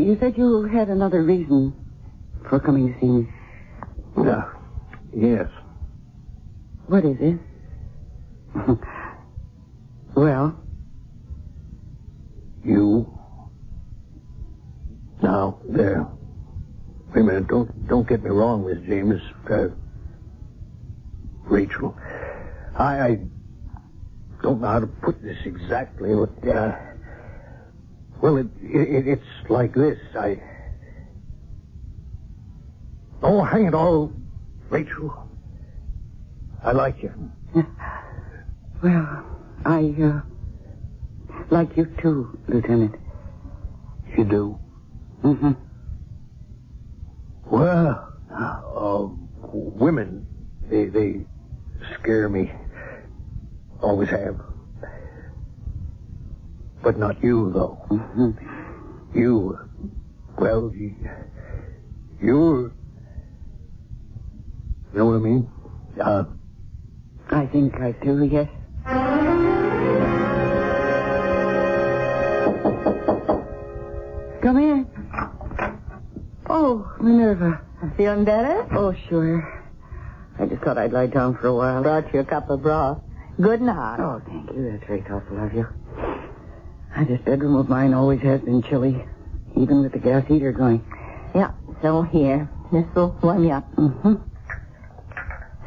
You said you had another reason for coming to see me. Yes. What is it? Well? You. Now, there. Wait a minute. Don't get me wrong, Miss James. Rachel. I don't know how to put this exactly, but, well, it's like this. Oh, hang it all, Rachel. I like you. Well, I like you too, Lieutenant. You do? Mm-hmm. Well, women, they scare me. Always have. But not you, though. Mm-hmm. You, well, you're... You know what I mean? I think I do, yes. Come in. Oh, Minerva. Feeling better? Oh, sure. I just thought I'd lie down for a while. Brought you a cup of broth. Good and hot. Oh, thank you. That's very thoughtful of you. This bedroom of mine always has been chilly, even with the gas heater going. Yeah, so here. This will warm you up. Mm-hmm.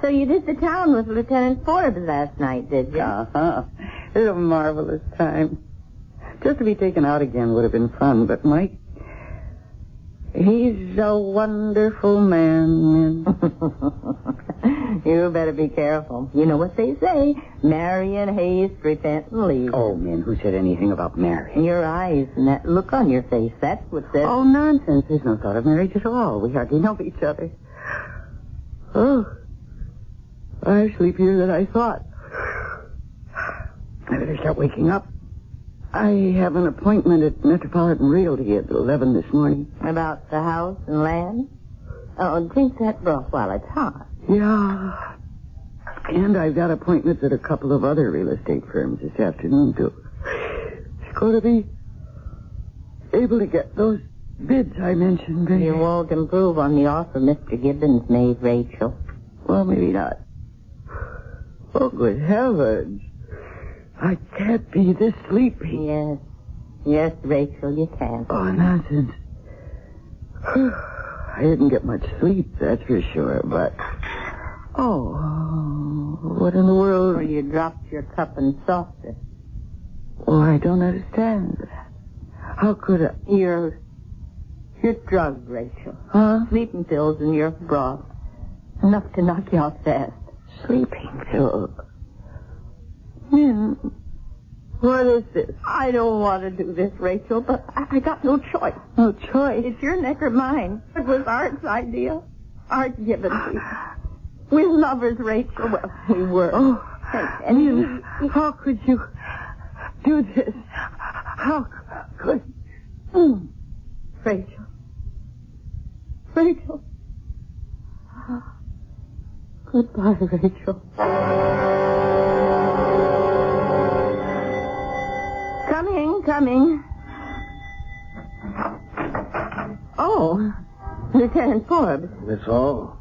So you did the town with Lieutenant Forbes last night, did you? Uh-huh. It was a marvelous time. Just to be taken out again would have been fun, but Mike, he's a wonderful man. You better be careful. You know what they say. Marry in haste, repent and leave. Oh, man, who said anything about marriage? Your eyes and that look on your face. That's what says... Oh, nonsense. There's no thought of marriage at all. We hardly know each other. Oh, I'm sleepier than I thought. I better start waking up. I have an appointment at Metropolitan Realty at 11 this morning. About the house and land? Oh, drink that broth while it's hot. Yeah. And I've got appointments at a couple of other real estate firms this afternoon, too. It's going to be able to get those bids I mentioned. You won't improve on the offer Mr. Gibbons made, Rachel. Well, maybe not. Oh, good heavens. I can't be this sleepy. Yes. Yes, Rachel, you can. Oh, nonsense. I didn't get much sleep, that's for sure, but... Oh, what in the world? Well, you dropped your cup and saucer. Oh, I don't understand. How could I? You're drugged, Rachel. Huh? Sleeping pills in your broth. Enough to knock you out fast. Sleeping pills? Min, what is this? I don't want to do this, Rachel, but I got no choice. No choice? It's your neck or mine. It was Art's idea. Art given me. We're lovers, Rachel. Well, we were. Oh, and how could you do this? How could... Rachel. Rachel. Goodbye, Rachel. Coming. Oh, Lieutenant Forbes. Miss Hall?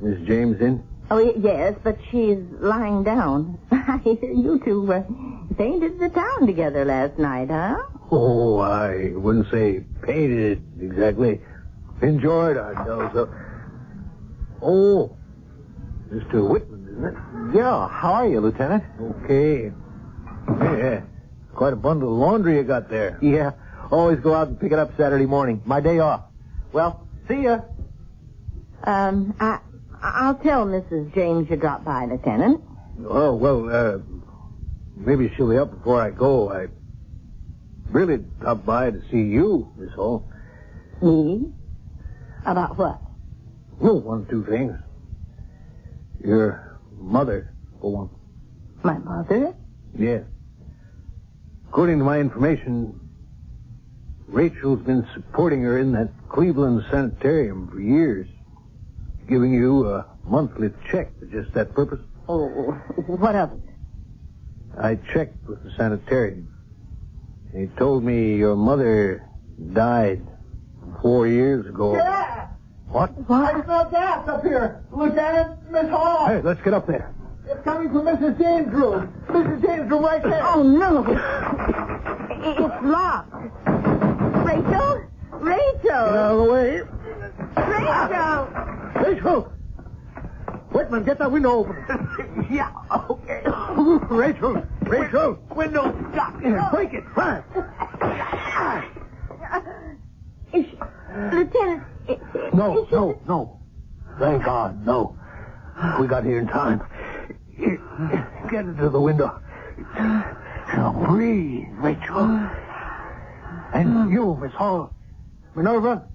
Miss James in? Oh, yes, but she's lying down. I hear you two painted the town together last night, huh? Oh, I wouldn't say painted it exactly. Enjoyed ourselves. Oh, Mr. Whitman, isn't it? Yeah, how are you, Lieutenant? Okay. Yeah, quite a bundle of laundry you got there. Yeah, always go out and pick it up Saturday morning. My day off. Well, see ya. I'll tell Mrs. James you dropped by, Lieutenant. Oh, well, maybe she'll be up before I go. I really dropped by to see you, Miss Hall. Me? About what? Well, one or two things. Your mother, for one. My mother? Yes. According to my information, Rachel's been supporting her in that Cleveland sanitarium for years, giving you a monthly check for just that purpose. Oh, what of it? I checked with the sanitarium. He told me your mother died 4 years ago. Yeah! What? I smell gas up here. Lieutenant, Miss Hall. Hey, let's get up there. It's coming from Mrs. James' room. Mrs. James' room right there. Oh, no. It's locked. Rachel? Rachel! Get out of the way. Rachel! Rachel! Whitman, get that window open. Yeah, okay. Rachel! Window shut. Break it, fast. Lieutenant... No. Thank God, no. We got here in time. Get into the window. Now breathe, Rachel. And you, Miss Hall. Minerva,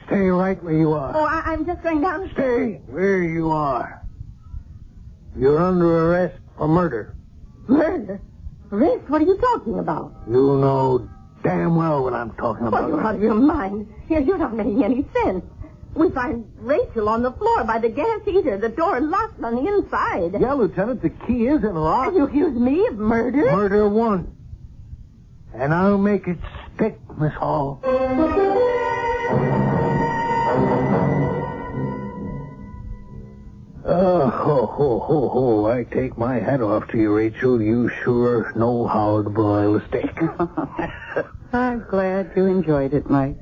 Stay right where you are. Oh, I'm just going down. Stay where you are. You're under arrest for murder. Murder? Arrest? What are you talking about? You know damn well what I'm talking about. Oh, you're out of your mind. You're not making any sense. We find Rachel on the floor by the gas heater, the door locked on the inside. Yeah, Lieutenant, the key is in the lock. And you accuse me of murder? Murder one. And I'll make it stick, Miss Hall. I take my hat off to you, Rachel. You sure know how to broil a steak. I'm glad you enjoyed it, Mike.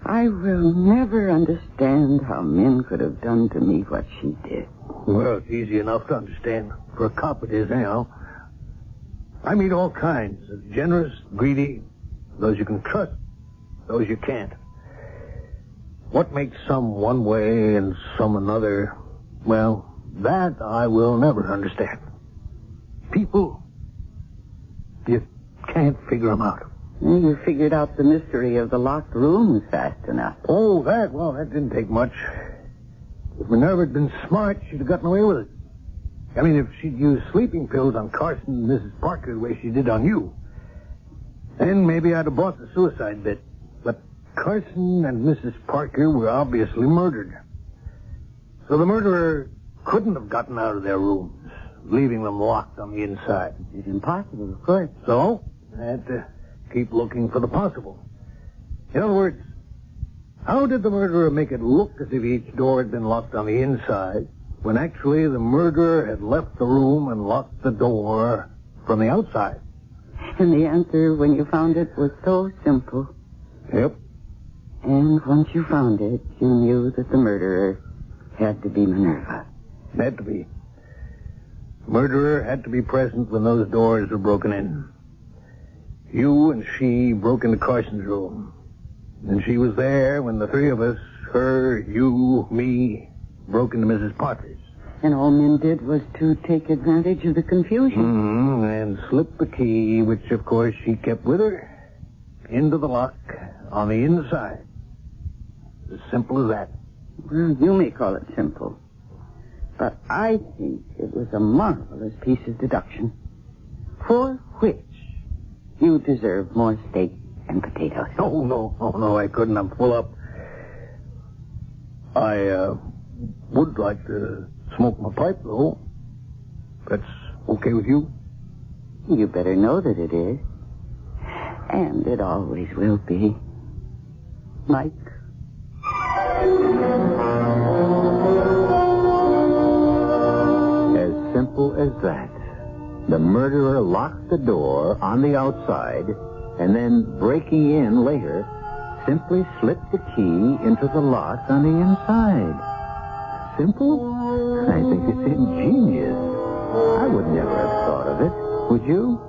I will never understand how Min could have done to me what she did. Well, it's easy enough to understand. For a cop it is, anyhow. I meet all kinds. Generous, greedy, those you can trust, those you can't. What makes some one way and some another, well, that I will never understand. People, you can't figure them out. You figured out the mystery of the locked rooms fast enough. Oh, that didn't take much. If Minerva had been smart, she'd have gotten away with it. I mean, if she'd used sleeping pills on Carson and Mrs. Parker the way she did on you, then maybe I'd have bought the suicide bit. But Carson and Mrs. Parker were obviously murdered. So the murderer couldn't have gotten out of their rooms, leaving them locked on the inside. It's impossible, of course. So, I had to keep looking for the possible. In other words, how did the murderer make it look as if each door had been locked on the inside, when actually the murderer had left the room and locked the door from the outside? And the answer, when you found it, was so simple. Yep. And once you found it, you knew that the murderer had to be Minerva. Had to be. The murderer had to be present when those doors were broken in. You and she broke into Carson's room. And she was there when the three of us, her, you, me, broke into Mrs. Parker's. And all Min did was to take advantage of the confusion. And slip the key, which, of course, she kept with her, into the lock on the inside. As simple as that. Well, you may call it simple. But I think it was a marvelous piece of deduction, for which you deserve more steak and potatoes. Oh, no, I couldn't. I'm full up. I would like to smoke my pipe, though. That's okay with you? You better know that it is. And it always will be. Mike? As simple as that. The murderer locked the door on the outside, and then, breaking in later, simply slipped the key into the lock on the inside. Simple? I think it's ingenious. I would never have thought of it. Would you?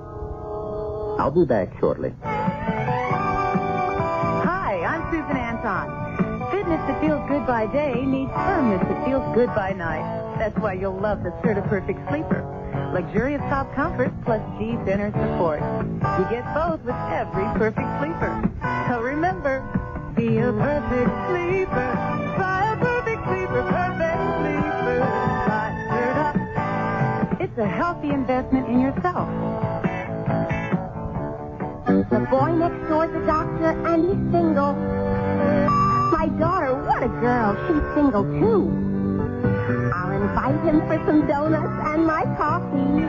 I'll be back shortly. Hi, I'm Susan Anton. Fitness that feels good by day needs firmness that feels good by night. That's why you'll love the Certa-Perfect Sleeper. Luxurious top comfort plus deep inner support. You get both with every perfect sleeper. So remember, be a perfect sleeper. Try a perfect sleeper, perfect sleeper. Try Certa. It's a healthy investment in yourself. The boy next door's a doctor, and he's single. My daughter, what a girl. She's single, too. I'll invite him for some donuts and my coffee.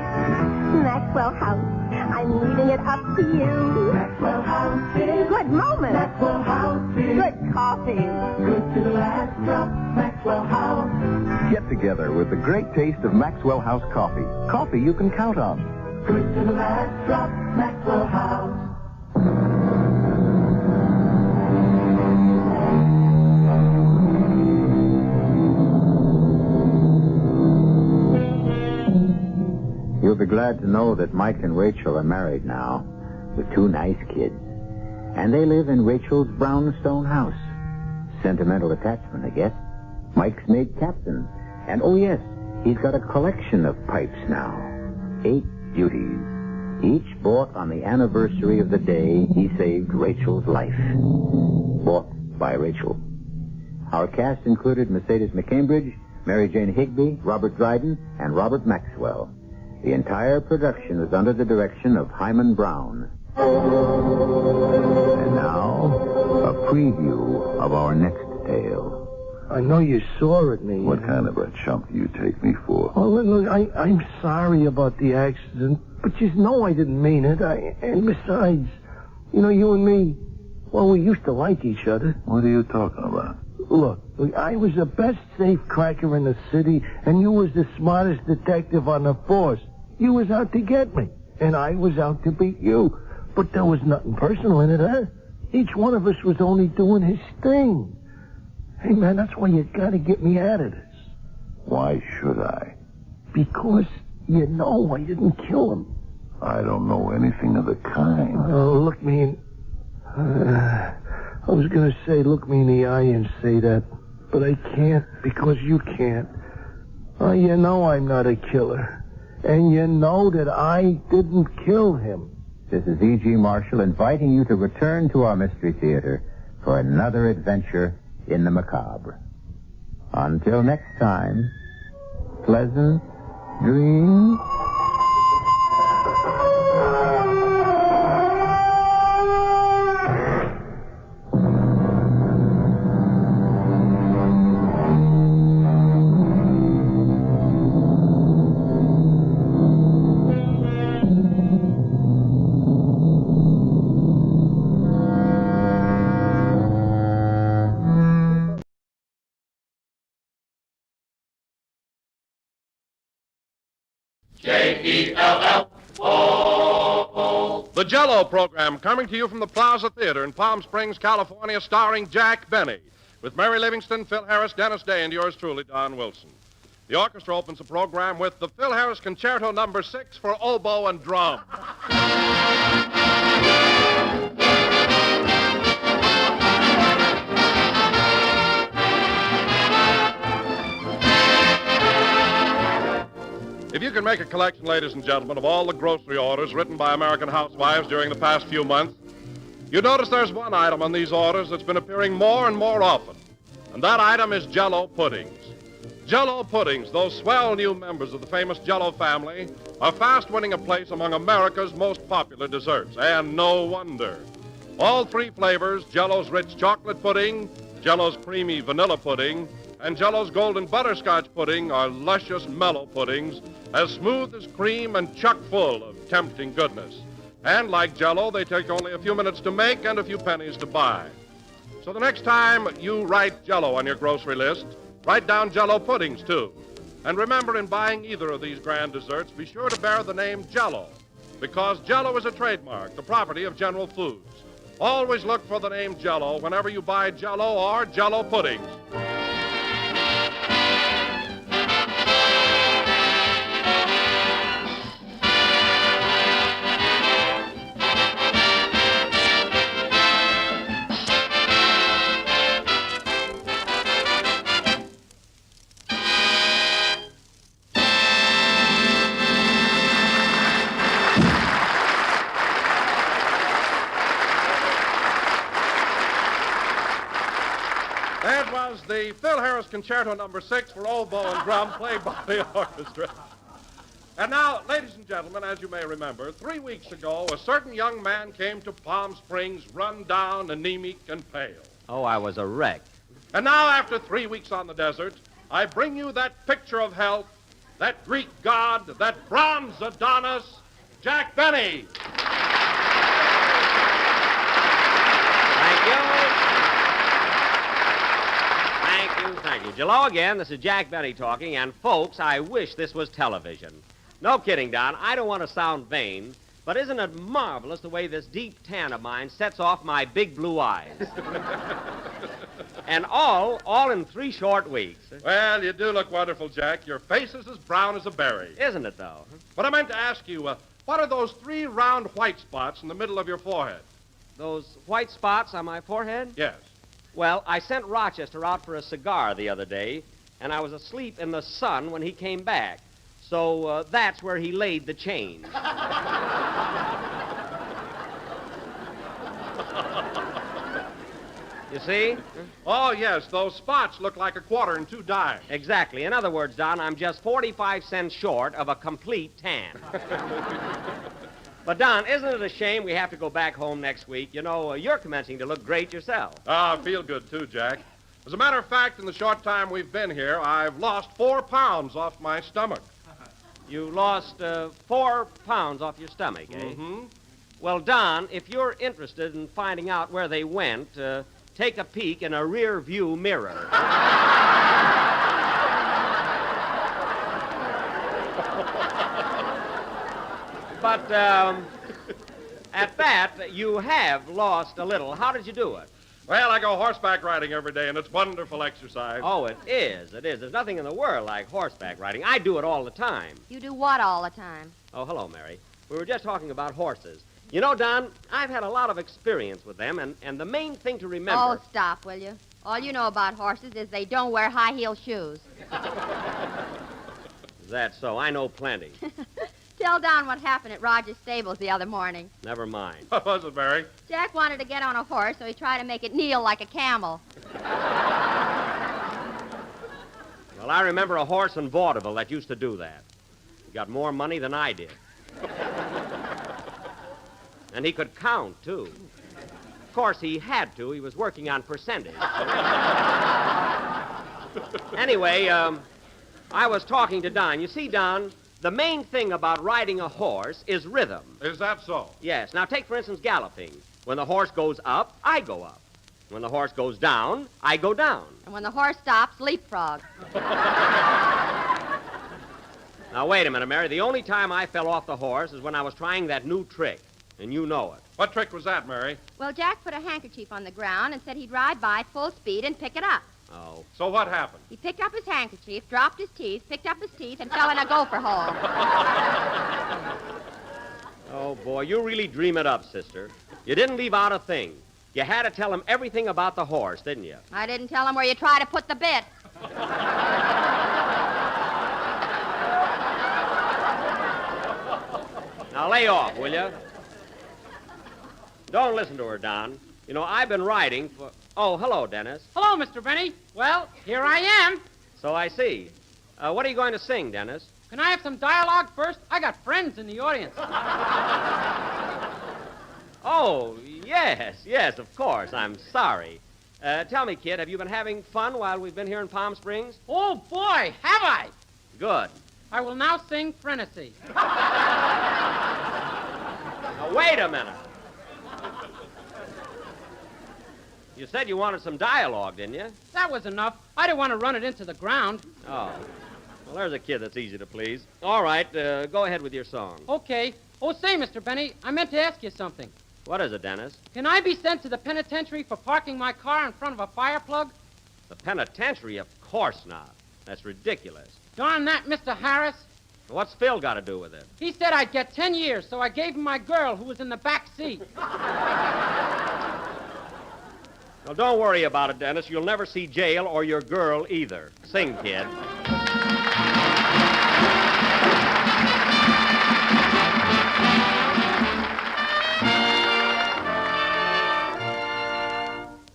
Maxwell House, I'm leaving it up to you. Maxwell House is good moment. Maxwell House is good coffee. Good to the last drop. Maxwell House. Get together with the great taste of Maxwell House coffee. Coffee you can count on. Good to the last drop. Maxwell House. You'll be glad to know that Mike and Rachel are married now, with two nice kids. And they live in Rachel's brownstone house. Sentimental attachment, I guess. Mike's made captain. And, oh yes, he's got a collection of pipes now. 8 beauties. Each bought on the anniversary of the day he saved Rachel's life. Bought by Rachel. Our cast included Mercedes McCambridge, Mary Jane Higby, Robert Dryden, and Robert Maxwell. The entire production was under the direction of Hyman Brown. And now, a preview of our next tale. I know you saw it, me. What kind of a chump do you take me for? Oh, look, I'm sorry about the accident, but you know I didn't mean it. And besides, you and me, well, we used to like each other. What are you talking about? Look, I was the best safe cracker in the city, and you was the smartest detective on the force. You was out to get me, and I was out to beat you. But there was nothing personal in it, huh? Each one of us was only doing his thing. Hey, man, that's why you gotta get me out of this. Why should I? Because you know I didn't kill him. I don't know anything of the kind. Oh, look me in... I was going to say, look me in the eye and say that, but I can't because you can't. Oh, you know I'm not a killer, and you know that I didn't kill him. This is E.G. Marshall inviting you to return to our Mystery Theater for another adventure in the macabre. Until next time, pleasant dreams. J-E-L-L-O. The Jell-O program coming to you from the Plaza Theater in Palm Springs, California, starring Jack Benny, with Mary Livingston, Phil Harris, Dennis Day, and yours truly, Don Wilson. The orchestra opens the program with the Phil Harris Concerto No. 6 for oboe and drum. If you can make a collection, ladies and gentlemen, of all the grocery orders written by American housewives during the past few months, you notice there's one item on these orders that's been appearing more and more often, and that item is Jell-O puddings. Jell-O puddings, those swell new members of the famous Jell-O family, are fast winning a place among America's most popular desserts, and no wonder. All three flavors, Jell-O's rich chocolate pudding, Jell-O's creamy vanilla pudding, and Jell-O's golden butterscotch pudding are luscious, mellow puddings, as smooth as cream and chock full of tempting goodness. And like Jell-O, they take only a few minutes to make and a few pennies to buy. So the next time you write Jell-O on your grocery list, write down Jell-O puddings, too. And remember, in buying either of these grand desserts, be sure to bear the name Jell-O, because Jell-O is a trademark, the property of General Foods. Always look for the name Jell-O whenever you buy Jell-O or Jell-O puddings. That was the Phil Harris Concerto No. 6 for oboe and drum, played by the orchestra. And now, ladies and gentlemen, as you may remember, 3 weeks ago, a certain young man came to Palm Springs run down, anemic, and pale. Oh, I was a wreck. And now, after 3 weeks on the desert, I bring you that picture of health, that Greek god, that bronze Adonis, Jack Benny. Thank you. Thank you. Hello again. This is Jack Benny talking, and folks, I wish this was television. No kidding, Don. I don't want to sound vain, but isn't it marvelous the way this deep tan of mine sets off my big blue eyes? And all in 3 short weeks. Well, you do look wonderful, Jack. Your face is as brown as a berry. Isn't it, though? But I meant to ask you, what are those 3 round white spots in the middle of your forehead? Those white spots on my forehead? Yes. Well, I sent Rochester out for a cigar the other day, and I was asleep in the sun when he came back. So that's where he laid the change. You see? Oh, yes, those spots look like a quarter and 2 dimes. Exactly. In other words, Don, I'm just 45 cents short of a complete tan. But, Don, isn't it a shame we have to go back home next week? You know, you're commencing to look great yourself. I feel good, too, Jack. As a matter of fact, in the short time we've been here, I've lost 4 pounds off my stomach. You lost 4 pounds off your stomach, eh? Mm-hmm. Well, Don, if you're interested in finding out where they went, take a peek in a rear view mirror. But at that, you have lost a little. How did you do it? Well, I go horseback riding every day, and it's wonderful exercise. Oh, it is. It is. There's nothing in the world like horseback riding. I do it all the time. You do what all the time? Oh, hello, Mary. We were just talking about horses. You know, Don, I've had a lot of experience with them, and the main thing to remember... Oh, stop, will you? All you know about horses is they don't wear high-heel shoes. Is that so? I know plenty. Tell Don what happened at Roger's stables the other morning. Never mind. What was it, Mary? Jack wanted to get on a horse, so he tried to make it kneel like a camel. Well, I remember a horse in vaudeville that used to do that. He got more money than I did. And he could count, too. Of course, he had to. He was working on percentage. Anyway, I was talking to Don. You see, Don, the main thing about riding a horse is rhythm. Is that so? Yes. Now, take, for instance, galloping. When the horse goes up, I go up. When the horse goes down, I go down. And when the horse stops, leapfrog. Now, wait a minute, Mary. The only time I fell off the horse is when I was trying that new trick. And you know it. What trick was that, Mary? Well, Jack put a handkerchief on the ground and said he'd ride by at full speed and pick it up. Oh. So what happened? He picked up his handkerchief, dropped his teeth, picked up his teeth, and fell in a gopher hole. Oh, boy, you really dream it up, sister. You didn't leave out a thing. You had to tell him everything about the horse, didn't you? I didn't tell him where you try to put the bit. Now, lay off, will you? Don't listen to her, Don. You know, I've been riding for... Oh, hello, Dennis. Hello, Mr. Benny. Well, here I am. So I see. What are you going to sing, Dennis? Can I have some dialogue first? I got friends in the audience. Oh, yes, of course. I'm sorry. Tell me, kid, have you been having fun while we've been here in Palm Springs? Oh, boy, have I? Good. I will now sing Frenesy. Now, wait a minute. You said you wanted some dialogue, didn't you? That was enough. I didn't want to run it into the ground. Oh. Well, there's a kid that's easy to please. All right, go ahead with your song. Okay. Oh, say, Mr. Benny, I meant to ask you something. What is it, Dennis? Can I be sent to the penitentiary for parking my car in front of a fire plug? The penitentiary? Of course not. That's ridiculous. Darn that, Mr. Harris. What's Phil got to do with it? He said I'd get 10 years, so I gave him my girl who was in the back seat. Well, don't worry about it, Dennis. You'll never see jail or your girl either. Sing, kid.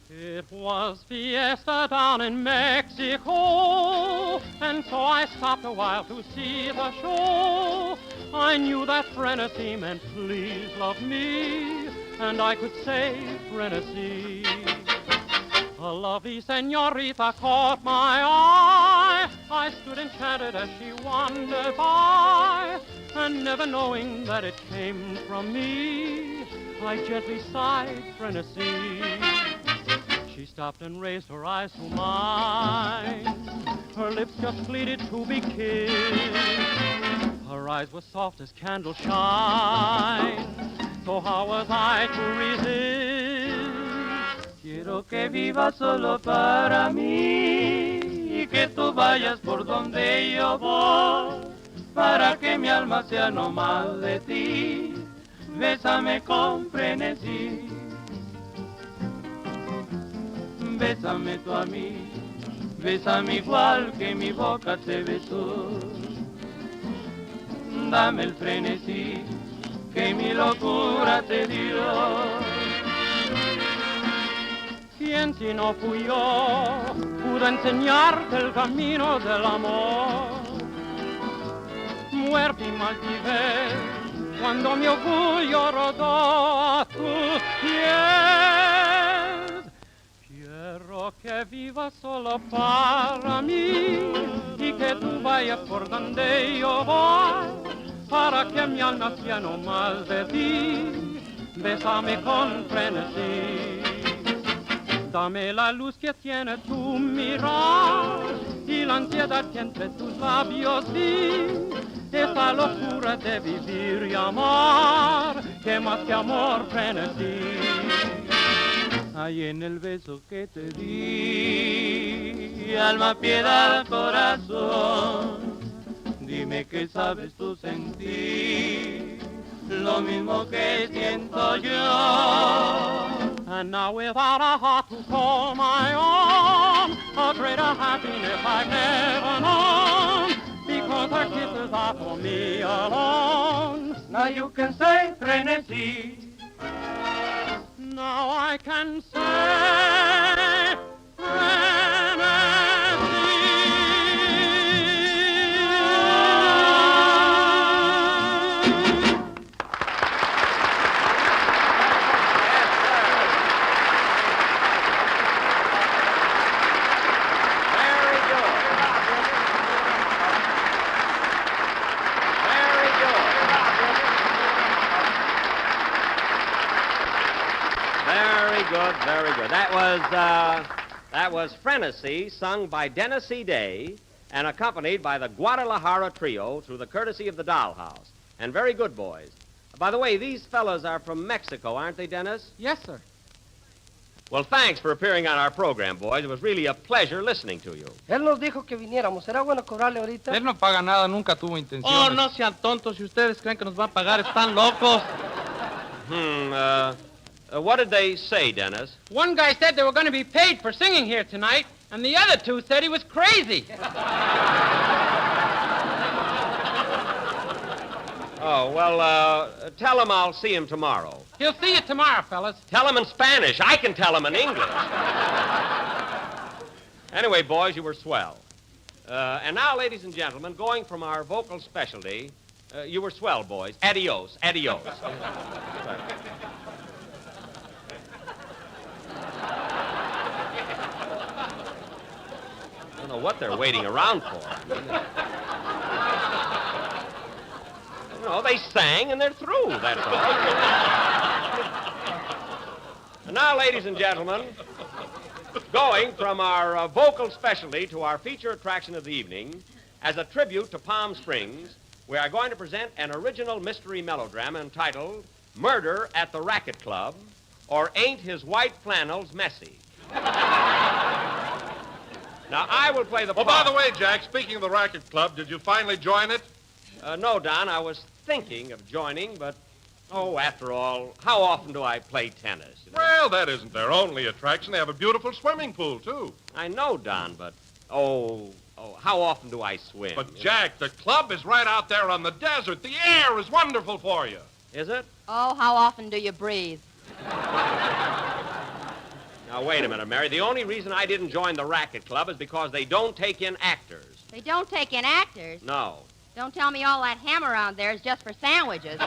It was fiesta down in Mexico, and so I stopped a while to see the show. I knew that Frenesy meant please love me, and I could say Frenesy. A lovely senorita caught my eye. I stood enchanted as she wandered by, and never knowing that it came from me, I gently sighed Frenesy. She stopped and raised her eyes to mine. Her lips just pleaded to be kissed. Her eyes were soft as candle shine. So how was I to resist? Quiero que vivas solo para mí y que tú vayas por donde yo voy, para que mi alma sea no más de ti. Bésame con frenesí. Bésame tú a mí, bésame igual que mi boca te besó. Dame el frenesí que mi locura te dio. quien si no fui yo pudo enseñarte el camino del amor. Muerte y maldivé cuando mi orgullo rodó a tus pies. Quiero que vivas solo para mí y que tú vayas por donde yo voy, para que mi alma sea no más de ti. Bésame con frenesí. Dame la luz que tiene tu mirar y la ansiedad que entre tus labios vi. Esa locura de vivir y amar, que más que amor frenesí. Ahí en el beso que te di, alma, piedad, corazón, dime qué sabes tú sentir, lo mismo que siento yo. And now without a heart to call my own, a greater happiness I've never known, because her kisses are for me alone. Now you can say frenesí. Now I can say Very good. That was Frenesy, sung by Dennis C. Day and accompanied by the Guadalajara Trio through the courtesy of the Dollhouse. And very good, boys. By the way, these fellas are from Mexico, aren't they, Dennis? Yes, sir. Well, thanks for appearing on our program, boys. It was really a pleasure listening to you. Él nos dijo que viniéramos. ¿Será bueno cobrarle ahorita? Él no paga nada, nunca tuvo intención. Oh, no sean tontos. Si ustedes creen que nos va a pagar, están locos. What did they say, Dennis? One guy said they were going to be paid for singing here tonight, and the other two said he was crazy. Oh, well, tell him I'll see him tomorrow. He'll see you tomorrow, fellas. Tell him in Spanish. I can tell him in English. Anyway, boys, you were swell. And now, ladies and gentlemen, going from our vocal specialty, you were swell, boys. Adios, adios. I don't know what they're waiting around for. No, they sang and they're through, that's all. And now, ladies and gentlemen, going from our vocal specialty to our feature attraction of the evening, as a tribute to Palm Springs, we are going to present an original mystery melodrama entitled Murder at the Racket Club, or Ain't His White Flannels Messy? Now, I will play the part. Oh, by the way, Jack, speaking of the Racket Club, did you finally join it? No, Don, I was thinking of joining, but, after all, how often do I play tennis? You know? Well, that isn't their only attraction. They have a beautiful swimming pool, too. I know, Don, but, how often do I swim? But, Jack, the club is right out there on the desert. The air is wonderful for you. Is it? Oh, how often do you breathe? Now, wait a minute, Mary. The only reason I didn't join the Racket Club is because they don't take in actors. They don't take in actors? No. Don't tell me all that ham around there is just for sandwiches.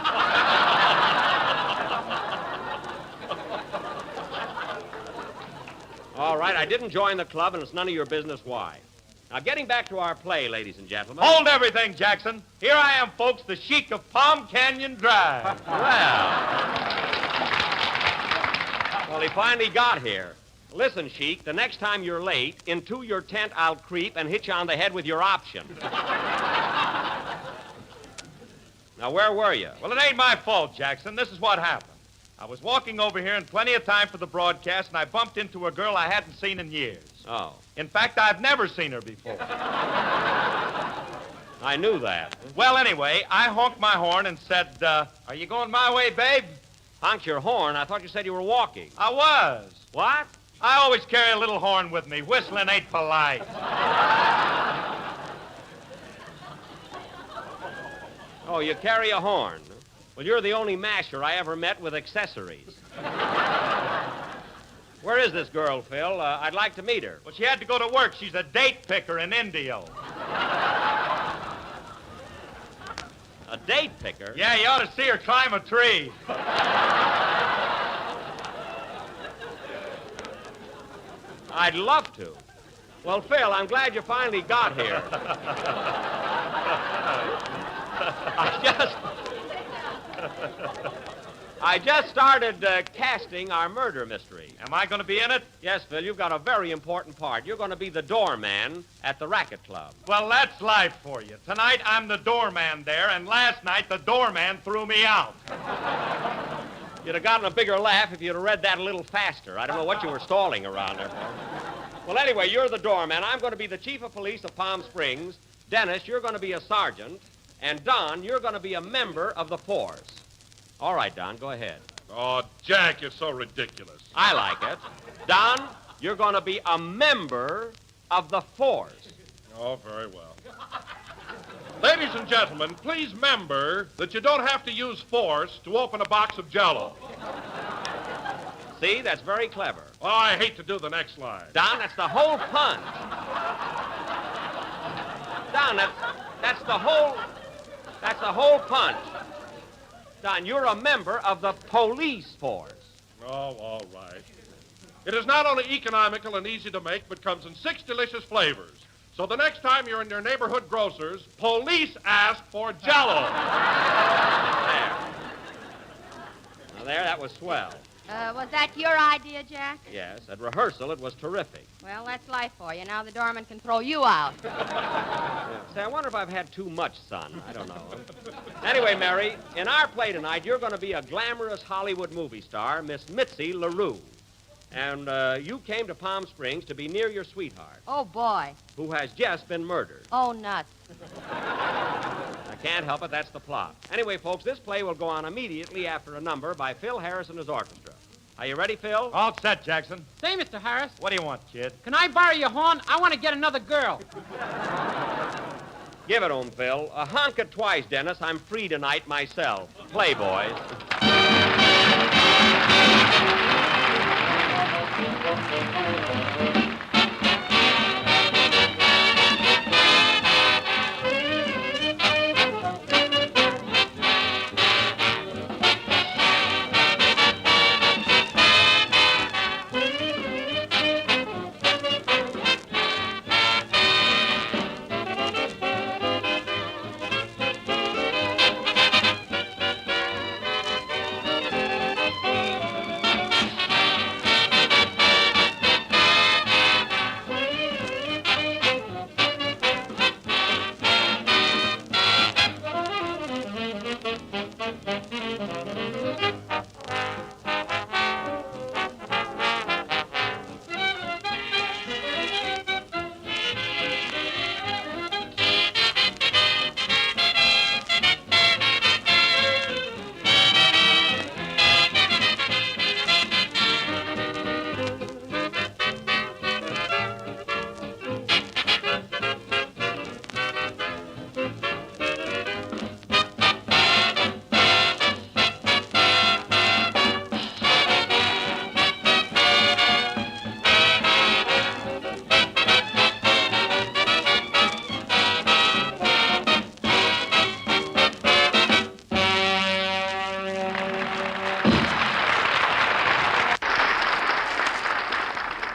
All right, I didn't join the club, and it's none of your business why. Now, getting back to our play, ladies and gentlemen. Hold everything, Jackson. Here I am, folks, the Sheik of Palm Canyon Drive. Well, he finally got here. Listen, Sheik, the next time you're late, into your tent I'll creep and hit you on the head with your option. Now, where were you? Well, it ain't my fault, Jackson. This is what happened. I was walking over here in plenty of time for the broadcast, and I bumped into a girl I hadn't seen in years. Oh. In fact, I've never seen her before. I knew that. Well, anyway, I honked my horn and said, are you going my way, babe? Honked your horn? I thought you said you were walking. I was. What? I always carry a little horn with me. Whistling ain't polite. Oh, you carry a horn? Well, you're the only masher I ever met with accessories. Where is this girl, Phil? I'd like to meet her. Well, she had to go to work. She's a date picker in Indio. A date picker? Yeah, you ought to see her climb a tree. I'd love to. Well, Phil, I'm glad you finally got here. I just started casting our murder mystery. Am I going to be in it? Yes, Phil, you've got a very important part. You're going to be the doorman at the racket club. Well, that's life for you. Tonight, I'm the doorman there, and last night, the doorman threw me out. You'd have gotten a bigger laugh if you'd have read that a little faster. I don't know what you were stalling around there for. Well, anyway, you're the doorman. I'm going to be the chief of police of Palm Springs. Dennis, you're going to be a sergeant. And Don, you're going to be a member of the force. All right, Don, go ahead. Oh, Jack, you're so ridiculous. I like it. Don, you're going to be a member of the force. Oh, very well. Ladies and gentlemen, please remember that you don't have to use force to open a box of Jell-O. See, that's very clever. Oh, I hate to do the next line. Don, that's the whole punch. Don, that's the whole punch. Don, you're a member of the police force. Oh, all right. It is not only economical and easy to make, but comes in 6 delicious flavors. So the next time you're in your neighborhood grocer's, police ask for Jell-O. Now, there, that was swell. Was that your idea, Jack? Yes, at rehearsal, it was terrific. Well, that's life for you. Now the doorman can throw you out. Say, I wonder if I've had too much sun. I don't know. Anyway, Mary, in our play tonight, you're going to be a glamorous Hollywood movie star, Miss Mitzi LaRue. And you came to Palm Springs to be near your sweetheart. Oh, boy. Who has just been murdered. Oh, nuts. I can't help it. That's the plot. Anyway, folks, this play will go on immediately after a number by Phil Harris and his orchestra. Are you ready, Phil? All set, Jackson. Say, Mr. Harris. What do you want, kid? Can I borrow your horn? I want to get another girl. Give it on, Phil. Honk it twice, Dennis. I'm free tonight myself. Play, boys.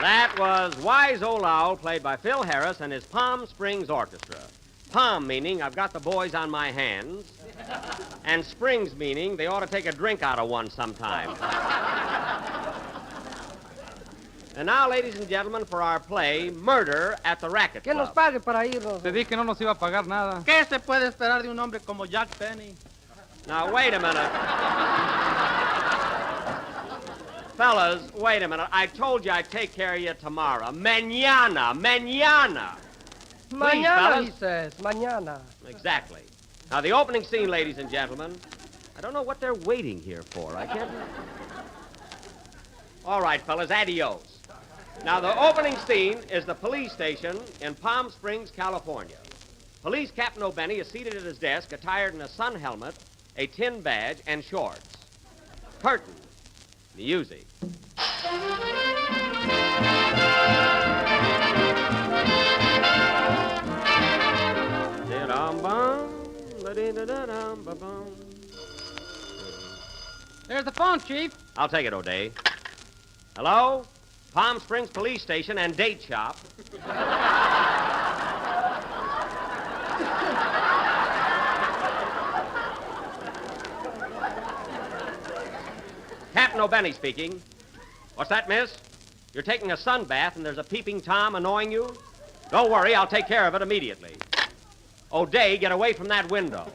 That was Wise Old Owl, played by Phil Harris and his Palm Springs Orchestra. Palm meaning I've got the boys on my hands, and Springs meaning they ought to take a drink out of one sometime. And now, ladies and gentlemen, for our play, Murder at the Racket ¿Quién nos Club. pague para irnos? Te dije que no nos iba a pagar nada. ¿Qué se puede esperar de un hombre como Jack Penny? Now, wait a minute. Fellas, wait a minute. I told you I'd take care of you tomorrow. Mañana. Please, Mañana, fellas. he says. Mañana. Exactly. Now, the opening scene, ladies and gentlemen. I don't know what they're waiting here for. I can't... All right, fellas, adios. Now, the opening scene is the police station in Palm Springs, California. Police Captain O'Benny is seated at his desk, attired in a sun helmet, a tin badge, and shorts. Curtain. Music. Da-dee-da-da-dum-ba-bum. There's the phone, Chief. I'll take it, O'Day. Hello? Palm Springs Police Station and Date Shop. Captain O'Benny speaking. What's that, miss? You're taking a sun bath and there's a peeping Tom annoying you? Don't worry, I'll take care of it immediately. O'Day, get away from that window.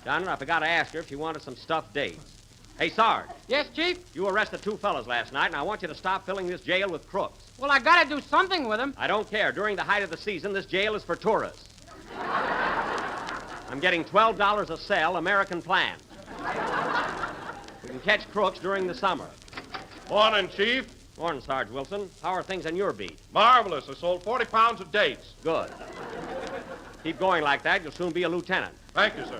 Donna, I forgot to ask her if she wanted some stuffed dates. Hey, Sarge. Yes, Chief? You arrested 2 fellas last night, and I want you to stop filling this jail with crooks. Well, I gotta do something with them. I don't care. During the height of the season, this jail is for tourists. I'm getting $12 a cell, American plan. We can catch crooks during the summer. Morning, Chief. Morning, Sarge Wilson. How are things on your beat? Marvelous. I sold 40 pounds of dates. Good. Keep going like that. You'll soon be a lieutenant. Thank you, sir.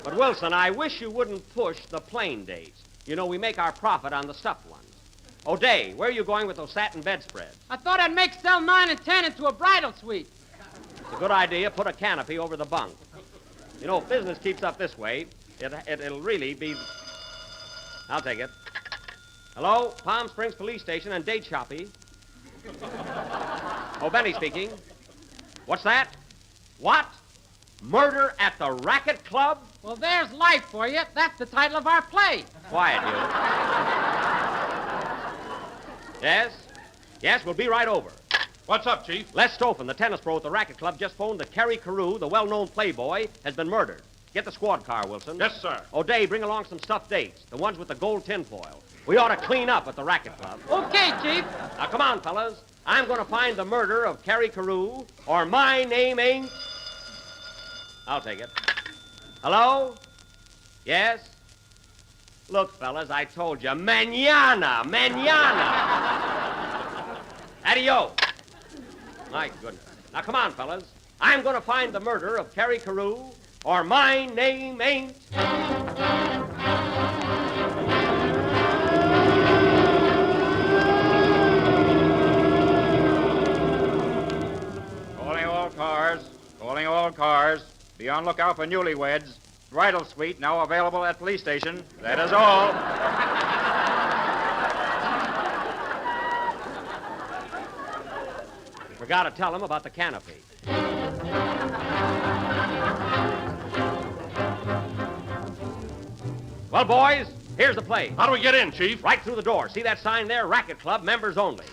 But, Wilson, I wish you wouldn't push the plain dates. You know, we make our profit on the stuffed ones. O'Day, where are you going with those satin bedspreads? I thought I'd make cell 9 and 10 into a bridal suite. It's a good idea. Put a canopy over the bunk. You know, if business keeps up this way, it'll really be... I'll take it. Hello? Palm Springs Police Station and Date Shoppy. O'Benny speaking. What's that? What? Murder at the Racket Club? Well, there's life for you. That's the title of our play. Quiet, you. Yes? Yes, we'll be right over. What's up, Chief? Les Stoffen, the tennis pro at the Racket Club, just phoned that Kerry Carew, the well-known playboy, has been murdered. Get the squad car, Wilson. Yes, sir. O'Day, bring along some stuffed dates, the ones with the gold tinfoil. We ought to clean up at the Racket Club. Okay, Chief. Now, come on, fellas. I'm going to find the murder of Kerry Carew, or my name ain't... I'll take it. Hello? Yes? Look, fellas, I told you. Mañana! Adios. My goodness. Now, come on, fellas. I'm going to find the murder of Kerry Carew, or my name ain't... Calling all cars. Calling all cars. Be on lookout for newlyweds. Bridal suite now available at police station. That is all. Forgot to tell him about the canopy. Well, boys, here's the place. How do we get in, Chief? Right through the door. See that sign there? Racket Club, members only.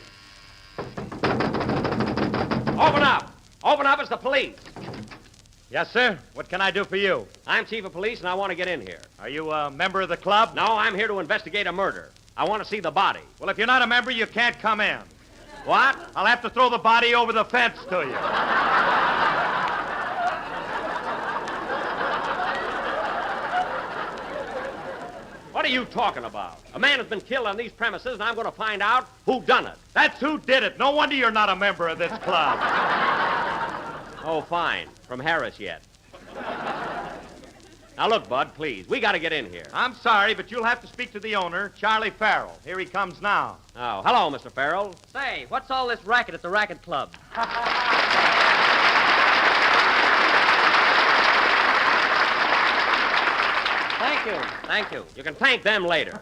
Open up. Open up, it's the police. Yes, sir. What can I do for you? I'm chief of police, and I want to get in here. Are you a member of the club? No, I'm here to investigate a murder. I want to see the body. Well, if you're not a member, you can't come in. What? I'll have to throw the body over the fence to you. What are you talking about? A man has been killed on these premises, and I'm going to find out who done it. That's who did it. No wonder you're not a member of this club. Oh, fine. From Harris yet. Now, look, Bud, please. We got to get in here. I'm sorry, but you'll have to speak to the owner, Charlie Farrell. Here he comes now. Oh, hello, Mr. Farrell. Say, what's all this racket at the Racket Club? Thank you. Thank you. You can thank them later.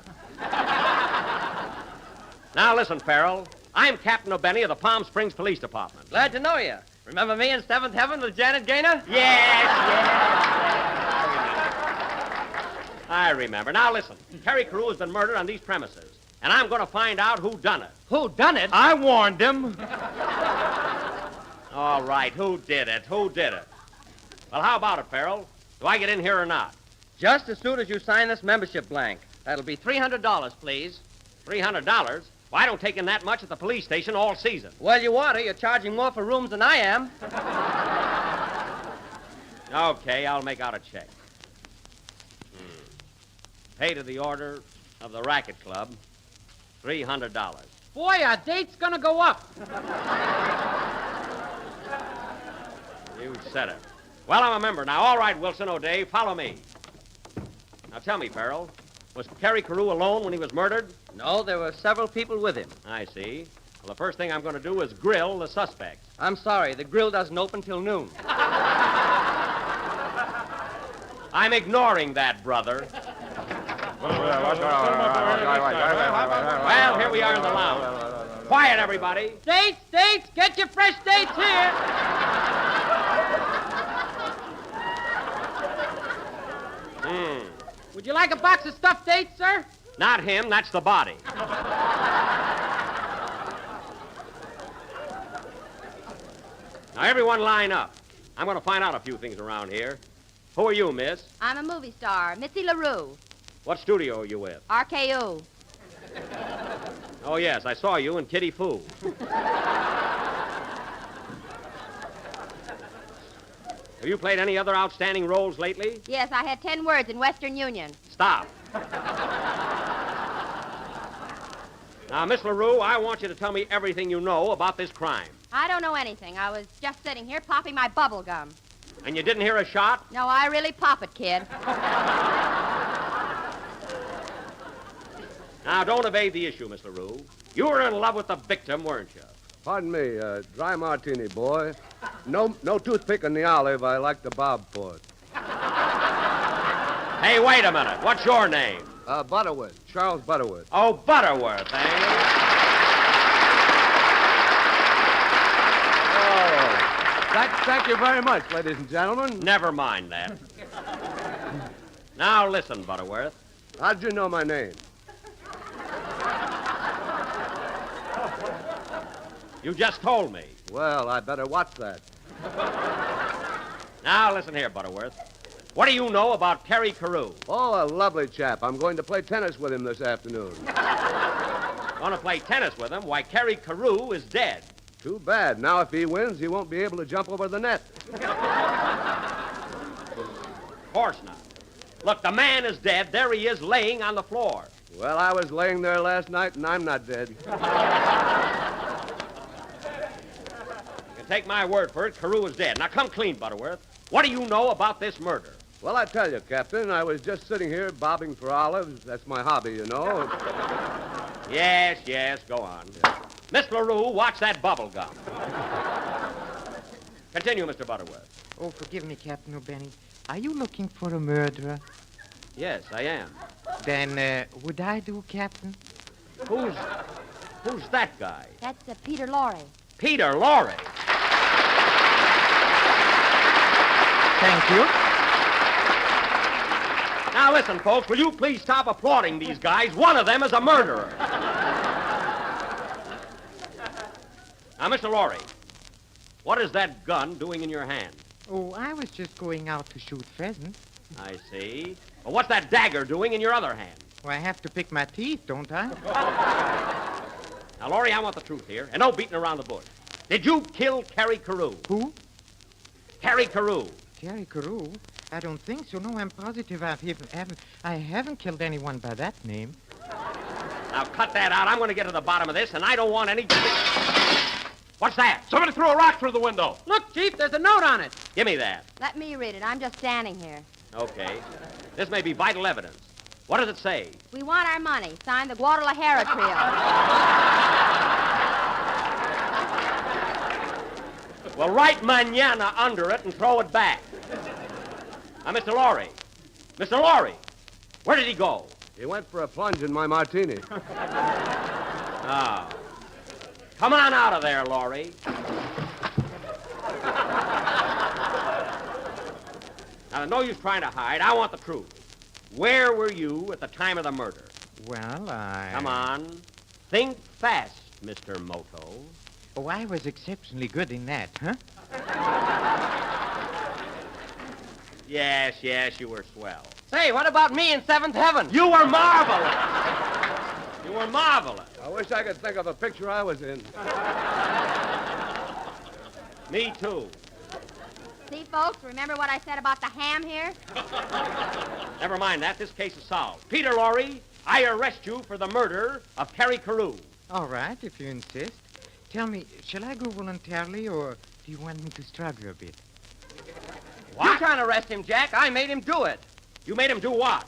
Now, listen, Farrell. I'm Captain O'Benny of the Palm Springs Police Department. Glad to know you. Remember me in Seventh Heaven with Janet Gaynor? Yes. I remember. Now, listen. Kerry Carew has been murdered on these premises, and I'm going to find out who done it. Who done it? I warned him. All right. Who did it? Who did it? Well, how about it, Farrell? Do I get in here or not? Just as soon as you sign this membership blank. That'll be $300, please. $300? Well, I don't take in that much at the police station all season. Well, you ought to. You're charging more for rooms than I am. Okay, I'll make out a check. Pay to the order of the Racket Club, $300. Boy, our date's gonna go up. You said it. Well, I'm a member now. All right, Wilson O'Day, follow me. Now, tell me, Farrell, was Kerry Carew alone when he was murdered? No, there were several people with him. I see. Well, the first thing I'm going to do is grill the suspect. I'm sorry, the grill doesn't open till noon. I'm ignoring that, brother. Well, here we are in the lounge. Quiet, everybody. Dates, get your fresh dates here. Would you like a box of stuffed dates, sir? Not him, that's the body. Now, everyone line up. I'm going to find out a few things around here. Who are you, miss? I'm a movie star, Missy LaRue. What studio are you with? RKO. Oh, yes, I saw you in Kitty Foo. Have you played any other outstanding roles lately? Yes, I had 10 words in Western Union. Stop. Now, Miss LaRue, I want you to tell me everything you know about this crime. I don't know anything. I was just sitting here popping my bubble gum. And you didn't hear a shot? No, I really pop it, kid. Now, don't evade the issue, Miss LaRue. You were in love with the victim, weren't you? Pardon me, dry martini, boy. No toothpick in the olive. I like the bob for it. Hey, wait a minute. What's your name? Butterworth. Charles Butterworth. Oh, Butterworth, eh? Thank you very much, ladies and gentlemen. Never mind that. Now, listen, Butterworth. How'd you know my name? You just told me. Well, I better watch that. Now, listen here, Butterworth. What do you know about Terry Carew? Oh, a lovely chap. I'm going to play tennis with him this afternoon. Want to play tennis with him? Why, Terry Carew is dead. Too bad. Now, if he wins, he won't be able to jump over the net. Of course not. Look, the man is dead. There he is, laying on the floor. Well, I was laying there last night, and I'm not dead. You can take my word for it. Carew is dead. Now, come clean, Butterworth. What do you know about this murder? Well, I tell you, Captain, I was just sitting here bobbing for olives. That's my hobby, you know. Yes, go on. Miss LaRue, watch that bubble gum. Continue, Mr. Butterworth. Oh, forgive me, Captain O'Benny. Are you looking for a murderer? Yes, I am. Then, would I do, Captain? Who's that guy? That's Peter Lorre. Peter Lorre? Thank you. Now, listen, folks, will you please stop applauding these guys? One of them is a murderer. Now, Mr. Lorre, what is that gun doing in your hand? Oh, I was just going out to shoot pheasants. I see. Well, what's that dagger doing in your other hand? Well, I have to pick my teeth, don't I? Now, Lorre, I want the truth here, and no beating around the bush. Did you kill Terry Carew? Who? Terry Carew. Terry Carew? I don't think so. No, I'm positive I haven't killed anyone by that name. Now, cut that out. I'm going to get to the bottom of this, and I don't want any... What's that? Somebody threw a rock through the window. Look, Chief, there's a note on it. Give me that. Let me read it. I'm just standing here. Okay. This may be vital evidence. What does it say? We want our money. Signed the Guadalajara Trio. Well, write mañana under it and throw it back. Now, Mr. Lorre. Mr. Lorre, where did he go? He went for a plunge in my martini. Oh. Come on out of there, Lorre. Now, no use trying to hide. I want the truth. Where were you at the time of the murder? Well, Come on. Think fast, Mr. Moto. Oh, I was exceptionally good in that, huh? Yes, you were swell. Say, what about me in Seventh Heaven? You were marvelous. You were marvelous. I wish I could think of a picture I was in. Me too. See, folks, remember what I said about the ham here? Never mind that. This case is solved. Peter Lorre, I arrest you for the murder of Terry Carew. All right, if you insist. Tell me, shall I go voluntarily, or do you want me to struggle a bit? What? You can't arrest him, Jack. I made him do it. You made him do what?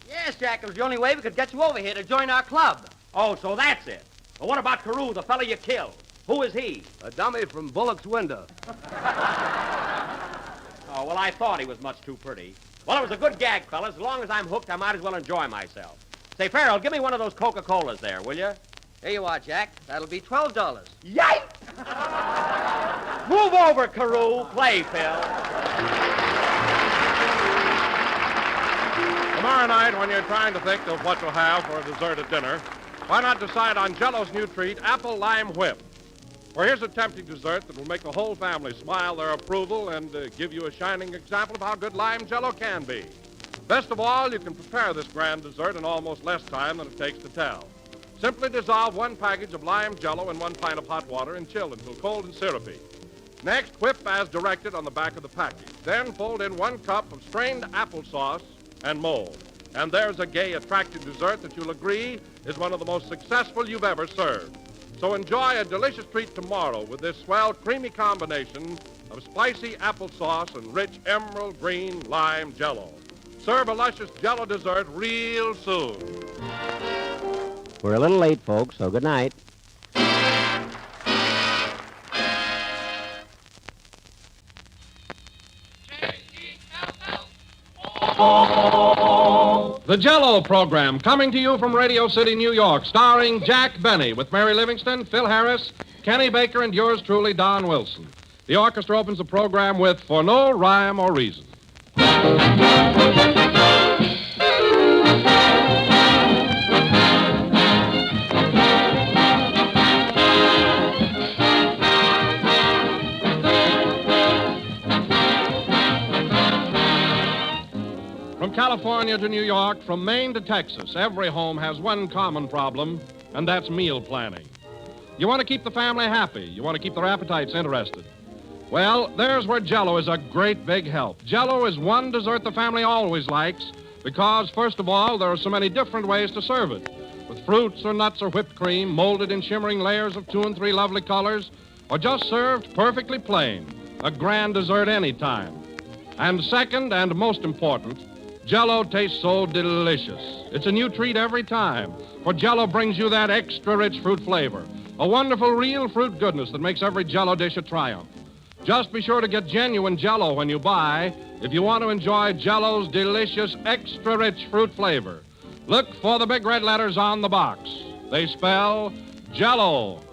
Yes, Jack, it was the only way we could get you over here to join our club. Oh, so that's it. Well, what about Carew, the fella you killed? Who is he? A dummy from Bullock's window. Oh, well, I thought he was much too pretty. Well, it was a good gag, fellas. As long as I'm hooked, I might as well enjoy myself. Say, Farrell, give me one of those Coca-Colas there, will you? Here you are, Jack. That'll be $12. Yikes! Move over, Carew. Play, Phil. Tomorrow night, when you're trying to think of what to have for a dessert at dinner, why not decide on Jell-O's new treat, Apple Lime Whip? For here's a tempting dessert that will make the whole family smile their approval and give you a shining example of how good lime Jell-O can be. Best of all, you can prepare this grand dessert in almost less time than it takes to tell. Simply dissolve 1 package of lime Jell-O in 1 pint of hot water and chill until cold and syrupy. Next, whip as directed on the back of the package. Then fold in 1 cup of strained applesauce and mold. And there's a gay, attractive dessert that you'll agree is one of the most successful you've ever served. So enjoy a delicious treat tomorrow with this swell, creamy combination of spicy applesauce and rich emerald green lime Jell-O. Serve a luscious Jell-O dessert real soon. We're a little late, folks, so good night. The Jell-O program, coming to you from Radio City, New York, starring Jack Benny with Mary Livingston, Phil Harris, Kenny Baker, and yours truly, Don Wilson. The orchestra opens the program with For No Rhyme or Reason. From California to New York, from Maine to Texas, every home has one common problem, and that's meal planning. You want to keep the family happy. You want to keep their appetites interested. Well, there's where Jell-O is a great big help. Jell-O is one dessert the family always likes because, first of all, there are so many different ways to serve it. With fruits or nuts or whipped cream, molded in shimmering layers of 2 and 3 lovely colors, or just served perfectly plain. A grand dessert anytime. And second, and most important, Jell-O tastes so delicious. It's a new treat every time, for Jell-O brings you that extra rich fruit flavor, a wonderful real fruit goodness that makes every Jell-O dish a triumph. Just be sure to get genuine Jell-O when you buy if you want to enjoy Jell-O's delicious extra rich fruit flavor. Look for the big red letters on the box. They spell Jell-O.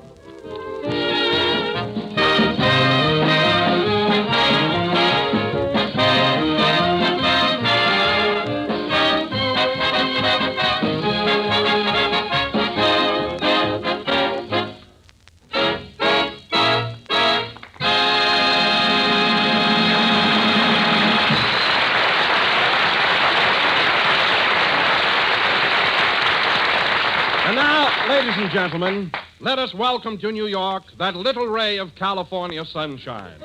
Ladies and gentlemen, let us welcome to New York that little ray of California sunshine.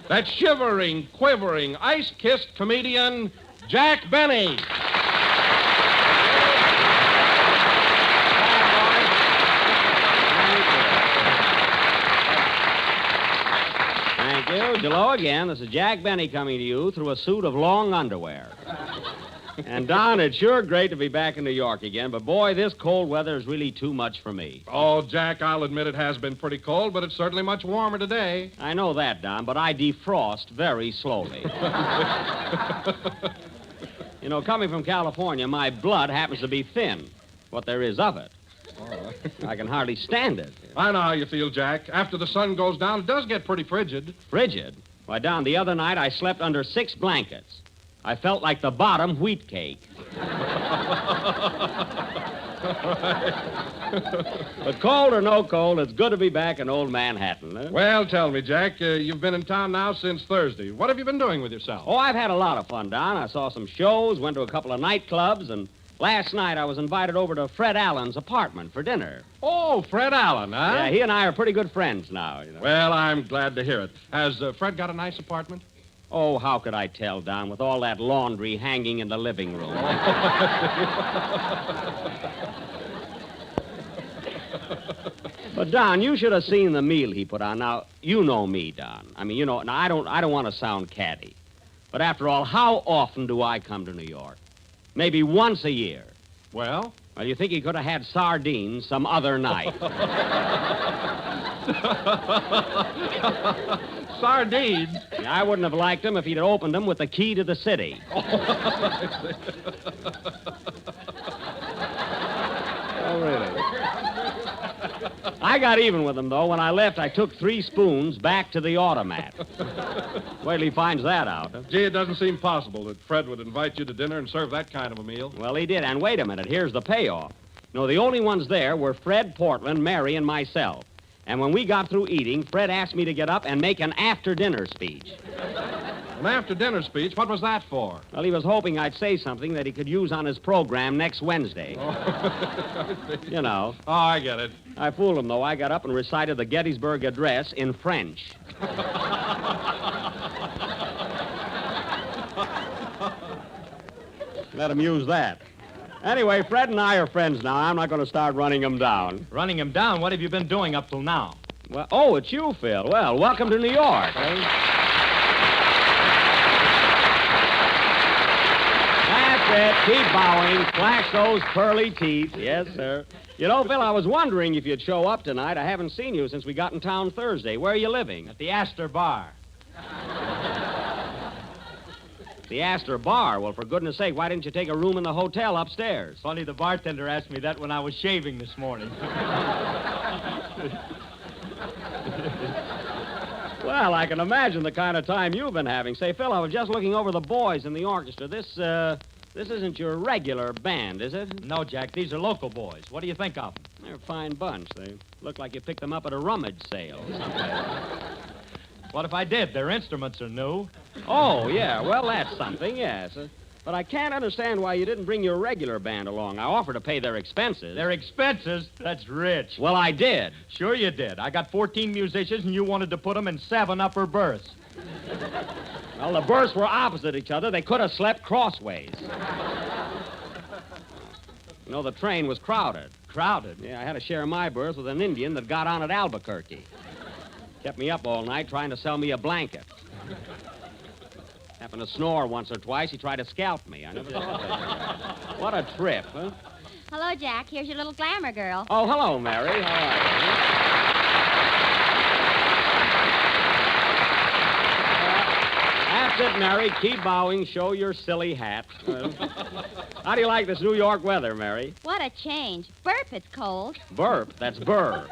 That shivering, quivering, ice-kissed comedian, Jack Benny. Thank you. Hello again. This is Jack Benny coming to you through a suit of long underwear. And, Don, it's sure great to be back in New York again, but, boy, this cold weather is really too much for me. Oh, Jack, I'll admit it has been pretty cold, but it's certainly much warmer today. I know that, Don, but I defrost very slowly. You know, coming from California, my blood happens to be thin, what there is of it. I can hardly stand it. I know how you feel, Jack. After the sun goes down, it does get pretty frigid. Frigid? Why, Don, the other night I slept under 6 blankets. I felt like the bottom wheat cake. But cold or no cold, it's good to be back in old Manhattan. Huh? Well, tell me, Jack, you've been in town now since Thursday. What have you been doing with yourself? Oh, I've had a lot of fun, Don. I saw some shows, went to a couple of nightclubs, and last night I was invited over to Fred Allen's apartment for dinner. Oh, Fred Allen, huh? Yeah, he and I are pretty good friends now, you know. Well, I'm glad to hear it. Has Fred got a nice apartment? Oh, how could I tell, Don, with all that laundry hanging in the living room? But, Don, you should have seen the meal he put on. Now, you know me, Don. I mean, you know, now I don't want to sound catty. But after all, how often do I come to New York? Maybe once a year. Well? Well, you think he could have had sardines some other night. Sardines? I wouldn't have liked him if he'd opened them with the key to the city. Oh, really? I got even with him, though. When I left, I took 3 spoons back to the automat. Wait till he finds that out. Huh? Gee, it doesn't seem possible that Fred would invite you to dinner and serve that kind of a meal. Well, he did. And wait a minute. Here's the payoff. No, the only ones there were Fred Portland, Mary, and myself. And when we got through eating, Fred asked me to get up and make an after-dinner speech. An after-dinner speech? What was that for? Well, he was hoping I'd say something that he could use on his program next Wednesday. You know. Oh, I get it. I fooled him, though. I got up and recited the Gettysburg Address in French. Let him use that. Anyway, Fred and I are friends now. I'm not going to start running him down. Running him down? What have you been doing up till now? Well, oh, it's you, Phil. Well, welcome to New York. That's it. Keep bowing. Flash those pearly teeth. Yes, sir. You know, Phil, I was wondering if you'd show up tonight. I haven't seen you since we got in town Thursday. Where are you living? At the Astor Bar. The Astor Bar? Well, for goodness sake, why didn't you take a room in the hotel upstairs? Funny, the bartender asked me that when I was shaving this morning. Well, I can imagine the kind of time you've been having. Say, Phil, I was just looking over the boys in the orchestra. This isn't your regular band, is it? No, Jack, these are local boys. What do you think of them? They're a fine bunch. They look like you picked them up at a rummage sale. What if I did? Their instruments are new. Oh, yeah. Well, that's something, yes. But I can't understand why you didn't bring your regular band along. I offered to pay their expenses. Their expenses? That's rich. Well, I did. Sure you did. I got 14 musicians, and you wanted to put them in 7 upper berths. Well, the berths were opposite each other. They could have slept crossways. You know, the train was crowded. Crowded? Yeah, I had to share my berth with an Indian that got on at Albuquerque. Kept me up all night trying to sell me a blanket. Happened to snore once or twice. He tried to scalp me. I never thought of that. What a trip, huh? Hello, Jack. Here's your little glamour girl. Oh, hello, Mary. How are you? That's it, Mary. Keep bowing. Show your silly hat. How do you like this New York weather, Mary? What a change. Burp, it's cold. Burp? That's burr.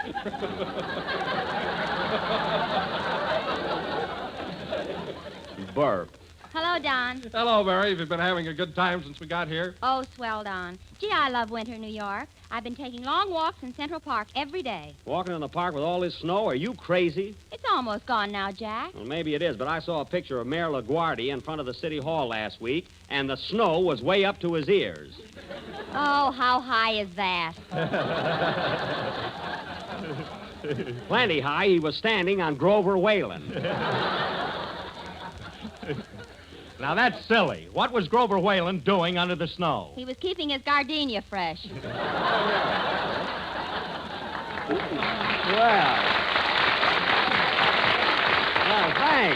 Burp. Hello, Don. Hello, Mary. Have you been having a good time since we got here? Oh, swell, Don. Gee, I love winter New York. I've been taking long walks in Central Park every day. Walking in the park with all this snow? Are you crazy? It's almost gone now, Jack. Well, maybe it is, but I saw a picture of Mayor LaGuardia in front of the City Hall last week, and the snow was way up to his ears. Oh, how high is that? Plenty high. He was standing on Grover Wayland. Now, that's silly. What was Grover Wayland doing under the snow? He was keeping his gardenia fresh. Well,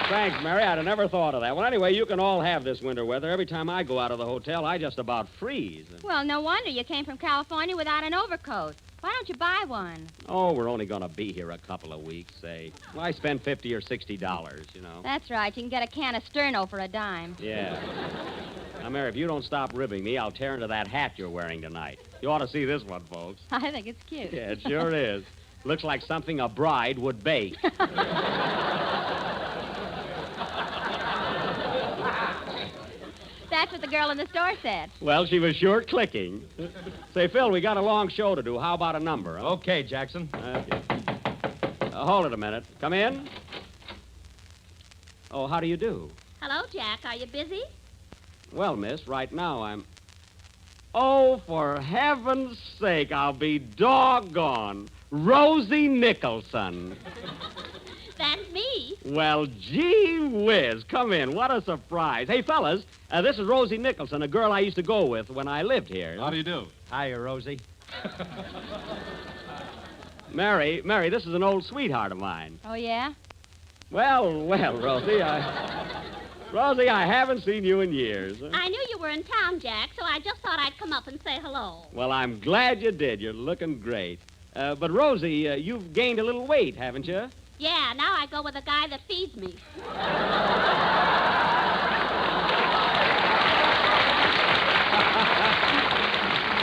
thanks, Mary. I'd have never thought of that. Well, anyway, you can all have this winter weather. Every time I go out of the hotel, I just about freeze. Well, no wonder you came from California without an overcoat. Why don't you buy one? Oh, we're only going to be here a couple of weeks, say. Well, I spend $50 or $60, you know. That's right. You can get a can of Sterno for a dime. Yeah. Now, Mary, if you don't stop ribbing me, I'll tear into that hat you're wearing tonight. You ought to see this one, folks. I think it's cute. Yeah, it sure is. Looks like something a bride would bake. That's what the girl in the store said. Well, she was sure clicking. Say, Phil, we got a long show to do. How about a number? Huh? Okay, Jackson. Okay. Hold it a minute. Come in. Oh, how do you do? Hello, Jack. Are you busy? Well, miss, right now I'm... Oh, for heaven's sake, I'll be doggone. Rosie Nicholson. That's me. Well, gee whiz. Come in. What a surprise. Hey, fellas, this is Rosie Nicholson, a girl I used to go with when I lived here. How do you do? Hiya, Rosie. Mary, this is an old sweetheart of mine. Oh, yeah? Well, Rosie, Rosie, I haven't seen you in years. I knew you were in town, Jack, so I just thought I'd come up and say hello. Well, I'm glad you did. You're looking great. But, Rosie, you've gained a little weight, haven't you? Yeah, now I go with a guy that feeds me.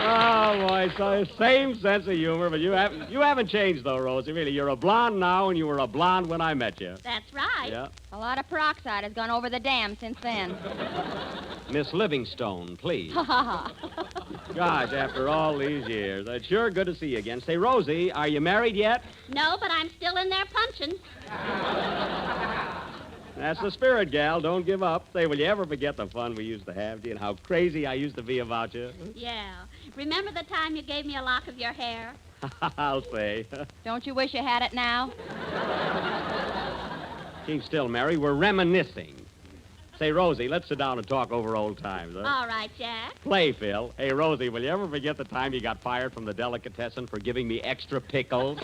Oh, boy, so same sense of humor, but you haven't changed, though, Rosie, really. You're a blonde now, and you were a blonde when I met you. That's right. Yeah. A lot of peroxide has gone over the dam since then. Miss Livingstone, please. Ha, ha, ha. Gosh, after all these years, it's sure good to see you again. Say, Rosie, are you married yet? No, but I'm still in there punching. That's the spirit, gal. Don't give up. Say, will you ever forget the fun we used to have, dear, and how crazy I used to be about you? Yeah. Remember the time you gave me a lock of your hair? I'll say. Don't you wish you had it now? Keep still, Mary. We're reminiscing. Say, Rosie, let's sit down and talk over old times, huh? All right, Jack. Play, Phil. Hey, Rosie, will you ever forget the time you got fired from the delicatessen for giving me extra pickles?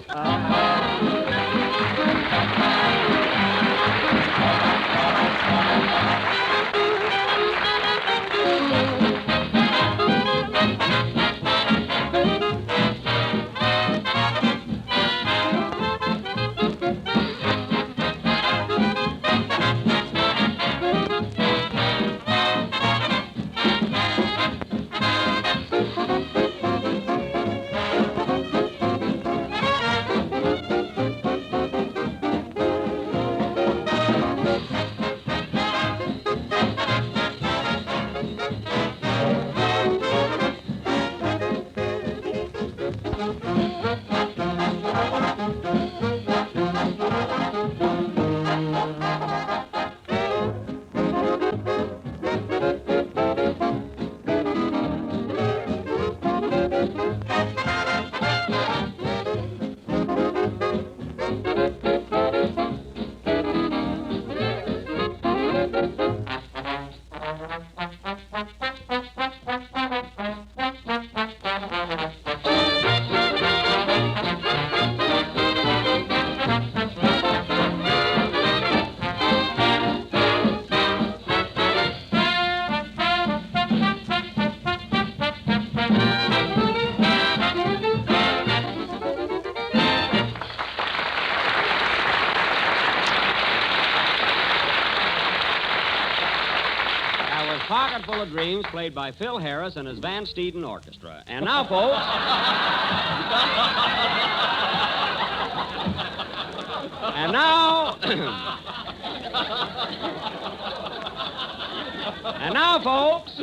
Pocket Full of Dreams, played by Phil Harris and his Van Steeden Orchestra. And now, folks... and now... and now, folks,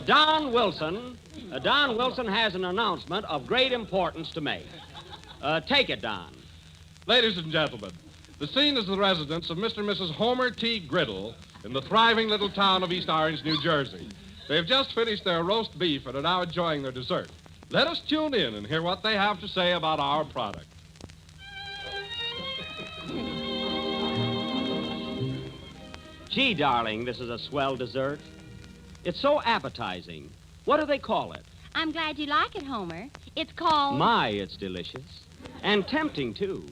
Don Wilson. Don Wilson has an announcement of great importance to make. Take it, Don. Ladies and gentlemen, the scene is the residence of Mr. and Mrs. Homer T. Griddle in the thriving little town of East Orange, New Jersey. They've just finished their roast beef and are now enjoying their dessert. Let us tune in and hear what they have to say about our product. Gee, darling, this is a swell dessert. It's so appetizing. What do they call it? I'm glad you like it, Homer. It's called... My, it's delicious. And tempting, too.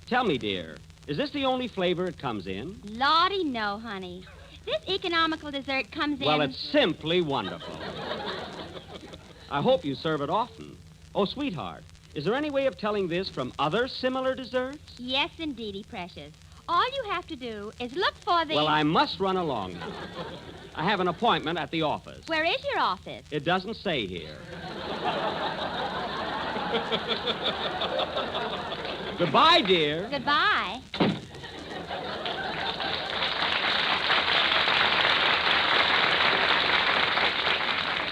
Tell me, dear, is this the only flavor it comes in? Lordy, no, honey. This economical dessert comes in... Well, it's simply wonderful. I hope you serve it often. Oh, sweetheart, is there any way of telling this from other similar desserts? Yes, indeedy, precious. All you have to do is look for the... Well, I must run along now. I have an appointment at the office. Where is your office? It doesn't say here. Goodbye, dear. Goodbye.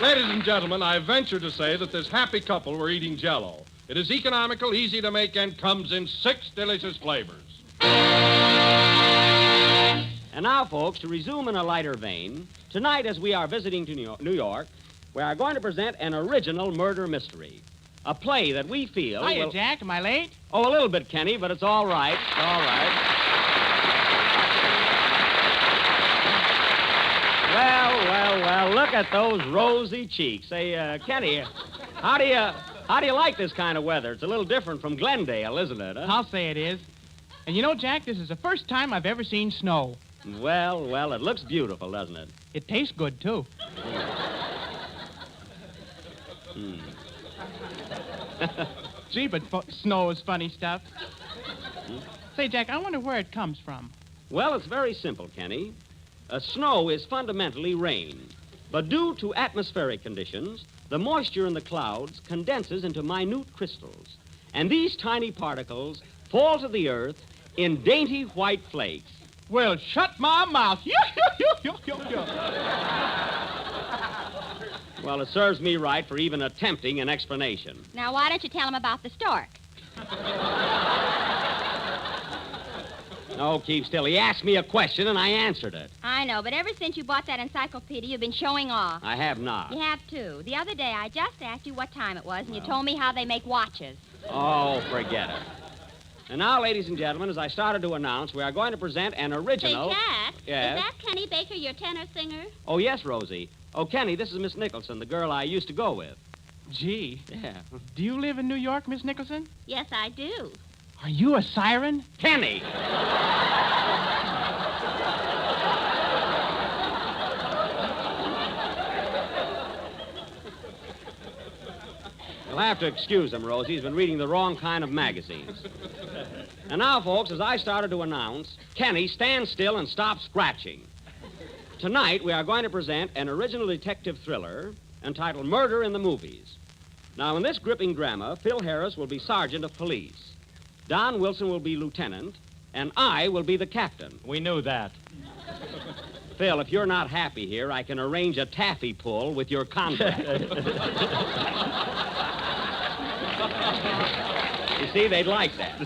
Ladies and gentlemen, I venture to say that this happy couple were eating Jell-O. It is economical, easy to make, and comes in 6 delicious flavors. And now, folks, to resume in a lighter vein, tonight as we are visiting to New York, we are going to present an original murder mystery. A play that we feel... Hiya, Jack. Am I late? Oh, a little bit, Kenny, but it's all right. All right. Well, look at those rosy cheeks. Say, Kenny, how do you like this kind of weather? It's a little different from Glendale, isn't it? Huh? I'll say it is. And you know, Jack, this is the first time I've ever seen snow. Well, it looks beautiful, doesn't it? It tastes good, too. Gee, but snow is funny stuff. Say, Jack, I wonder where it comes from. Well, it's very simple, Kenny. Snow is fundamentally rain. But due to atmospheric conditions, the moisture in the clouds condenses into minute crystals. And these tiny particles fall to the earth in dainty white flakes. Well, shut my mouth. Well, it serves me right for even attempting an explanation. Now, why don't you tell him about the stork? No, keep still. He asked me a question, and I answered it. I know, but ever since you bought that encyclopedia, you've been showing off. I have not. You have, too. The other day, I just asked you what time it was, and you told me how they make watches. Oh, forget it. And now, ladies and gentlemen, as I started to announce, we are going to present an original... Say, Jack, Yes? is that Kenny Baker, your tenor singer? Oh, yes, Rosie. Oh, Kenny, this is Miss Nicholson, the girl I used to go with. Gee. Yeah. Do you live in New York, Miss Nicholson? Yes, I do. Are you a siren? Kenny! You'll have to excuse him, Rosie. He's been reading the wrong kind of magazines. And now, folks, as I started to announce, Kenny, stand still and stop scratching. Tonight, we are going to present an original detective thriller entitled Murder in the Movies. Now, in this gripping drama, Phil Harris will be sergeant of police. Don Wilson will be lieutenant, and I will be the captain. We knew that. Phil, if you're not happy here, I can arrange a taffy pull with your contract. You see, they'd like that.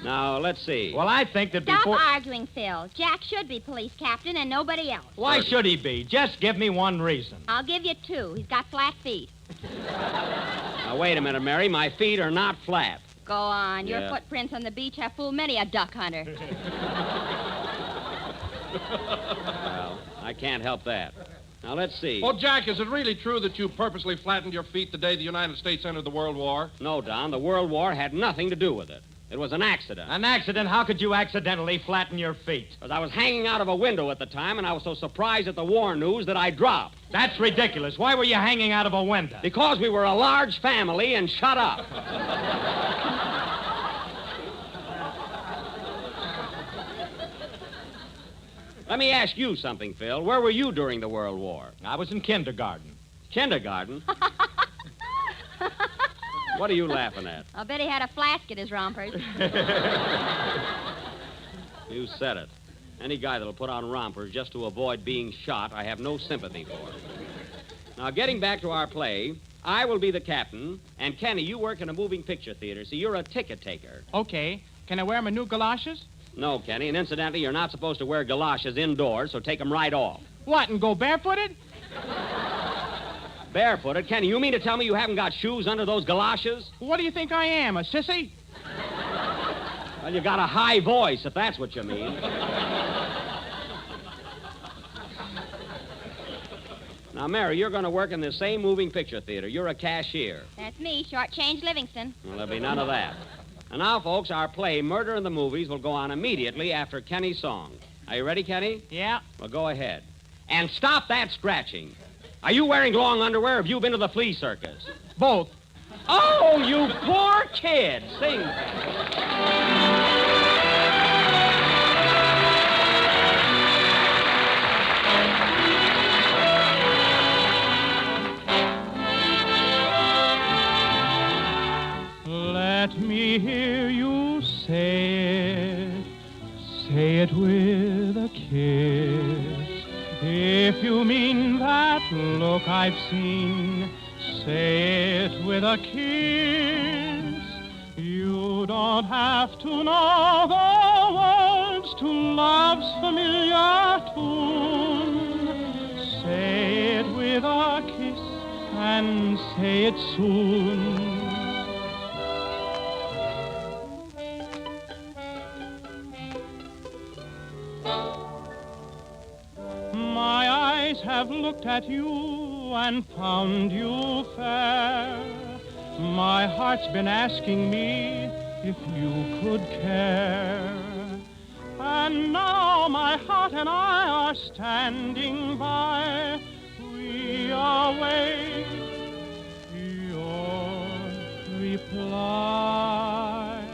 Now, let's see. Well, I think that Stop before... arguing, Phil. Jack should be police captain and nobody else. Why should he be? Just give me one reason. I'll give you two. He's got flat feet. Now, wait a minute, Mary. My feet are not flat. Go on. Your Yeah. footprints on the beach have fooled many a duck hunter. Well, I can't help that. Now, let's see. Oh, Jack, is it really true that you purposely flattened your feet the day the United States entered the World War? No, Don. The World War had nothing to do with it. It was an accident. An accident? How could you accidentally flatten your feet? Because I was hanging out of a window at the time, and I was so surprised at the war news that I dropped. That's ridiculous. Why were you hanging out of a window? Because we were a large family, and shut up. Let me ask you something, Phil. Where were you during the World War? I was in kindergarten. Kindergarten? What are you laughing at? I'll bet he had a flask at his rompers. You said it. Any guy that'll put on rompers just to avoid being shot, I have no sympathy for. Now, getting back to our play, I will be the captain, and Kenny, you work in a moving picture theater, so you're a ticket taker. Okay. Can I wear my new galoshes? No, Kenny, and incidentally, you're not supposed to wear galoshes indoors, so take them right off. What, and go barefooted? Barefooted? Kenny, you mean to tell me you haven't got shoes under those galoshes? What do you think I am, a sissy? Well, you got a high voice, if that's what you mean. Now, Mary, you're going to work in this same moving picture theater. You're a cashier. That's me, Shortchange Livingston. Well, there'll be none of that. And now, folks, our play, Murder in the Movies, will go on immediately after Kenny's song. Are you ready, Kenny? Yeah. Well, go ahead. And stop that scratching. Are you wearing long underwear or have you been to the flea circus? Both. Oh, you poor kid. Sing. Let me hear you say it with a kiss. If you mean that look I've seen, say it with a kiss. You don't have to know the words to love's familiar tune. Say it with a kiss and say it soon. My eyes have looked at you and found you fair. My heart's been asking me if you could care. And now my heart and I are standing by. We await your reply.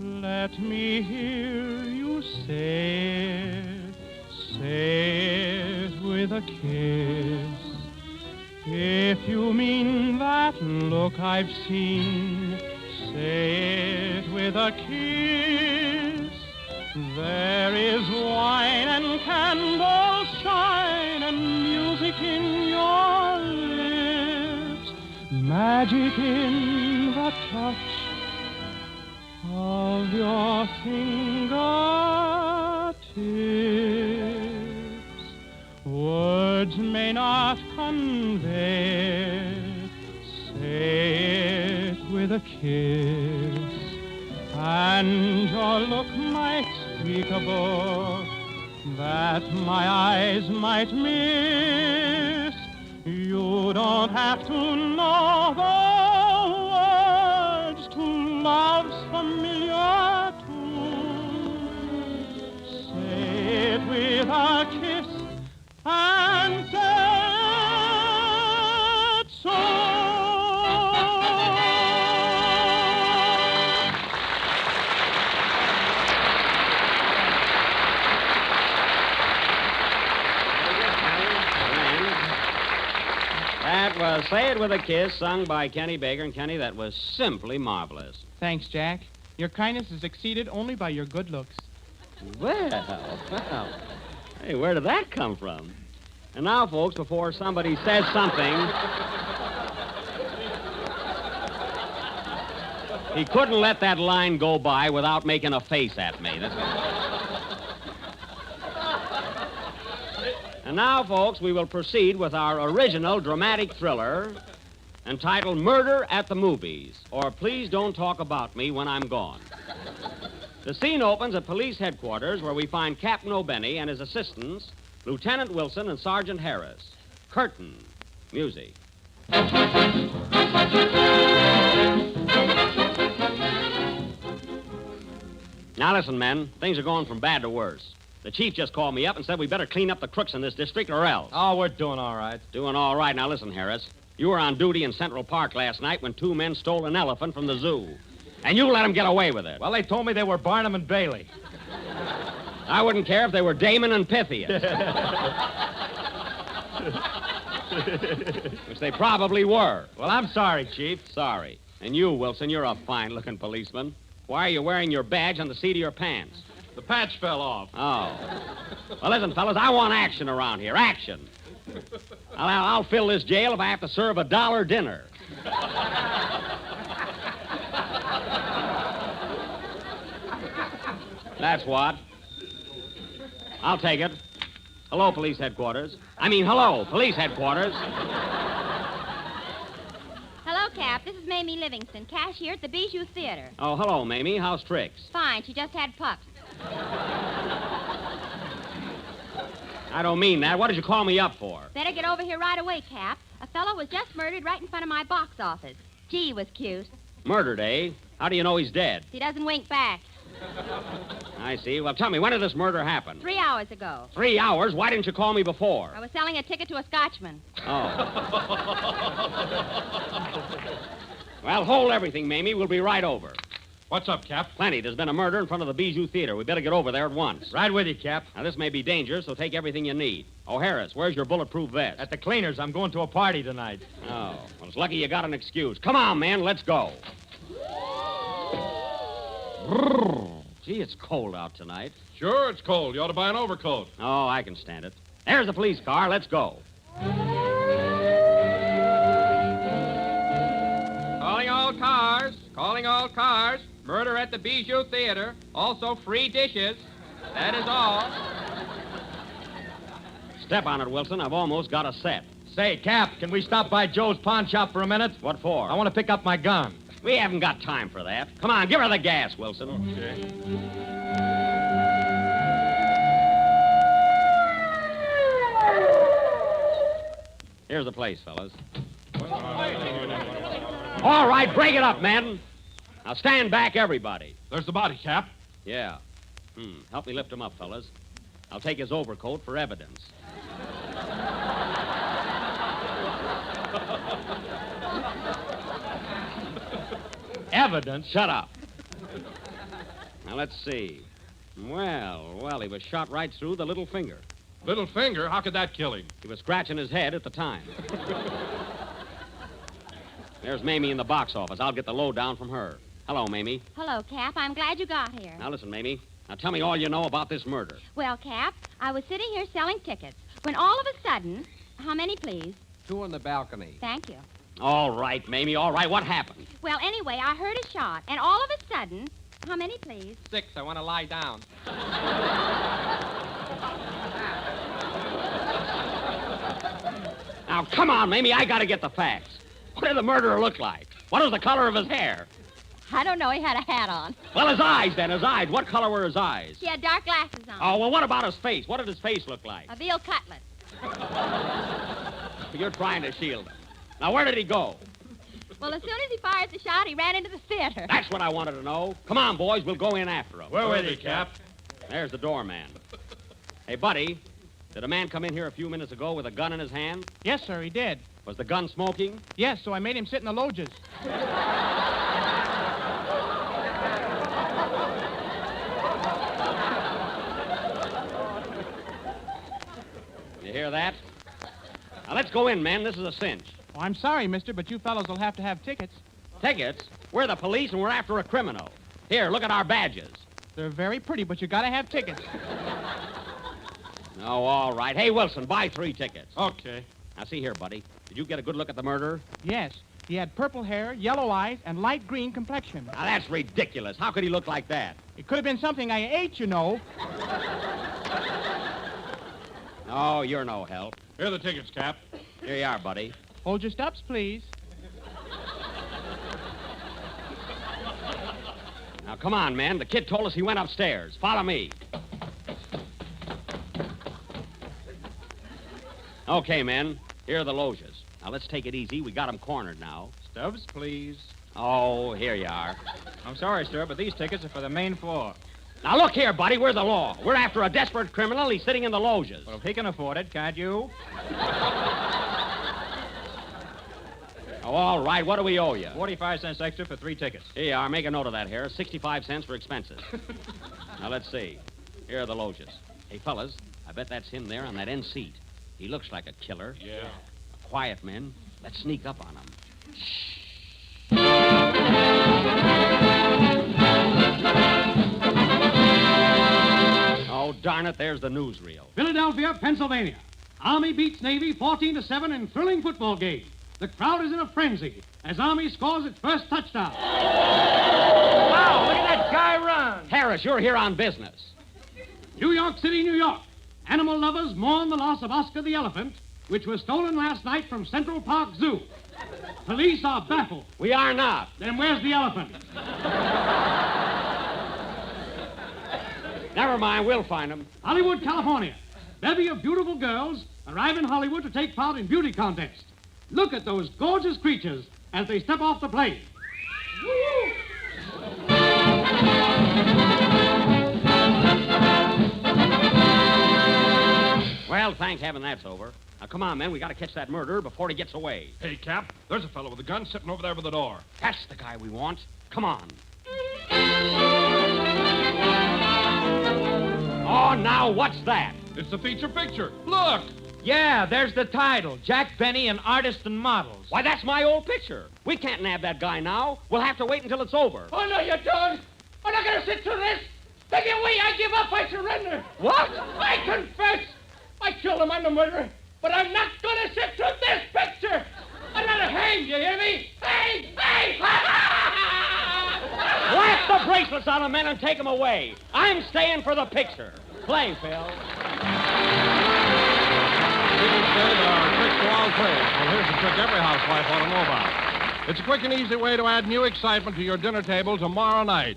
Let me hear you say it with a kiss. If you mean that look I've seen, say it with a kiss. There is wine and candles shine and music in your lips, magic in the touch of your fingertips. Words may not convey, say it with a kiss, and your look might speak a book that my eyes might miss. You don't have to know the words to love's familiar tune. Say it with a kiss and say it so. That was Say It With a Kiss, sung by Kenny Baker. And Kenny, that was simply marvelous. Thanks, Jack. Your kindness is exceeded only by your good looks. Well. Hey, where did that come from? And now, folks, before somebody says something, he couldn't let that line go by without making a face at me. And now, folks, we will proceed with our original dramatic thriller entitled Murder at the Movies, or Please Don't Talk About Me When I'm Gone. The scene opens at police headquarters where we find Captain O'Benny and his assistants, Lieutenant Wilson and Sergeant Harris. Curtain. Music. Now listen, men. Things are going from bad to worse. The chief just called me up and said we better clean up the crooks in this district or else. Oh, we're doing all right. Doing all right. Now listen, Harris. You were on duty in Central Park last night when two men stole an elephant from the zoo. And you let them get away with it. Well, they told me they were Barnum and Bailey. I wouldn't care if they were Damon and Pythias. Which they probably were. Well, I'm sorry, Chief. Sorry. And you, Wilson, you're a fine-looking policeman. Why are you wearing your badge on the seat of your pants? The patch fell off. Oh. Well, listen, fellas, I want action around here. Action. I'll fill this jail if I have to serve $1 dinner. That's what. I'll take it. Hello, police headquarters. Hello, police headquarters. Hello, Cap. This is Mamie Livingston, cashier at the Bijou Theater. Oh, hello, Mamie. How's Trix? Fine. She just had pups. I don't mean that. What did you call me up for? Better get over here right away, Cap. A fellow was just murdered right in front of my box office. Gee, was cute. Murdered, eh? How do you know he's dead? He doesn't wink back. I see. Well, tell me, when did this murder happen? 3 hours ago. 3 hours? Why didn't you call me before? I was selling a ticket to a Scotchman. Oh. Well, hold everything, Mamie. We'll be right over. What's up, Cap? Plenty. There's been a murder in front of the Bijou Theater. We better get over there at once. Right with you, Cap. Now, this may be dangerous, so take everything you need. Oh, Harris, where's your bulletproof vest? At the cleaners. I'm going to a party tonight. Oh, well, it's lucky you got an excuse. Come on, man. Let's go. Gee, it's cold out tonight. Sure, it's cold. You ought to buy an overcoat. Oh, I can stand it. There's the police car. Let's go. Calling all cars. Calling all cars. Murder at the Bijou Theater. Also free dishes. That is all. Step on it, Wilson. I've almost got a set. Say, Cap, can we stop by Joe's pawn shop for a minute? What for? I want to pick up my gun. We haven't got time for that. Come on, give her the gas, Wilson. Okay. Here's the place, fellas. All right, break it up, men. Now stand back, everybody. There's the body, Cap. Yeah. Help me lift him up, fellas. I'll take his overcoat for evidence. Evidence? Shut up. Now, let's see. Well, he was shot right through the little finger. Little finger? How could that kill him? He was scratching his head at the time. There's Mamie in the box office. I'll get the lowdown from her. Hello, Mamie. Hello, Cap. I'm glad you got here. Now, listen, Mamie. Now, tell me all you know about this murder. Well, Cap, I was sitting here selling tickets when all of a sudden... How many, please? 2 on the balcony. Thank you. All right, Mamie, all right. What happened? Well, anyway, I heard a shot, and all of a sudden... How many, please? 6. I want to lie down. Now, come on, Mamie. I got to get the facts. What did the murderer look like? What was the color of his hair? I don't know. He had a hat on. Well, his eyes, then. His eyes. What color were his eyes? He had dark glasses on. Oh, well, what about his face? What did his face look like? A veal cutlet. You're trying to shield him. Now, where did he go? Well, as soon as he fired the shot, he ran into the theater. That's what I wanted to know. Come on, boys. We'll go in after him. Where was he, Cap? There's the doorman. Hey, Buddy, did a man come in here a few minutes ago with a gun in his hand? Yes, sir, he did. Was the gun smoking? Yes, so I made him sit in the loges. You hear that? Now, let's go in, men. This is a cinch. Oh, I'm sorry, mister, but you fellows will have to have tickets. Tickets? We're the police, and we're after a criminal. Here, look at our badges. They're very pretty, but you gotta have tickets. Oh, all right. Hey, Wilson, buy 3 tickets. Okay. Now, see here, buddy. Did you get a good look at the murderer? Yes. He had purple hair, yellow eyes, and light green complexion. Now, that's ridiculous. How could he look like that? It could have been something I ate, you know. Oh, you're no help. Here are the tickets, Cap. Here you are, buddy. Hold your stops, please. Now, come on, men. The kid told us he went upstairs. Follow me. Okay, men. Here are the loges. Now, let's take it easy. We got them cornered now. Stubs, please. Oh, here you are. I'm sorry, sir, but these tickets are for the main floor. Now, look here, buddy. We're the law. We're after a desperate criminal. He's sitting in the loges. Well, if he can afford it, can't you? Oh, all right. What do we owe you? 45 cents extra for 3 tickets. Here you are. Make a note of that, Harris. 65 cents for expenses. Now, let's see. Here are the loges. Hey, fellas, I bet that's him there on that end seat. He looks like a killer. Yeah. Quiet, men. Let's sneak up on him. Oh, darn it, there's the newsreel. Philadelphia, Pennsylvania. Army beats Navy 14-7 in thrilling football game. The crowd is in a frenzy as Army scores its first touchdown. Wow, look at that guy run. Harris, you're here on business. New York City, New York. Animal lovers mourn the loss of Oscar the elephant, which was stolen last night from Central Park Zoo. Police are baffled. We are not. Then where's the elephant? Never mind, we'll find him. Hollywood, California. Bevy of beautiful girls arrive in Hollywood to take part in beauty contest. Look at those gorgeous creatures as they step off the plane. Well, thank heaven that's over. Now, come on, men. We got to catch that murderer before he gets away. Hey, Cap, there's a fellow with a gun sitting over there by the door. That's the guy we want. Come on. Oh, now what's that? It's the feature picture. Look! Yeah, there's the title. Jack Benny and Artists and Models. Why, that's my old picture. We can't nab that guy now. We'll have to wait until it's over. Oh, no, you don't. I'm not going to sit through this. Take it away. I give up. I surrender. What? I confess. I killed him. I'm the murderer. But I'm not going to sit through this picture. I'm not hanged, you hear me? Hang! Hang! Slap the bracelets on the men and take them away. I'm staying for the picture. Play, Phil. People say there are tricks to all trades. Well, here's a trick every housewife ought to know about. It's a quick and easy way to add new excitement to your dinner table tomorrow night.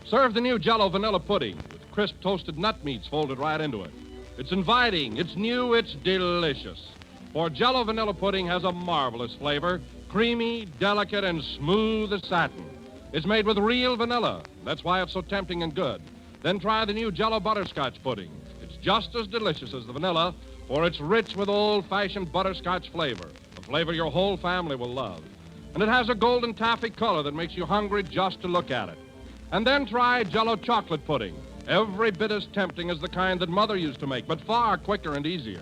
Serve the new Jell-O vanilla pudding with crisp toasted nut meats folded right into it. It's inviting, it's new, it's delicious. For Jell-O vanilla pudding has a marvelous flavor, creamy, delicate, and smooth as satin. It's made with real vanilla. That's why it's so tempting and good. Then try the new Jell-O butterscotch pudding. It's just as delicious as the vanilla, for it's rich with old-fashioned butterscotch flavor, a flavor your whole family will love. And it has a golden taffy color that makes you hungry just to look at it. And then try Jell-O chocolate pudding. Every bit as tempting as the kind that Mother used to make, but far quicker and easier.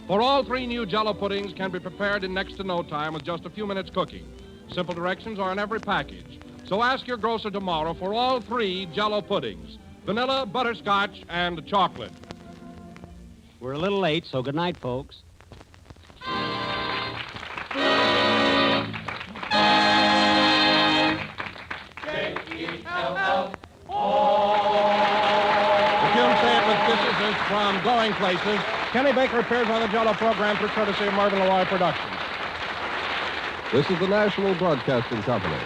For all three new Jell-O puddings can be prepared in next to no time with just a few minutes cooking. Simple directions are in every package. So ask your grocer tomorrow for all three Jell-O puddings. Vanilla, butterscotch, and chocolate. We're a little late, so good night, folks. Kisses is from Going Places. Kenny Baker appears on the Jell-O program for courtesy of Marvin Leroy Productions. This is the National Broadcasting Company.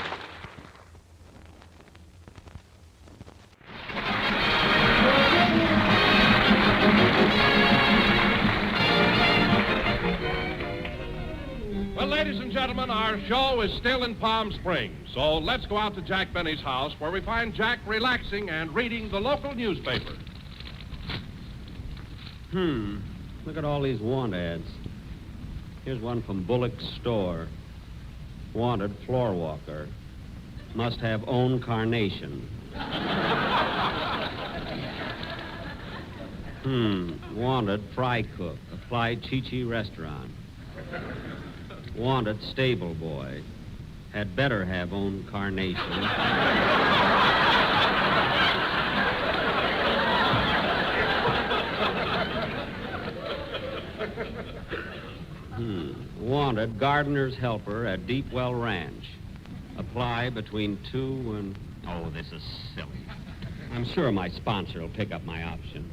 Well, ladies and gentlemen, our show is still in Palm Springs, so let's go out to Jack Benny's house, where we find Jack relaxing and reading the local newspaper. Look at all these want ads. Here's one from Bullock's store. Wanted floor walker. Must have own carnation. Wanted fry cook. Apply Chi-Chi restaurant. Wanted stable boy. Had better have own carnation. Wanted gardener's helper at Deepwell Ranch. Apply between 2 and... Oh, this is silly. I'm sure my sponsor will pick up my option.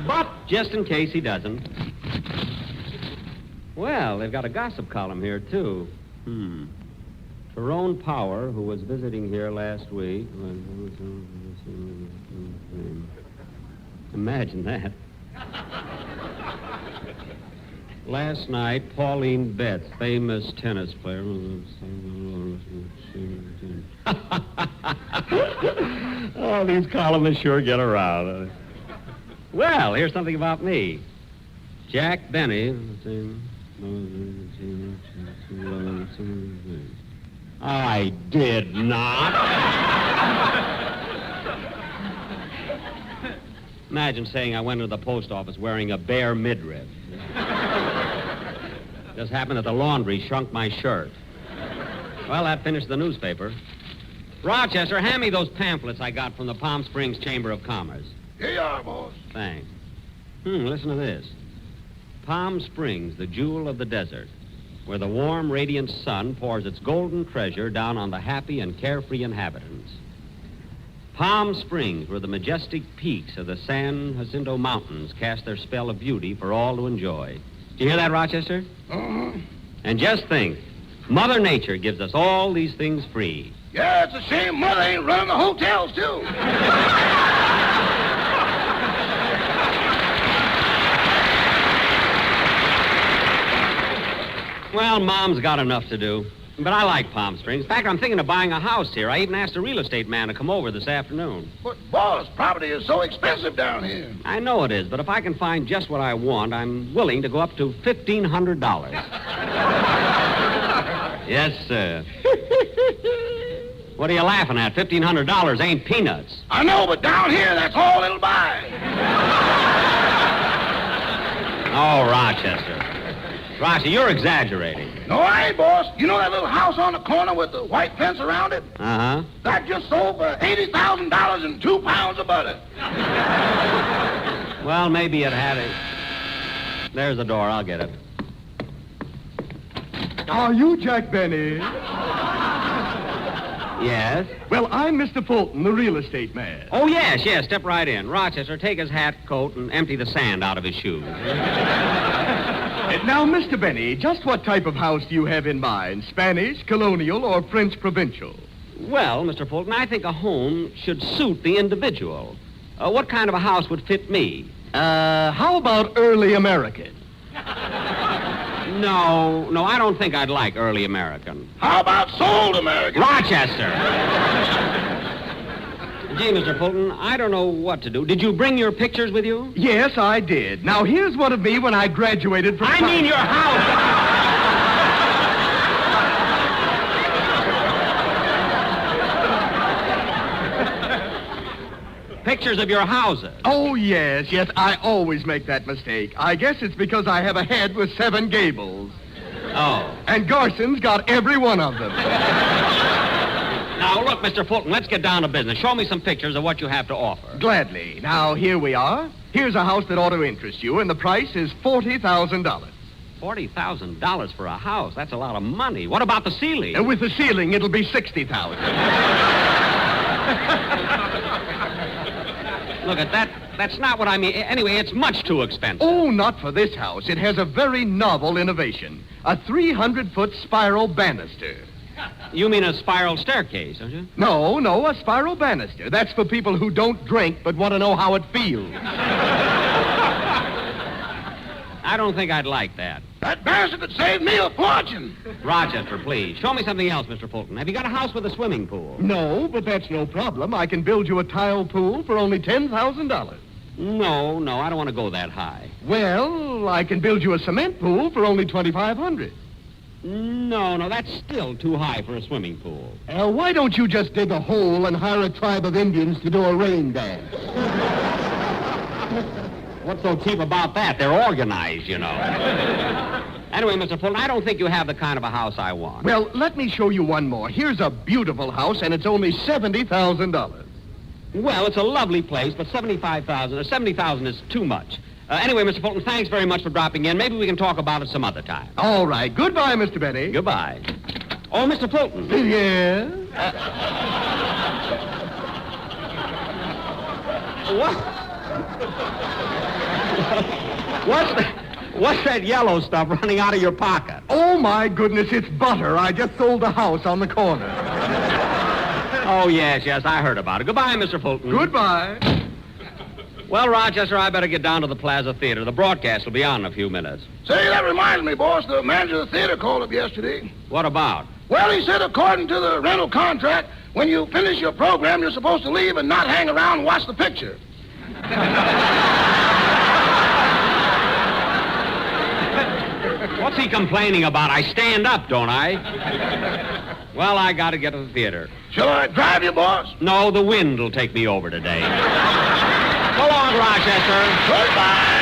But just in case he doesn't. Well, they've got a gossip column here, too. Tyrone Power, who was visiting here last week... Imagine that. Last night, Pauline Betts, famous tennis player... Oh, these columnists sure get around. Well, here's something about me. Jack Benny... I did not. Imagine saying I went to the post office wearing a bare midriff. Just happened that the laundry shrunk my shirt. Well, that finished the newspaper. Rochester, hand me those pamphlets I got from the Palm Springs Chamber of Commerce. Here you are, boss. Thanks. Listen to this. Palm Springs, the jewel of the desert, where the warm, radiant sun pours its golden treasure down on the happy and carefree inhabitants. Palm Springs, where the majestic peaks of the San Jacinto Mountains cast their spell of beauty for all to enjoy. Do you hear that, Rochester? And just think, Mother Nature gives us all these things free. Yeah, it's a shame Mother ain't running the hotels, too. Well, Mom's got enough to do. But I like Palm Springs. In fact, I'm thinking of buying a house here. I even asked a real estate man to come over this afternoon. But, boss, property is so expensive down here. I know it is, but if I can find just what I want, I'm willing to go up to $1,500. Yes, sir. What are you laughing at? $1,500 ain't peanuts. I know, but down here, that's all it'll buy. Oh, Rochester. Rochester, you're exaggerating. No, I ain't, boss. You know that little house on the corner with the white fence around it? Uh-huh. That just sold for $80,000 and 2 pounds of butter. Well, maybe it had a... There's the door. I'll get it. Are you Jack Benny? Yes? Well, I'm Mr. Fulton, the real estate man. Oh, yes. Step right in. Rochester, take his hat, coat, and empty the sand out of his shoes. Now, Mr. Benny, just what type of house do you have in mind? Spanish, colonial, or French provincial? Well, Mr. Fulton, I think a home should suit the individual. What kind of a house would fit me? How about early American? No, I don't think I'd like early American. How about sold American? Rochester. Gee, Mr. Fulton, I don't know what to do. Did you bring your pictures with you? Yes, I did. Now, here's one of me when I graduated from... I mean your house! Pictures of your houses. Oh, yes, I always make that mistake. I guess it's because I have a head with 7 gables. Oh. And Garson's got every one of them. Now, look, Mr. Fulton, let's get down to business. Show me some pictures of what you have to offer. Gladly. Now, here we are. Here's a house that ought to interest you, and the price is $40,000. $40,000 for a house? That's a lot of money. What about the ceiling? And with the ceiling, it'll be $60,000. Look at that. That's not what I mean. Anyway, it's much too expensive. Oh, not for this house. It has a very novel innovation. A 300-foot spiral banister. You mean a spiral staircase, don't you? No, a spiral banister. That's for people who don't drink but want to know how it feels. I don't think I'd like that. That banister could save me a fortune. Rochester, please. Show me something else, Mr. Fulton. Have you got a house with a swimming pool? No, but that's no problem. I can build you a tile pool for only $10,000. No, I don't want to go that high. Well, I can build you a cement pool for only $2,500. No, that's still too high for a swimming pool. Why don't you just dig a hole and hire a tribe of Indians to do a rain dance? What's so cheap about that? They're organized, you know. Anyway, Mr. Fulton, I don't think you have the kind of a house I want. Well, let me show you one more. Here's a beautiful house, and it's only $70,000. Well, it's a lovely place, but $70,000 is too much. Anyway, Mr. Fulton, thanks very much for dropping in. Maybe we can talk about it some other time. All right. Goodbye, Mr. Benny. Goodbye. Oh, Mr. Fulton. Yes? What? What's that yellow stuff running out of your pocket? Oh, my goodness, it's butter. I just sold the house on the corner. Oh, yes, I heard about it. Goodbye, Mr. Fulton. Goodbye. Well, Rochester, I better get down to the Plaza Theater. The broadcast will be on in a few minutes. Say, that reminds me, boss, the manager of the theater called up yesterday. What about? Well, he said according to the rental contract, when you finish your program, you're supposed to leave and not hang around and watch the picture. What's he complaining about? I stand up, don't I? Well, I got to get to the theater. Shall I drive you, boss? No, the wind will take me over today. So long, Rochester. Goodbye.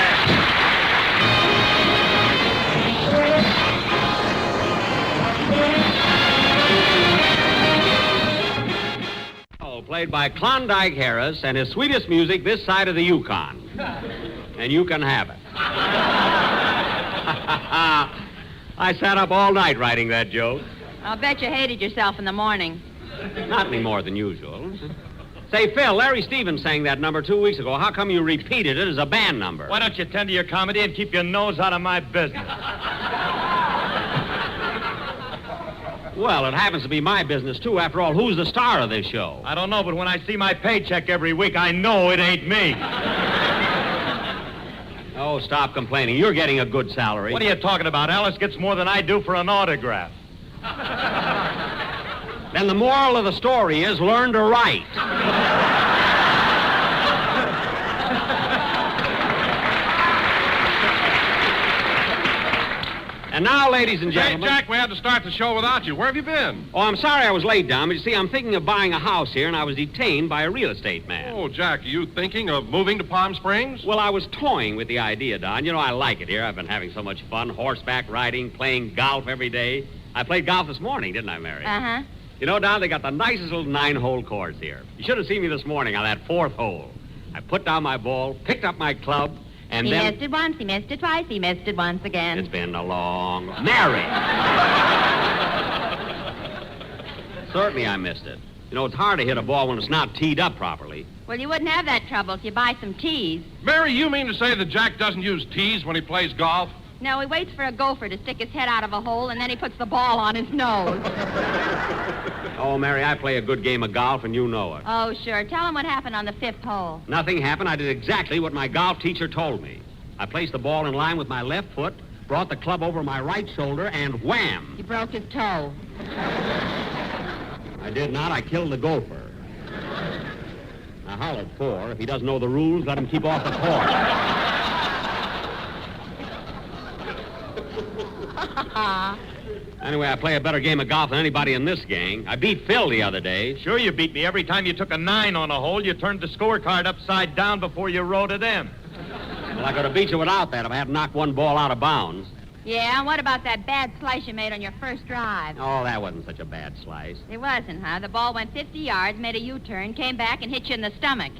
Oh, played by Klondike Harris and his sweetest music this side of the Yukon. And you can have it. I sat up all night writing that joke. I'll bet you hated yourself in the morning. Not any more than usual. Say, Phil, Larry Stevens sang that number 2 weeks ago. How come you repeated it as a band number? Why don't you tend to your comedy and keep your nose out of my business? Well, it happens to be my business, too. After all, who's the star of this show? I don't know, but when I see my paycheck every week, I know it ain't me. Oh, stop complaining. You're getting a good salary. What are you talking about? Alice gets more than I do for an autograph. Then the moral of the story is learn to write. And now, ladies and gentlemen... Hey, Jack, we had to start the show without you. Where have you been? Oh, I'm sorry I was late, Dom. You see, I'm thinking of buying a house here, and I was detained by a real estate man. Oh, Jack, are you thinking of moving to Palm Springs? Well, I was toying with the idea, Don. You know, I like it here. I've been having so much fun, horseback riding, playing golf every day. I played golf this morning, didn't I, Mary? Uh-huh. You know, Don, they got the nicest little 9-hole course here. You should have seen me this morning on that 4th hole. I put down my ball, picked up my club, and he then... missed it once, he missed it twice, he missed it once again. It's been a long... Mary! Certainly I missed it. You know, it's hard to hit a ball when it's not teed up properly. Well, you wouldn't have that trouble if you buy some tees. Mary, you mean to say that Jack doesn't use tees when he plays golf? No, he waits for a gopher to stick his head out of a hole, and then he puts the ball on his nose. Oh, Mary, I play a good game of golf, and you know it. Oh, sure. Tell him what happened on the 5th hole. Nothing happened. I did exactly what my golf teacher told me. I placed the ball in line with my left foot, brought the club over my right shoulder, and wham! You broke his toe. I did not. I killed the gopher. Now, hollered for. If he doesn't know the rules, let him keep off the court. Anyway, I play a better game of golf than anybody in this gang. I beat Phil the other day. Sure you beat me. Every time you took a 9 on a hole, you turned the scorecard upside down before you wrote it in. Well, I could have beat you without that if I hadn't knocked one ball out of bounds. Yeah, and what about that bad slice you made on your first drive? Oh, that wasn't such a bad slice. It wasn't, huh? The ball went 50 yards, made a U-turn, came back, and hit you in the stomach.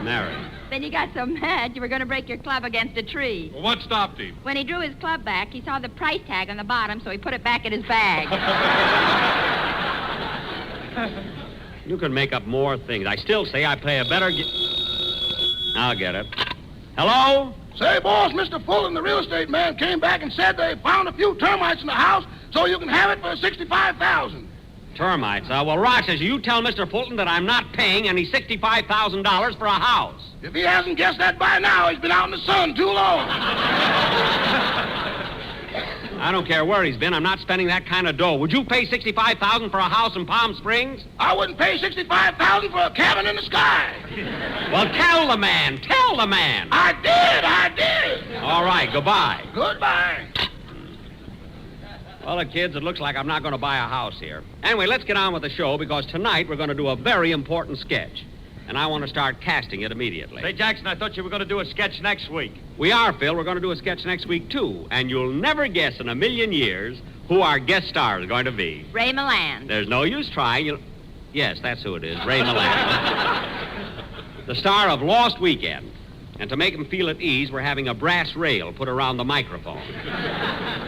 Mary. Then you got so mad you were going to break your club against a tree. Well, what stopped him? When he drew his club back, he saw the price tag on the bottom, so he put it back in his bag. You can make up more things. I still say I play a better I'll get it. Hello? Say, boss, Mr. Fulton, the real estate man, came back and said they found a few termites in the house, so you can have it for $65,000. Termites, well, Rochester, you tell Mr. Fulton that I'm not paying any $65,000 for a house. If he hasn't guessed that by now, he's been out in the sun too long. I don't care where he's been. I'm not spending that kind of dough. Would you pay $65,000 for a house in Palm Springs? I wouldn't pay $65,000 for a cabin in the sky. Well, tell the man. Tell the man. I did. All right, goodbye. Goodbye. Well, kids, it looks like I'm not going to buy a house here. Anyway, let's get on with the show, because tonight we're going to do a very important sketch. And I want to start casting it immediately. Say, Jackson, I thought you were going to do a sketch next week. We are, Phil. We're going to do a sketch next week, too. And you'll never guess in a million years who our guest star is going to be. Ray Milland. There's no use trying. Yes, that's who it is, Ray Milland. The star of Lost Weekend. And to make him feel at ease, we're having a brass rail put around the microphone.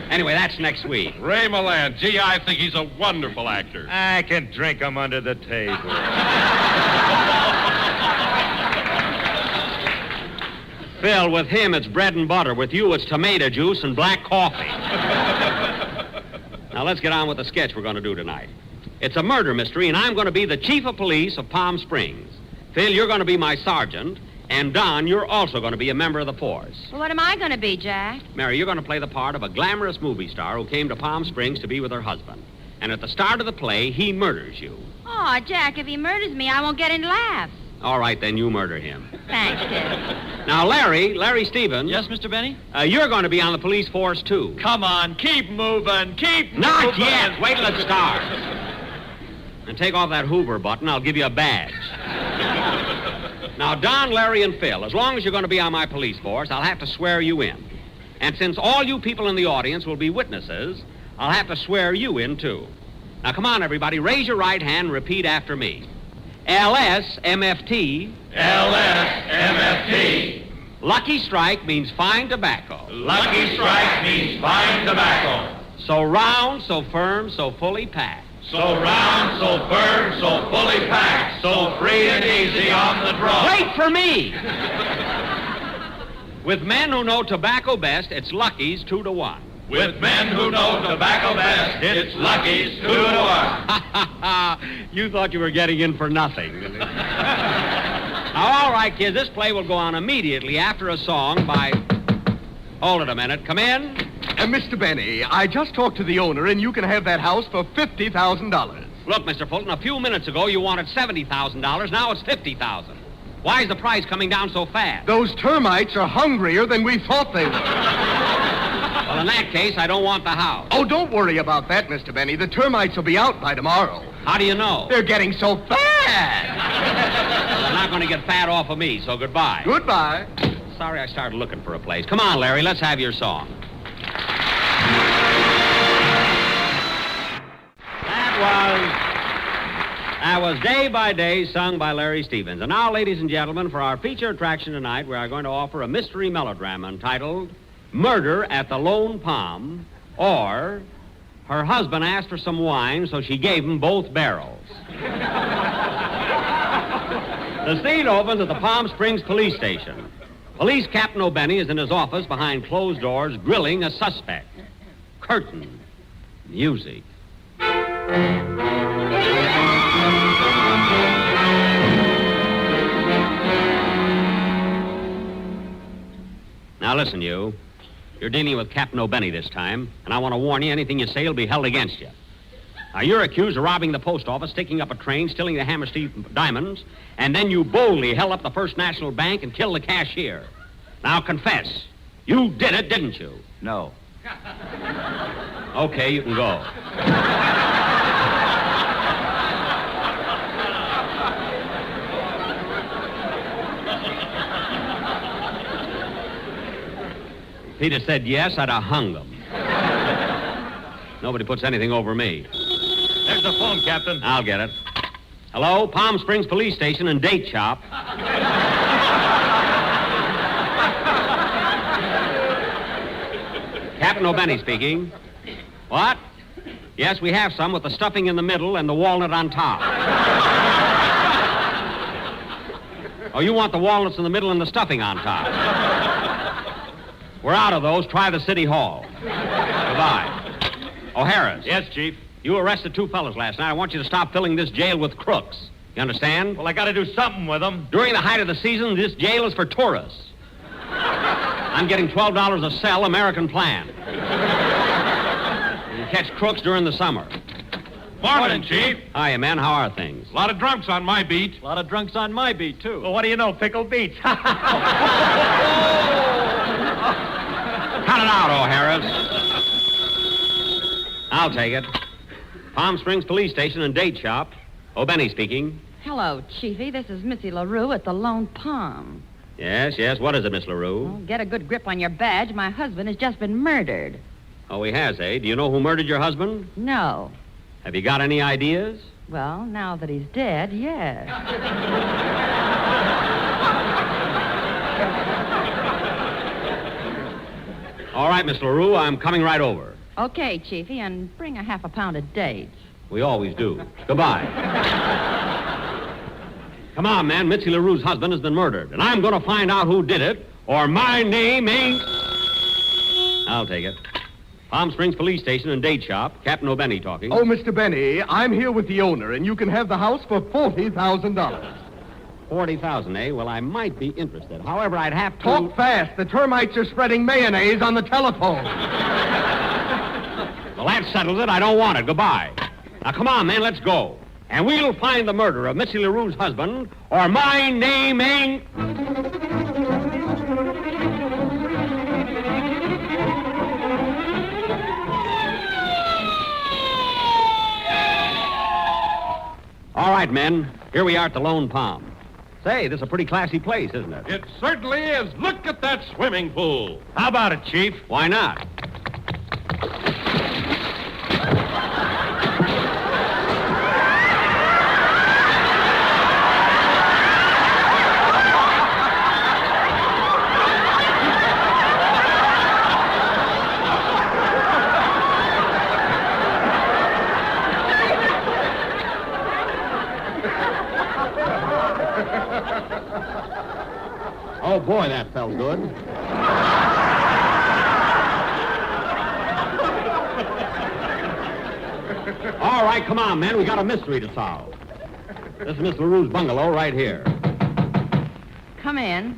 Anyway, that's next week. Ray Milland. Gee, I think he's a wonderful actor. I can drink him under the table. Phil, with him, it's bread and butter. With you, it's tomato juice and black coffee. Now, let's get on with the sketch we're going to do tonight. It's a murder mystery, and I'm going to be the chief of police of Palm Springs. Phil, you're going to be my sergeant, and Don, you're also going to be a member of the force. Well, what am I going to be, Jack? Mary, you're going to play the part of a glamorous movie star who came to Palm Springs to be with her husband. And at the start of the play, he murders you. Oh, Jack, if he murders me, I won't get any laughs. All right, then you murder him. Thanks, kid. Now, Larry Stevens. Yes, Mr. Benny? You're going to be on the police force, too. Come on, keep moving, Not moving. yet. Wait till it starts. And take off that Hoover button. I'll give you a badge. Now, Don, Larry, and Phil, as long as you're going to be on my police force, I'll have to swear you in. And since all you people in the audience will be witnesses, I'll have to swear you in, too. Now, come on, everybody. Raise your right hand and repeat after me. LSMFT. LSMFT. Lucky strike means fine tobacco. Lucky strike means fine tobacco. So round, so firm, so fully packed. So round, so firm, so fully packed. So free and easy on the draw. Wait for me! With men who know tobacco best, it's Lucky's 2-to-1. With men who know tobacco best, it's Lucky's 2-to-1. You thought you were getting in for nothing. Now, all right, kids, this play will go on immediately after a song by... Hold it a minute. Come in. Mr. Benny, I just talked to the owner, and you can have that house for $50,000. Look, Mr. Fulton, a few minutes ago you wanted $70,000. Now it's $50,000. Why is the price coming down so fast? Those termites are hungrier than we thought they were. Well, in that case, I don't want the house. Oh, don't worry about that, Mr. Benny. The termites will be out by tomorrow. How do you know? They're getting so fat. They're not going to get fat off of me, so goodbye. Goodbye. Sorry I started looking for a place. Come on, Larry, let's have your song. That was Day by Day, sung by Larry Stevens. And now, ladies and gentlemen, for our feature attraction tonight, we are going to offer a mystery melodrama entitled Murder at the Lone Palm, or Her Husband Asked for Some Wine, so she gave him both barrels. The scene opens at the Palm Springs police station. Police Captain O'Benny is in his office behind closed doors grilling a suspect. Curtain. Music. Now listen, you. You're dealing with Captain O'Benny this time, and I want to warn you, anything you say will be held against you. Now, you're accused of robbing the post office, sticking up a train, stealing the Hammerstein diamonds, and then you boldly held up the First National Bank and killed the cashier. Now, confess. You did it, didn't you? No. Okay, you can go. If he'd have said yes, I'd have hung them. Nobody puts anything over me. There's the phone, Captain. I'll get it. Hello, Palm Springs Police Station and Date Shop. Captain O'Benny speaking. What? Yes, we have some with the stuffing in the middle and the walnut on top. Oh, you want the walnuts in the middle and the stuffing on top. We're out of those. Try the City Hall. Goodbye. Oh, Harris. Yes, Chief. You arrested 2 fellas last night. I want you to stop filling this jail with crooks. You understand? Well, I got to do something with them. During the height of the season, this jail is for tourists. I'm getting $12 a cell, American plan. You catch crooks during the summer. Morning, Chief. Hiya, men. How are things? A lot of drunks on my beat. A lot of drunks on my beat, too. Well, what do you know? Pickle beats. Cut it out, O'Harris. I'll take it. Palm Springs Police Station and Date Shop. O'Benny speaking. Hello, Chiefy. This is Missy LaRue at the Lone Palm. Yes, yes. What is it, Miss LaRue? Oh, get a good grip on your badge. My husband has just been murdered. Oh, he has, eh? Do you know who murdered your husband? No. Have you got any ideas? Well, now that he's dead, yes. All right, Miss LaRue, I'm coming right over. Okay, Chiefy, and bring a half a pound of dates. We always do. Goodbye. Come on, man. Mitzi LaRue's husband has been murdered, and I'm going to find out who did it, or my name ain't... I'll take it. Palm Springs Police Station and Date Shop. Captain O'Benny talking. Oh, Mr. Benny, I'm here with the owner, and you can have the house for $40,000. 40,000, eh? Well, I might be interested. However, I'd have to... Talk fast. The termites are spreading mayonnaise on the telephone. Well, that settles it. I don't want it. Goodbye. Now, come on, man. Let's go. And we'll find the murderer of Mitzi LaRue's husband, or my name ain't... All right, men. Here we are at the Lone Palm. Say, this is a pretty classy place, isn't it? It certainly is. Look at that swimming pool. How about it, Chief? Why not? Oh, boy, that felt good. All right, come on, man. We got a mystery to solve. This is Miss LaRue's bungalow right here. Come in.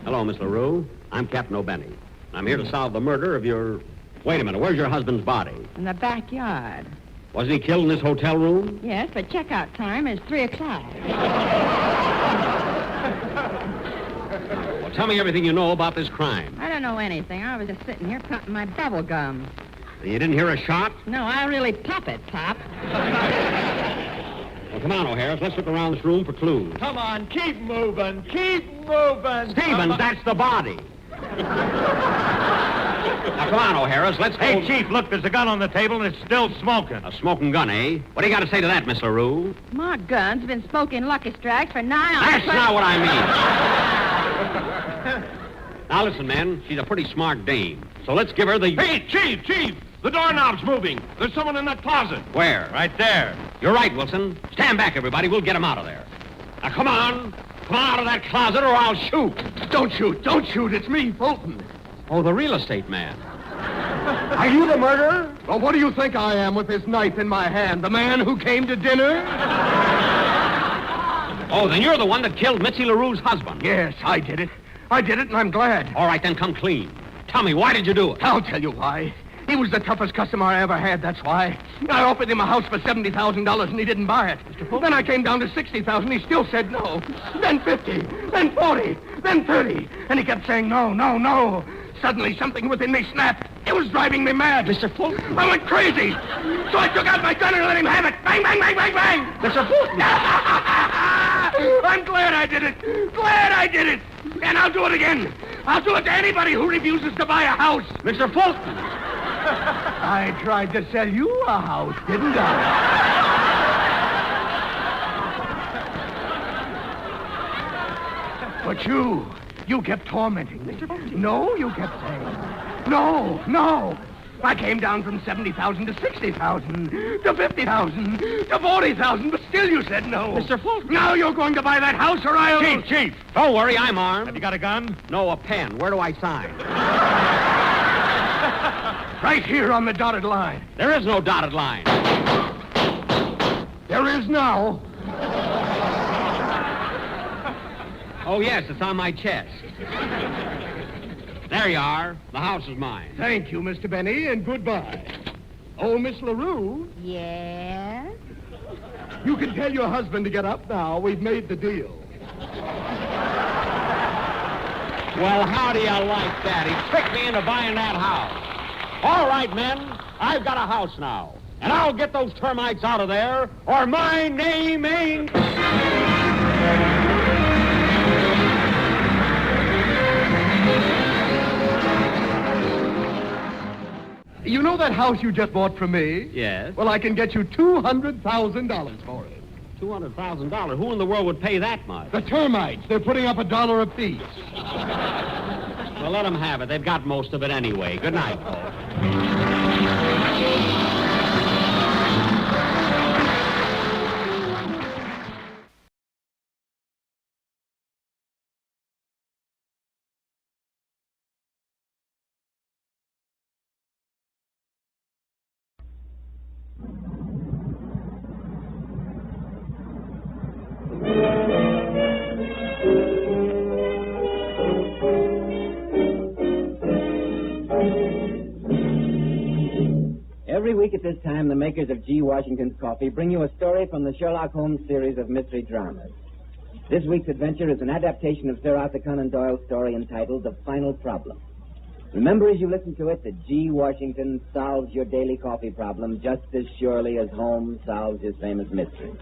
Hello, Miss LaRue. I'm Captain O'Benny. I'm here to solve the murder of your... Wait a minute. Where's your husband's body? In the backyard. Wasn't he killed in this hotel room? Yes, but checkout time is 3 o'clock. Well, tell me everything you know about this crime. I don't know anything. I was just sitting here popping my bubble gum. You didn't hear a shot? No, I really pop it, Pop. Well, come on, O'Harris. Let's look around this room for clues. Come on, keep moving. Keep moving. Stevens, that's the body. Now, come on, O'Harris. Let's go. Hey, Chief, look, there's a gun on the table and it's still smoking. A smoking gun, eh? What do you got to say to that, Miss LaRue? My gun's been smoking Lucky Strikes for 9 hours. That's not what I mean. Now, listen, men. She's a pretty smart dame. So let's give her the... Hey, Chief! The doorknob's moving. There's someone in that closet. Where? Right there. You're right, Wilson. Stand back, everybody. We'll get him out of there. Now, come on. Come on out of that closet or I'll shoot. Don't shoot. Don't shoot. It's me, Fulton. Oh, the real estate man. Are you the murderer? Well, what do you think I am with this knife in my hand? The man who came to dinner? Oh, then you're the one that killed Mitzi LaRue's husband. Yes, I did it. I did it, and I'm glad. All right, then come clean. Tell me, why did you do it? I'll tell you why. He was the toughest customer I ever had, that's why. I offered him a house for $70,000 and he didn't buy it. Then I came down to $60,000. He still said no. Then 50, then 40, then 30. And he kept saying no, no, no. Suddenly, something within me snapped. It was driving me mad. Mr. Fulton. I went crazy. So I took out my gun and let him have it. Bang, bang, bang, bang, bang. Mr. Fulton. I'm glad I did it. Glad I did it. And I'll do it again. I'll do it to anybody who refuses to buy a house. Mr. Fulton. I tried to sell you a house, didn't I? But you kept tormenting me. No, you kept saying, no, no. I came down from 70,000 to 60,000, to 50,000, to 40,000, but still you said no. Mr. Fulton. Now you're going to buy that house or I'll... Chief, don't worry, I'm armed. Have you got a gun? No, a pen. Where do I sign? Right here on the dotted line. There is no dotted line. There is now. Oh, yes, it's on my chest. There you are. The house is mine. Thank you, Mr. Benny, and goodbye. Oh, Miss LaRue. Yes? You can tell your husband to get up now. We've made the deal. Well, how do you like that? He tricked me into buying that house. All right, men, I've got a house now. And I'll get those termites out of there, or my name ain't... You know that house you just bought from me? Yes. Well, I can get you $200,000 for it. $200,000? Who in the world would pay that much? The termites. They're putting up $1 apiece. Well, let them have it. They've got most of it anyway. Good night, folks. Every week at this time, the makers of G. Washington's Coffee bring you a story from the Sherlock Holmes series of mystery dramas. This week's adventure is an adaptation of Sir Arthur Conan Doyle's story entitled The Final Problem. Remember as you listen to it that G. Washington solves your daily coffee problem just as surely as Holmes solves his famous mystery.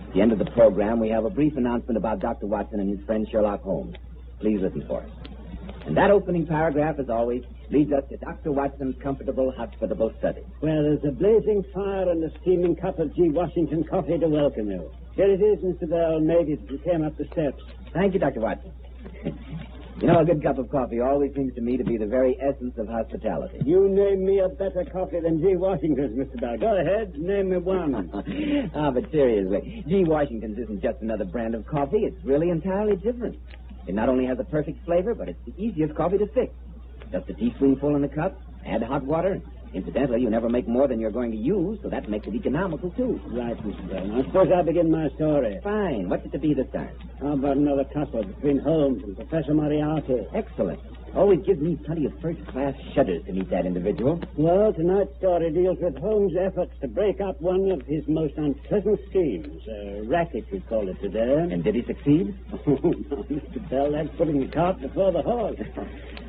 At the end of the program, we have a brief announcement about Dr. Watson and his friend Sherlock Holmes. Please listen for it. And that opening paragraph, as always, leads us to Dr. Watson's comfortable, hospitable study. Well, there's a blazing fire and a steaming cup of G. Washington coffee to welcome you. Here it is, Mr. Bell made it as you came up the steps. Thank you, Dr. Watson. You know, a good cup of coffee always seems to me to be the very essence of hospitality. You name me a better coffee than G. Washington's, Mr. Bell. Go ahead, name me one. But seriously, G. Washington's isn't just another brand of coffee. It's really entirely different. It not only has a perfect flavor, but it's the easiest coffee to fix. Just a teaspoonful in the cup, add hot water. Incidentally, you never make more than you're going to use, so that makes it economical, too. Right, Mr. Bell. I suppose I'll begin my story. Fine. What's it to be this time? How about another tussle between Holmes and Professor Moriarty? Excellent. Always gives me plenty of first-class shudders to meet that individual. Well, tonight's story deals with Holmes' efforts to break up one of his most unpleasant schemes. A racket, we call it today. And did he succeed? Oh, no, Mr. Bell, that's putting the cart before the horse.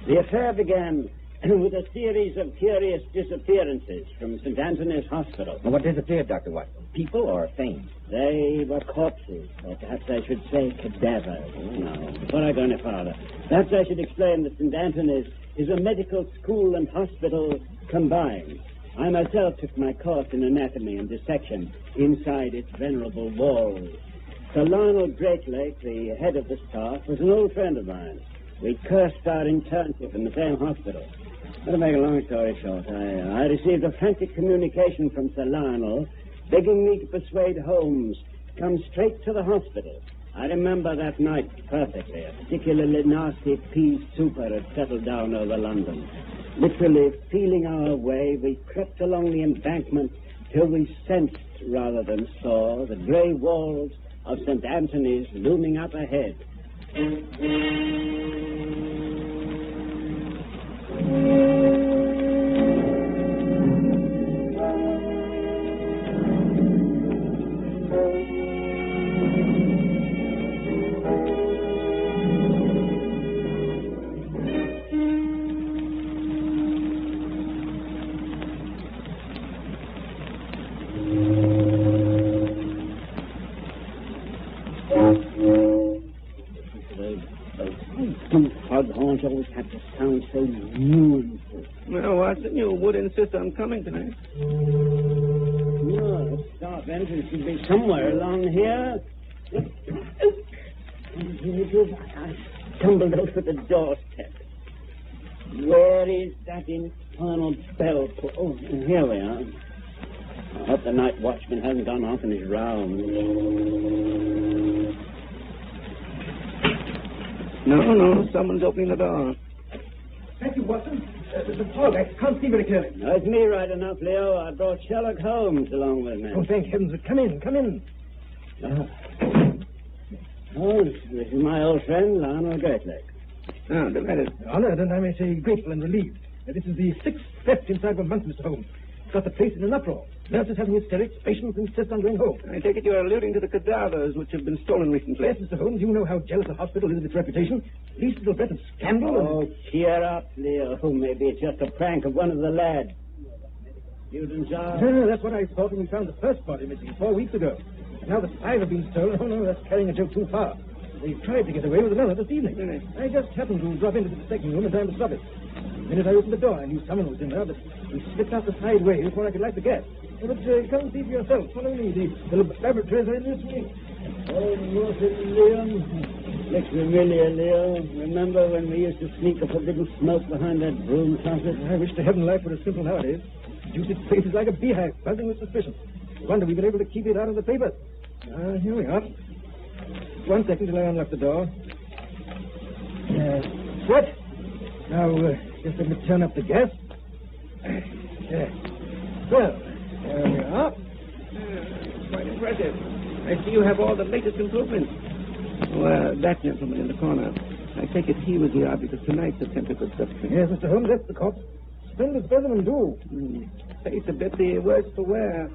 The affair began with a series of curious disappearances from St. Anthony's Hospital. Well, what disappeared, Dr. Watson? People or things? They were corpses, or perhaps I should say cadavers. No, before I go any farther, perhaps I should explain that St. Anthony's is a medical school and hospital combined. I myself took my course in anatomy and dissection inside its venerable walls. Sir Lionel Drake-Lake, the head of the staff, was an old friend of mine. We cursed our internship in the same hospital. To make a long story short, I received a frantic communication from Sir Lionel begging me to persuade Holmes to come straight to the hospital. I remember that night perfectly. A particularly nasty pea super had settled down over London. Literally feeling our way, we crept along the embankment till we sensed, rather than saw, the grey walls of St. Anthony's looming up ahead. don't you always have to sound so new? Well, Watson, you would insist on coming tonight. No, the staff entrance should be somewhere along here. I stumbled over the doorstep. Where is that infernal bell? Oh, here we are. I hope the night watchman hasn't gone off in his rounds. No, someone's opening the door. Thank you, Watson. The fog, I can't see very clearly. No, it's me right enough, Leo. I brought Sherlock Holmes along with me. Oh, thank heavens. Come in. Oh, this is my old friend, Lionel Greatleg. Oh, delighted. Honored, and I may say grateful and relieved. This is the 6th theft inside of a month, Mr. Holmes. It's got the place in an uproar. Nurses having hysterics, patients insist on going home. I take it you're alluding to the cadavers which have been stolen recently. Yes, Mr. Holmes, you know how jealous a hospital is of its reputation. Least little breath of scandal. Oh, cheer up, Leo. Maybe it's just a prank of one of the lads. Students are... No, that's what I thought when we found the first body missing 4 weeks ago. And now the 5 have been stolen. Oh, no, that's carrying a joke too far. They tried to get away with another this evening. I just happened to drop into the second room in time to stop it. The minute I opened the door, I knew someone was in there, but he slipped out the side way before I could light the gas. But come see for yourself. Follow me. The laboratories are in this wing. Oh, Leon. Makes me really, Leo. Remember when we used to sneak a forbidden smoke behind that broom closet? I wish to heaven life were as simple nowadays. Deuced place is like a beehive, buzzing with suspicion. No wonder we've been able to keep it out of the papers. Here we are. 1 second till I unlock the door. What? Now, just let me turn up the gas. Well, there we are. Quite impressive. I see you have all the latest improvements. Well, that gentleman in the corner. I take it he was the object of tonight's attempted abduction. Yes, Mr. Holmes, that's the corpse. Splendid specimen, too. Face a bit the worse for wear.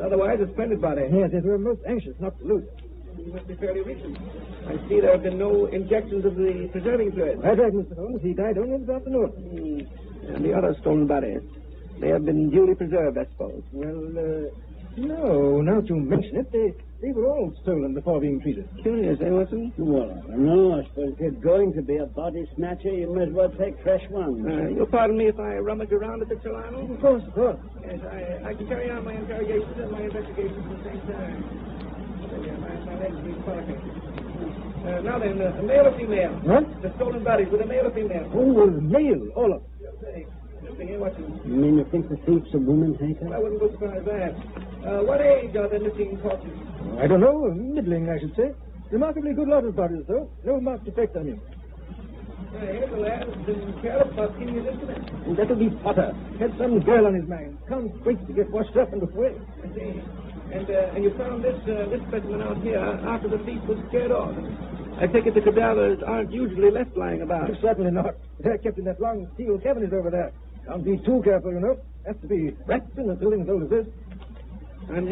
Otherwise, a splendid body. Yes, we're most anxious not to lose it. He must be fairly recent. I see there have been no injections of the preserving fluid. Right, Mr. Holmes. He died only this afternoon. And the other stolen bodies? They have been duly preserved, I suppose. Well, no, now to mention it, they were all stolen before being treated. Curious, eh, Watson? Well, I don't know. I suppose if you're going to be a body snatcher, you might as well take fresh ones. You'll pardon me if I rummage around a bit, Sir Lionel? Of course. Yes, I can carry on my interrogations and my investigations at the same time. My legs need parking. Now then, a male or female? What? The stolen bodies with a male or female? Oh, male, all of them. You mean you think the thief's a woman, Taker? I wouldn't go so far as that. What age are the missing corpses? I don't know. Middling, I should say. Remarkably good lot of bodies, though. No marked defect on him. Here's a lad who's been careless about keeping his instruments. And that'll be Potter. Had some girl on his mind. Can't wait to get washed up and away. I see. And you found this specimen out here after the thief was scared off. I take it the cadavers aren't usually left lying about. Certainly not. They're kept in that long steel cabinet over there. Can't be too careful, you know. Has to be rats in a building as old as this. And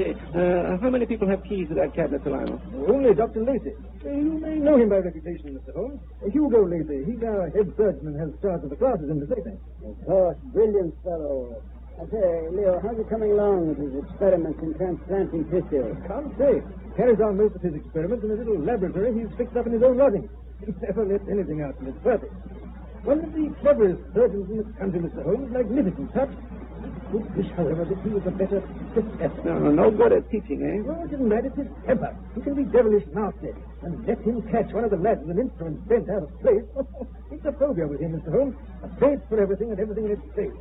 how many people have keys to that cabinet, Sir Lionel? Only Dr. Lacey. You may know him by reputation, Mr. Holmes. Hugo Lacey. He's our head surgeon and has charge of the classes in the city. Of course. Brilliant fellow. I say, Leo, how's he coming along with his experiments in transplanting tissue? Can't say. Carries on most of his experiments in a little laboratory he's fixed up in his own lodging. He never lets anything out from it's perfect. One of the cleverest surgeons in this country, Mr. Holmes. Magnificent touch. Good wish, however, that he was a better professor. No good at teaching, eh? Well, it isn't that. It's his temper. He can be devilish nasty. And let him catch one of the lads with an instrument bent out of place. It's a phobia with him, Mr. Holmes. A place for everything and everything in its place.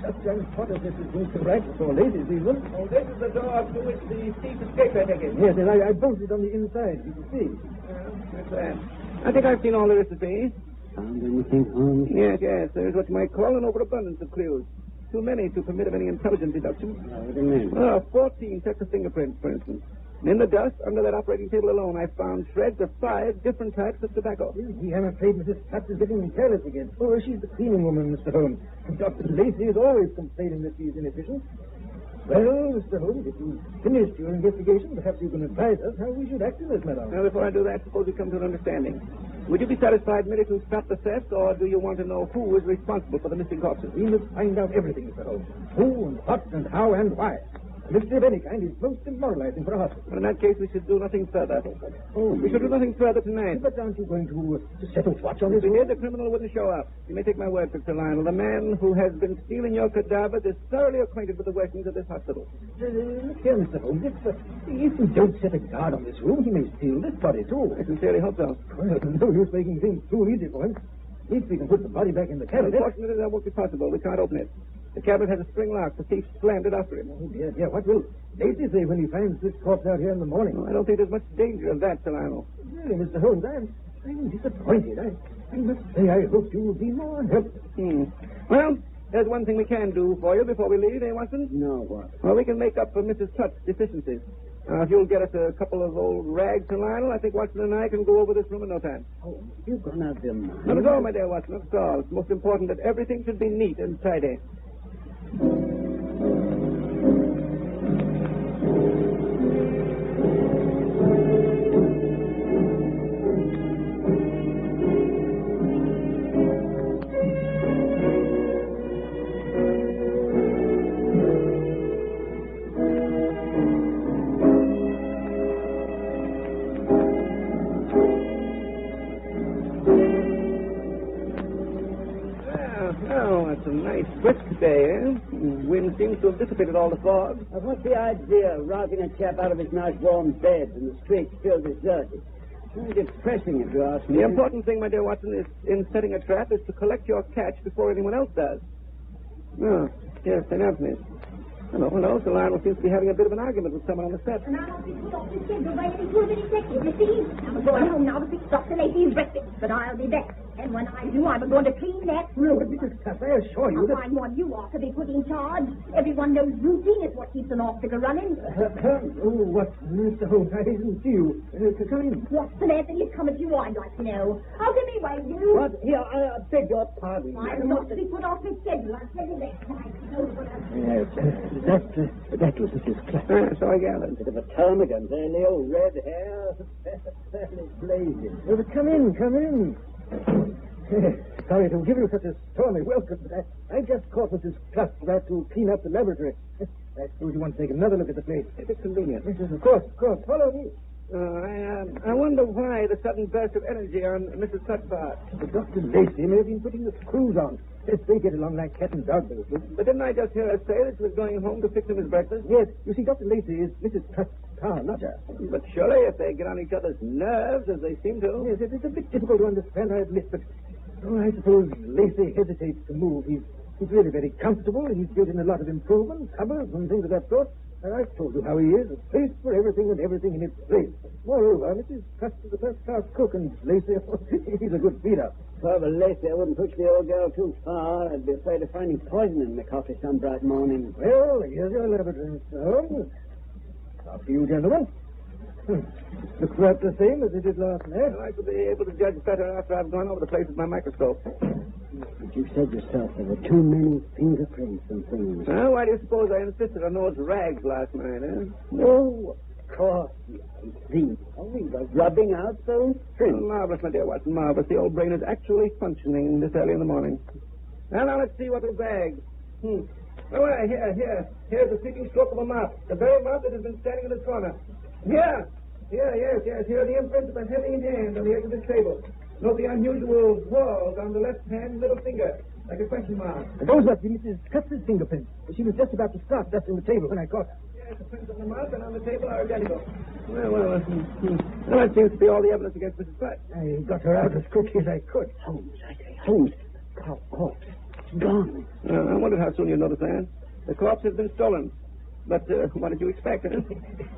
Just young Potter says his things to right before ladies sees them. Oh, this is the door through which the thief escaped, I think. Yes, I bolted on the inside, you can see. That's that. I think I've seen all there is to see. Found anything, Holmes? Yes. There's what you might call an overabundance of clues. Too many to permit of any intelligent deduction. What do you mean? 14 sets of fingerprints, for instance. And in the dust, under that operating table alone, I found shreds of 5 different types of tobacco. I'm afraid Mrs. Tutt is getting careless again. Oh, she's the cleaning woman, Mr. Holmes. Dr. Lacey is always complaining that she's inefficient. Well, Mr. Holmes, if you've finished your investigation, perhaps you can advise us how we should act in this matter. Now, before I do that, suppose we come to an understanding. Would you be satisfied merely to stop the theft, or do you want to know who is responsible for the missing corpses? We must find out everything, Mr. Holmes. Who and what and how and why. Mystery of any kind is most demoralizing for a hospital. Well, in that case, we should do nothing further. We should do nothing further tonight. But aren't you going to set a watch on this? Here, the criminal wouldn't show up. You may take my word, Mr. Lionel. The man who has been stealing your cadavers is thoroughly acquainted with the workings of this hospital. Look here, Mr. Holmes. If we don't set a guard on this room, he may steal this body, too. I sincerely hope so. Well, no use making things too easy for him. If we can put the body back in the cabinet... Unfortunately, that won't be possible. We can't open it. The cabinet has a spring lock. The thief slammed it after him. Oh, dear. What will Lacey say when he finds this corpse out here in the morning? Oh, I don't think there's much danger of that, Sir Lionel. Really, Mr. Holmes, I'm disappointed. I must say I hoped you would be more helpful. Well, there's one thing we can do for you before we leave, Watson? No, what? Well, we can make up for Mrs. Tutt's deficiencies. If you'll get us a couple of old rags, Sir Lionel, I think Watson and I can go over this room in no time. Oh, you've gone out there, man. Not at all, my dear Watson, not at all. It's most important that everything should be neat and tidy. Brisk day, eh? Wind seems to have dissipated all the fog. What's the idea of rousing a chap out of his nice warm bed and the streets still deserted? It's depressing, if you ask me. The important thing, my dear Watson, is in setting a trap is to collect your catch before anyone else does. Oh, yes, St. Anthony's. Hello. Sir Lionel seems to be having a bit of an argument with someone on the steps. And I want to stop this schedule by any sort of executive, you see? I'm going home now to fix Dr. Lacey's breakfast, but I'll be back. And when I do, I'm going to clean that room. But Mrs. Tutt, I assure you that... I want you all to be put in charge. Everyone knows routine is what keeps an hospital running. What, Mr. Holmes, I didn't see you. Come in. Watson Anthony's come at you, I'd like to know. How can we wait you? What? Here, I beg your pardon. I'm not to be put off the schedule. I'll tell you that. Yes, that was Mrs. Clapp. So I gathered. Bit of a termagant, Leo. Red hair, fairly blazing. Come in. Sorry to give you such a stormy welcome, but I just caught Mrs. Clapp about to clean up the laboratory. I suppose you want to take another look at the place. If it's convenient. Yes, of course. Follow me. I wonder why the sudden burst of energy on Mrs. Tutt's part. Dr. Lacey may have been putting the screws on. They get along like cat and dog, those two. But didn't I just hear her say that she was going home to fix him his breakfast? Yes. You see, Dr. Lacey is Mrs. Tutt's star lodger. But surely if they get on each other's nerves, as they seem to... Yes, it's a bit difficult to understand, I admit, but I suppose Lacey hesitates to move. He's really very comfortable. He's built in a lot of improvements, cupboards and things of that sort. I've told you how he is. A place for everything and everything in its place. Moreover, Mrs. Tutt is a first-class cook, and Lacey, he's a good feeder. Well, Lacey, I wouldn't push the old girl too far. I'd be afraid of finding poison in the coffee some bright morning. Well, here's your laboratory, Mr. Holmes. After you, gentlemen. Looks about the same as it did last night. I should be able to judge better after I've gone over the place with my microscope. But you said yourself there were too many fingerprints and things. Well, why do you suppose I insisted on those rags last night, eh? Oh, of course. We were rubbing out those prints. Oh, marvelous, my dear Watson, marvelous. The old brain is actually functioning this early in the morning. Now let's see what the bag. Oh, here's the sweeping stroke of a mop. The very mop that has been standing in this corner. Yes. Here are the imprints of a heavy hand on the edge of this table. Note the unusual whorls on the left-hand middle finger, like a question mark. Those must be Mrs. Tutt's fingerprints. She was just about to start dusting the table when I caught her. Yes, the prints on the mop and on the table are identical. Well, that seems to be all the evidence against Mrs. Tutt. I got her out as quickly as I could. Holmes, corpse, gone. I wondered how soon you'd notice that. The corpse has been stolen. But what did you expect?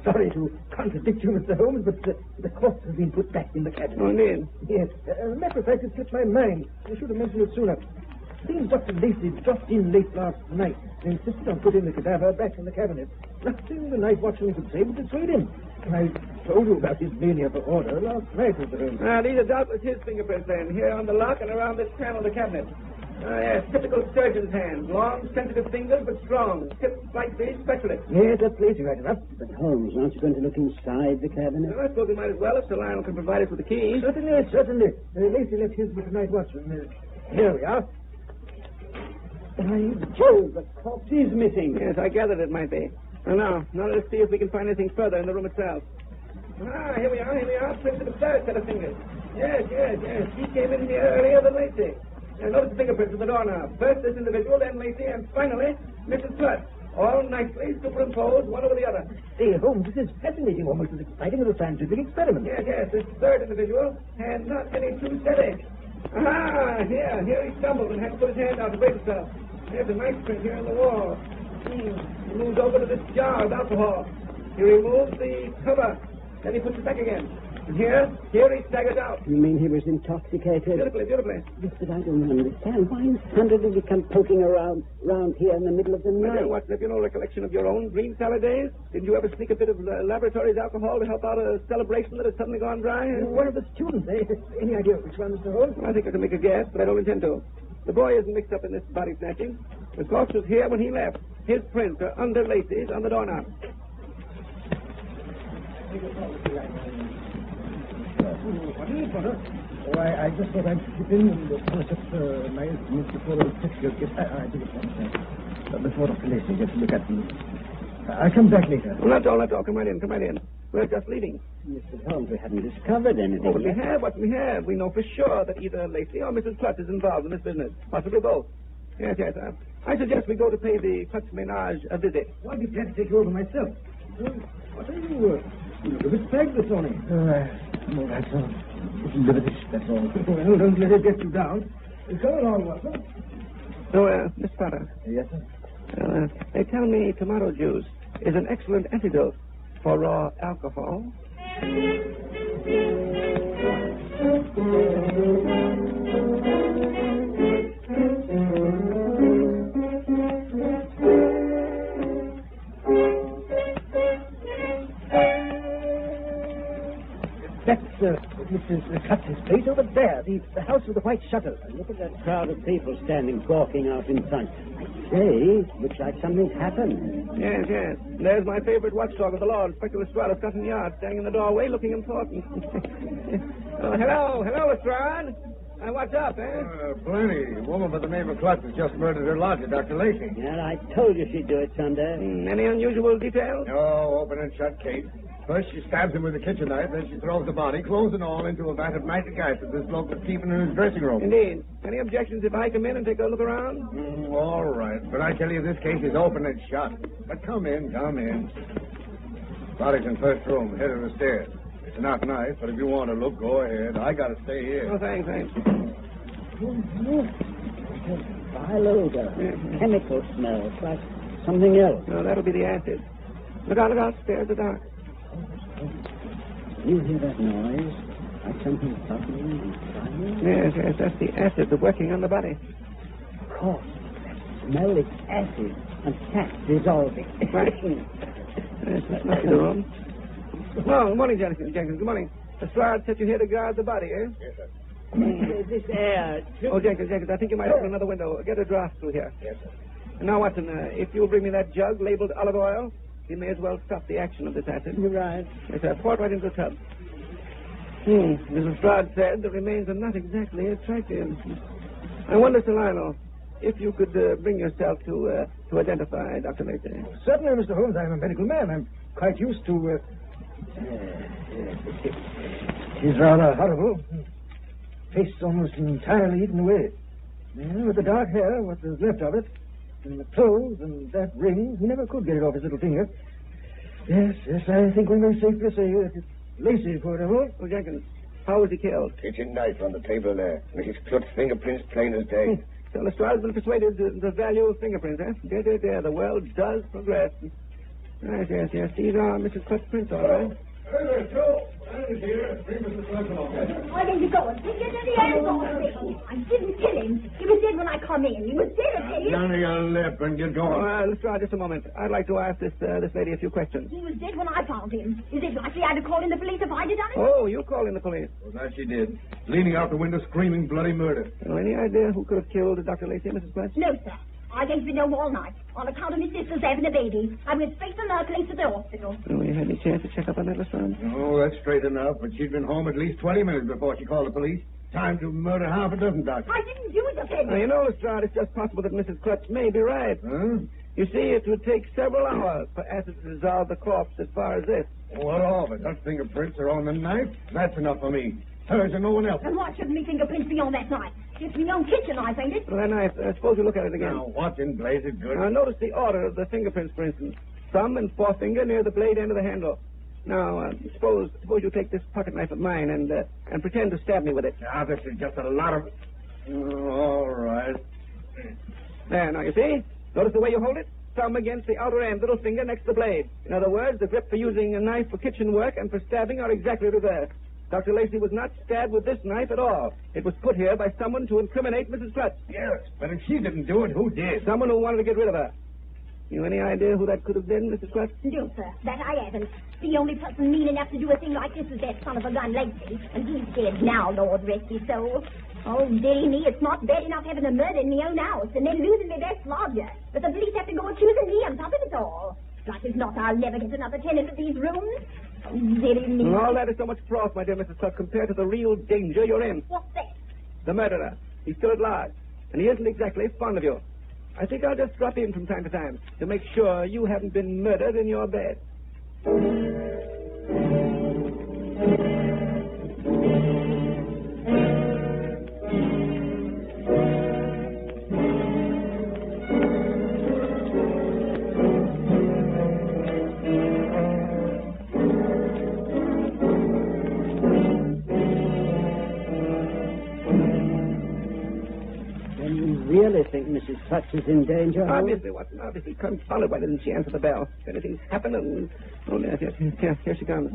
Sorry to contradict you, Mr. Holmes, but the corpse has been put back in the cabinet. Oh, indeed? Yes. As a matter of fact, it slipped my mind. I should have mentioned it sooner. Seems Dr. Lacey dropped in late last night and insisted on putting the cadaver back in the cabinet. Nothing the night watchman could say would dissuade him. I told you about his mania for order last night, Mr. Holmes. These are doubtless his fingerprints, then, here on the lock and around this panel of the cabinet. Yes, typical surgeon's hands. Long, sensitive fingers, but strong. Tipped slightly, specialist. Yes, that's Lacey right enough. But Holmes, aren't you going to look inside the cabinet? Well, I suppose we might as well if Sir Lionel can provide us with the key. Certainly. Lacey left his with the night watchman. Here we are. By Jove, the corpse is missing. Yes, I gathered it might be. Now let's see if we can find anything further in the room itself. Here we are. Prints of a third set of fingers. Yes. She came in here earlier than Lacey. And notice the fingerprints of the doorknob. First this individual, then Lacey, and finally Mrs. Clutch. All nicely superimposed one over the other. Hey, Holmes, this is fascinating, almost as exciting as a scientific experiment. Yes. This third individual had not any too steady. Here he stumbled and had to put his hand out to break himself. There's a nice print here on the wall. He moves over to this jar of alcohol. He removes the cover. Then he puts it back again. And here he staggers out. You mean he was intoxicated? Beautifully. Yes, but I don't understand. Why in thunder did he come poking around here in the middle of the night? Watson, have you no recollection of your own green salad days? Didn't you ever sneak a bit of laboratory's alcohol to help out a celebration that has suddenly gone dry? One of the students, Any idea which one, Mr. Holmes? I think I can make a guess, but I don't intend to. The boy isn't mixed up in this body snatching. The corpse was here when he left. His prints are under Lacey's on the doorknob. I just thought I'd slip in and polish up my instruments before the pictures get... I think it's one before Dr. Lacey gets to look at them. I'll come back later. Well, not all. Come right in. We're just leaving. Mr. Holmes, we haven't discovered anything but yet. we have. We know for sure that either Lacey or Mrs. Clutch is involved in this business. Possibly both. Yes. I suggest we go to pay the Clutch ménage a visit. I'd be glad to take you over myself. What are you... a bit fagged this morning. No, that's all. Little liberties, that's all. Well, don't let it get you down. Come along, Watson. So, Miss Potter. Yes, sir? They tell me tomato juice is an excellent antidote for raw alcohol. That's Mrs. Clutch's place over there, the house with the white shutters. Look at that crowd of people standing gawking out in front. I say, looks like something's happened. Yes. There's my favorite watchdog of the law, Inspector Lestrade of Scotland Yard, standing in the doorway looking important. Hello, Lestrade. What's up, Plenty. A woman by the name of Clutch has just murdered her lodger, Dr. Lacey. Yeah, I told you she'd do it someday. Any unusual details? No, open and shut case. First, she stabs him with a kitchen knife, then she throws the body, clothes and all, into a vat of nitric acid this bloke was keeping in his dressing room. Indeed. Any objections if I come in and take a look around? All right. But I tell you, this case is open and shut. But come in. Body's in first room, head of the stairs. It's not nice, but if you want to look, go ahead. I got to stay here. Oh, thanks. Vile odor. Chemical smell. It's like something else. No, that'll be the acid. Look out. Stairs are dark. You hear that noise? Like something bubbling and frying? Yes, that's the acid working on the body. Of course. That smell is acid and fat dissolving. Right. Yes, that's not the room. Well, good morning, Jenkins. Good morning. Lestrade set you here to guard the body, eh? Yes, sir. This air... Oh, Jenkins, I think you might open another window. Get a draft through here. Yes, sir. And now, Watson, if you'll bring me that jug labeled olive oil, you may as well stop the action of this acid. You're right. Yes, sir. Pour it right into the tub. Mrs. Lestrade said the remains are not exactly attractive. I wonder, Sir Lionel, if you could bring yourself to identify Dr. Lacey. Certainly, Mr. Holmes. I'm a medical man. I'm quite used to... She's rather horrible. Face almost entirely eaten away. Yeah, with the dark hair, what was left of it, and the clothes and that ring, he never could get it off his little finger. Yes, I think we may safely say that it's Lacey, poor devil. Oh, Jenkins, how was he killed? Kitchen knife on the table there. Mrs. Clutch's fingerprints plain as day. So Lestrade's been persuaded the value of fingerprints, eh? There. The world does progress. Yes. These are Mrs. Clutch's prints, all right. Hey there, Joe. I'm here. Bring Mrs. Clutch along. Why don't you go and take it to the airport? I didn't kill him. He was dead when I come in. He was dead, I tell you. Down to your lip and get going. Lestrade, just a moment. I'd like to ask this lady a few questions. He was dead when I found him. Is it likely I'd have called in the police if I'd have done it? Oh, you call in the police. Well, that she did. Leaning out the window screaming bloody murder. Any idea who could have killed Dr. Lacey, Mrs. Clutch? No, sir. I ain't been home all night. On account of my sister's having a baby. I went straight from her place to the hospital. Oh, you had any chance to check up on that, Lestrade? Oh, that's straight enough, but she'd been home at least 20 minutes before she called the police. Time to murder half a dozen doctors. I didn't do it, offender. Now, you know, Lestrade, it's just possible that Mrs. Clutch may be right. Huh? You see, it would take several hours for acid to dissolve the corpse as far as this. What of it? Her fingerprints are on the knife. That's enough for me. Hers and no one else. And why shouldn't me fingerprints be on that knife? It's my own kitchen knife, ain't it? Well, that knife, suppose you look at it again. Now, what in blazes good? Now, notice the order of the fingerprints, for instance. Thumb and forefinger near the blade end of the handle. Now, suppose you take this pocket knife of mine and pretend to stab me with it. Ah, this is just a lot of... all right. There, now, you see? Notice the way you hold it? Thumb against the outer end, little finger next to the blade. In other words, the grip for using a knife for kitchen work and for stabbing are exactly reversed. Dr. Lacey was not stabbed with this knife at all. It was put here by someone to incriminate Mrs. Klutz. Yes, but if she didn't do it, who did? Someone who wanted to get rid of her. You any idea who that could have been, Mrs. Klutz? No, sir. That I haven't. The only person mean enough to do a thing like this is that son of a gun, Lacey. And he's dead now, Lord rest his soul. Oh, dearie me, it's not bad enough having a murder in my own house and then losing my best lodger. But the police have to go accusing me on top of it all. Like as not, I'll never get another tenant of these rooms. Oh, dearie me. All that is so much froth, my dear Mrs. Klutz, compared to the real danger you're in. What's that? The murderer. He's still at large. And he isn't exactly fond of you. I think I'll just drop in from time to time to make sure you haven't been murdered in your bed. Really think Mrs. Klutz is in danger? Obviously, Watson. Obviously. Confounded, why didn't she answer the bell? Anything's happened and... Oh, here she comes.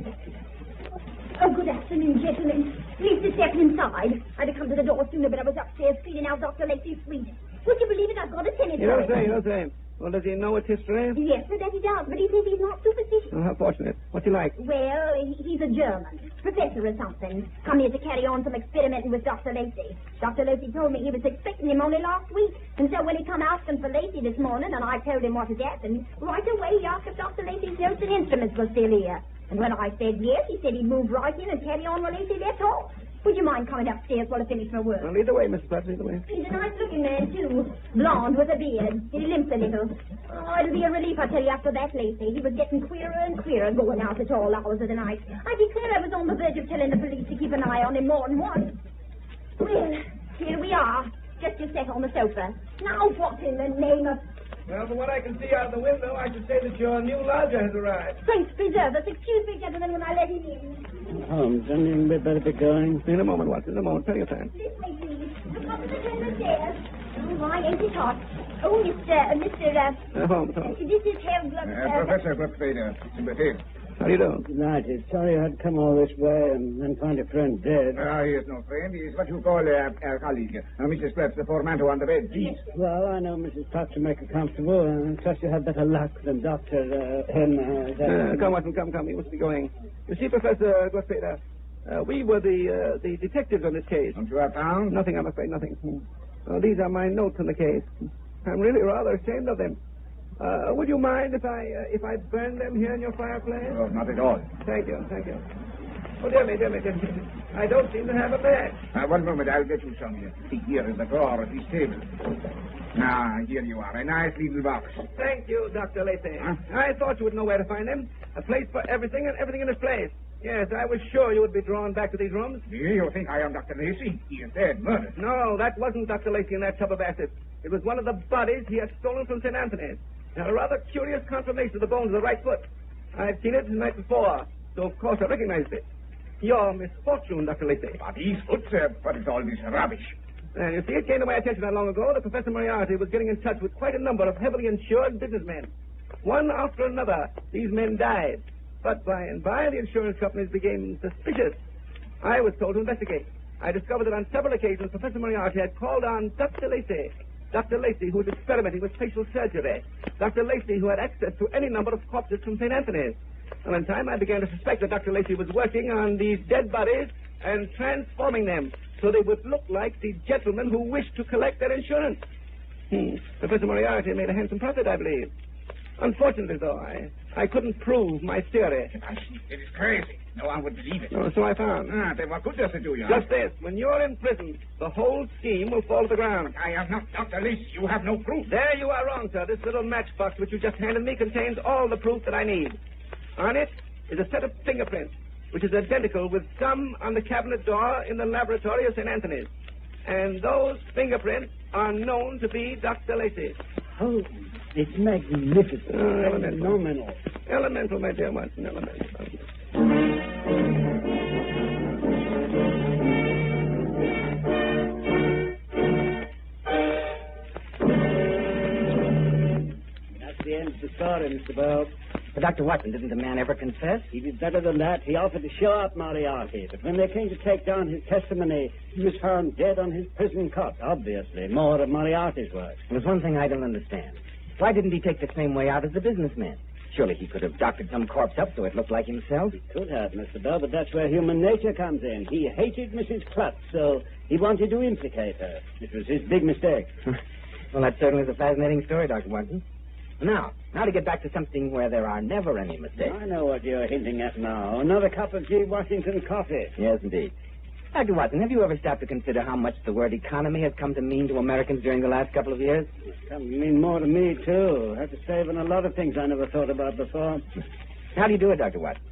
Oh, good afternoon, gentlemen. Please to step inside. I'd have come to the door sooner, but I was upstairs cleaning out Dr. Lacey's suite. Would you believe it? I've got a tenant. You don't say. Well, does he know its history? Yes, sir, that he does, but he says he's not superstitious. Oh, how fortunate. What's he like? Well, he's a German. Professor or something. Come here to carry on some experimenting with Dr. Lacey. Dr. Lacey told me he was expecting him only last week. And so when he come asking for Lacey this morning, and I told him what had happened, right away he asked if Dr. Lacey's notes and instruments were still here. And when I said yes, he said he'd move right in and carry on where Lacey left off. Would you mind coming upstairs while I finish my work? Well, lead the way, Mrs. Klutz, lead the way. He's a nice-looking man, too. Blonde with a beard. He limps a little. Oh, it'll be a relief, I tell you, after that, Lacey. He was getting queerer and queerer going out at all hours of the night. I declare I was on the verge of telling the police to keep an eye on him more than once. Well, here we are. Just you sit on the sofa. Now what in the name of... Well, from what I can see out of the window, I should say that your new lodger has arrived. Saints preserve us. Excuse me, gentlemen, when I let him in. Holmes, I mean, we'd better be going. In a moment, Watson, in a moment. Plenty of time. This way, please. Come up to the turn of the stairs. Oh, why ain't it hot? Oh, Mr. Holmes. This is Herr Gluck. Professor Gluckstader. Sympathy. How do you do? Delighted. Sorry I had to come all this way and then find a friend dead. He is no friend. He is what you call a colleague. Mrs. Klutz, the portmanteau on the bed, please. Well, I know Mrs. Klutz will make her comfortable, and trust you have better luck than Dr. Come, Watson, come. We must be going. You see, Professor Gluckstader, we were the detectives on this case. Don't you have found? Nothing, I'm afraid, nothing. These are my notes on the case. I'm really rather ashamed of them. Would you mind if I burn them here in your fireplace? Oh, not at all. Thank you. Oh, dear me. I don't seem to have a match. One moment, I'll get you some here. See, here in the drawer of this table. Now, here you are, a nice little box. Thank you, Dr. Lacey. Huh? I thought you would know where to find them. A place for everything and everything in its place. Yes, I was sure you would be drawn back to these rooms. You think I am Dr. Lacey? He is dead, murdered. No, that wasn't Dr. Lacey in that tub of acid. It was one of the bodies he had stolen from St. Anthony's. Now, a rather curious conformation of the bones of the right foot. I've seen it the night before, so of course I recognized it. Your misfortune, Dr. Lacey. But his foot, sir. What is all this rubbish? You see, it came to my attention not long ago that Professor Moriarty was getting in touch with quite a number of heavily insured businessmen. One after another, these men died. But by and by, the insurance companies became suspicious. I was told to investigate. I discovered that on several occasions, Professor Moriarty had called on Dr. Lacey. Dr. Lacey, who was experimenting with facial surgery. Dr. Lacey, who had access to any number of corpses from St. Anthony's. And in time, I began to suspect that Dr. Lacey was working on these dead bodies and transforming them so they would look like the gentlemen who wished to collect their insurance. Professor Moriarty made a handsome profit, I believe. Unfortunately, though, I couldn't prove my theory. It is crazy. No one would believe it. No, so I found. Then what good does it do you? Just this. When you're in prison, the whole scheme will fall to the ground. I am not Dr. Lacey. You have no proof. There you are wrong, sir. This little matchbox which you just handed me contains all the proof that I need. On it is a set of fingerprints, which is identical with some on the cabinet door in the laboratory of St. Anthony's. And those fingerprints are known to be Dr. Lacey. Oh, it's magnificent. Phenomenal. Elemental, my dear Watson, elemental. That's the end of the story, Mr. Bell. But Dr. Watson, didn't the man ever confess? He did better than that. He offered to show up Moriarty, but when they came to take down his testimony, he was found dead on his prison cot. Obviously, more of Moriarty's work. There's one thing I don't understand. Why didn't he take the same way out as the businessman? Surely he could have doctored some corpse up so it looked like himself. He could have, Mr. Bell, but that's where human nature comes in. He hated Mrs. Klutz, so he wanted to implicate her. It was his big mistake. Well, that certainly is a fascinating story, Dr. Watson. Now to get back to something where there are never any mistakes. I know what you're hinting at now. Another cup of G. Washington coffee. Yes, indeed. Dr. Watson, have you ever stopped to consider how much the word economy has come to mean to Americans during the last couple of years? It's come to mean more to me, too. I have to save on a lot of things I never thought about before. How do you do it, Dr. Watson?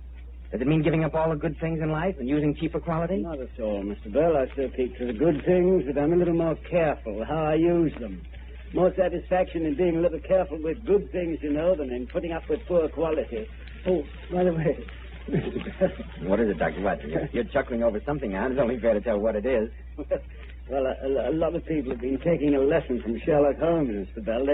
Does it mean giving up all the good things in life and using cheaper quality? Not at all, Mr. Bell. I still keep to the good things, but I'm a little more careful how I use them. More satisfaction in being a little careful with good things, you know, than in putting up with poor quality. Oh, by the way... What is it, Dr. Watson? You're chuckling over something now. It's only fair to tell what it is. Well, a lot of people have been taking a lesson from Sherlock Holmes, Mr. Bell.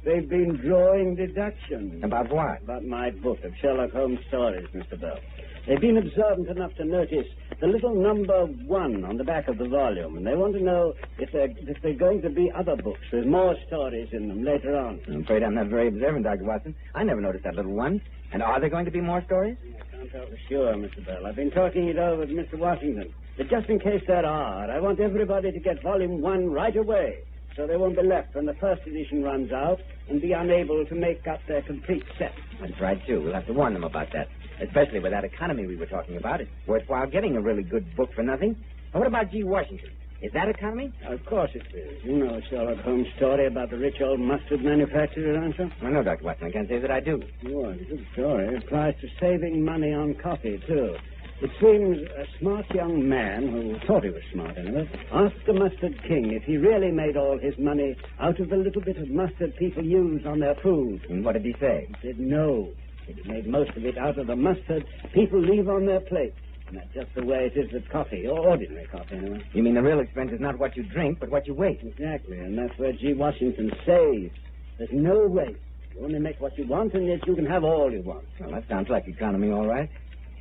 They've been drawing deductions. About what? About my book of Sherlock Holmes stories, Mr. Bell. They've been observant enough to notice the little number 1 on the back of the volume, and they want to know if they're going to be other books with more stories in them later on. I'm afraid I'm not very observant, Dr. Watson. I never noticed that little one. And are there going to be more stories? I can't tell for sure, Mr. Bell. I've been talking it over with Mr. Washington. But just in case there are, I want everybody to get volume 1 right away, so they won't be left when the first edition runs out and be unable to make up their complete set. That's right, too. We'll have to warn them about that. Especially with that economy we were talking about. It's worthwhile getting a really good book for nothing. And what about G. Washington? Is that economy? Of course it is. You know Sherlock Holmes' story about the rich old mustard manufacturer, don't you? I know, Dr. Watson. I can't say that I do. Well, it's a good story. It applies to saving money on coffee, too. It seems a smart young man, who thought he was smart anyway, asked the Mustard King if he really made all his money out of the little bit of mustard people use on their food. And what did he say? He said no. He made most of it out of the mustard people leave on their plates. And that's just the way it is with coffee, or ordinary coffee, anyway. You mean the real expense is not what you drink, but what you waste? Exactly, and that's where G. Washington saves. There's no waste. You only make what you want, and yet you can have all you want. Well, that sounds like economy, all right.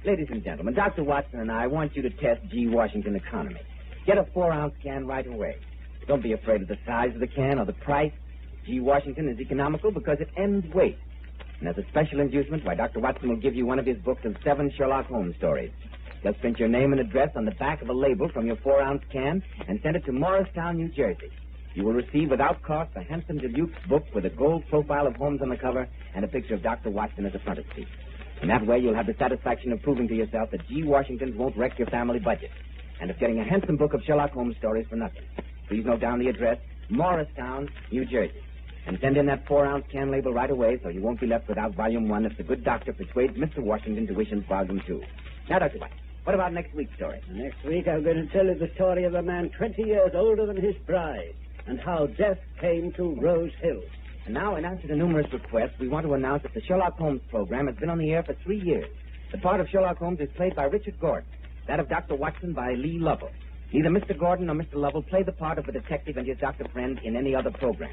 Ladies and gentlemen, Dr. Watson and I want you to test G. Washington economy. Get a 4-ounce can right away. Don't be afraid of the size of the can or the price. G. Washington is economical because it ends waste. And as a special inducement, why, Dr. Watson will give you one of his books of 7 Sherlock Holmes stories. Just print your name and address on the back of a label from your 4-ounce can and send it to Morristown, New Jersey. You will receive without cost a handsome deluxe book with a gold profile of Holmes on the cover and a picture of Dr. Watson as a frontispiece. In that way, you'll have the satisfaction of proving to yourself that G. Washington won't wreck your family budget, and of getting a handsome book of Sherlock Holmes stories for nothing. Please note down the address, Morristown, New Jersey. And send in that 4-ounce can label right away so you won't be left without Volume 1 if the good doctor persuades Mr. Washington to wish him Volume 2. Now, Dr. Watson, what about next week's story? Next week, I'm going to tell you the story of a man 20 years older than his bride and how death came to Rose Hill. And now, in answer to numerous requests, we want to announce that the Sherlock Holmes program has been on the air for 3 years. The part of Sherlock Holmes is played by Richard Gordon, that of Dr. Watson by Lee Lovell. Neither Mr. Gordon nor Mr. Lovell play the part of the detective and his doctor friend in any other program.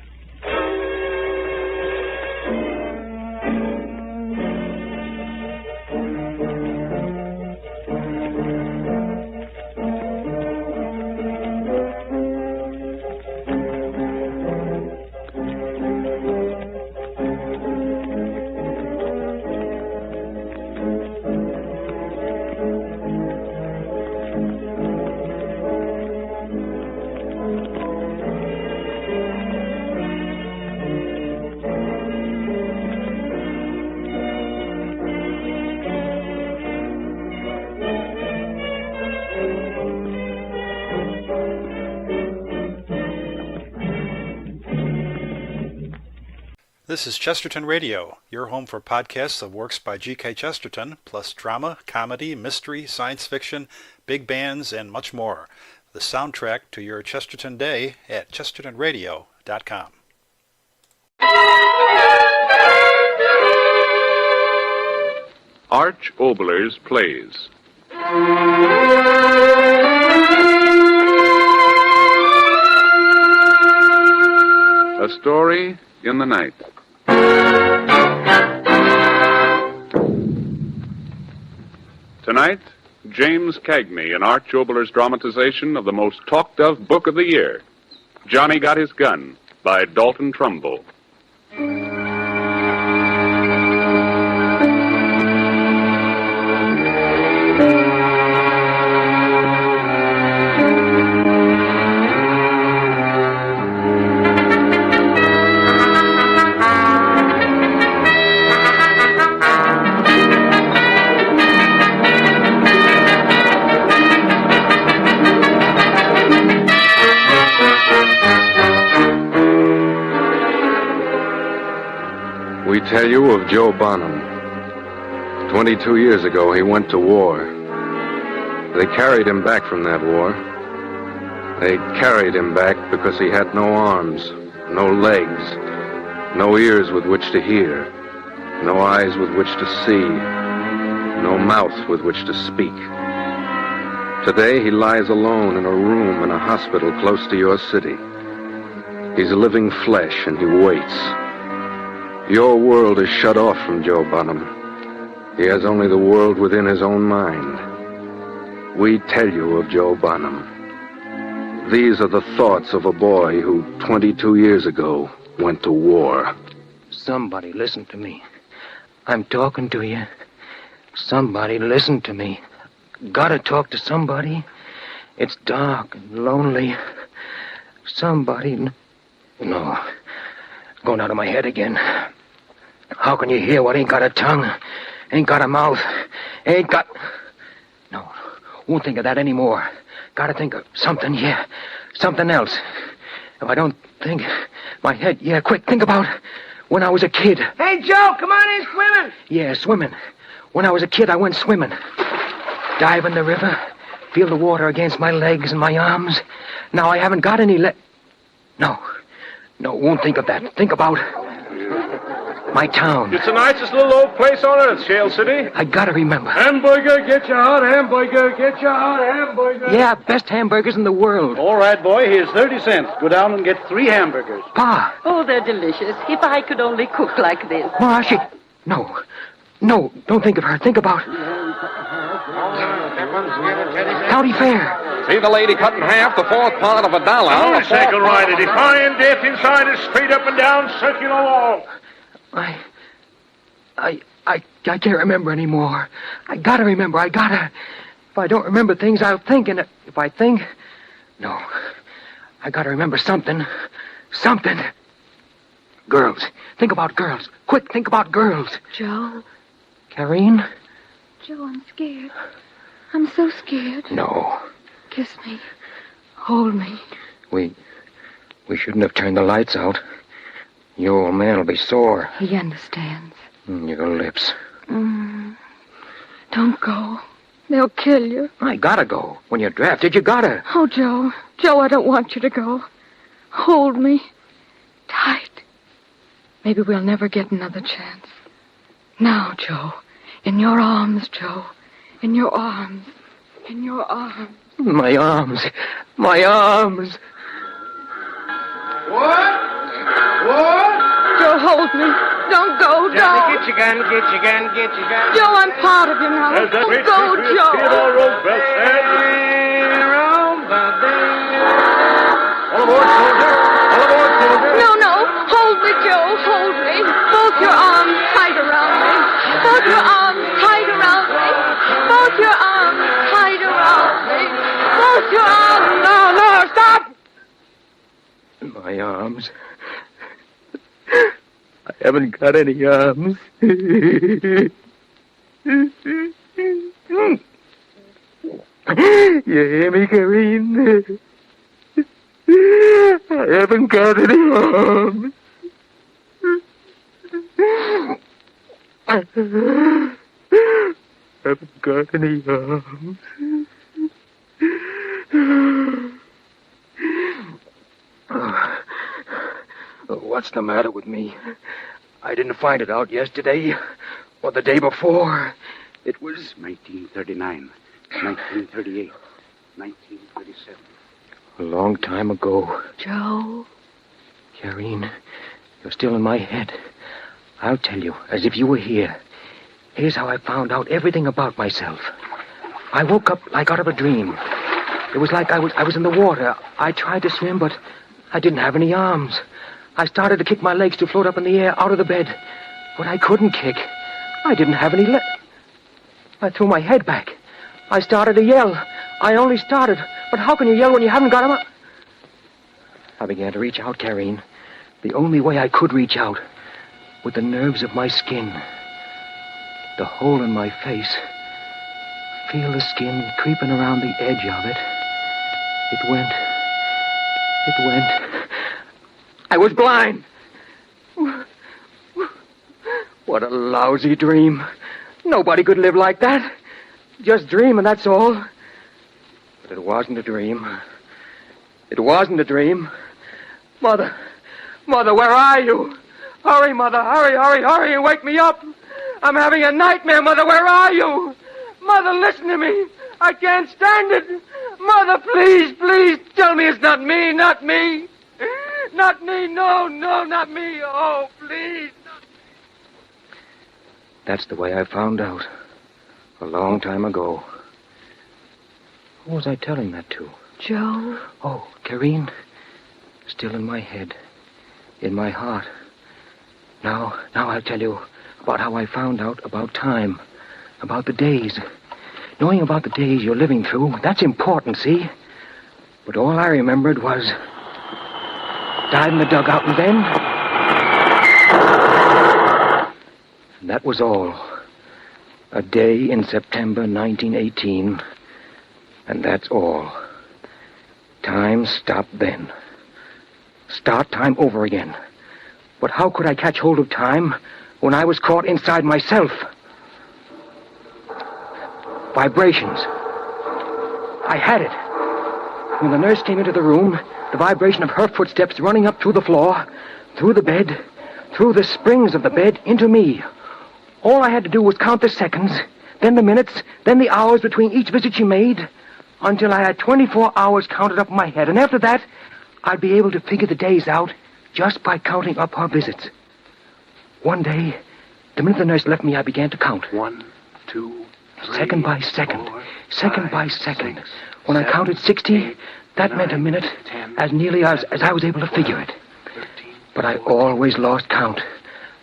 This is Chesterton Radio, your home for podcasts of works by G.K. Chesterton, plus drama, comedy, mystery, science fiction, big bands, and much more. The soundtrack to your Chesterton day at chestertonradio.com. Arch Oboler's Plays. A story in the night. Tonight, James Cagney in Arch Oboler's dramatization of the most talked-of book of the year, Johnny Got His Gun, by Dalton Trumbull. We tell you of Joe Bonham. 22 years ago, he went to war. They carried him back from that war. They carried him back because he had no arms, no legs, no ears with which to hear, no eyes with which to see, no mouth with which to speak. Today, he lies alone in a room in a hospital close to your city. He's a living flesh, and he waits. Your world is shut off from Joe Bonham. He has only the world within his own mind. We tell you of Joe Bonham. These are the thoughts of a boy who 22 years ago went to war. Somebody listen to me. I'm talking to you. Somebody listen to me. Gotta talk to somebody. It's dark and lonely. Somebody... No. Going out of my head again. How can you hear what ain't got a tongue, ain't got a mouth, ain't got... No, won't think of that anymore. Gotta think of something, yeah, something else. If I don't think, my head, yeah, quick, think about when I was a kid. Hey, Joe, come on in swimming. Yeah, swimming. When I was a kid, I went swimming. Dive in the river, feel the water against my legs and my arms. Now I haven't got any No, won't think of that. Think about my town. It's the nicest little old place on earth, Shale City. I gotta remember. Hamburger, get your hot hamburger, get your hot hamburger. Yeah, best hamburgers in the world. All right, boy, here's 30 cents. Go down and get 3 hamburgers. Pa. Oh, they're delicious. If I could only cook like this. Ma, No, don't think of her. Think about... County Fair. See the lady cut in half the fourth part of a dollar. Motorcycle rider, defying death inside a straight up and down circular wall. I can't remember anymore. I gotta remember. If I don't remember things, I'll think, and if I think... No. I gotta remember something. Something. Girls. Think about girls. Quick, think about girls. Joe. Karine? Joe, I'm scared. I'm so scared. No. Kiss me. Hold me. We shouldn't have turned the lights out. Your old man will be sore. He understands. Your lips. Don't go. They'll kill you. I gotta go. When you're drafted, you gotta. Oh, Joe. Joe, I don't want you to go. Hold me. Tight. Maybe we'll never get another chance. Now, Joe. In your arms, Joe. In your arms. In your arms. My arms. My arms. What? Joe, hold me. Don't go, Joe. Johnny, get your gun. Joe, I'm part of you now. Don't go, Joe. All aboard, soldier. All aboard, soldier. No. Hold me, Joe. Hold me. Both your arms tight around me. Both your arms tight around me. Both your arms tight around me. Both your arms. No, stop! My arms. I haven't got any arms. You hear me, Karine? I haven't got any arms. Haven't got any arms. What's the matter with me? I didn't find it out yesterday or the day before. It was 1939, 1938, 1937. a long time ago. Joe. Karine, you're still in my head. I'll tell you, as if you were here. Here's how I found out everything about myself. I woke up like out of a dream. It was like I was in the water. I tried to swim, but I didn't have any arms. I started to kick my legs to float up in the air out of the bed, but I couldn't kick. I didn't have any legs. I threw my head back. I started to yell. I only started, but how can you yell when you haven't got 'em? I began to reach out, Karine. The only way I could reach out, with the nerves of my skin. The hole in my face. Feel the skin creeping around the edge of it. It went. I was blind. What a lousy dream. Nobody could live like that. Just dream, and that's all. But it wasn't a dream. It wasn't a dream. Mother, where are you? Hurry, Mother, hurry, and wake me up. I'm having a nightmare, Mother, where are you? Mother, listen to me. I can't stand it. Mother, please, tell me it's not me. Not me, no, not me. Oh, please. That's the way I found out. A long time ago. Who was I telling that to? Joe. Oh, Karine. Still in my head. In my heart. Now I'll tell you about how I found out about time. About the days. Knowing about the days you're living through, that's important, see? But all I remembered was died in the dugout and then... And that was all. A day in September 1918. And that's all. Time stopped then. Start time over again. But how could I catch hold of time when I was caught inside myself? Vibrations. I had it. When the nurse came into the room, the vibration of her footsteps running up through the floor, through the bed, through the springs of the bed, into me. All I had to do was count the seconds, then the minutes, then the hours between each visit she made, until I had 24 hours counted up in my head. And after that, I'd be able to figure the days out just by counting up her visits. One day, the minute the nurse left me, I began to count. 1, 2, 3, second by second, 4, second 5, by second. 6, When I 7, counted 60, 8, that 9, meant a minute, 10, as nearly as I was able to figure it. 13, But I always lost count.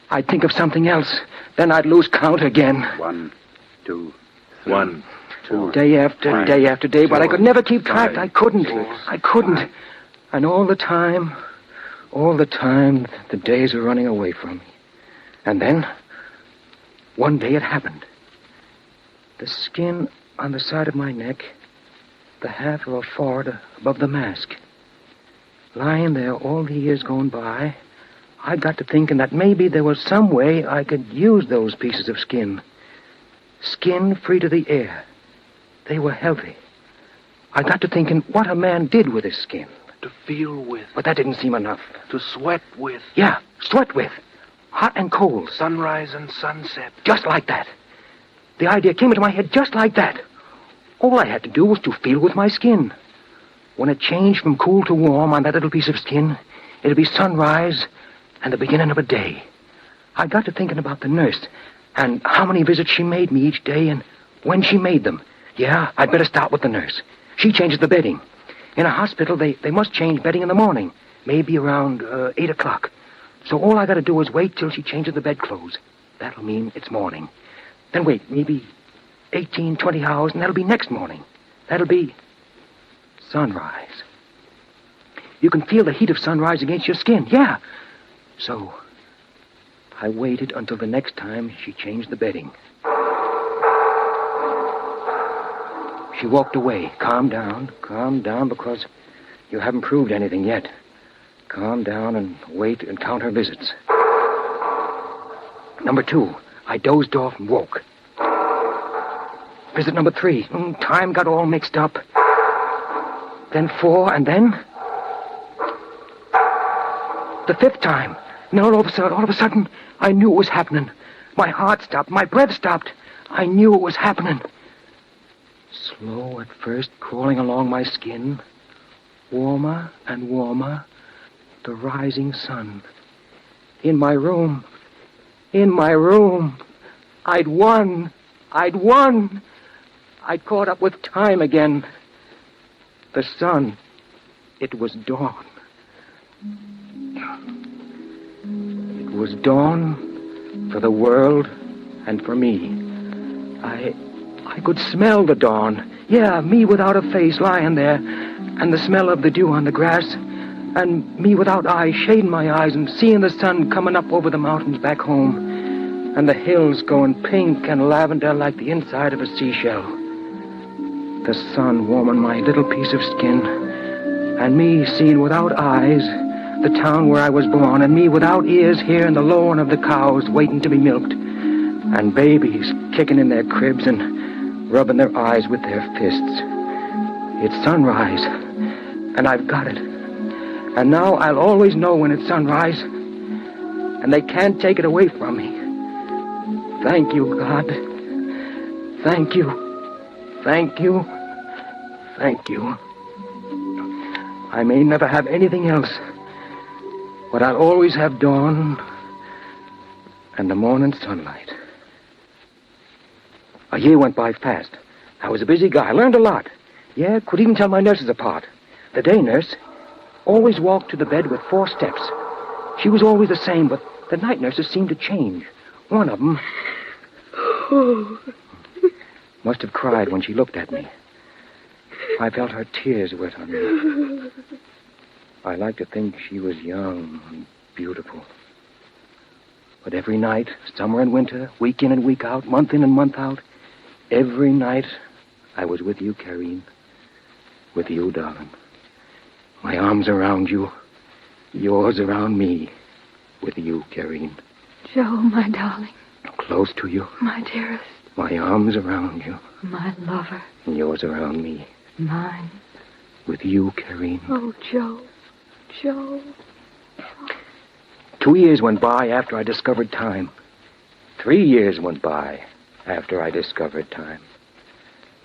I'd think of something else, then I'd lose count again. 1, 2, 1, 2. Day after day after day, but I could never keep track. I couldn't. And all the time, the days were running away from me. And then, one day it happened. The skin on the side of my neck, the half of a forehead above the mask. Lying there all the years gone by, I got to thinking that maybe there was some way I could use those pieces of skin. Skin free to the air. They were healthy. I got to thinking what a man did with his skin. To feel with. But that didn't seem enough. To sweat with. Yeah, sweat with. Hot and cold. Sunrise and sunset. Just like that. The idea came into my head just like that. All I had to do was to feel with my skin. When it changed from cool to warm on that little piece of skin, it'd be sunrise and the beginning of a day. I got to thinking about the nurse and how many visits she made me each day and when she made them. Yeah, I'd better start with the nurse. She changes the bedding. In a hospital, they must change bedding in the morning, maybe around 8 o'clock. So all I got to do is wait till she changes the bedclothes. That'll mean it's morning. Then wait, maybe 18, 20 hours, and that'll be next morning. That'll be sunrise. You can feel the heat of sunrise against your skin, yeah. So I waited until the next time she changed the bedding. She walked away. Calm down, because you haven't proved anything yet. Calm down and wait and count her visits. Number 2, I dozed off and woke. Visit number 3. Time got all mixed up. Then 4, and then... the 5th time. And all of a sudden, I knew it was happening. My heart stopped. My breath stopped. I knew it was happening. Slow at first, crawling along my skin. Warmer and warmer. The rising sun. In my room. I'd won. I'd caught up with time again. The sun. It was dawn. It was dawn for the world and for me. I could smell the dawn. Yeah, me without a face lying there, and the smell of the dew on the grass, and me without eyes, shading my eyes and seeing the sun coming up over the mountains back home, and the hills going pink and lavender like the inside of a seashell. The sun warming my little piece of skin, and me seeing without eyes the town where I was born, and me without ears hearing the lowing of the cows waiting to be milked, and babies kicking in their cribs and rubbing their eyes with their fists. It's sunrise, and I've got it. And now I'll always know when it's sunrise, and they can't take it away from me. Thank you, God. Thank you. Thank you. Thank you. I may never have anything else, but I'll always have dawn and the morning sunlight. A year went by fast. I was a busy guy. I learned a lot. Yeah, could even tell my nurses apart. The day nurse always walked to the bed with 4 steps. She was always the same, but the night nurses seemed to change. One of them must have cried when she looked at me. I felt her tears wet on me. I like to think she was young and beautiful. But every night, summer and winter, week in and week out, month in and month out, every night I was with you, Karine. With you, darling. My arms around you, yours around me. With you, Karine. Joe, my darling. Close to you. My dearest. My arms around you. My lover. And yours around me. Mine. With you, Karine. Oh, Joe. Joe. 2 years went by after I discovered time. 3 years went by after I discovered time.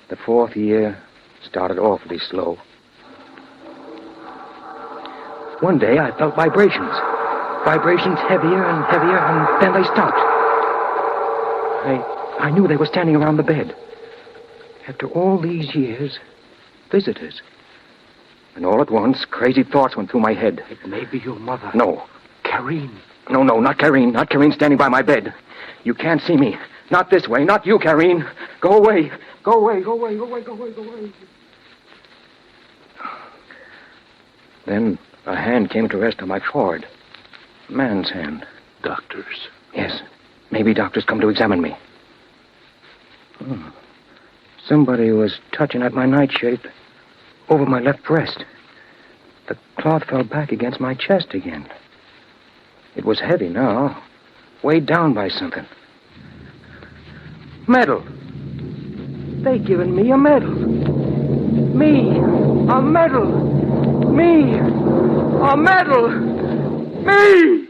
The 4th year started awfully slow. One day I felt vibrations. Vibrations heavier and heavier, and then they stopped. I knew they were standing around the bed. After all these years, visitors. And all at once, crazy thoughts went through my head. It may be your mother. No. Karine. No, not Karine. Not Karine standing by my bed. You can't see me. Not this way. Not you, Karine. Go away. Go away. Go away. Go away. Go away. Go away. Then a hand came to rest on my forehead. A man's hand. Doctors. Yes. Maybe doctors come to examine me. Somebody was touching at my nightshirt over my left breast. The cloth fell back against my chest again. It was heavy now, weighed down by something. Medal. They given me a medal. Me, a medal. Me, a medal. Me!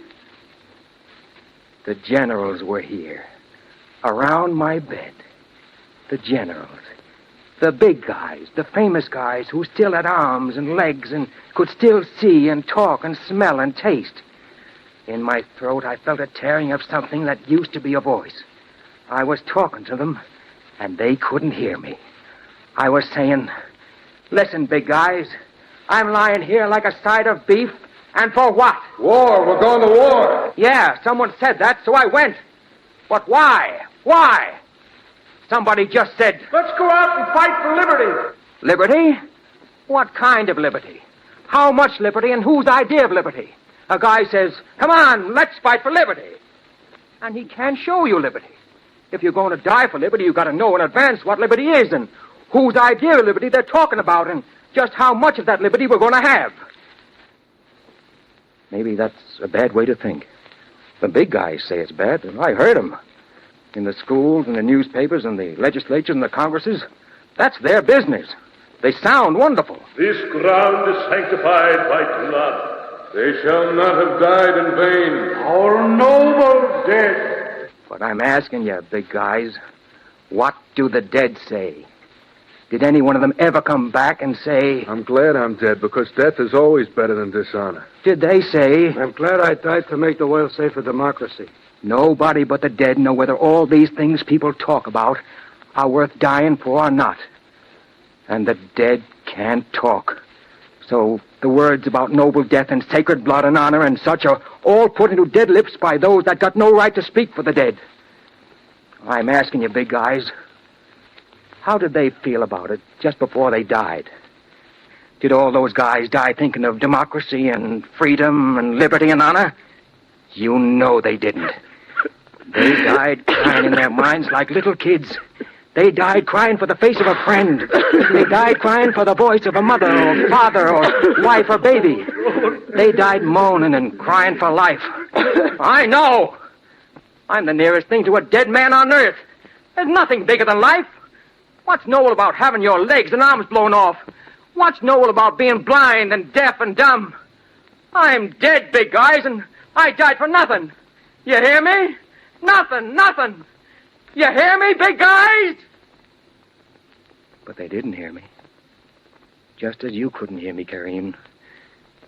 The generals were here, around my bed. The generals. The big guys, the famous guys who still had arms and legs and could still see and talk and smell and taste. In my throat, I felt a tearing of something that used to be a voice. I was talking to them, and they couldn't hear me. I was saying, listen, big guys, I'm lying here like a side of beef, and for what? War. We're going to war. Yeah, someone said that, so I went. But why? Why? Somebody just said, let's go out and fight for liberty. Liberty? What kind of liberty? How much liberty and whose idea of liberty? A guy says, come on, let's fight for liberty. And he can't show you liberty. If you're going to die for liberty, you've got to know in advance what liberty is and whose idea of liberty they're talking about and just how much of that liberty we're going to have. Maybe that's a bad way to think. The big guys say it's bad, and I heard them. In the schools and the newspapers and the legislatures and the congresses, that's their business. They sound wonderful. This ground is sanctified by blood. They shall not have died in vain. Our noble dead. But I'm asking you, big guys, what do the dead say? Did any one of them ever come back and say... I'm glad I'm dead, because death is always better than dishonor. Did they say... I'm glad I died to make the world safe for democracy. Nobody but the dead know whether all these things people talk about are worth dying for or not. And the dead can't talk. So the words about noble death and sacred blood and honor and such are all put into dead lips by those that got no right to speak for the dead. I'm asking you, big guys, how did they feel about it just before they died? Did all those guys die thinking of democracy and freedom and liberty and honor? You know they didn't. They died crying in their minds like little kids. They died crying for the face of a friend. They died crying for the voice of a mother or father or wife or baby. They died moaning and crying for life. I know. I'm the nearest thing to a dead man on earth. There's nothing bigger than life. What's noble about having your legs and arms blown off? What's noble about being blind and deaf and dumb? I'm dead, big guys, and I died for nothing. You hear me? Nothing. You hear me, big guys? But they didn't hear me. Just as you couldn't hear me, Kareem,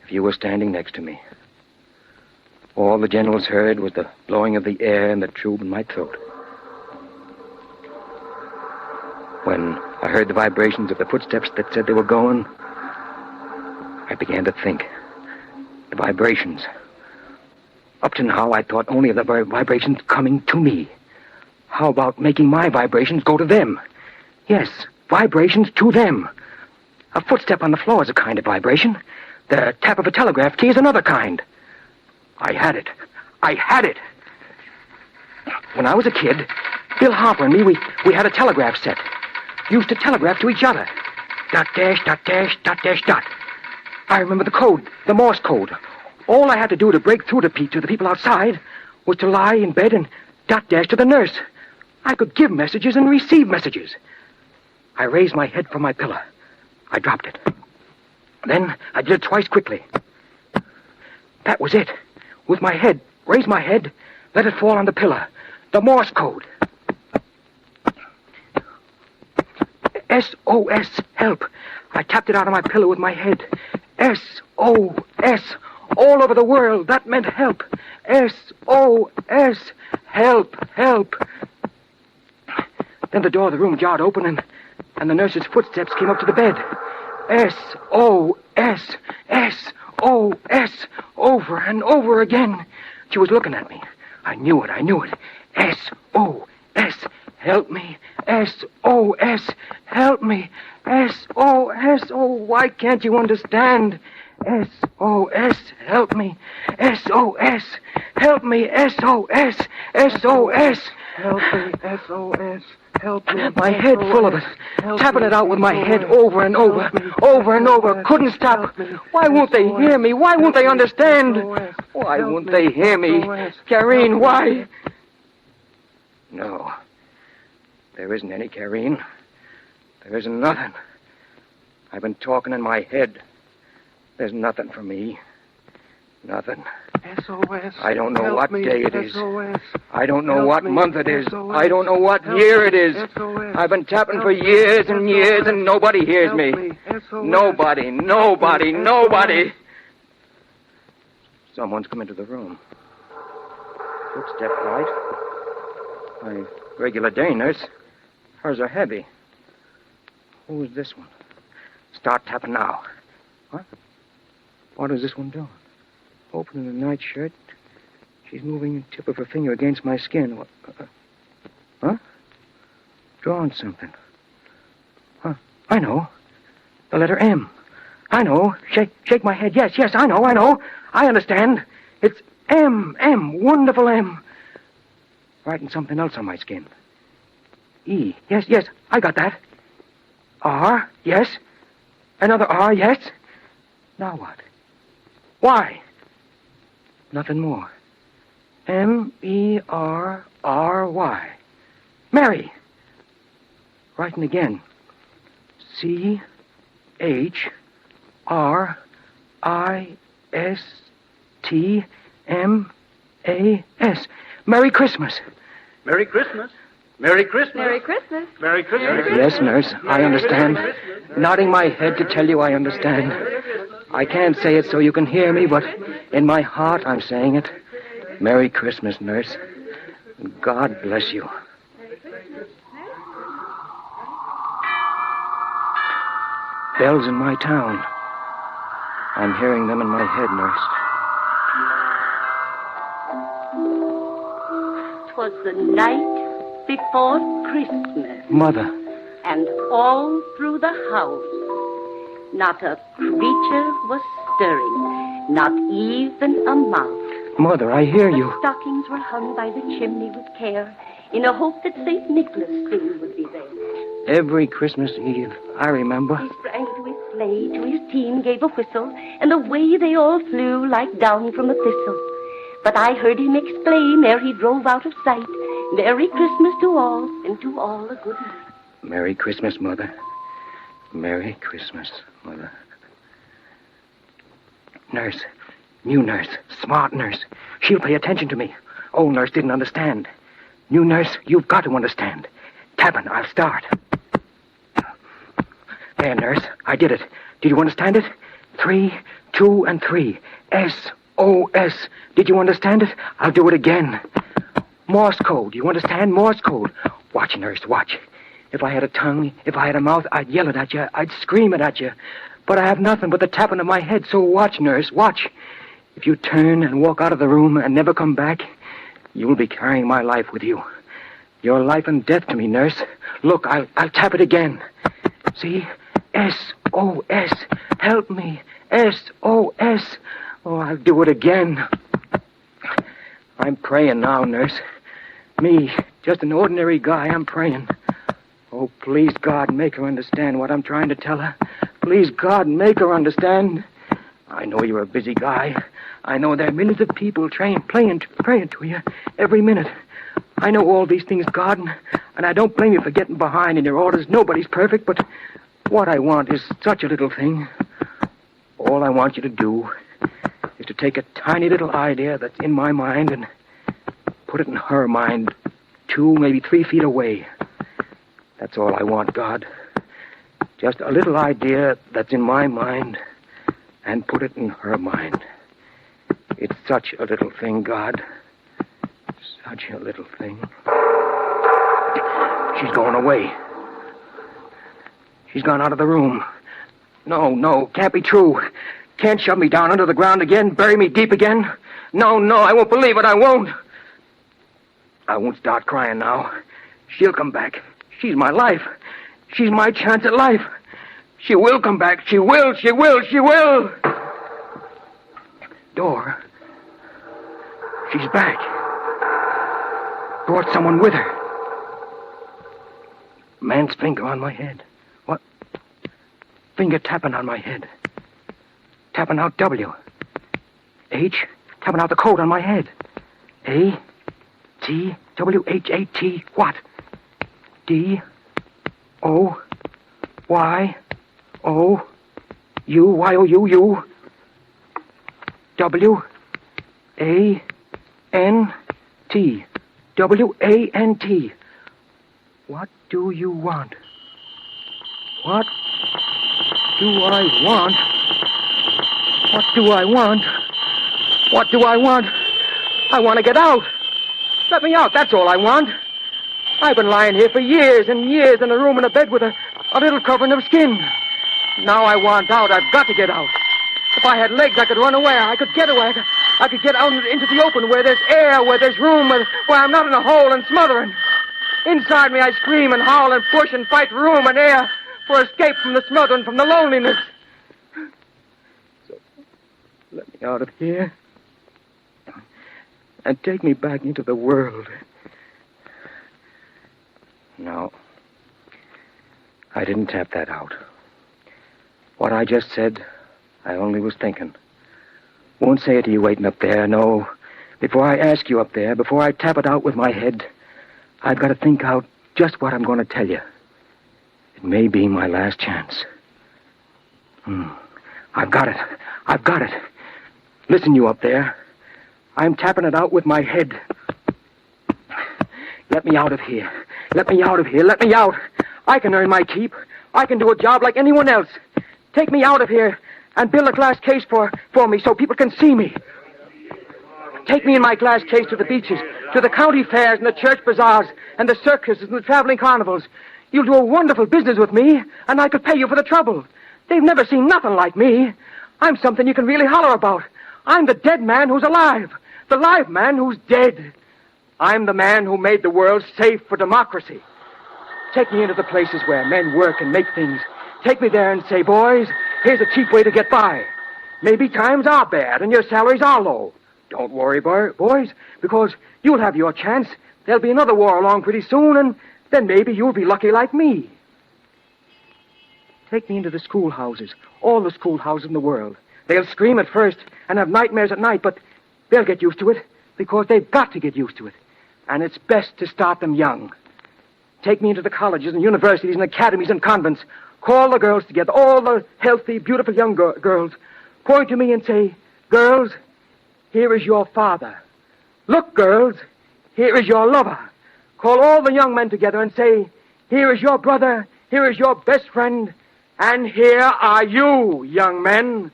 if you were standing next to me. All the generals heard was the blowing of the air and the tube in my throat. When I heard the vibrations of the footsteps that said they were going, I began to think. The vibrations. Up to now, I thought only of the vibrations coming to me. How about making my vibrations go to them? Yes, vibrations to them. A footstep on the floor is a kind of vibration. The tap of a telegraph key is another kind. I had it. When I was a kid, Bill Harper and me, we had a telegraph set. Used to telegraph to each other. Dot dash, dot dash, dot dash, dot. I remember the code, the Morse code. All I had to do to break through to the people outside was to lie in bed and dot dash to the nurse. I could give messages and receive messages. I raised my head from my pillow. I dropped it. Then I did it twice quickly. That was it. With my head, raise my head, let it fall on the pillow. The Morse code. SOS, help. I tapped it out of my pillow with my head. SOS. All over the world, that meant help. SOS. Help. Then the door of the room jarred open and the nurse's footsteps came up to the bed. SOS. SOS. Over and over again. She was looking at me. I knew it. SOS. Help me. SOS. Help me. SOS. Oh, why can't you understand? SOS. Help me. SOS. Help me. SOS. SOS. Help me. SOS. Help me. My head full of it. Tapping it out with my head over and over. Over and over. Couldn't stop. Why won't they hear me? Why won't they understand? Why won't they hear me? Karine, why? No. There isn't any, Karine. There isn't nothing. I've been talking in my head. There's nothing for me. Nothing. SOS. I don't know what day it is. SOS. I don't know what month it is. I don't know what year it is. I've been tapping for years and years and nobody hears me. Nobody. Someone's come into the room. Footstep right. My regular day nurse. Hers are heavy. Who is this one? Start tapping now. What? What is this one doing? Opening the nightshirt. She's moving the tip of her finger against my skin. What? Huh? Drawing something. Huh? I know. The letter M. I know. Shake my head. Yes, I know. I understand. It's M. Wonderful M. Writing something else on my skin. E. Yes, I got that. R. Yes. Another R. Yes. Now what? Why? Nothing more. MERRY. Mary. Writing again. CHRISTMAS. Merry Christmas. Merry Christmas. Merry Christmas. Merry Christmas. Merry Christmas. Yes, nurse, I understand. Nodding my head to tell you I understand. I can't say it so you can hear me, but in my heart I'm saying it. Merry Christmas, nurse. God bless you. Bells in my town. I'm hearing them in my head, nurse. 'Twas the night before Christmas, Mother. and all through the house, not a creature was stirring, not even a mouse. Mother, I hear you. The stockings were hung by the chimney with care, in a hope that St. Nicholas soon would be there. Every Christmas Eve, I remember. He sprang to his sleigh, to his team gave a whistle, and away they all flew like down from a thistle. But I heard him exclaim ere he drove out of sight, Merry Christmas to all, and to all a good night. Merry Christmas, Mother. Merry Christmas, Mother. Nurse. New nurse. Smart nurse. She'll pay attention to me. Old nurse didn't understand. New nurse, you've got to understand. Tapping, I'll start. There, nurse. I did it. Did you understand it? 3, 2, and 3. SOS. Did you understand it? I'll do it again. Morse code. You understand? Morse code. Watch, nurse, watch. If I had a tongue, if I had a mouth, I'd yell it at you. I'd scream it at you. But I have nothing but the tapping of my head, so watch, nurse, watch. If you turn and walk out of the room and never come back, you'll be carrying my life with you. You're life and death to me, nurse. Look, I'll tap it again. See? SOS. Help me. SOS. Oh, I'll do it again. I'm praying now, nurse. Me, just an ordinary guy, I'm praying. Oh, please, God, make her understand what I'm trying to tell her. Please, God, make her understand. I know you're a busy guy. I know there are millions of people praying to you every minute. I know all these things, God, and I don't blame you for getting behind in your orders. Nobody's perfect, but what I want is such a little thing. All I want you to do is to take a tiny little idea that's in my mind and put it in her mind 2, maybe 3 feet away. That's all I want, God. Just a little idea that's in my mind and put it in her mind. It's such a little thing, God. Such a little thing. She's going away. She's gone out of the room. No, can't be true. Can't shove me down under the ground again, bury me deep again. No, I won't believe it, I won't. I won't start crying now. She'll come back. She's my life. She's my chance at life. She will come back. She will. Door. She's back. Brought someone with her. Man's finger on my head. What? Finger tapping on my head. Tapping out W. H. Tapping out the code on my head. A. T. W. H. A. T. What? D. O. Y. O. U. Y. O. U. U. W. A. N. T. W. A. N. T. What do you want? What do I want? What do I want? What do I want? I want to get out. Let me out, that's all I want. I've been lying here for years and years in a room in a bed with a little covering of skin. Now I want out. I've got to get out. If I had legs, I could run away. I could get away. I could get out into the open where there's air, where there's room, where I'm not in a hole and smothering. Inside me, I scream and howl and push and fight for room and air for escape from the smothering, from the loneliness. So, let me out of here and take me back into the world. No, I didn't tap that out. What I just said, I only was thinking. Won't say it to you waiting up there, no. Before I ask you up there, before I tap it out with my head, I've got to think out just what I'm going to tell you. It may be my last chance. I've got it. I've got it. Listen, you up there. I'm tapping it out with my head. Let me out of here. Let me out of here. Let me out. I can earn my keep. I can do a job like anyone else. Take me out of here and build a glass case for me so people can see me. Take me in my glass case to the beaches, to the county fairs and the church bazaars and the circuses and the traveling carnivals. You'll do a wonderful business with me, and I could pay you for the trouble. They've never seen nothing like me. I'm something you can really holler about. I'm the dead man who's alive, the live man who's dead. I'm the man who made the world safe for democracy. Take me into the places where men work and make things. Take me there and say, boys, here's a cheap way to get by. Maybe times are bad and your salaries are low. Don't worry, boys, because you'll have your chance. There'll be another war along pretty soon, and then maybe you'll be lucky like me. Take me into the schoolhouses, all the schoolhouses in the world. They'll scream at first and have nightmares at night, but they'll get used to it because they've got to get used to it. And it's best to start them young. Take me into the colleges and universities and academies and convents. Call the girls together, all the healthy, beautiful young girls. Point to me and say, girls, here is your father. Look, girls, here is your lover. Call all the young men together and say, here is your brother, here is your best friend, and here are you, young men.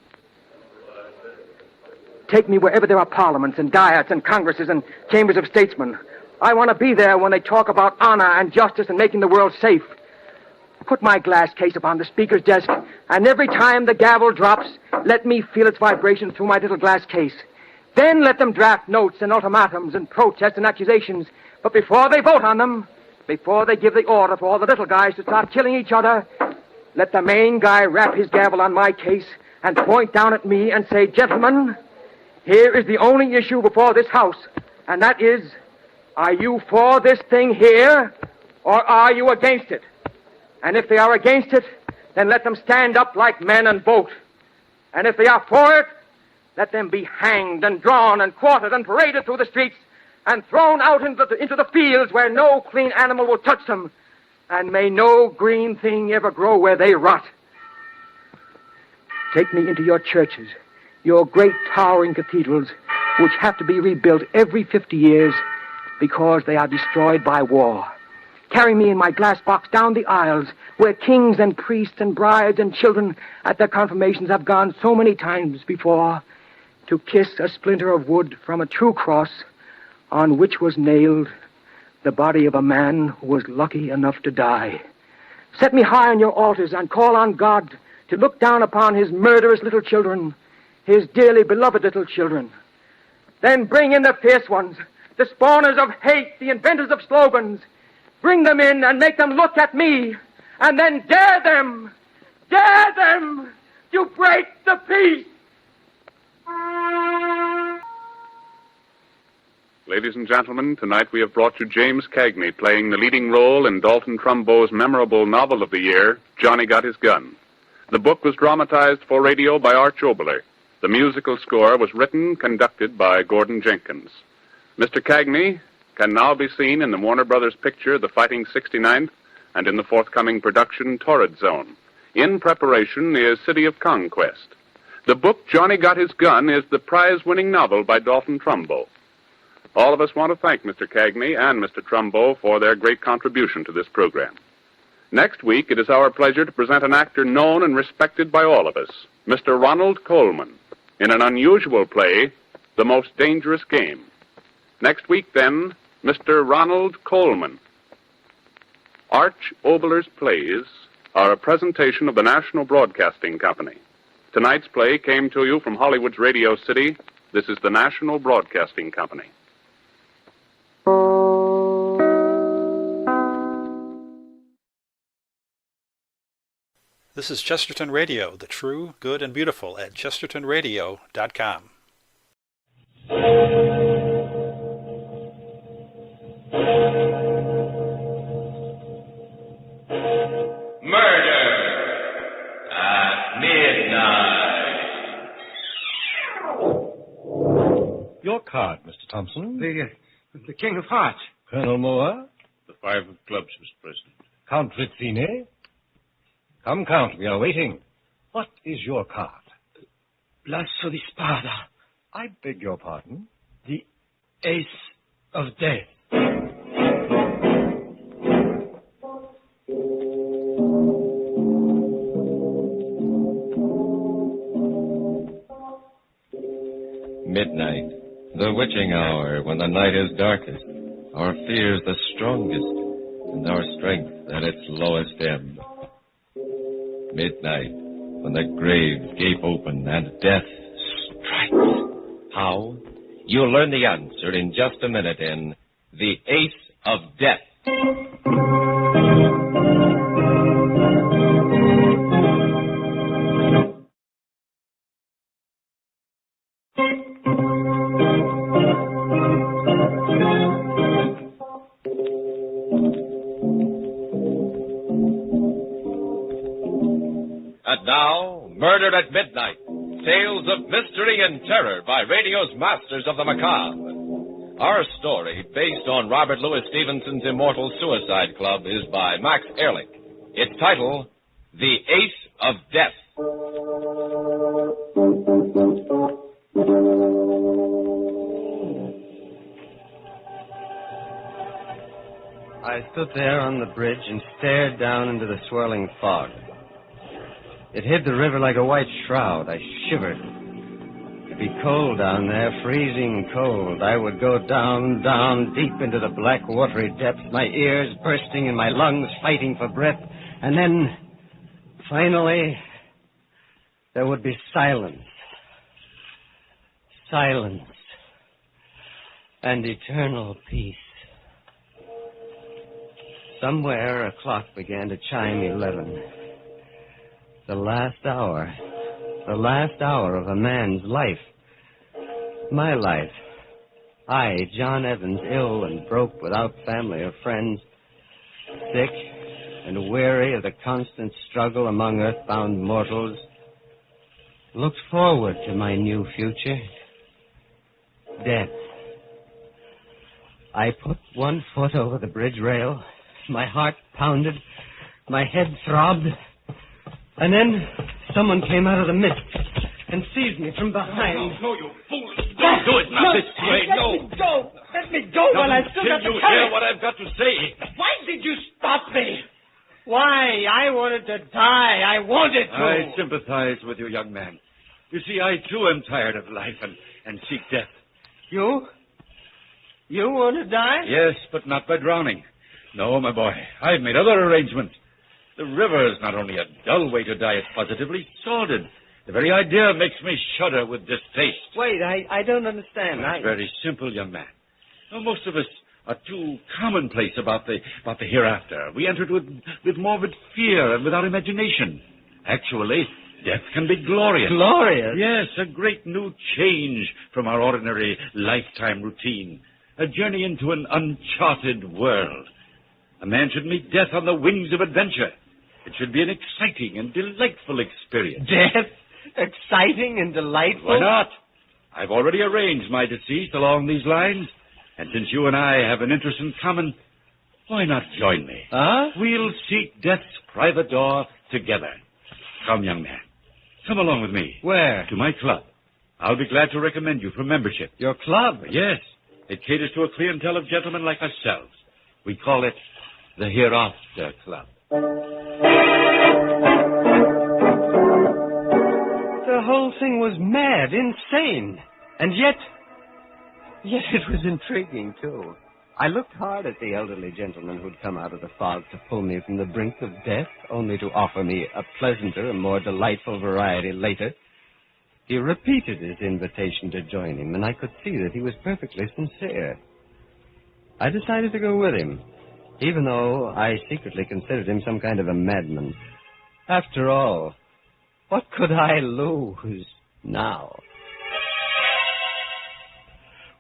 Take me wherever there are parliaments and diets and congresses and chambers of statesmen. I want to be there when they talk about honor and justice and making the world safe. Put my glass case upon the speaker's desk, and every time the gavel drops, let me feel its vibration through my little glass case. Then let them draft notes and ultimatums and protests and accusations. But before they vote on them, before they give the order for all the little guys to start killing each other, let the main guy rap his gavel on my case and point down at me and say, gentlemen, here is the only issue before this house, and that is, are you for this thing here, or are you against it? And if they are against it, then let them stand up like men and vote. And if they are for it, let them be hanged and drawn and quartered and paraded through the streets and thrown out into the fields where no clean animal will touch them, and may no green thing ever grow where they rot. Take me into your churches, your great towering cathedrals, which have to be rebuilt every 50 years because they are destroyed by war. Carry me in my glass box down the aisles where kings and priests and brides and children at their confirmations have gone so many times before to kiss a splinter of wood from a true cross on which was nailed the body of a man who was lucky enough to die. Set me high on your altars and call on God to look down upon his murderous little children, his dearly beloved little children. Then bring in the fierce ones, the spawners of hate, the inventors of slogans. Bring them in and make them look at me, and then dare them to break the peace. Ladies and gentlemen, tonight we have brought you James Cagney playing the leading role in Dalton Trumbo's memorable novel of the year, Johnny Got His Gun. The book was dramatized for radio by Arch Oboler. The musical score was written, conducted by Gordon Jenkins. Mr. Cagney can now be seen in the Warner Brothers picture, The Fighting 69th, and in the forthcoming production, Torrid Zone. In preparation is City of Conquest. The book, Johnny Got His Gun, is the prize-winning novel by Dalton Trumbo. All of us want to thank Mr. Cagney and Mr. Trumbo for their great contribution to this program. Next week, it is our pleasure to present an actor known and respected by all of us, Mr. Ronald Colman, in an unusual play, The Most Dangerous Game. Next week, then, Mr. Ronald Colman. Arch Oboler's plays are a presentation of the National Broadcasting Company. Tonight's play came to you from Hollywood's Radio City. This is the National Broadcasting Company. This is Chesterton Radio, the true, good, and beautiful at chestertonradio.com. Murder at midnight. Your card, Mr. Thompson. The King of Hearts. Colonel Moore. The 5 of clubs, Mr. President. Count Rizzini? Come, Count, we are waiting. What is your card? L'asso di spada. I beg your pardon? The ace of death. Midnight, the witching hour when the night is darkest, our fears the strongest, and our strength at its lowest ebb. Midnight, when the graves gape open and death strikes. How? You'll learn the answer in just a minute in The Ace of Death. And now, Murder at Midnight, Tales of Mystery and Terror by radio's masters of the macabre. Our story, based on Robert Louis Stevenson's immortal Suicide Club, is by Max Ehrlich. Its title, The Ace of Death. I stood there on the bridge and stared down into the swirling fog. It hid the river like a white shroud. I shivered. It'd be cold down there, freezing cold. I would go down, down, deep into the black, watery depths, my ears bursting and my lungs fighting for breath. And then, finally, there would be silence. Silence. And eternal peace. Somewhere a clock began to chime 11. The last hour. The last hour of a man's life. My life. I, John Evans, ill and broke, without family or friends, sick and weary of the constant struggle among earthbound mortals, looked forward to my new future. Death. I put one foot over the bridge rail. My heart pounded. My head throbbed. And then someone came out of the mist and seized me from behind. No, you fool. Don't do it now this way. No. Let me go. Let me go while I still got the you courage. hear what I've got to say. Why did you stop me? Why? I wanted to die. I wanted to. I sympathize with you, young man. You see, I, too, am tired of life and seek death. You? You want to die? Yes, but not by drowning. No, my boy. I've made other arrangements. The river is not only a dull way to die, it's positively sordid. The very idea makes me shudder with distaste. Wait, I don't understand. It's very simple, young man. Now, most of us are too commonplace about the hereafter. We enter it with morbid fear and without imagination. Actually, death can be glorious. Glorious? Yes, a great new change from our ordinary lifetime routine. A journey into an uncharted world. A man should meet death on the wings of adventure. It should be an exciting and delightful experience. Death? Exciting and delightful? Why not? I've already arranged my decease along these lines. And since you and I have an interest in common, why not join me? Huh? We'll seek death's private door together. Come, young man. Come along with me. Where? To my club. I'll be glad to recommend you for membership. Your club? Yes. It caters to a clientele of gentlemen like ourselves. We call it the Hereafter Club. The whole thing was mad, insane. And yet it was intriguing, too. I looked hard at the elderly gentleman who'd come out of the fog to pull me from the brink of death, only to offer me a pleasanter and more delightful variety later. He repeated his invitation to join him, and I could see that he was perfectly sincere. I decided to go with him, even though I secretly considered him some kind of a madman. After all, what could I lose now?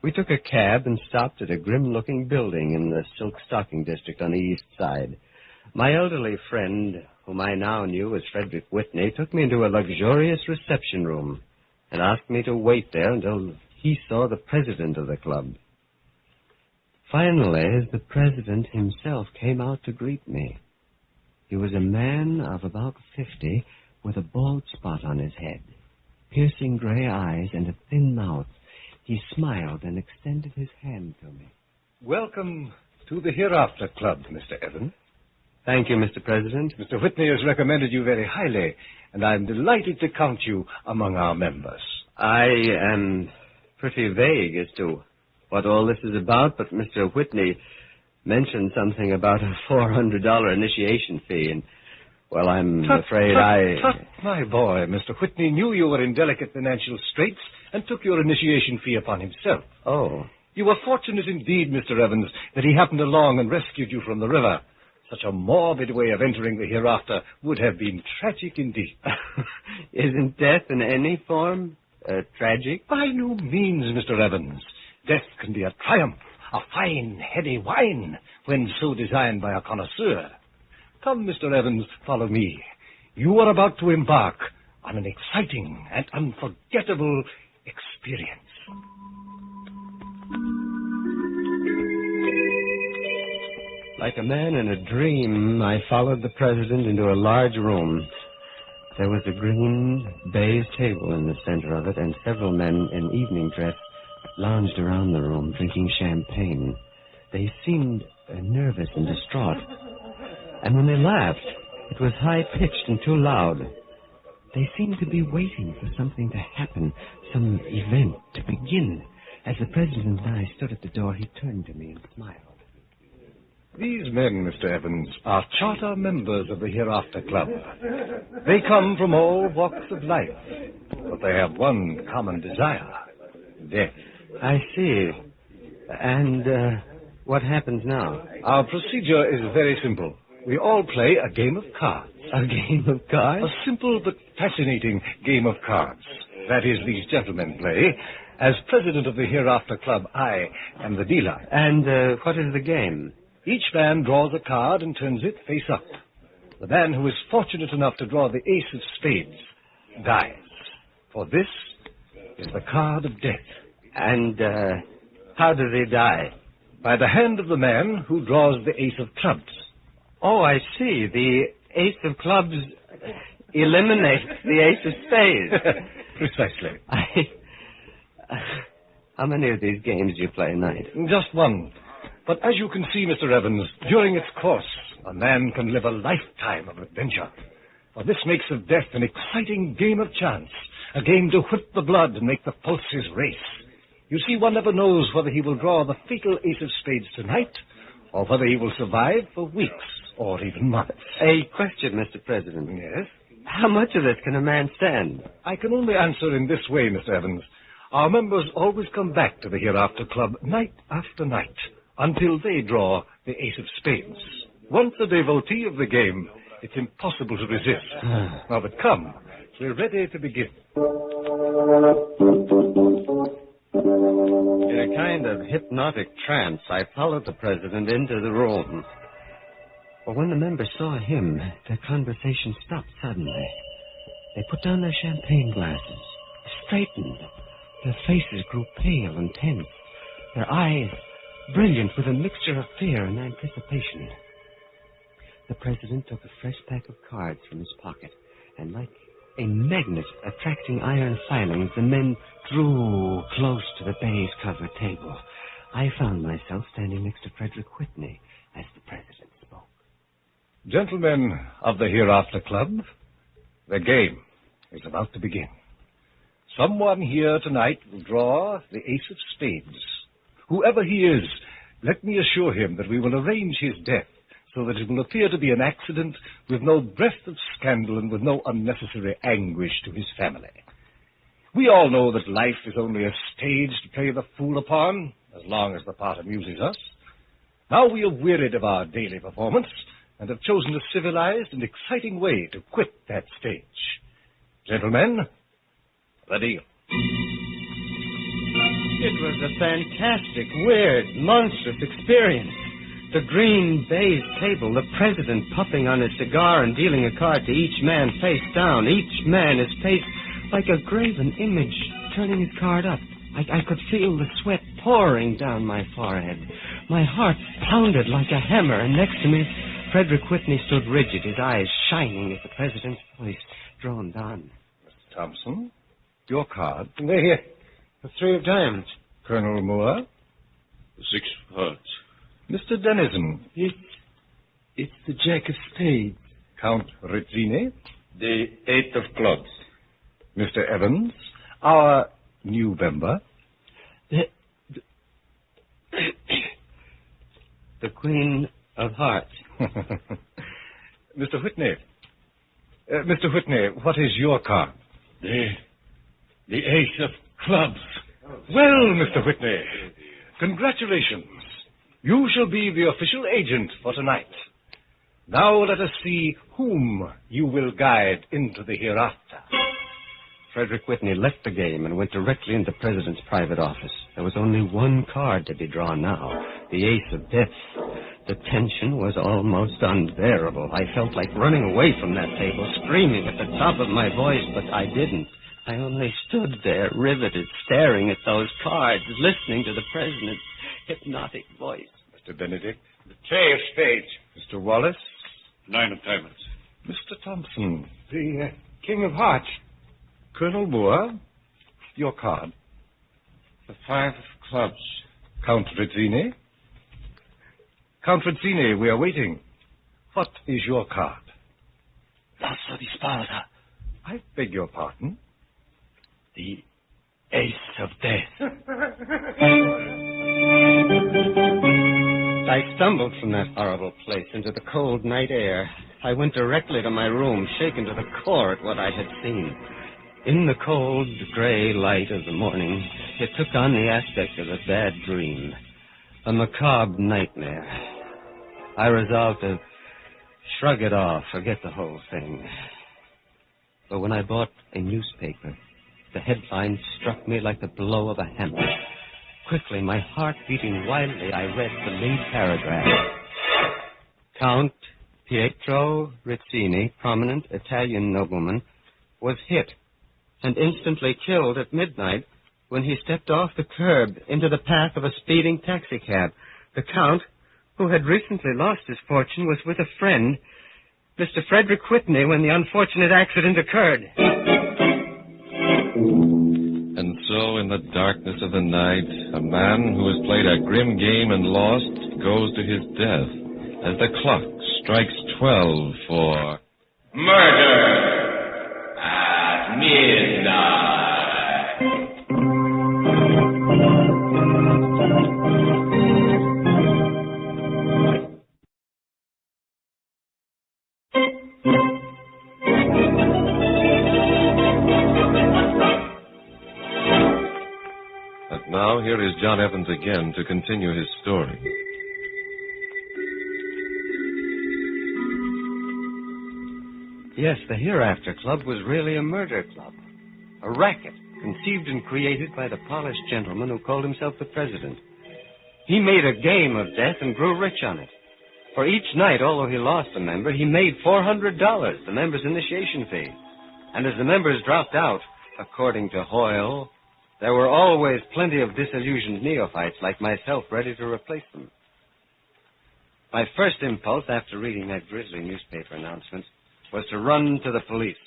We took a cab and stopped at a grim-looking building in the silk stocking district on the east side. My elderly friend, whom I now knew as Frederick Whitney, took me into a luxurious reception room and asked me to wait there until he saw the president of the club. Finally, the president himself came out to greet me. He was a man of about 50 with a bald spot on his head, piercing gray eyes, and a thin mouth. He smiled and extended his hand to me. Welcome to the Hereafter Club, Mr. Evans. Thank you, Mr. President. Mr. Whitney has recommended you very highly, and I'm delighted to count you among our members. I am pretty vague as to what all this is about, but Mr. Whitney mentioned something about a $400 initiation fee, and, well, I'm afraid My boy, Mr. Whitney knew you were in delicate financial straits and took your initiation fee upon himself. Oh. You were fortunate indeed, Mr. Evans, that he happened along and rescued you from the river. Such a morbid way of entering the hereafter would have been tragic indeed. Isn't death in any form tragic? By no means, Mr. Evans. Death can be a triumph, a fine, heady wine, when so designed by a connoisseur. Come, Mr. Evans, follow me. You are about to embark on an exciting and unforgettable experience. Like a man in a dream, I followed the president into a large room. There was a green baize table in the center of it, and several men in evening dress lounged around the room, drinking champagne. They seemed nervous and distraught. And when they laughed, it was high-pitched and too loud. They seemed to be waiting for something to happen, some event to begin. As the president and I stood at the door, he turned to me and smiled. These men, Mr. Evans, are charter members of the Hereafter Club. They come from all walks of life, but they have one common desire, death. I see. And what happens now? Our procedure is very simple. We all play a game of cards. A game of cards? A simple but fascinating game of cards. That is, these gentlemen play. As president of the Hereafter Club, I am the dealer. And what is the game? Each man draws a card and turns it face up. The man who is fortunate enough to draw the ace of spades dies. For this is the card of death. And how does he die? By the hand of the man who draws the ace of clubs. Oh, I see. The ace of clubs eliminates the ace of spades. Precisely. How many of these games do you play a night? Just one. But as you can see, Mr. Evans, during its course, a man can live a lifetime of adventure. For this makes of death an exciting game of chance, a game to whip the blood and make the pulses race. You see, one never knows whether he will draw the fatal ace of spades tonight, or whether he will survive for weeks or even months. A question, Mr. President. Yes? How much of this can a man stand? I can only answer in this way, Mr. Evans. Our members always come back to the Hereafter Club night after night, until they draw the ace of spades. Once a devotee of the game, it's impossible to resist. Now, but come, we're ready to begin. In a kind of hypnotic trance, I followed the president into the room. But when the members saw him, their conversation stopped suddenly. They put down their champagne glasses, straightened. Their faces grew pale and tense, their eyes brilliant with a mixture of fear and anticipation. The president took a fresh pack of cards from his pocket, and like a magnet attracting iron filings, the men drew close to the baize-covered table. I found myself standing next to Frederick Whitney as the president spoke. Gentlemen of the Hereafter Club, the game is about to begin. Someone here tonight will draw the ace of spades. Whoever he is, let me assure him that we will arrange his death so that it will appear to be an accident with no breath of scandal and with no unnecessary anguish to his family. We all know that life is only a stage to play the fool upon, as long as the part amuses us. Now we are wearied of our daily performance and have chosen a civilized and exciting way to quit that stage. Gentlemen, the deal. It was a fantastic, weird, monstrous experience. The green baize table, the president puffing on his cigar and dealing a card to each man face down. Each man, his face like a graven image, turning his card up. I could feel the sweat pouring down my forehead. My heart pounded like a hammer, and next to me, Frederick Whitney stood rigid, his eyes shining at the president's voice droned on. Mr. Thompson, your card. They're here. The 3 of diamonds. Colonel Moore. The 6 of hearts. Mr. Dennison. It's the Jack of spades. Count Rizzini. The 8 of clubs. Mr. Evans. Our new member. The Queen of Hearts. Mr. Whitney. Mr. Whitney, what is your card? The ace of clubs. Well, Mr. Whitney, congratulations. You shall be the official agent for tonight. Now let us see whom you will guide into the hereafter. Frederick Whitney left the game and went directly into the president's private office. There was only one card to be drawn now, the ace of death. The tension was almost unbearable. I felt like running away from that table, screaming at the top of my voice, but I didn't. I only stood there, riveted, staring at those cards, listening to the president's hypnotic voice. Mr. Benedict. The 3 of spades. Mr. Wallace. 9 of diamonds. Mr. Thompson. The King of Hearts. Colonel Moore, your card. The 5 of clubs. Count Rizzini. Count Rizzini, we are waiting. What is your card? Lasso di spada. I beg your pardon? The ace of death. I stumbled from that horrible place into the cold night air. I went directly to my room, shaken to the core at what I had seen. In the cold, gray light of the morning, it took on the aspect of a bad dream, a macabre nightmare. I resolved to shrug it off, forget the whole thing. But when I bought a newspaper, the headline struck me like the blow of a hammer. Quickly, my heart beating wildly, I read the lead paragraph. Count Pietro Rizzini, prominent Italian nobleman, was hit and instantly killed at midnight when he stepped off the curb into the path of a speeding taxicab. The Count, who had recently lost his fortune, was with a friend, Mr. Frederick Whitney, when the unfortunate accident occurred. And so, in the darkness of the night, a man who has played a grim game and lost goes to his death as the clock strikes 12 for murder at midnight. And now, here is John Evans again to continue his story. Yes, the Hereafter Club was really a murder club. A racket conceived and created by the polished gentleman who called himself the president. He made a game of death and grew rich on it. For each night, although he lost a member, he made $400, the member's initiation fee. And as the members dropped out, according to Hoyle, there were always plenty of disillusioned neophytes like myself ready to replace them. My first impulse after reading that grisly newspaper announcement was to run to the police.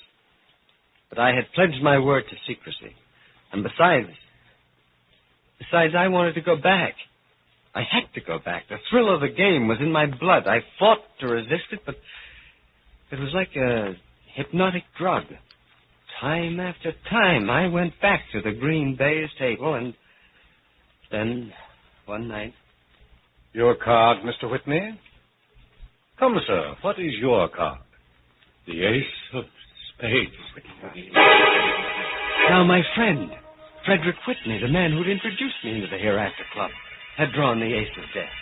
But I had pledged my word to secrecy. And besides, I wanted to go back. I had to go back. The thrill of the game was in my blood. I fought to resist it, but it was like a hypnotic drug. Time after time, I went back to the green baize table, and then, one night... Your card, Mr. Whitney? Come, sir, what is your card? The ace of spades. Now, my friend, Frederick Whitney, the man who'd introduced me into the Hereafter Club, had drawn the ace of death.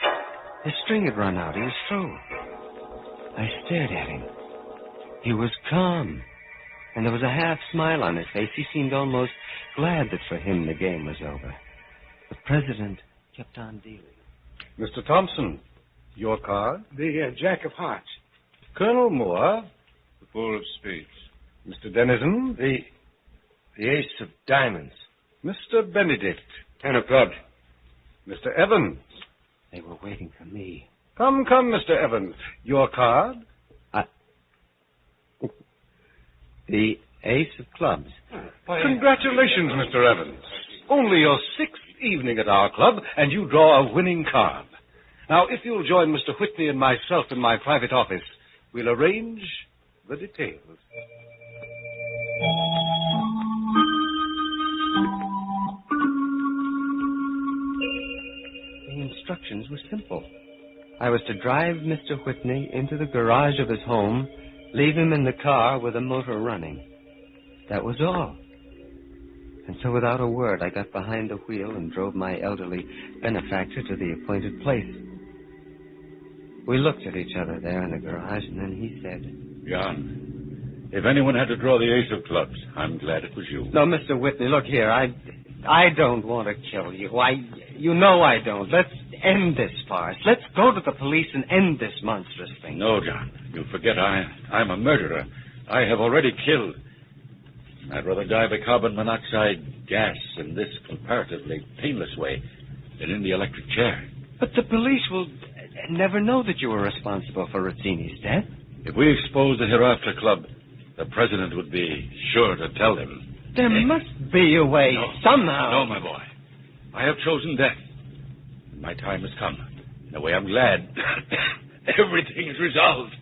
His string had run out. He was through. I stared at him. He was calm, and there was a half smile on his face. He seemed almost glad that for him the game was over. The president kept on dealing. Mr. Thompson, your card? The Jack of Hearts. Colonel Moore? The 4 of spades. Mr. Dennison? The ace of diamonds. Mr. Benedict? 10 of clubs. Mr. Evans? They were waiting for me. Come, Mr. Evans. Your card? The ace of clubs. Congratulations, Mr. Evans. Only your 6th evening at our club, and you draw a winning card. Now, if you'll join Mr. Whitney and myself in my private office, we'll arrange the details. The instructions were simple. I was to drive Mr. Whitney into the garage of his home, leave him in the car with the motor running. That was all. And so without a word, I got behind the wheel and drove my elderly benefactor to the appointed place. We looked at each other there in the garage, and then he said, John, if anyone had to draw the ace of clubs, I'm glad it was you. No, Mr. Whitney, look here. I don't want to kill you. You know I don't. Let's end this farce. Let's go to the police and end this monstrous thing. No, John. You forget I'm a murderer. I have already killed. I'd rather die by carbon monoxide gas in this comparatively painless way than in the electric chair. But the police will never know that you were responsible for Rozzini's death. If we expose the Hereafter Club, the president would be sure to tell him. There must be a way, somehow. No, my boy. I have chosen death. My time has come. In a way, I'm glad. Everything is resolved.